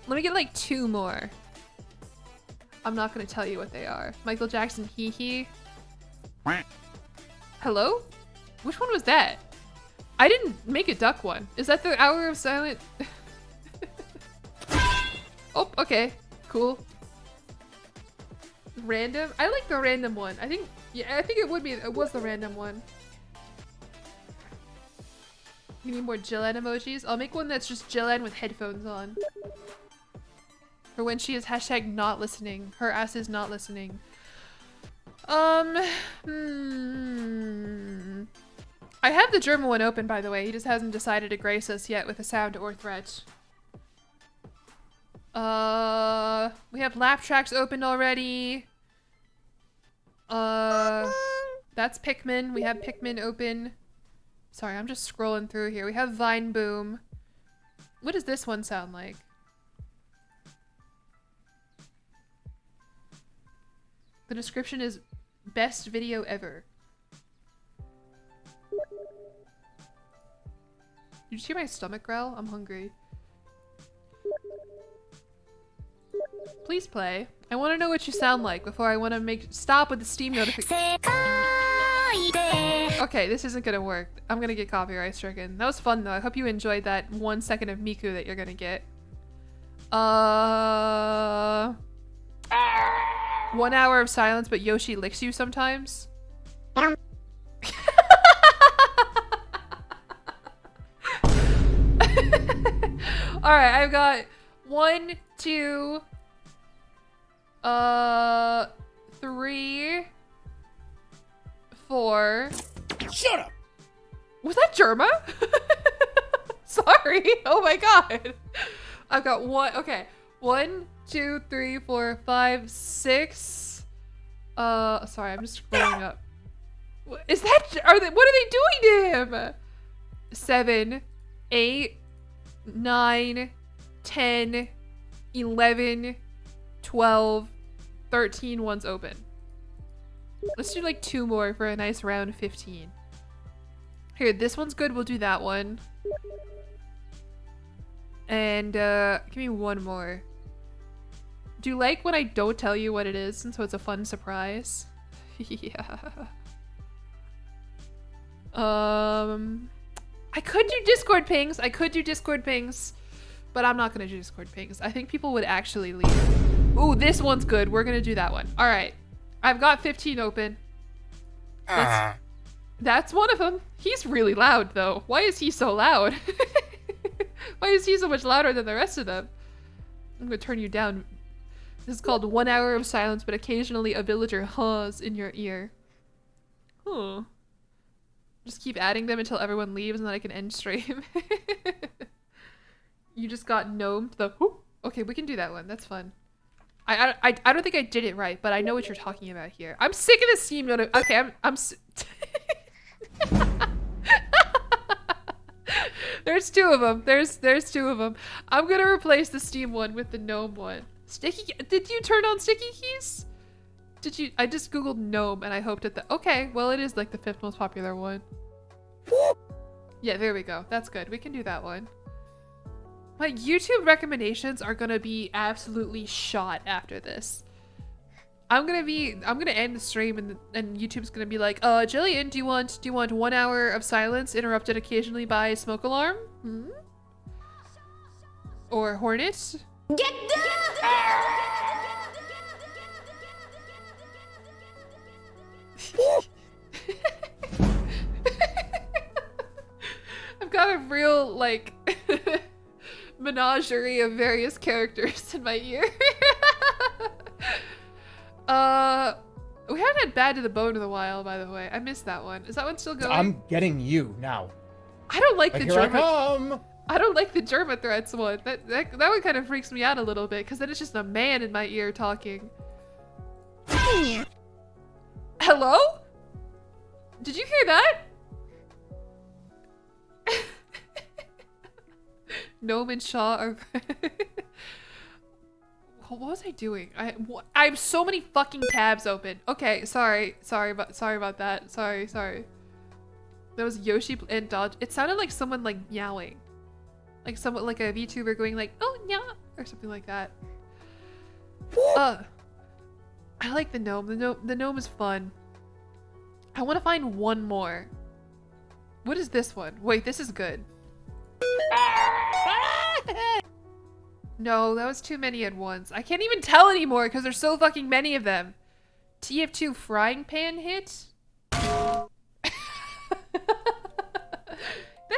let me get like 2 more. I'm not gonna tell you what they are. Michael Jackson, hee hee. Hello? Which one was that? I didn't make a duck one. Is that the hour of silent? Oh, okay. Cool. Random? I like the random one. I think it was the random one. You need more Jillian emojis? I'll make one that's just Jillian with headphones on. For when she is hashtag not listening. Her ass is not listening. I have the German one open, by the way. He just hasn't decided to grace us yet with a sound or threat. We have lap tracks opened already. That's Pikmin. We have Pikmin open. Sorry, I'm just scrolling through here. We have Vine Boom. What does this one sound like? The description is best video ever. Did you see my stomach growl? I'm hungry. Please play. I want to know what you sound like before I want to stop with the Steam notification. Okay, this isn't gonna work. I'm gonna get copyright stricken. That was fun though. I hope you enjoyed that 1 second of Miku that you're gonna get. 1 hour of silence, but Yoshi licks you sometimes. Alright, I've got 1, 2, 3, 4. Shut up! Was that Germa? Sorry. Oh my god. I've got 1. Okay. 1, 2, 3, 4, 5, 6. Sorry, I'm just scrolling up. Is that? What are they doing to him? 7, 8, 9, 10, 11, 12, 13. One's open. Let's do like 2 more for a nice round 15. Here, this one's good. We'll do that one. And give me 1 more. Do you like when I don't tell you what it is, and so it's a fun surprise? Yeah. I could do Discord pings. But I'm not gonna do Discord pings. I think people would actually leave. Ooh, this one's good. We're gonna do that one. All right. I've got 15 open. That's one of them. He's really loud though. Why is he so loud? Why is he so much louder than the rest of them? I'm gonna turn you down. This is called 1 hour of silence, but occasionally a villager haws in your ear. Huh. Just keep adding them until everyone leaves and then I can end stream. You just got gnomed the whoop. Okay, we can do that one. That's fun. I don't think I did it right, but I know what you're talking about here. I'm sick of the Steam note. Okay, I'm There's 2 of them. There's 2 of them. I'm gonna replace the Steam one with the gnome one. Did you turn on sticky keys? Did you? I just googled gnome and I hoped at the. Okay, well it is like the 5th most popular one. Yeah, there we go. That's good. We can do that one. My YouTube recommendations are gonna be absolutely shot after this. I'm gonna end the stream and YouTube's gonna be like, Jillian, do you want 1 hour of silence interrupted occasionally by smoke alarm? Hmm? Or Hornet? Get down! I've got a real like menagerie of various characters in my ear. We haven't had Bad to the Bone in a while, by the way. I missed that one. Is that one still going? I'm getting you now. I don't like the Here I German. come. I don't like the German threats one. That one kind of freaks me out a little bit because then it's just a man in my ear talking. Hello? Did you hear that? Gnome and Shaw are... What was I doing? I have so many fucking tabs open. Okay, sorry about that. Sorry. That was Yoshi and Dodge. It sounded like someone like meowing. Like someone like a VTuber going like, oh yeah, or something like that. I like the gnome. The gnome is fun. I want to find one more. What is this one? Wait, this is good. No, that was too many at once. I can't even tell anymore because there's so fucking many of them. TF2 frying pan hit? That's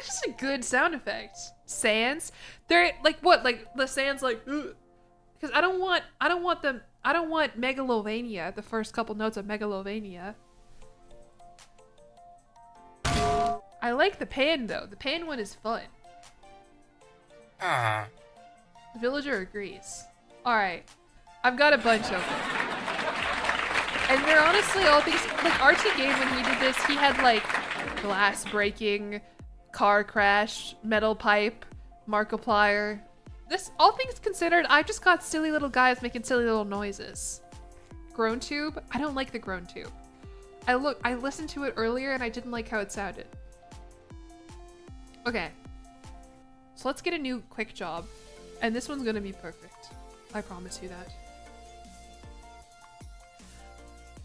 just a good sound effect. Sands? They're like what? Like the sands like because I don't want Megalovania, the first couple notes of Megalovania. I like the pan though. The pan one is fun. The villager agrees. Alright. I've got a bunch of them. And they're honestly all things like RT Game when he did this, he had like glass breaking, car crash, metal pipe, Markiplier. This all things considered, I've just got silly little guys making silly little noises. Groan tube? I don't like the groan tube. I listened to it earlier and I didn't like how it sounded. Okay. So let's get a new quick job. And this one's gonna be perfect. I promise you that.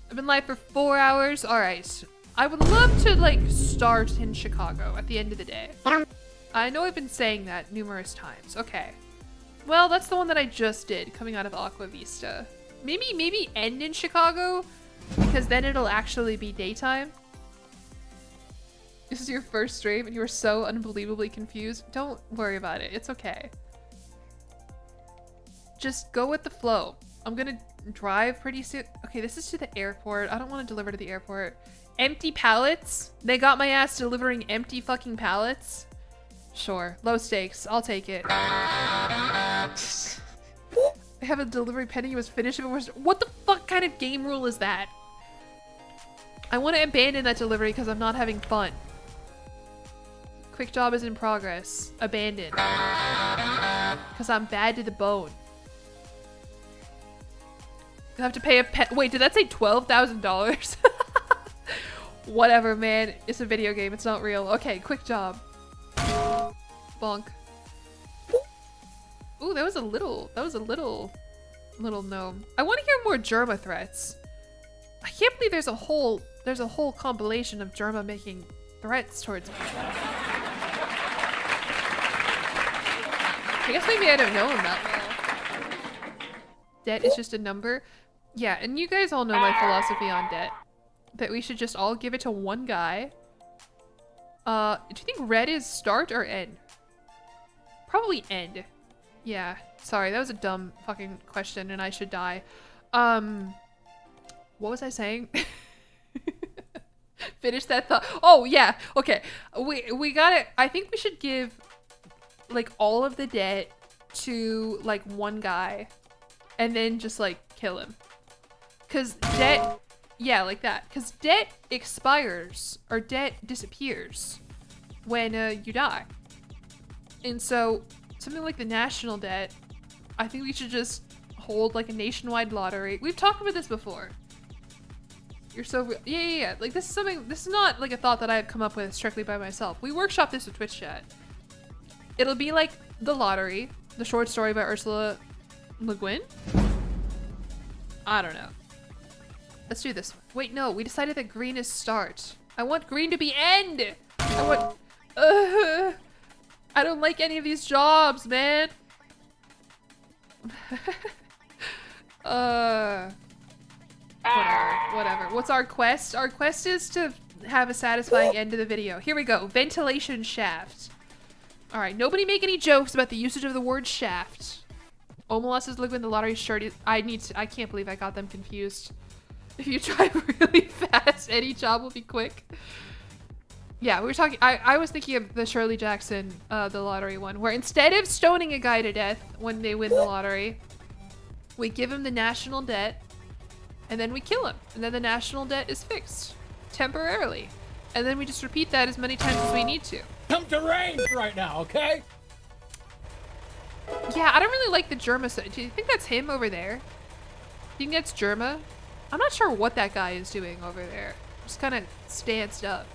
I've been live for 4 hours. Alright. I would love to like start in Chicago at the end of the day. I know I've been saying that numerous times. Okay. Well, that's the one that I just did coming out of Aqua Vista. Maybe end in Chicago because then it'll actually be daytime. This is your first stream and you were so unbelievably confused. Don't worry about it. It's okay. Just go with the flow. I'm gonna drive pretty soon. Okay, this is to the airport. I don't want to deliver to the airport. Empty pallets? They got my ass delivering empty fucking pallets? Sure. Low stakes. I'll take it. I have a delivery pending. It was finished. What the fuck kind of game rule is that? I want to abandon that delivery because I'm not having fun. Quick job is in progress. Abandon. Because I'm bad to the bone. You have to pay a pet. Wait, did that say $12,000? Whatever, man. It's a video game. It's not real. Okay, quick job. Bonk. Ooh, that was a little gnome. I want to hear more Germa threats. I can't believe there's a whole compilation of Germa making threats towards me. I guess maybe I don't know him that well. Debt is just a number. Yeah, and you guys all know my philosophy on debt. That we should just all give it to one guy. Do you think red is start or end? Probably end. Yeah, sorry, that was a dumb fucking question and I should die. What was I saying? Finish that thought. Oh yeah, okay. We got it. I think we should give like all of the debt to like one guy and then just like kill him. Cause debt, yeah, like that. Cause debt expires or debt disappears when you die. And so something like the national debt, I think we should just hold like a nationwide lottery. We've talked about this before. You're so real. Yeah. Like this is not like a thought that I've come up with strictly by myself. We workshopped this with Twitch chat. It'll be like the lottery, the short story by Ursula Le Guin. I don't know. Let's do this one. Wait, no, we decided that green is start. I want green to be end. I don't like any of these jobs, man. Whatever. What's our quest? Our quest is to have a satisfying end to the video. Here we go. Ventilation shaft. All right, nobody make any jokes about the usage of the word shaft. Omelas is looking the lottery shirt. I can't believe I got them confused. If you drive really fast, any job will be quick. Yeah, we were talking, I was thinking of the Shirley Jackson, the lottery one, where instead of stoning a guy to death when they win the lottery, we give him the national debt, and then we kill him. And then the national debt is fixed, temporarily. And then we just repeat that as many times as we need to. Come to range right now, okay? Yeah, I don't really like the Germa. Do you think that's him over there? Do you think that's Germa? I'm not sure what that guy is doing over there. Just kind of stanced up.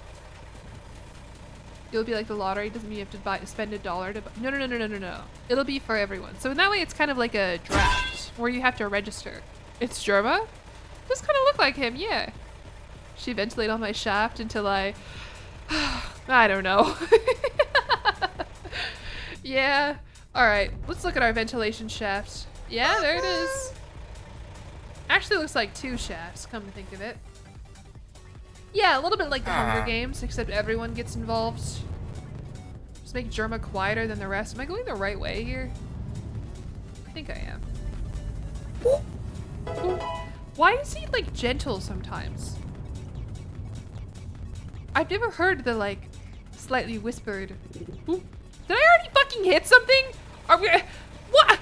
It'll be like the lottery. Doesn't mean you have to spend $1 to buy. No, no, no, no, no, no, no. It'll be for everyone. So in that way, it's kind of like a draft where you have to register. It's Germa? Does kind of look like him, yeah. She ventilated on my shaft until I don't know. Yeah. All right, let's look at our ventilation shaft. Yeah, there it is. Actually looks like 2 shafts, come to think of it. Yeah, a little bit like the Hunger Games, except everyone gets involved. Just make Germa quieter than the rest. Am I going the right way here? I think I am. Ooh. Why is he like gentle sometimes? I've never heard the like slightly whispered. Ooh. Did I already fucking hit something? Are we? What?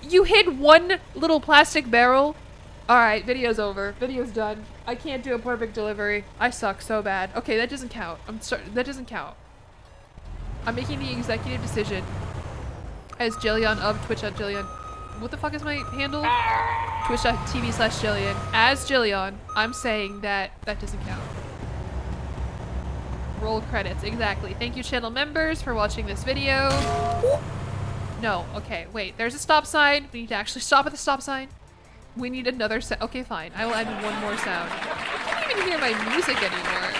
You hit one little plastic barrel? Alright, video's over. Video's done. I can't do a perfect delivery. I suck so bad. Okay, that doesn't count. That doesn't count. I'm making the executive decision as Jillion of Twitch.jillion. What the fuck is my handle? Twitch.tv/Jillion. As Jillion, I'm saying that doesn't count. Roll credits, exactly. Thank you, channel members, for watching this video. No, okay, wait. There's a stop sign. We need to actually stop at the stop sign. We need another sound. Okay, fine. I will add one more sound. I can't even hear my music anymore.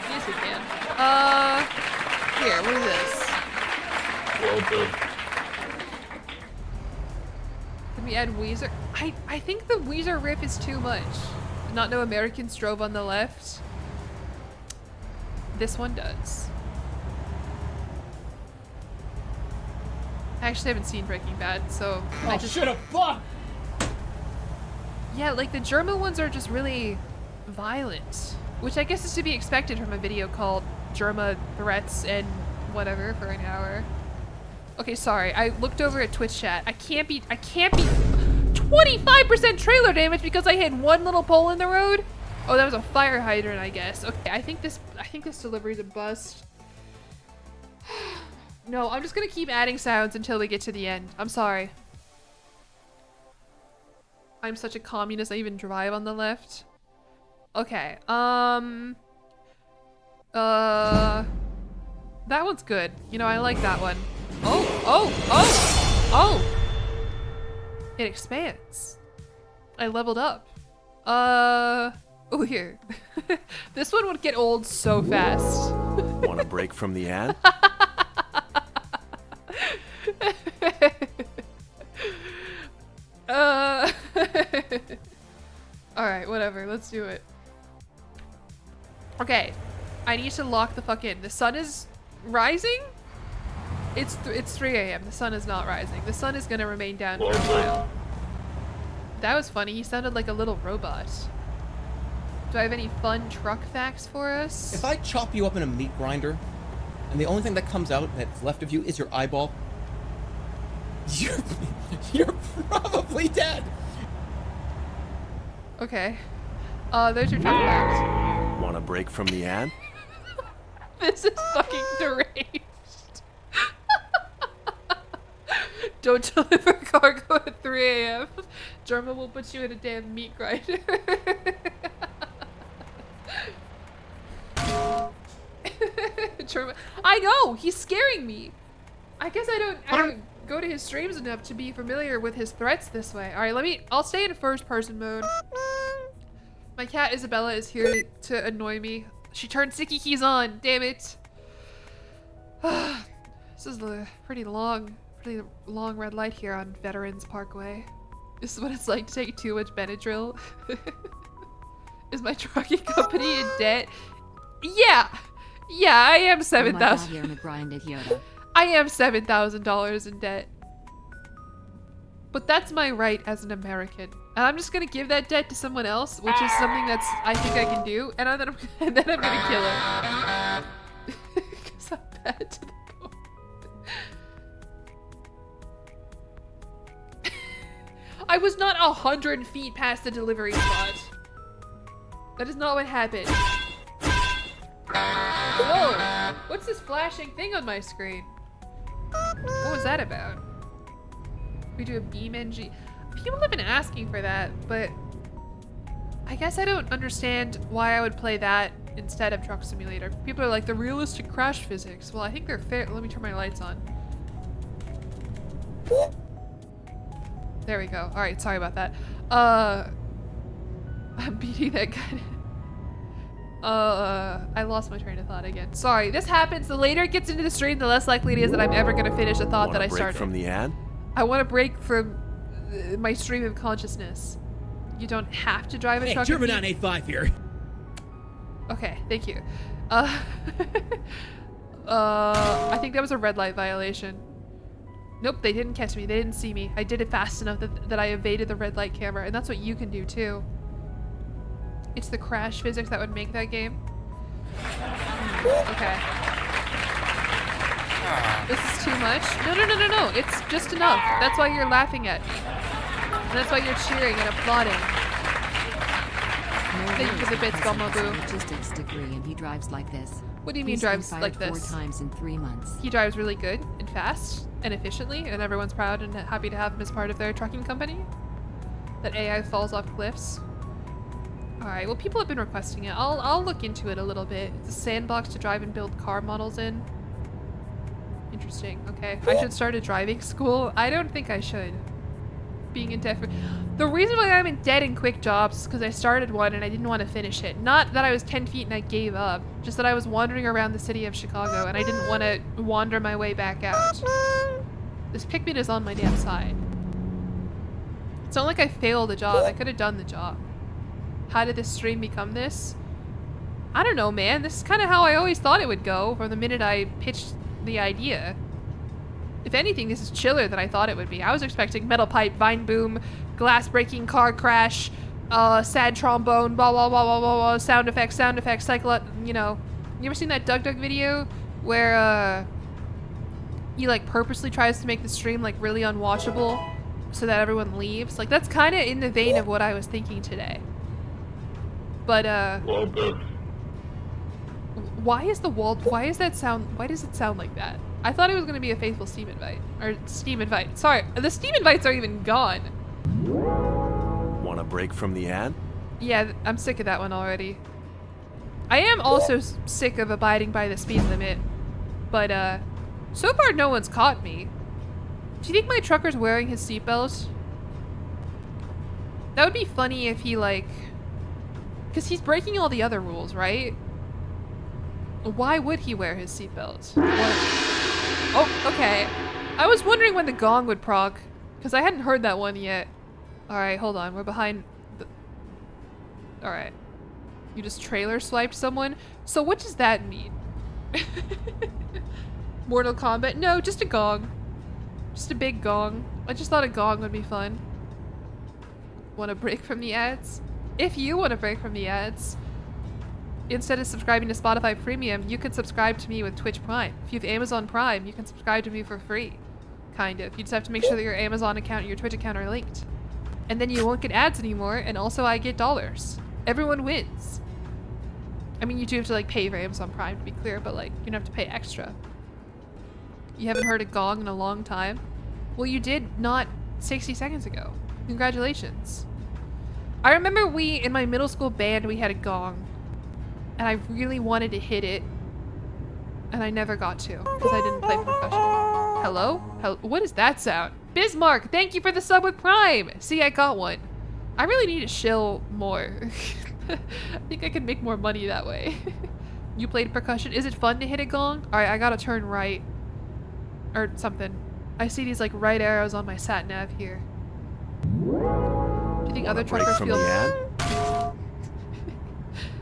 Yes, we can. Here, what is this? Well done. Can we add Weezer? I think the Weezer riff is too much. Not no Americans drove on the left. This one does. I actually haven't seen Breaking Bad, so I just shut up, fuck! Yeah, like the German ones are just really violent, which I guess is to be expected from a video called Germa Threats and whatever for an hour. Okay, sorry. I looked over at Twitch chat. I can't be 25% trailer damage because I hit one little pole in the road. Oh, that was a fire hydrant, I guess. Okay, I think this delivery's a bust. No, I'm just gonna keep adding sounds until we get to the end. I'm sorry. I'm such a communist, I even drive on the left. Okay, that one's good. You know, I like that one. Oh! It expands. I leveled up. Oh, here. This one would get old so fast. Want a break from the ad? Alright, whatever. Let's do it. Okay. I need to lock the fuck in. The sun is rising? It's 3 a.m. The sun is not rising. The sun is gonna remain down for a while. That was funny. He sounded like a little robot. Do I have any fun truck facts for us? If I chop you up in a meat grinder, and the only thing that comes out that's left of you is your eyeball, you're probably dead. Okay. There's your truck facts. Want a break from the ad? This is fucking deranged. Don't deliver cargo at 3 a.m. Germa will put you in a damn meat grinder. Germa, I know, he's scaring me. I guess I don't go to his streams enough to be familiar with his threats this way. All right, I'll stay in first person mode. My cat Isabella is here to annoy me. She turned sticky keys on, damn it. This is a pretty long red light here on Veterans Parkway. This is what it's like to take too much Benadryl. Is my trucking company in debt? Yeah, I am $7,000. I am $7,000 in debt. But that's my right as an American. And I'm just gonna give that debt to someone else, which is something I think I can do, and then I'm gonna kill her. Because I'm bad to the bone. I was not 100 feet past the delivery spot. That is not what happened. Whoa! What's this flashing thing on my screen? What was that about? We do a beam NG. People have been asking for that, but I guess I don't understand why I would play that instead of Truck Simulator. People are like, the realistic crash physics. Well, I think they're fair. Let me turn my lights on. There we go. Alright, sorry about that. I'm beating that guy. I lost my train of thought again. Sorry, this happens. The later it gets into the stream, the less likely it is that I'm ever gonna finish a thought that I started. Break from the ad? I want to break from my stream of consciousness. You don't have to drive a truck. Hey, German 985 here. Okay, thank you. I think that was a red light violation. Nope, they didn't catch me. They didn't see me. I did it fast enough that I evaded the red light camera, and that's what you can do too. It's the crash physics that would make that game. Okay. This is too much. No. It's just enough. That's why you're laughing at me. And that's why you're cheering and applauding. Thank you for the bits, Bumbleboo. Logistics degree, and he drives like this. What do you mean He's been drives fired like 4 this? times in 3 months. He drives really good and fast and efficiently, and everyone's proud and happy to have him as part of their trucking company. That AI falls off cliffs. Alright, well, people have been requesting it. I'll look into it a little bit. It's a sandbox to drive and build car models in. Interesting. Okay. I should start a driving school. I don't think I should. Being in debt. The reason why I'm in debt and quick jobs is because I started one and I didn't want to finish it. Not that I was 10 feet and I gave up. Just that I was wandering around the city of Chicago and I didn't want to wander my way back out. This Pikmin is on my damn side. It's not like I failed the job. I could have done the job. How did this stream become this? I don't know, man. This is kind of how I always thought it would go from the minute I pitched the idea. If anything, this is chiller than I thought it would be. I was expecting metal pipe, vine boom, glass breaking, car crash, sad trombone, blah blah blah blah blah blah, sound effects, cycle, you know. You ever seen that Doug video where he like purposely tries to make the stream like really unwatchable so that everyone leaves? Like that's kind of in the vein of what I was thinking today. But Well done. why does it sound like that? I thought it was gonna be a faithful Steam invite. Or Steam invite. Sorry, the Steam invites are even gone. Want a break from the ad? Yeah, I'm sick of that one already. I am also sick of abiding by the speed limit. But so far no one's caught me. Do you think my trucker's wearing his seatbelt? That would be funny if he like... Because he's breaking all the other rules, right? Why would he wear his seatbelt? Oh, okay. I was wondering when the gong would proc, because I hadn't heard that one yet. Alright, hold on. We're behind the... Alright. You just trailer swiped someone? So what does that mean? Mortal Kombat? No, just a gong. Just a big gong. I just thought a gong would be fun. Want to break from the ads? If you want to break from the ads, instead of subscribing to Spotify Premium, you can subscribe to me with Twitch Prime. If you have Amazon Prime, you can subscribe to me for free. Kind of. You just have to make sure that your Amazon account and your Twitch account are linked. And then you won't get ads anymore, and also I get dollars. Everyone wins. I mean, you do have to like pay for Amazon Prime to be clear, but like, you don't have to pay extra. You haven't heard a gong in a long time? Well, you did not 60 seconds ago. Congratulations. I remember in my middle school band, we had a gong. And I really wanted to hit it. And I never got to, because I didn't play percussion. Hello? What is that sound? Bismarck, thank you for the sub with Prime! See, I got one. I really need to shill more. I think I could make more money that way. You played percussion? Is it fun to hit a gong? Alright, I gotta turn right. Or something. I see these like right arrows on my sat nav here. Do you think other truckers feel...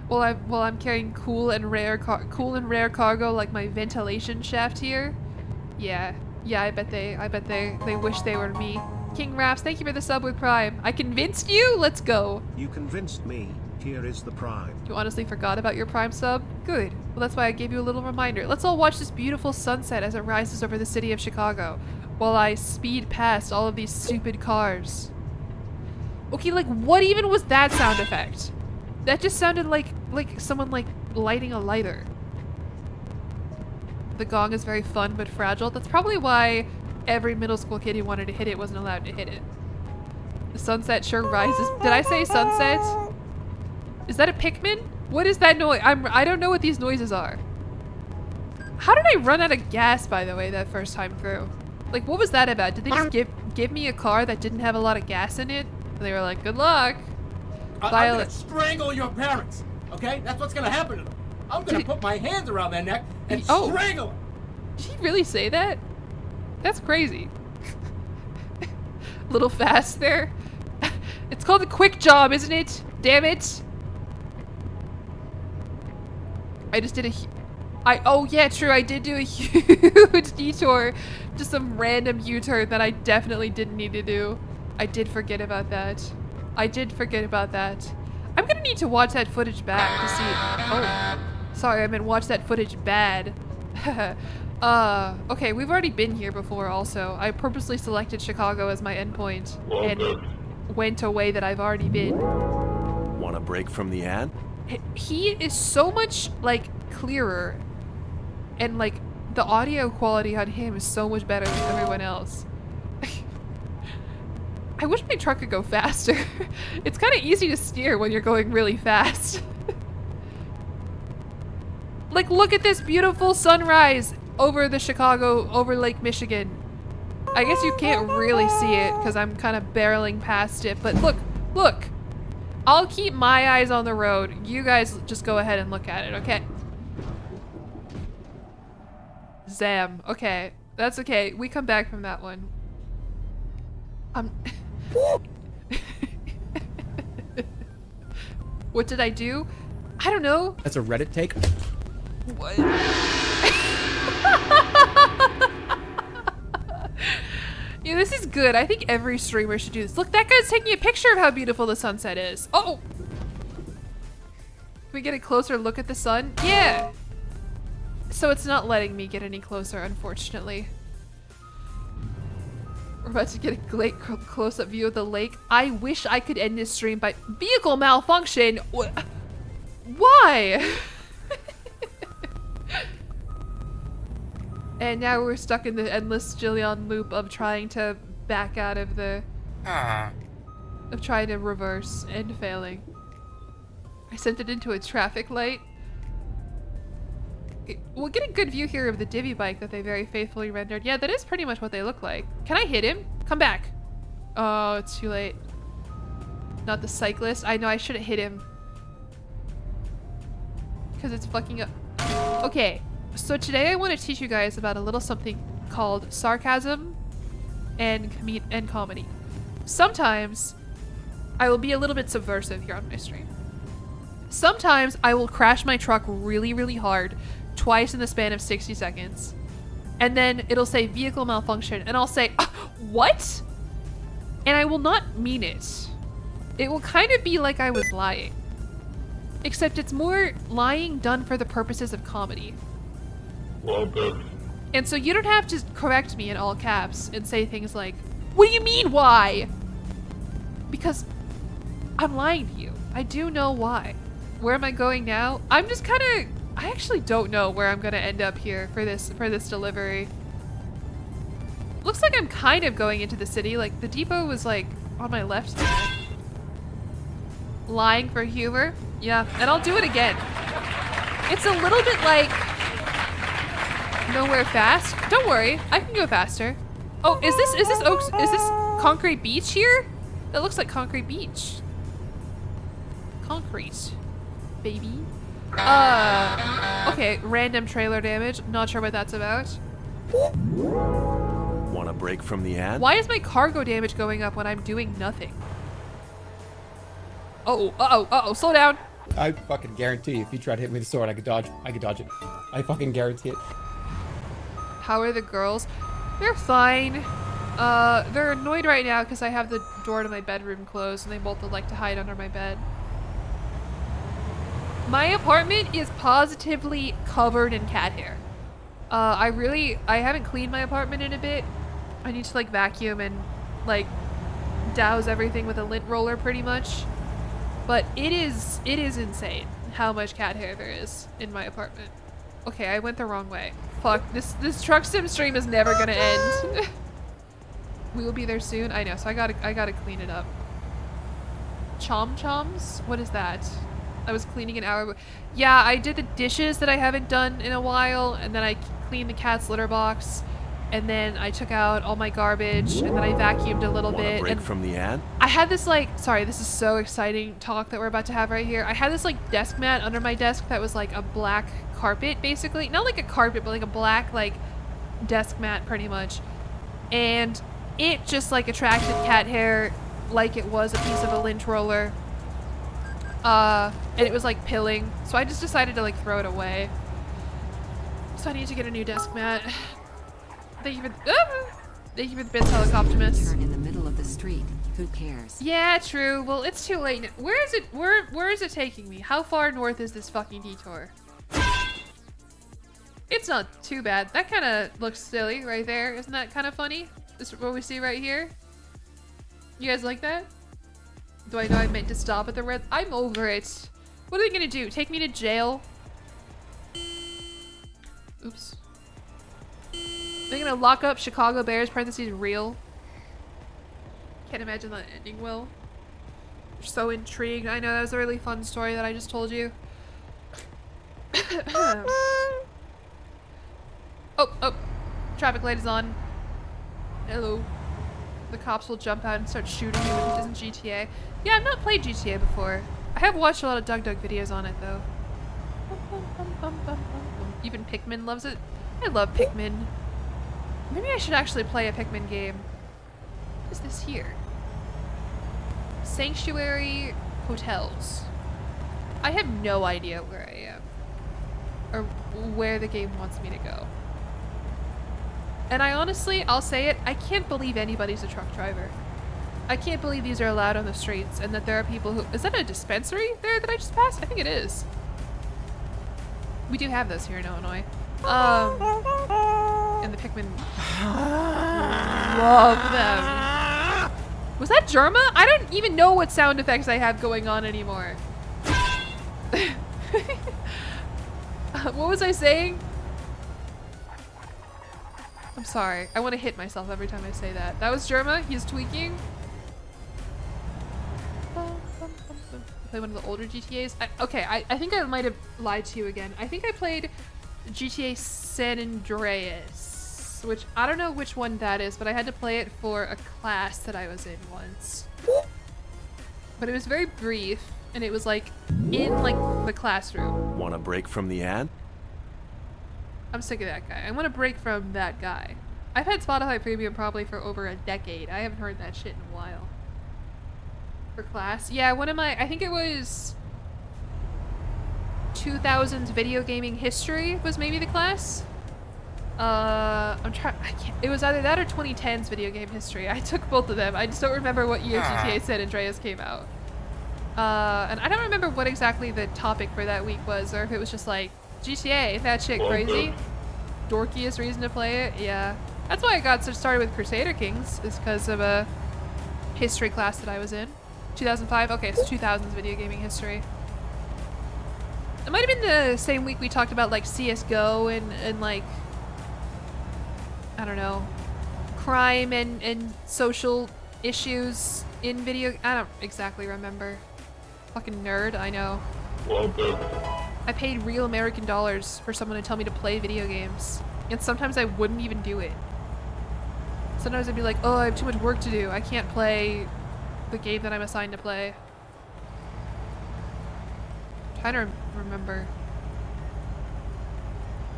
Well, I'm carrying cool and rare cargo like my ventilation shaft here. Yeah, I bet they wish they were me. King Raps, thank you for the sub with Prime. I convinced you? Let's go. You convinced me. Here is the Prime. You honestly forgot about your Prime sub? Good. Well, that's why I gave you a little reminder. Let's all watch this beautiful sunset as it rises over the city of Chicago, while I speed past all of these stupid cars. Okay, like, what even was that sound effect? That just sounded like someone, like, lighting a lighter. the gong is very fun but fragile. That's probably why every middle school kid who wanted to hit it wasn't allowed to hit it. The sunset sure rises. Did I say sunset? Is that a Pikmin? What is that noise? I don't know what these noises are. How did I run out of gas, by the way, that first time through? Like, what was that about? Did they just give me a car that didn't have a lot of gas in it? And they were like, good luck. I'm gonna strangle your parents, okay? That's what's gonna happen to them. I'm gonna put my hands around their neck and strangle them. Did he really say that? That's crazy. Little fast there. It's called a quick job, isn't it? Damn it. I just did oh yeah, true, I did do a huge detour to some random U-turn that I definitely didn't need to do. I did forget about that. I'm gonna need to watch that footage back to see. Oh, sorry, I meant watch that footage bad. Okay, we've already been here before also. I purposely selected Chicago as my endpoint and went a way that I've already been. Want a break from the ad? He is so much, like, clearer. And, like, the audio quality on him is so much better than everyone else. I wish my truck could go faster. It's kind of easy to steer when you're going really fast. Like, look at this beautiful sunrise over over Lake Michigan. I guess you can't really see it because I'm kind of barreling past it, but look. I'll keep my eyes on the road. You guys just go ahead and look at it, okay? Zam. Okay, that's okay. We come back from that one. What did I do? I don't know. That's a Reddit take. What? Yeah, this is good. I think every streamer should do this. Look, that guy's taking a picture of how beautiful the sunset is. Oh! Can we get a closer look at the sun? Yeah! So it's not letting me get any closer, unfortunately. We're about to get a great close-up view of the lake. I wish I could end this stream by vehicle malfunction. Why? And now we're stuck in the endless Jillian loop of trying to back out of the... of trying to reverse and failing. I sent it into a traffic light. We'll get a good view here of the divvy bike that they very faithfully rendered. Yeah, that is pretty much what they look like. Can I hit him? Come back. Oh, it's too late. Not the cyclist. I know I should have hit him. Because it's fucking up. Okay, so today I want to teach you guys about a little something called sarcasm and comedy. Sometimes I will be a little bit subversive here on my stream. Sometimes I will crash my truck really, really hard twice in the span of 60 seconds. And then it'll say vehicle malfunction and I'll say, what? And I will not mean it. It will kind of be like I was lying. Except it's more lying done for the purposes of comedy. Well done. And so you don't have to correct me in all caps and say things like, what do you mean why? Because I'm lying to you. I do know why. Where am I going now? I'm just kind of, I actually don't know where I'm gonna end up here for this delivery. Looks like I'm kind of going into the city. Like the depot was like on my left there. Lying for humor. Yeah, and I'll do it again. It's a little bit like Nowhere Fast. Don't worry, I can go faster. Oh, is this Concrete Beach here? That looks like Concrete Beach. Concrete, baby. Okay, random trailer damage. Not sure what that's about. Want a break from the ad? Why is my cargo damage going up when I'm doing nothing? Uh-oh, slow down. I fucking guarantee if you tried to hit me with a sword, I could dodge it. I fucking guarantee it. How are the girls? They're fine. They're annoyed right now because I have the door to my bedroom closed and they both would like to hide under my bed. My apartment is positively covered in cat hair. I haven't cleaned my apartment in a bit. I need to like vacuum and like douse everything with a lint roller pretty much. But it is insane how much cat hair there is in my apartment. Okay, I went the wrong way. Fuck, this truck sim stream is never gonna end. We will be there soon. I know, so I gotta clean it up. Chom-choms? What is that? I was cleaning an hour. Yeah, I did the dishes that I haven't done in a while, and then I cleaned the cat's litter box, and then I took out all my garbage, and then I vacuumed a little Want a bit. break And from the ad? I had this like, sorry, this is so exciting talk that we're about to have right here. I had this like desk mat under my desk that was like a black carpet, basically. Not like a carpet, but like a black like desk mat pretty much. And it just like attracted cat hair like it was a piece of a lint roller. And it was like pilling. So I just decided to like throw it away. So I need to get a new desk mat. Thank you for the bits, Helicoptimus. Turn in the middle of the street. Who cares? Yeah, true. Well, it's too late now. Where is it? Where is it taking me? How far north is this fucking detour? It's not too bad. That kind of looks silly right there. Isn't that kind of funny? This is what we see right here. You guys like that? Do I know I meant to stop at the red? I'm over it. What are they gonna do? Take me to jail? Oops. They're gonna lock up Chicago Bears parentheses real. Can't imagine that ending well. So intrigued. I know that was a really fun story that I just told you. Oh, traffic light is on. Hello. The cops will jump out and start shooting you if it isn't GTA. Yeah, I've not played GTA before. I have watched a lot of Doug videos on it though. Even Pikmin loves it. I love Pikmin. Maybe I should actually play a Pikmin game. What is this here? Sanctuary Hotels. I have no idea where I am. Or where the game wants me to go. And I honestly, I'll say it, I can't believe anybody's a truck driver. I can't believe these are allowed on the streets and that there are people who... Is that a dispensary there that I just passed? I think it is. We do have those here in Illinois. And the Pikmin love them. Was that Germa? I don't even know what sound effects I have going on anymore. What was I saying? I'm sorry. I want to hit myself every time I say that. That was Germa. He's tweaking. Play one of the older GTAs. I think I might have lied to you again. I think I played GTA San Andreas, which I don't know which one that is, but I had to play it for a class that I was in once. But it was very brief, and it was like in like the classroom. Want a break from the ad? I'm sick of that guy. I want to break from that guy. I've had Spotify Premium probably for over a decade. I haven't heard that shit in a while. For class? Yeah, one of my, I think it was 2000s video gaming history was maybe the class. It was either that or 2010s video game history. I took both of them. I just don't remember what year GTA San Andreas came out. And I don't remember what exactly the topic for that week was, or if it was just like, GTA, ain't that shit crazy? Dorkiest reason to play it? Yeah. That's why I got started with Crusader Kings, is because of a history class that I was in. 2005? Okay, so 2000s video gaming history. It might have been the same week we talked about like CSGO and like, I don't know, crime and social issues in video. I don't exactly remember. Fucking nerd, I know. I paid real American dollars for someone to tell me to play video games. And sometimes I wouldn't even do it. Sometimes I'd be like, oh, I have too much work to do. I can't play the game that I'm assigned to play. I'm trying to remember.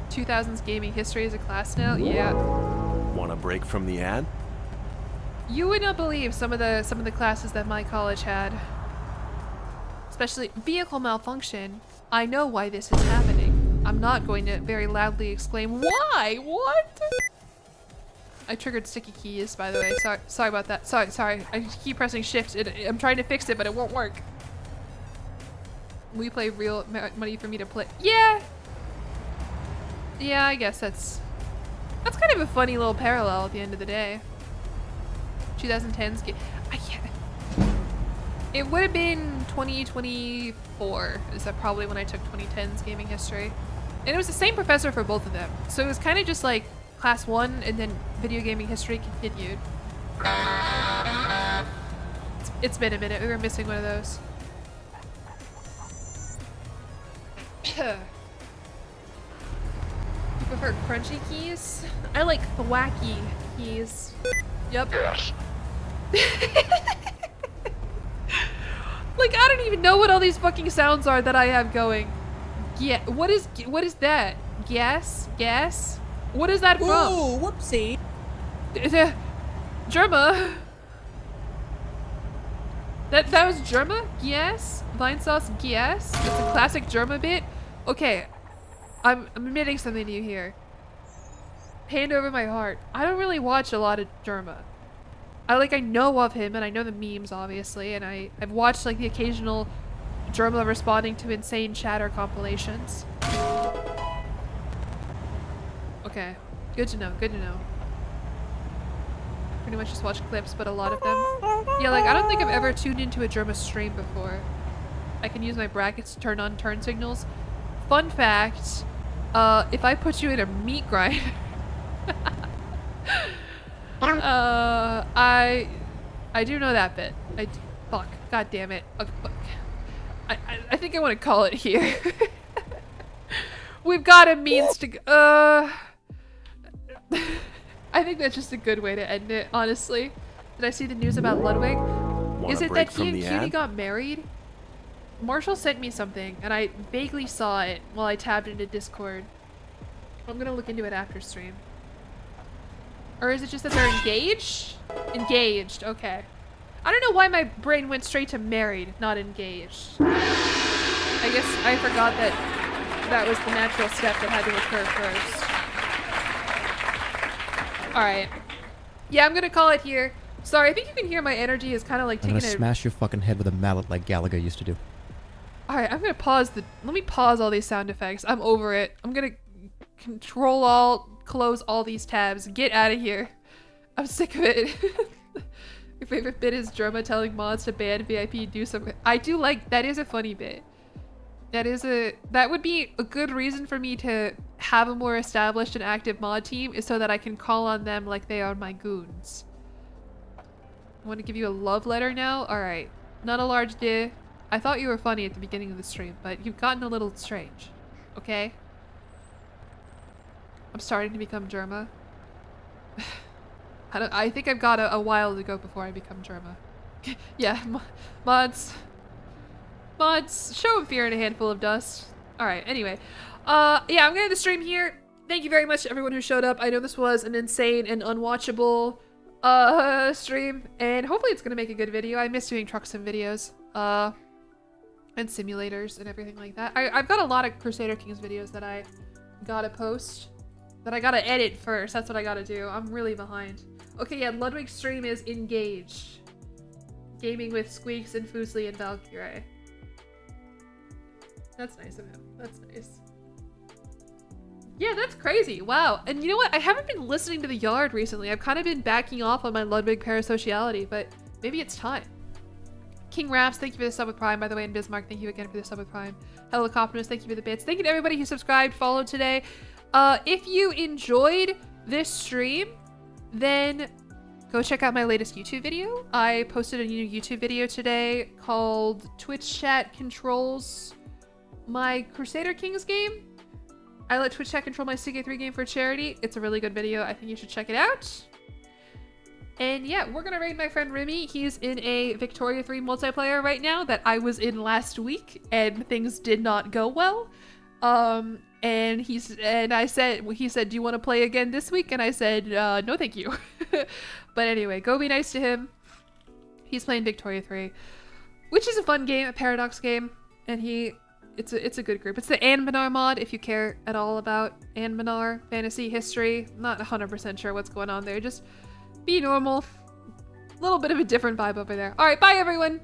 2000s gaming history as a class now? Yeah. Want a break from the ad? You would not believe some of the classes that my college had. Especially vehicle malfunction. I know why this is happening. I'm not going to very loudly exclaim, why? What? I triggered sticky keys, by the way. Sorry about that. Sorry. I keep pressing shift. I'm trying to fix it, but it won't work. We play real money for me to play. Yeah. Yeah, I guess that's kind of a funny little parallel at the end of the day. 2010s game. I can't. It would have been 2024. Is that probably when I took 2010s gaming history? And it was the same professor for both of them. So it was kind of just like class 1 and then video gaming history continued. It's been a minute. We were missing one of those. You prefer crunchy keys? I like thwacky keys. Yep. Yes. Like, I don't even know what all these fucking sounds are that I have going. Yeah, what is that? Gas? Gas? What is that from? Ooh, whoopsie. Germa. That was Germa? Yes? Vine sauce? Yes? It's a classic Germa bit? Okay. I'm admitting something to you here. Hand over my heart. I don't really watch a lot of Germa. I know of him and I know the memes obviously, and I've watched like the occasional Germa responding to insane chatter compilations. Okay. Good to know, good to know. Pretty much just watch clips, but a lot of them. Yeah, like I don't think I've ever tuned into a Germa stream before. I can use my brackets to turn on turn signals. Fun fact, if I put you in a meat grinder, I do know that bit. Fuck, god damn it. Okay, fuck. I think I want to call it here. We've got a means to I think that's just a good way to end it, honestly. Did I see the news about Ludwig? Is it that he and Cutie got married? Marshall sent me something, and I vaguely saw it while I tabbed into Discord. I'm gonna look into it after stream. Or is it just that they're engaged? Engaged, okay. I don't know why my brain went straight to married, not engaged. I guess I forgot that that was the natural step that had to occur first. Alright. Yeah, I'm gonna call it here. Sorry, I think you can hear my energy is kind of like I'm taking gonna smash your fucking head with a mallet like Gallagher used to do. Alright, I'm gonna pause let me pause all these sound effects. I'm over it. I'm gonna control all, close all these tabs, get out of here. I'm sick of it. Your favorite bit is Germa telling mods to ban VIP, do something. I do like, that is a funny bit. That would be a good reason for me to have a more established and active mod team, is so that I can call on them like they are my goons. I want to give you a love letter now? Alright. Not a large div. I thought you were funny at the beginning of the stream, but you've gotten a little strange. Okay? I'm starting to become Germa. I think I've got a while to go before I become Germa. Yeah, mods. Mods, show 'em fear in a handful of dust. Alright, anyway. Yeah, I'm gonna end the stream here. Thank you very much to everyone who showed up. I know this was an insane and unwatchable stream, and hopefully it's gonna make a good video. I miss doing truck sim videos. And simulators and everything like that. I've got a lot of Crusader Kings videos that I gotta post. That I gotta edit first. That's what I gotta do. I'm really behind. Okay, yeah, Ludwig's stream is engaged. Gaming with Squeaks and Fuslie and Valkyrie. That's nice of him. That's nice. Yeah, that's crazy. Wow. And you know what? I haven't been listening to The Yard recently. I've kind of been backing off on my Ludwig parasociality, but maybe it's time. King Raps, thank you for the sub with Prime, by the way, and Bismarck, thank you again for the sub with Prime. Helicopterist, thank you for the bits. Thank you to everybody who subscribed, followed today. If you enjoyed this stream, then go check out my latest YouTube video. I posted a new YouTube video today called Twitch Chat Controls My Crusader Kings game. I let Twitch Chat control my CK3 game for charity. It's a really good video. I think you should check it out. And yeah, we're gonna raid my friend Remy. He's in a Victoria 3 multiplayer right now that I was in last week, and things did not go well. And he said, do you want to play again this week? And I said, no, thank you. But anyway, go be nice to him. He's playing Victoria 3, which is a fun game, a Paradox game, and it's a good group. It's the Anmanar mod, if you care at all about Anmanar fantasy history. I'm not 100% sure what's going on there. Just be normal. A little bit of a different vibe over there. All right, bye everyone.